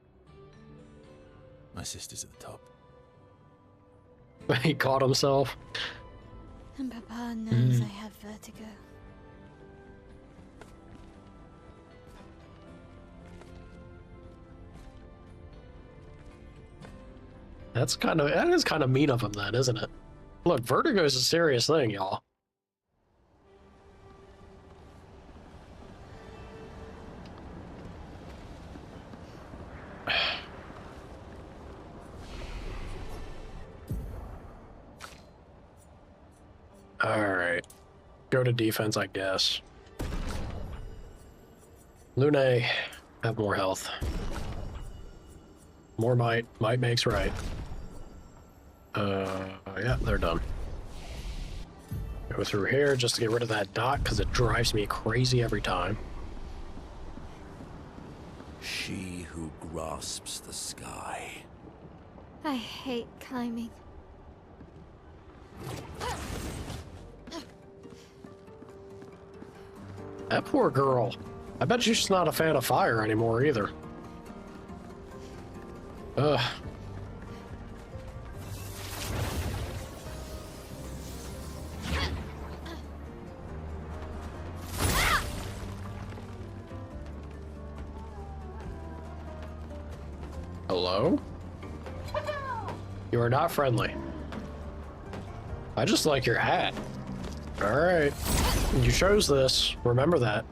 My sister's at the top. He caught himself. And Papa knows I have vertigo. That is kind of mean of him then, isn't it? Look, vertigo is a serious thing, y'all. Alright. Go to defense, I guess. Lune, have more health. More might. Might makes right. Yeah, they're done. Go through here just to get rid of that dot, because it drives me crazy every time. She who grasps the sky. I hate climbing. That poor girl. I bet she's not a fan of fire anymore either. Ugh. Hello? You are not friendly. I just like your hat. Alright. You chose this. Remember that.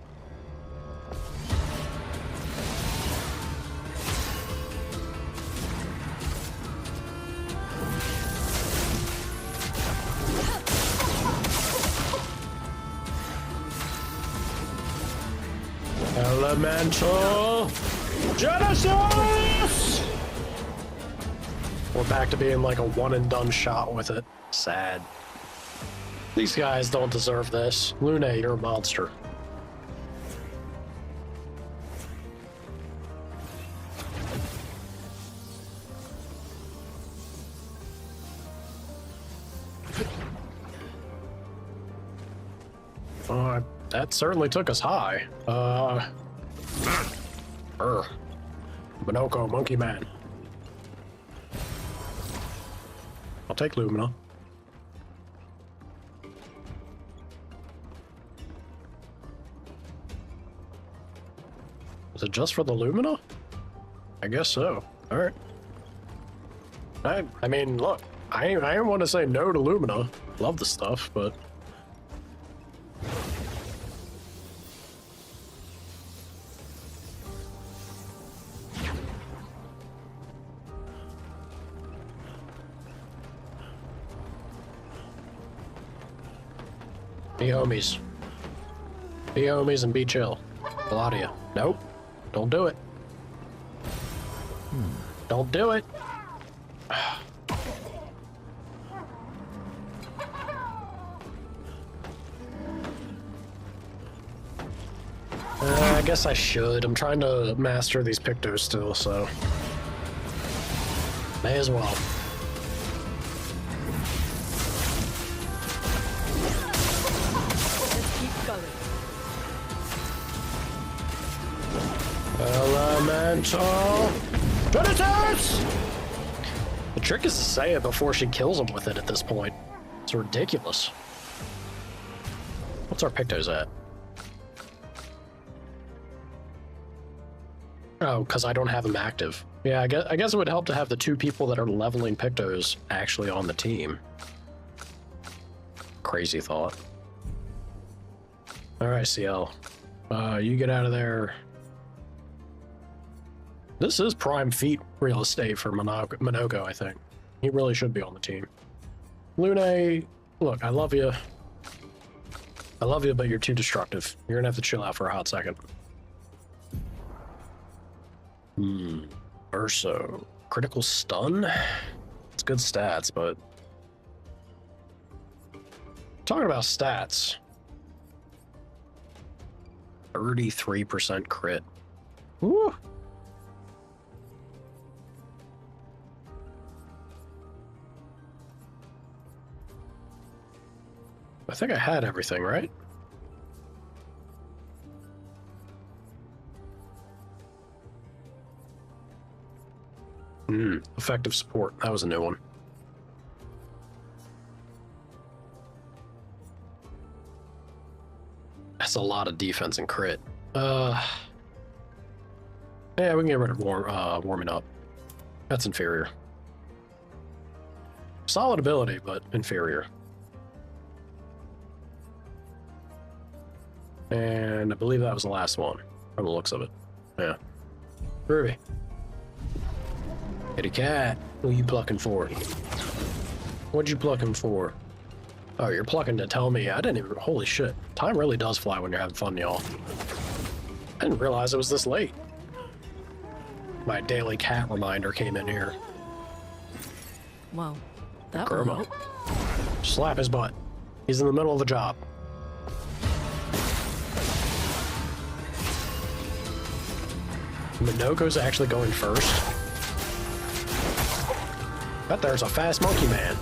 Elemental Genesis! We're back to being like a one and done shot with it. Sad. These guys don't deserve this. Lune, you're a monster. That certainly took us high. Minoko, Monkey Man. I'll take Lumina. Was it just for the Lumina? I guess so. Alright. I mean, look, I didn't want to say no to Lumina. Love the stuff, but... Be homies. Be homies and be chill. A lot of you. Nope. Don't do it. Don't do it. I guess I should. I'm trying to master these Pictos still, so may as well. Let's keep going. Elemental Predators! The trick is to say it before she kills him with it at this point. It's ridiculous. What's our Pictos at? Oh, because I don't have them active. Yeah, I guess it would help to have the two people that are leveling Pictos actually on the team. Crazy thought. Alright, CL. You get out of there. This is prime feat real estate for Monoko, I think. He really should be on the team. Lune, look, I love you. I love you, but you're too destructive. You're gonna have to chill out for a hot second. Urso. Critical stun? It's good stats, but... Talking about stats. 33% crit. Woo! I think I had everything, right? Effective support. That was a new one. That's a lot of defense and crit. Yeah, we can get rid of warming up. That's inferior. Solid ability, but inferior. And I believe that was the last one, from the looks of it. Yeah. Ruby. Kitty cat, who you plucking for? What'd you plucking for? Oh, you're plucking to tell me. I didn't even... Holy shit. Time really does fly when you're having fun, y'all. I didn't realize it was this late. My daily cat reminder came in here. Well, that Kurma. Slap his butt. He's in the middle of a job. Minoko's actually going first. Bet there's a fast monkey man.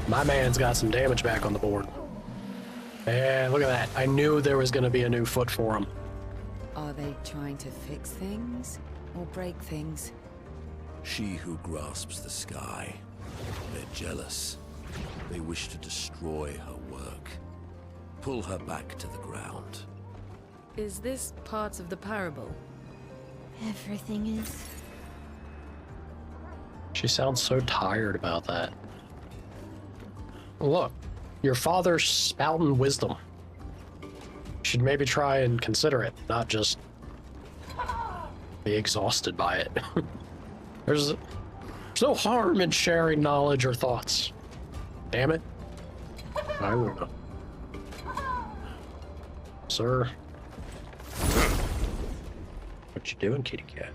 My man's got some damage back on the board. And look at that. I knew there was going to be a new foot for him. Are they trying to fix things or break things? She who grasps the sky. They're jealous. They wish to destroy her work. Pull her back to the ground. Is this part of the parable? Everything is. She sounds so tired about that. Look, your father's spouting wisdom. You should maybe try and consider it, not just be exhausted by it. There's no harm in sharing knowledge or thoughts. Damn it. I don't know. Sir. What you doing, kitty cat?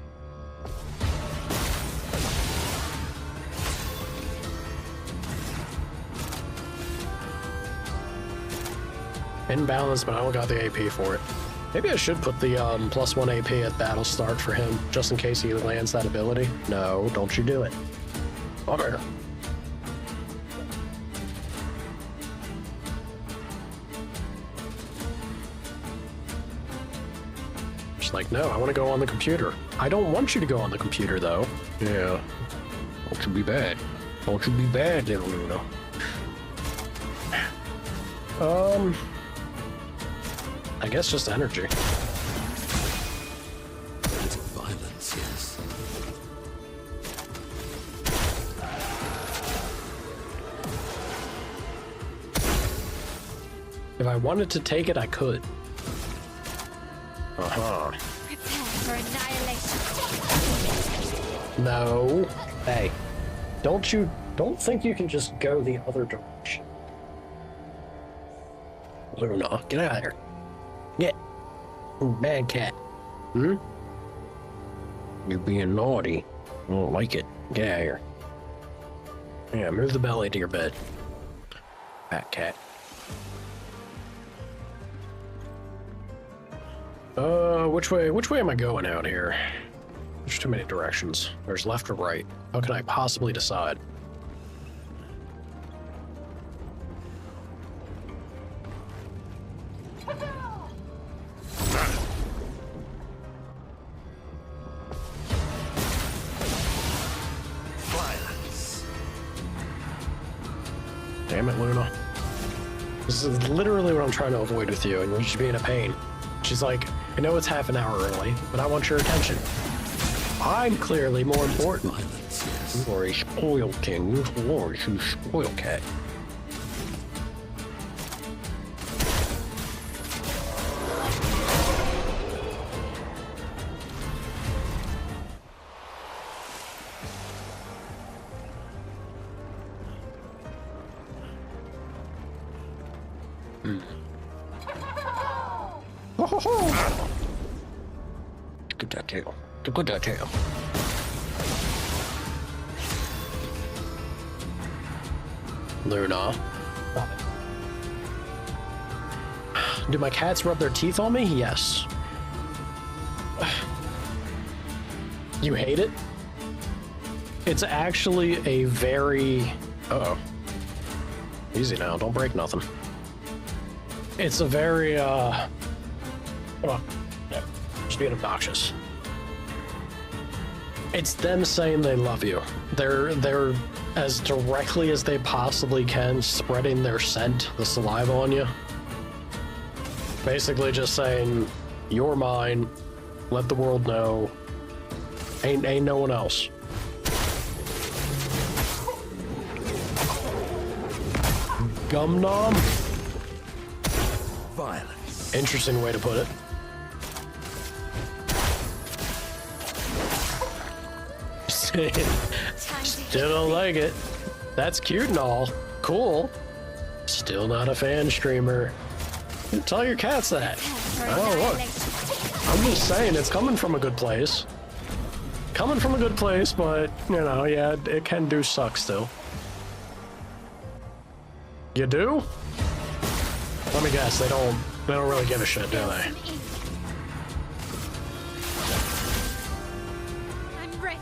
Imbalanced, but I don't got the AP for it. Maybe I should put the +1 AP at battle start for him, just in case he lands that ability. No, don't you do it. Bummer. Just like, no, I want to go on the computer. I don't want you to go on the computer, though. Yeah. Don't you be bad. Don't you be bad, little Luna. I guess just energy. Violence, yes. If I wanted to take it, I could. Uh-huh. for annihilation. No. Hey, don't think you can just go the other direction. Luna, get out of here. Get. Ooh, bad cat. Hmm? You're being naughty. I don't like it. Get out of here. Yeah, move the belly to your bed. Fat cat. Which way am I going out here? There's too many directions. There's left or right. How can I possibly decide? Damn it, Luna. This is literally what I'm trying to avoid with you, and you're just being a pain. She's like, I know it's half an hour early, but I want your attention. I'm clearly more important. You are a spoiled king. You are a spoiled cat. Get that tail. Get that tail. Luna. Do my cats rub their teeth on me? Yes. You hate it? It's actually a very... Uh-oh. Easy now, don't break nothing. It's a very, Come on. No, just being obnoxious. It's them saying they love you. They're as directly as they possibly can spreading their scent, the saliva on you. Basically just saying, you're mine, let the world know, ain't no one else. Gum nom? Violence. Interesting way to put it. Still don't like it. That's cute and all. Cool. Still not a fan streamer. Tell your cats that. Oh, look. I'm just saying, it's coming from a good place. Coming from a good place, but, you know, yeah, it can do suck still. You do? Let me guess, they don't really give a shit, do they? I'm ready.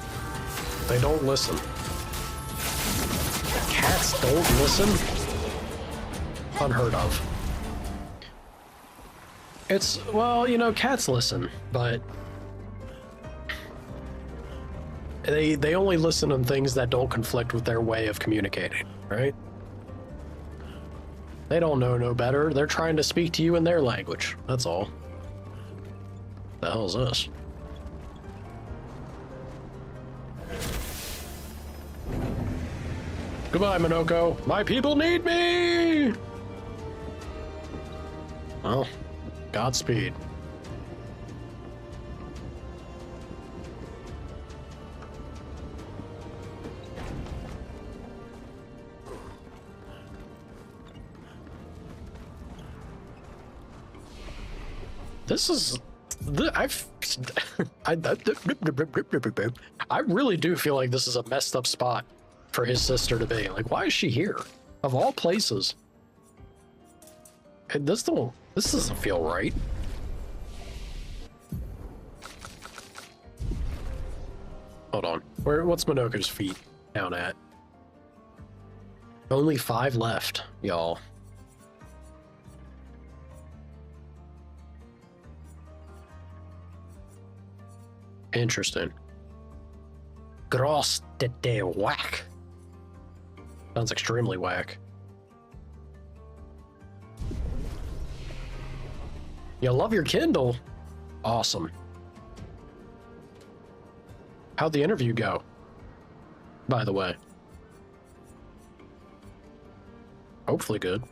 They don't listen. Cats don't listen? Unheard of. It's, well, you know, cats listen, but they only listen on things that don't conflict with their way of communicating, right? They don't know no better. They're trying to speak to you in their language. That's all. The hell is this? Goodbye, Minoko. My people need me! Well, Godspeed. This is... I really do feel like this is a messed up spot for his sister to be. Like, why is she here? Of all places. This doesn't feel right. Hold on. What's Minoko's feet down at? Only 5 left, y'all. Interesting. Gross de whack. Sounds extremely whack. You love your Kindle? Awesome. How'd the interview go? By the way. Hopefully good.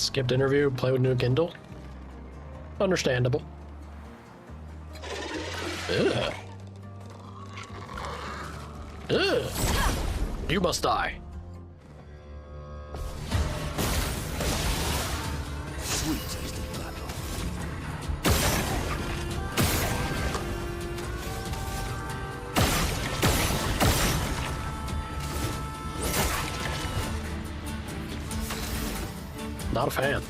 Skipped interview, play with new Kindle. Understandable. Ugh. Ugh. You must die. Sweet tasting battle. Not a fan.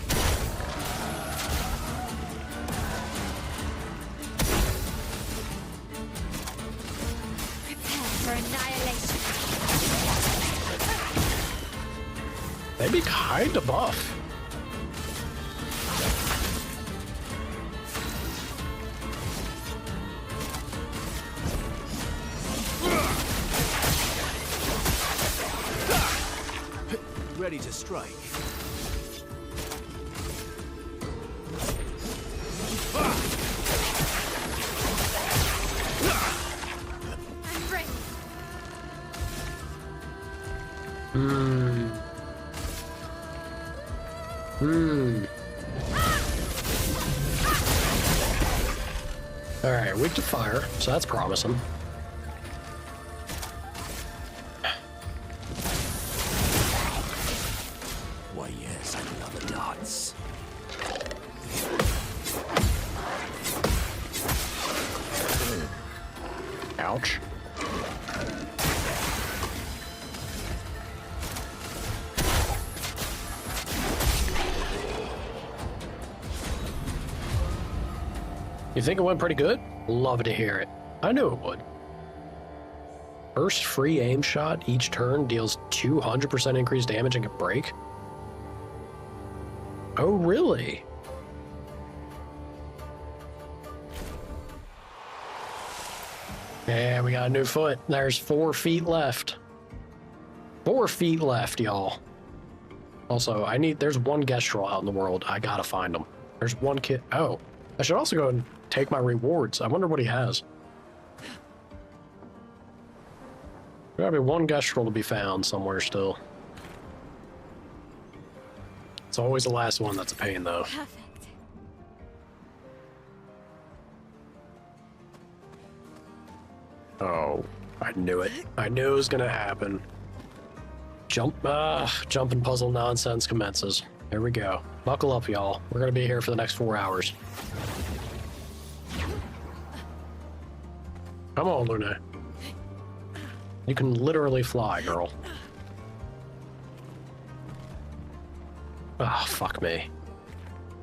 Prepare for annihilation. They'd be kind of buff. Ready to strike. I'm ready. Alright, weak to fire, so that's promising. Why, yes, I love the darts. Ouch. You think it went pretty good? Love to hear it. I knew it would. First free aim shot each turn deals 200% increased damage and can break. Oh, really? Yeah, we got a new foot. There's 4 feet left. 4 feet left, y'all. Also, there's one Gestrel out in the world. I gotta find him. There's one kid. Oh, I should also go and take my rewards. I wonder what he has. There gotta be one Gestrel to be found somewhere still. It's always the last one that's a pain, though. Perfect. Oh, I knew it. I knew it was gonna happen. Jumping puzzle nonsense commences. Here we go. Buckle up, y'all. We're gonna be here for the next 4 hours. Come on, Luna. You can literally fly, girl. Ah, fuck me.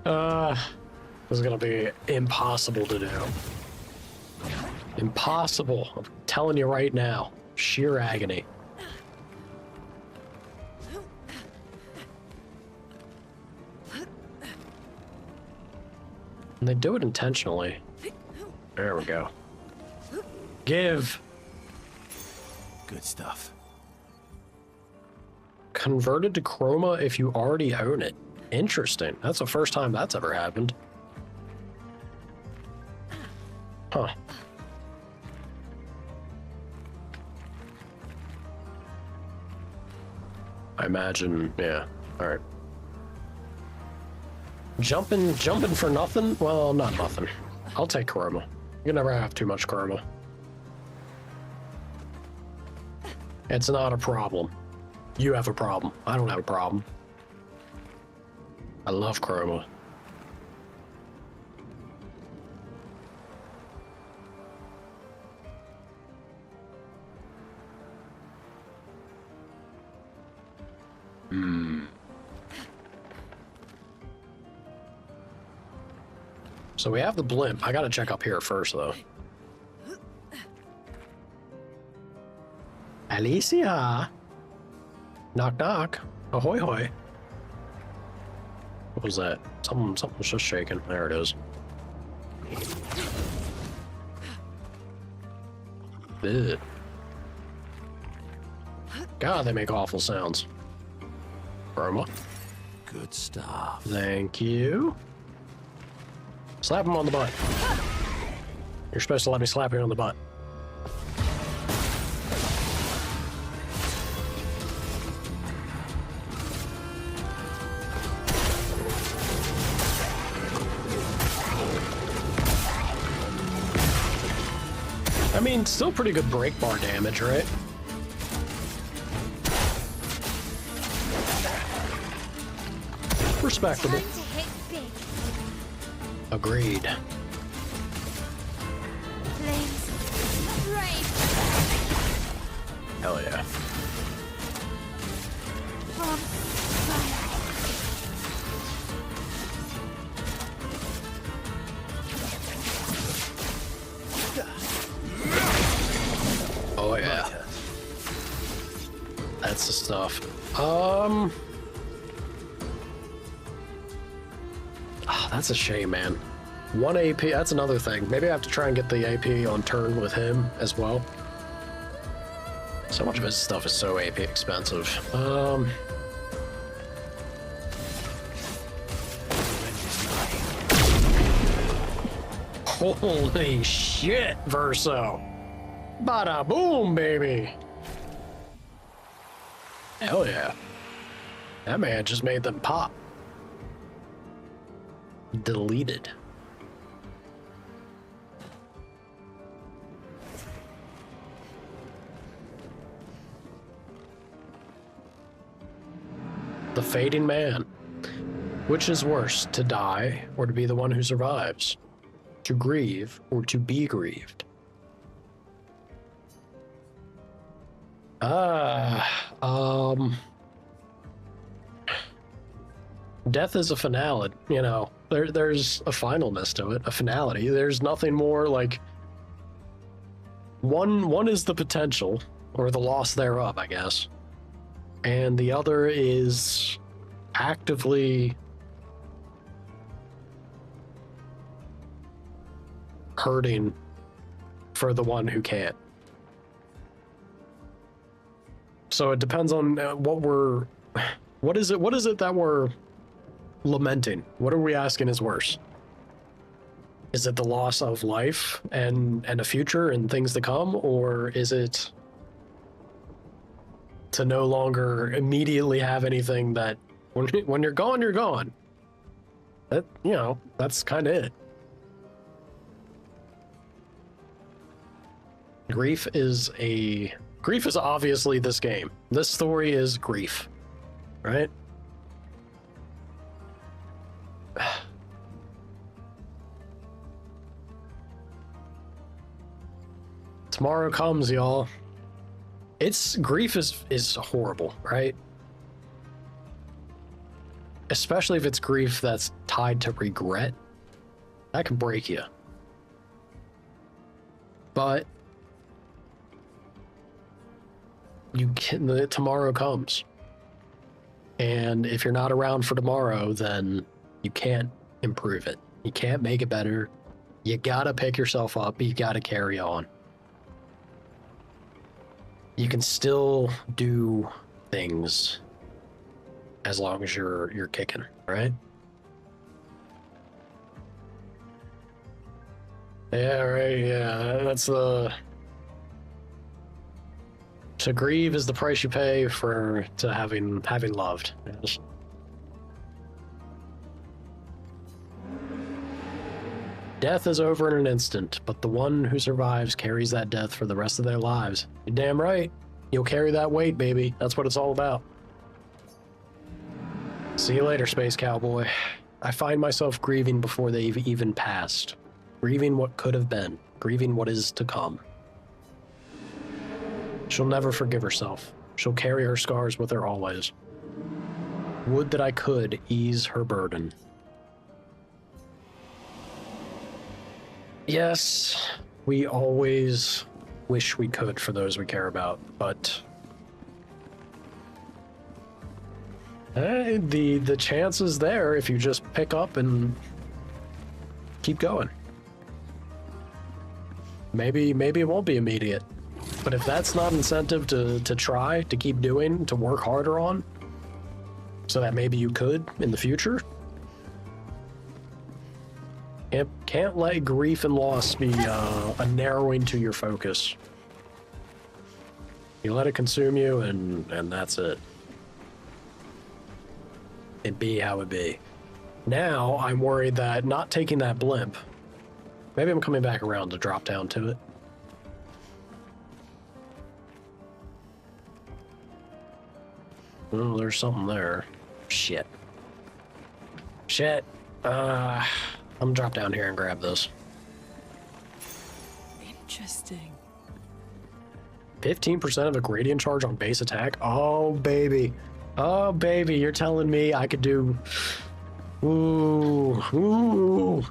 This is gonna be impossible to do. Impossible. I'm telling you right now. Sheer agony. And they do it intentionally. There we go. Give. Good stuff. Converted to chroma if you already own it. Interesting. That's the first time that's ever happened. Huh. I imagine, yeah. All right. Jumping for nothing? Well, not nothing. I'll take chroma. You can never have too much chroma. It's not a problem. You have a problem. I don't have a problem. I love chroma. So we have the blimp. I gotta check up here first, though. Alicia! Knock, knock. Ahoy, hoy. What was that? Something was just shaking. There it is. Ugh. God, they make awful sounds. Burma. Good stuff. Thank you. Slap him on the butt. You're supposed to let me slap you on the butt. I mean, still pretty good break bar damage, right? Respectable. Time to hit big. Agreed. Flames, brave. Hell yeah. From fire. Oh yeah. That's the stuff. That's a shame, man. 1 AP, that's another thing. Maybe I have to try and get the AP on turn with him as well. So much of his stuff is so AP expensive. Holy shit, Verso. Bada boom, baby. Hell yeah. That man just made them pop. Deleted. The fading man. Which is worse, to die or to be the one who survives? To grieve or to be grieved? Death is a finality, you know. There's a finalness to it, a finality. There's nothing more like one is the potential or the loss thereof, I guess. And the other is actively hurting for the one who can't. So it depends on what is it that we're lamenting? What are we asking is worse? Is it the loss of life and a future and things to come, or is it to no longer immediately have anything that when you're gone, you're gone? That, you know, that's kind of it. Grief is obviously this game. This story is grief, right? Tomorrow comes, y'all. Grief is horrible, right? Especially if it's grief that's tied to regret. That can break you. But tomorrow comes. And if you're not around for tomorrow, then you can't improve it. You can't make it better. You gotta pick yourself up. You gotta carry on. You can still do things as long as you're kicking, right? Yeah, right. Yeah, that's the. To grieve is the price you pay to having loved. Yes. Death is over in an instant, but the one who survives carries that death for the rest of their lives. You're damn right. You'll carry that weight, baby. That's what it's all about. See you later, Space Cowboy. I find myself grieving before they've even passed. Grieving what could have been. Grieving what is to come. She'll never forgive herself. She'll carry her scars with her always. Would that I could ease her burden. Yes, we always wish we could for those we care about, but the chance is there if you just pick up and keep going. Maybe it won't be immediate, but if that's not incentive to try, to keep doing, to work harder on, so that maybe you could in the future. Can't let grief and loss be a narrowing to your focus. You let it consume you, and that's it. It be how it be. Now I'm worried that not taking that blimp, maybe I'm coming back around to drop down to it. Oh, there's something there. Shit. Shit. I'm gonna drop down here and grab this. Interesting. 15% of a gradient charge on base attack? Oh, baby. Oh, baby, you're telling me I could do... Ooh. Ooh.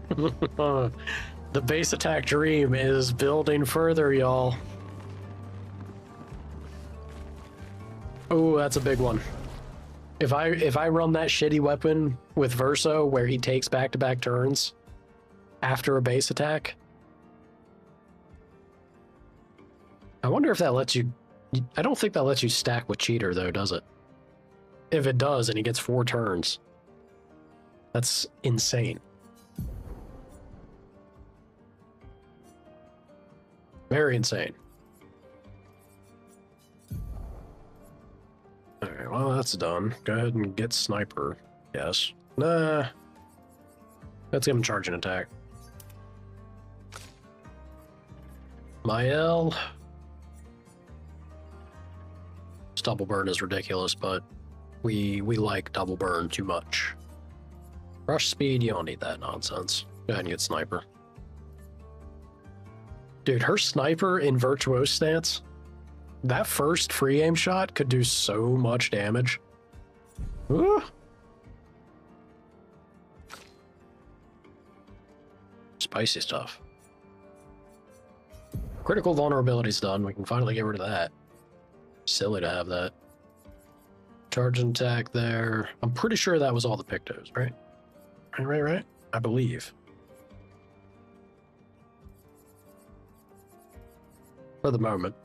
The base attack dream is building further, y'all. Oh, that's a big one. If I run that shitty weapon with Verso where he takes back-to-back turns after a base attack, I wonder if that lets you... I don't think that lets you stack with Cheater, though, does it? If it does, and he gets 4 turns. That's insane. Very insane. Alright, well, that's done. Go ahead and get Sniper. Yes. Nah. Let's give him charge and attack. Mael. Double burn is ridiculous, but we like double burn too much. Rush speed, you don't need that nonsense. Go ahead and get Sniper. Dude, her Sniper in Virtuose stance, that first free aim shot could do so much damage. Ooh. Spicy stuff. Critical vulnerability's done. We can finally get rid of that. Silly to have that. Charge and attack there. I'm pretty sure that was all the Pictos, right? Right. I believe. For the moment.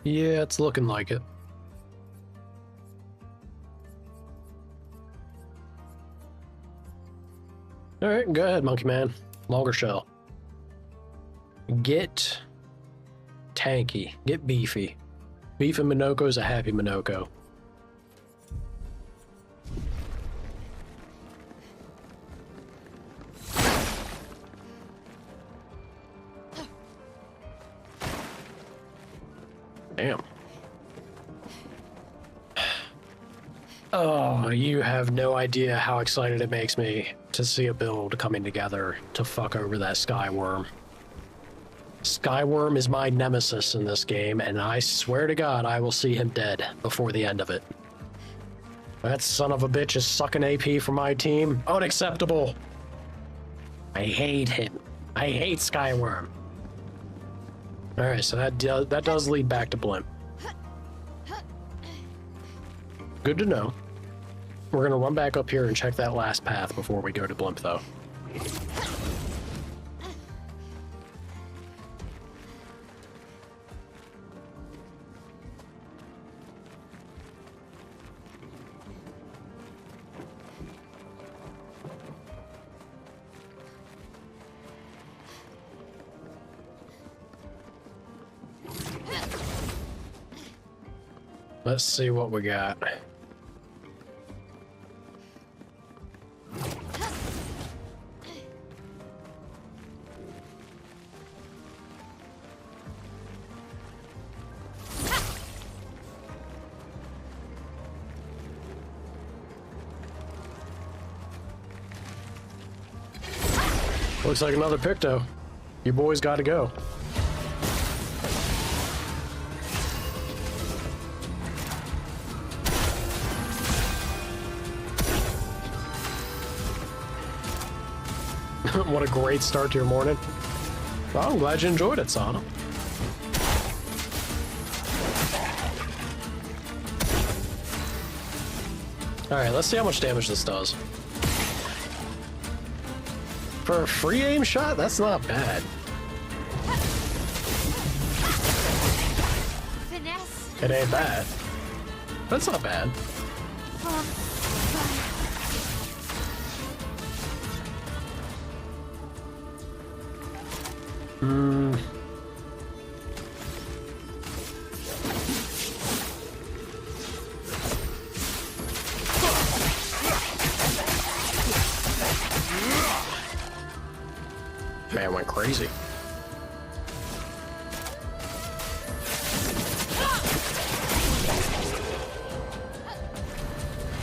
Yeah, it's looking like it. All right, go ahead, Monkey Man. Longer shell. Get tanky. Get beefy. Beef and Minoko is a happy Minoko. Damn. Oh, you have no idea how excited it makes me to see a build coming together to fuck over that Skyworm. Skyworm is my nemesis in this game, and I swear to God I will see him dead before the end of it. That son of a bitch is sucking AP for my team. Unacceptable. I hate him. I hate Skyworm. Alright, so that does lead back to Blimp. Good to know. We're gonna run back up here and check that last path before we go to Blimp, though. Let's see what we got. Looks like another Picto. You boys gotta go. What a great start to your morning. Well, I'm glad you enjoyed it, Sana. Alright, let's see how much damage this does. For a free aim shot, that's not bad. Finesse. It ain't bad. That's not bad. crazy.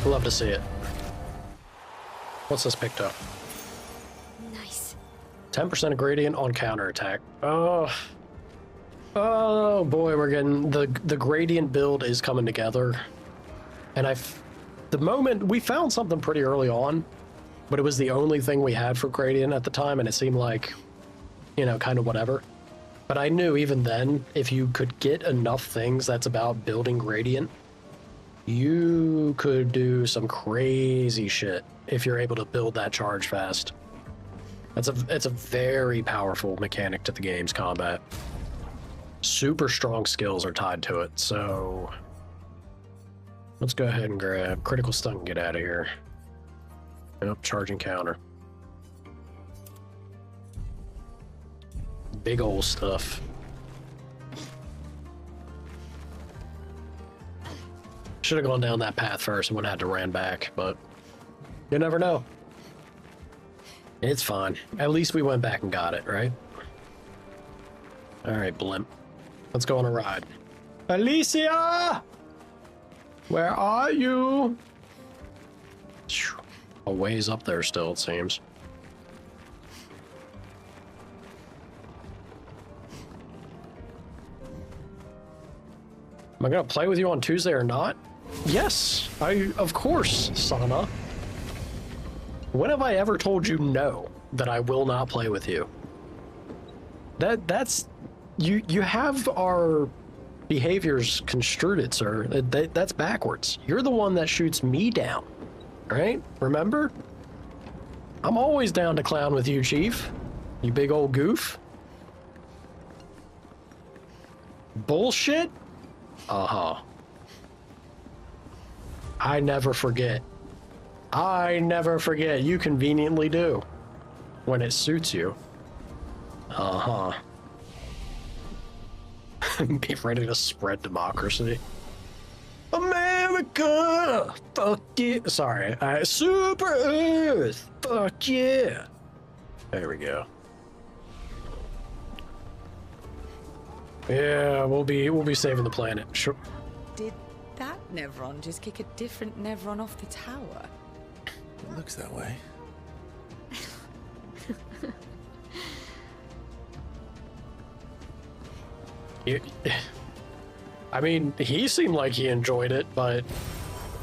Love to see it. What's this picked up? Nice. 10% gradient on counterattack. Oh boy, we're getting the gradient build is coming together. And the moment we found something pretty early on, but it was the only thing we had for gradient at the time, and it seemed like, you know, kind of whatever. But I knew even then, if you could get enough things that's about building gradient, you could do some crazy shit if you're able to build that charge fast. It's a very powerful mechanic to the game's combat. Super strong skills are tied to it, so let's go ahead and grab critical stun and get out of here. Yep, charging counter. Big old stuff. Should have gone down that path first and would have had to ran back, but you never know. It's fine. At least we went back and got it, right? Alright, blimp. Let's go on a ride. Alicia! Where are you? A ways up there still, it seems. Am I gonna play with you on Tuesday or not? Yes, of course, Sana. When have I ever told you no, that I will not play with you? That's you have our behaviors construed, sir. That's backwards. You're the one that shoots me down, right? Remember? I'm always down to clown with you, Chief. You big old goof. Bullshit? Uh-huh. I never forget. I never forget. You conveniently do. When it suits you. Uh-huh. Be ready to spread democracy. America! Fuck yeah. Sorry. Super Earth! Fuck yeah! There we go. Yeah, we'll be saving the planet. Sure. Did that Nevron just kick a different Nevron off the tower? It looks that way. I mean, he seemed like he enjoyed it, but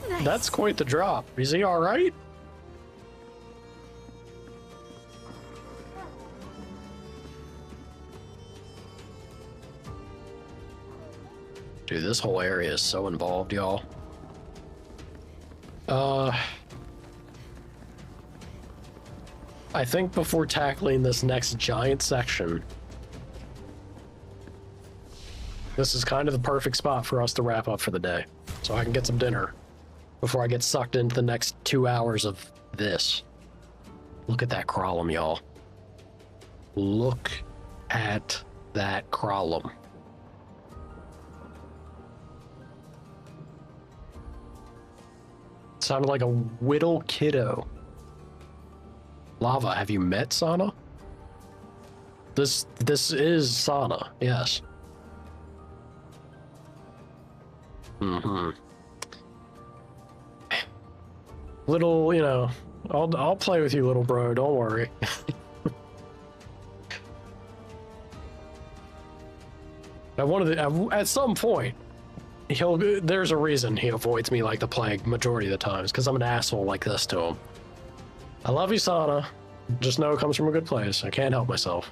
nice. That's quite the drop. Is he all right? Dude, this whole area is so involved, y'all. I think before tackling this next giant section, this is kind of the perfect spot for us to wrap up for the day. So I can get some dinner before I get sucked into the next 2 hours of this. Look at that column, y'all. Look at that column. Sounded like a whittle kiddo. Lava, have you met Sana? This is Sana, yes. Mm-hmm. Little, you know, I'll play with you, little bro, don't worry. At some point, there's a reason he avoids me like the plague majority of the times, because I'm an asshole like this to him. I love you, Sana. Just know it comes from a good place. I can't help myself.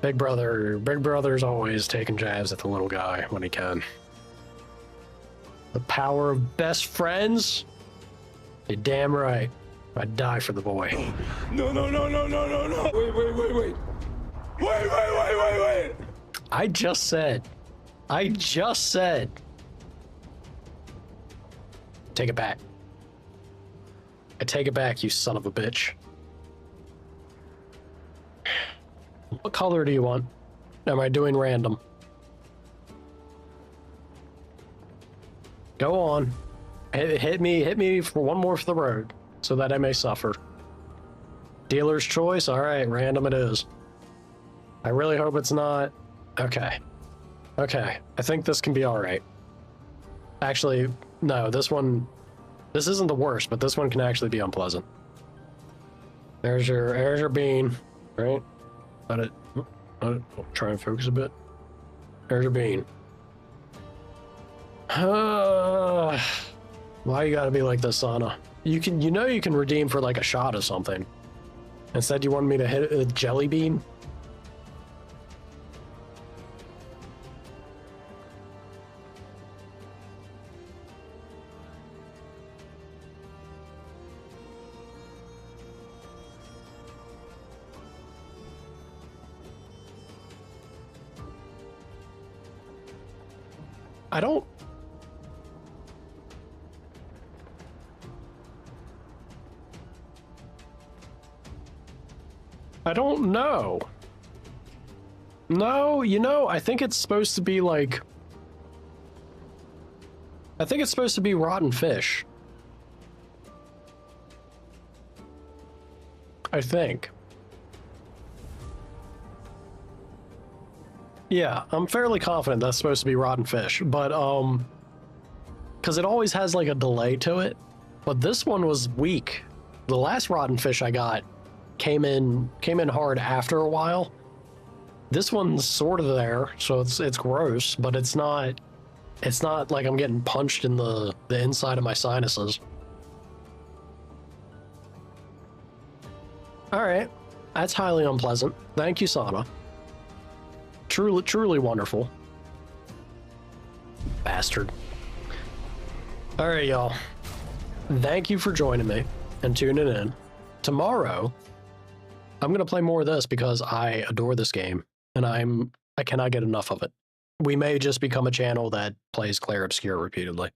Big brother's always taking jabs at the little guy when he can. The power of best friends? You're damn right. I'd die for the boy. No. Wait. I just said. Take it back. I take it back, you son of a bitch. What color do you want? Am I doing random? Go on. Hit me for one more for the road, so that I may suffer. Dealer's choice? Alright, random it is. I really hope it's not. Okay. Okay. I think this can be all right. Actually, no, this isn't the worst, but this one can actually be unpleasant. There's your bean, right? Let it try and focus a bit. There's your bean. Why you gotta be like this, Sana? You can redeem for like a shot of something. Instead, you wanted me to hit a jelly bean? I don't know. No, I think it's supposed to be like... I think it's supposed to be rotten fish. I think. Yeah, I'm fairly confident that's supposed to be rotten fish, but because it always has like a delay to it, but this one was weak. The last rotten fish I got came in hard after a while. This one's sort of there, so it's gross, but it's not like I'm getting punched in the inside of my sinuses. All right, that's highly unpleasant. Thank you, Sana. Truly wonderful. Bastard. All right, y'all. Thank you for joining me and tuning in. Tomorrow, I'm gonna play more of this because I adore this game and I cannot get enough of it. We may just become a channel that plays Clair Obscur repeatedly.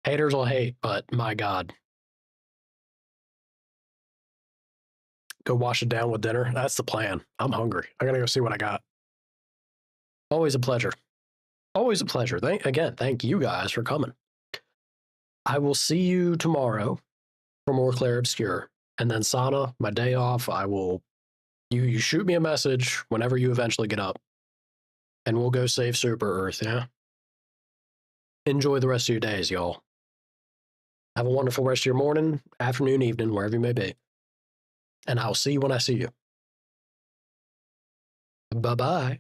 Haters will hate, but my God. Go wash it down with dinner. That's the plan. I'm hungry. I gotta go see what I got. Always a pleasure. Always a pleasure. Thank you guys for coming. I will see you tomorrow for more Clair Obscur. And then Sana, my day off, you shoot me a message whenever you eventually get up. And we'll go save Super Earth, yeah? Enjoy the rest of your days, y'all. Have a wonderful rest of your morning, afternoon, evening, wherever you may be. And I'll see you when I see you. Bye-bye.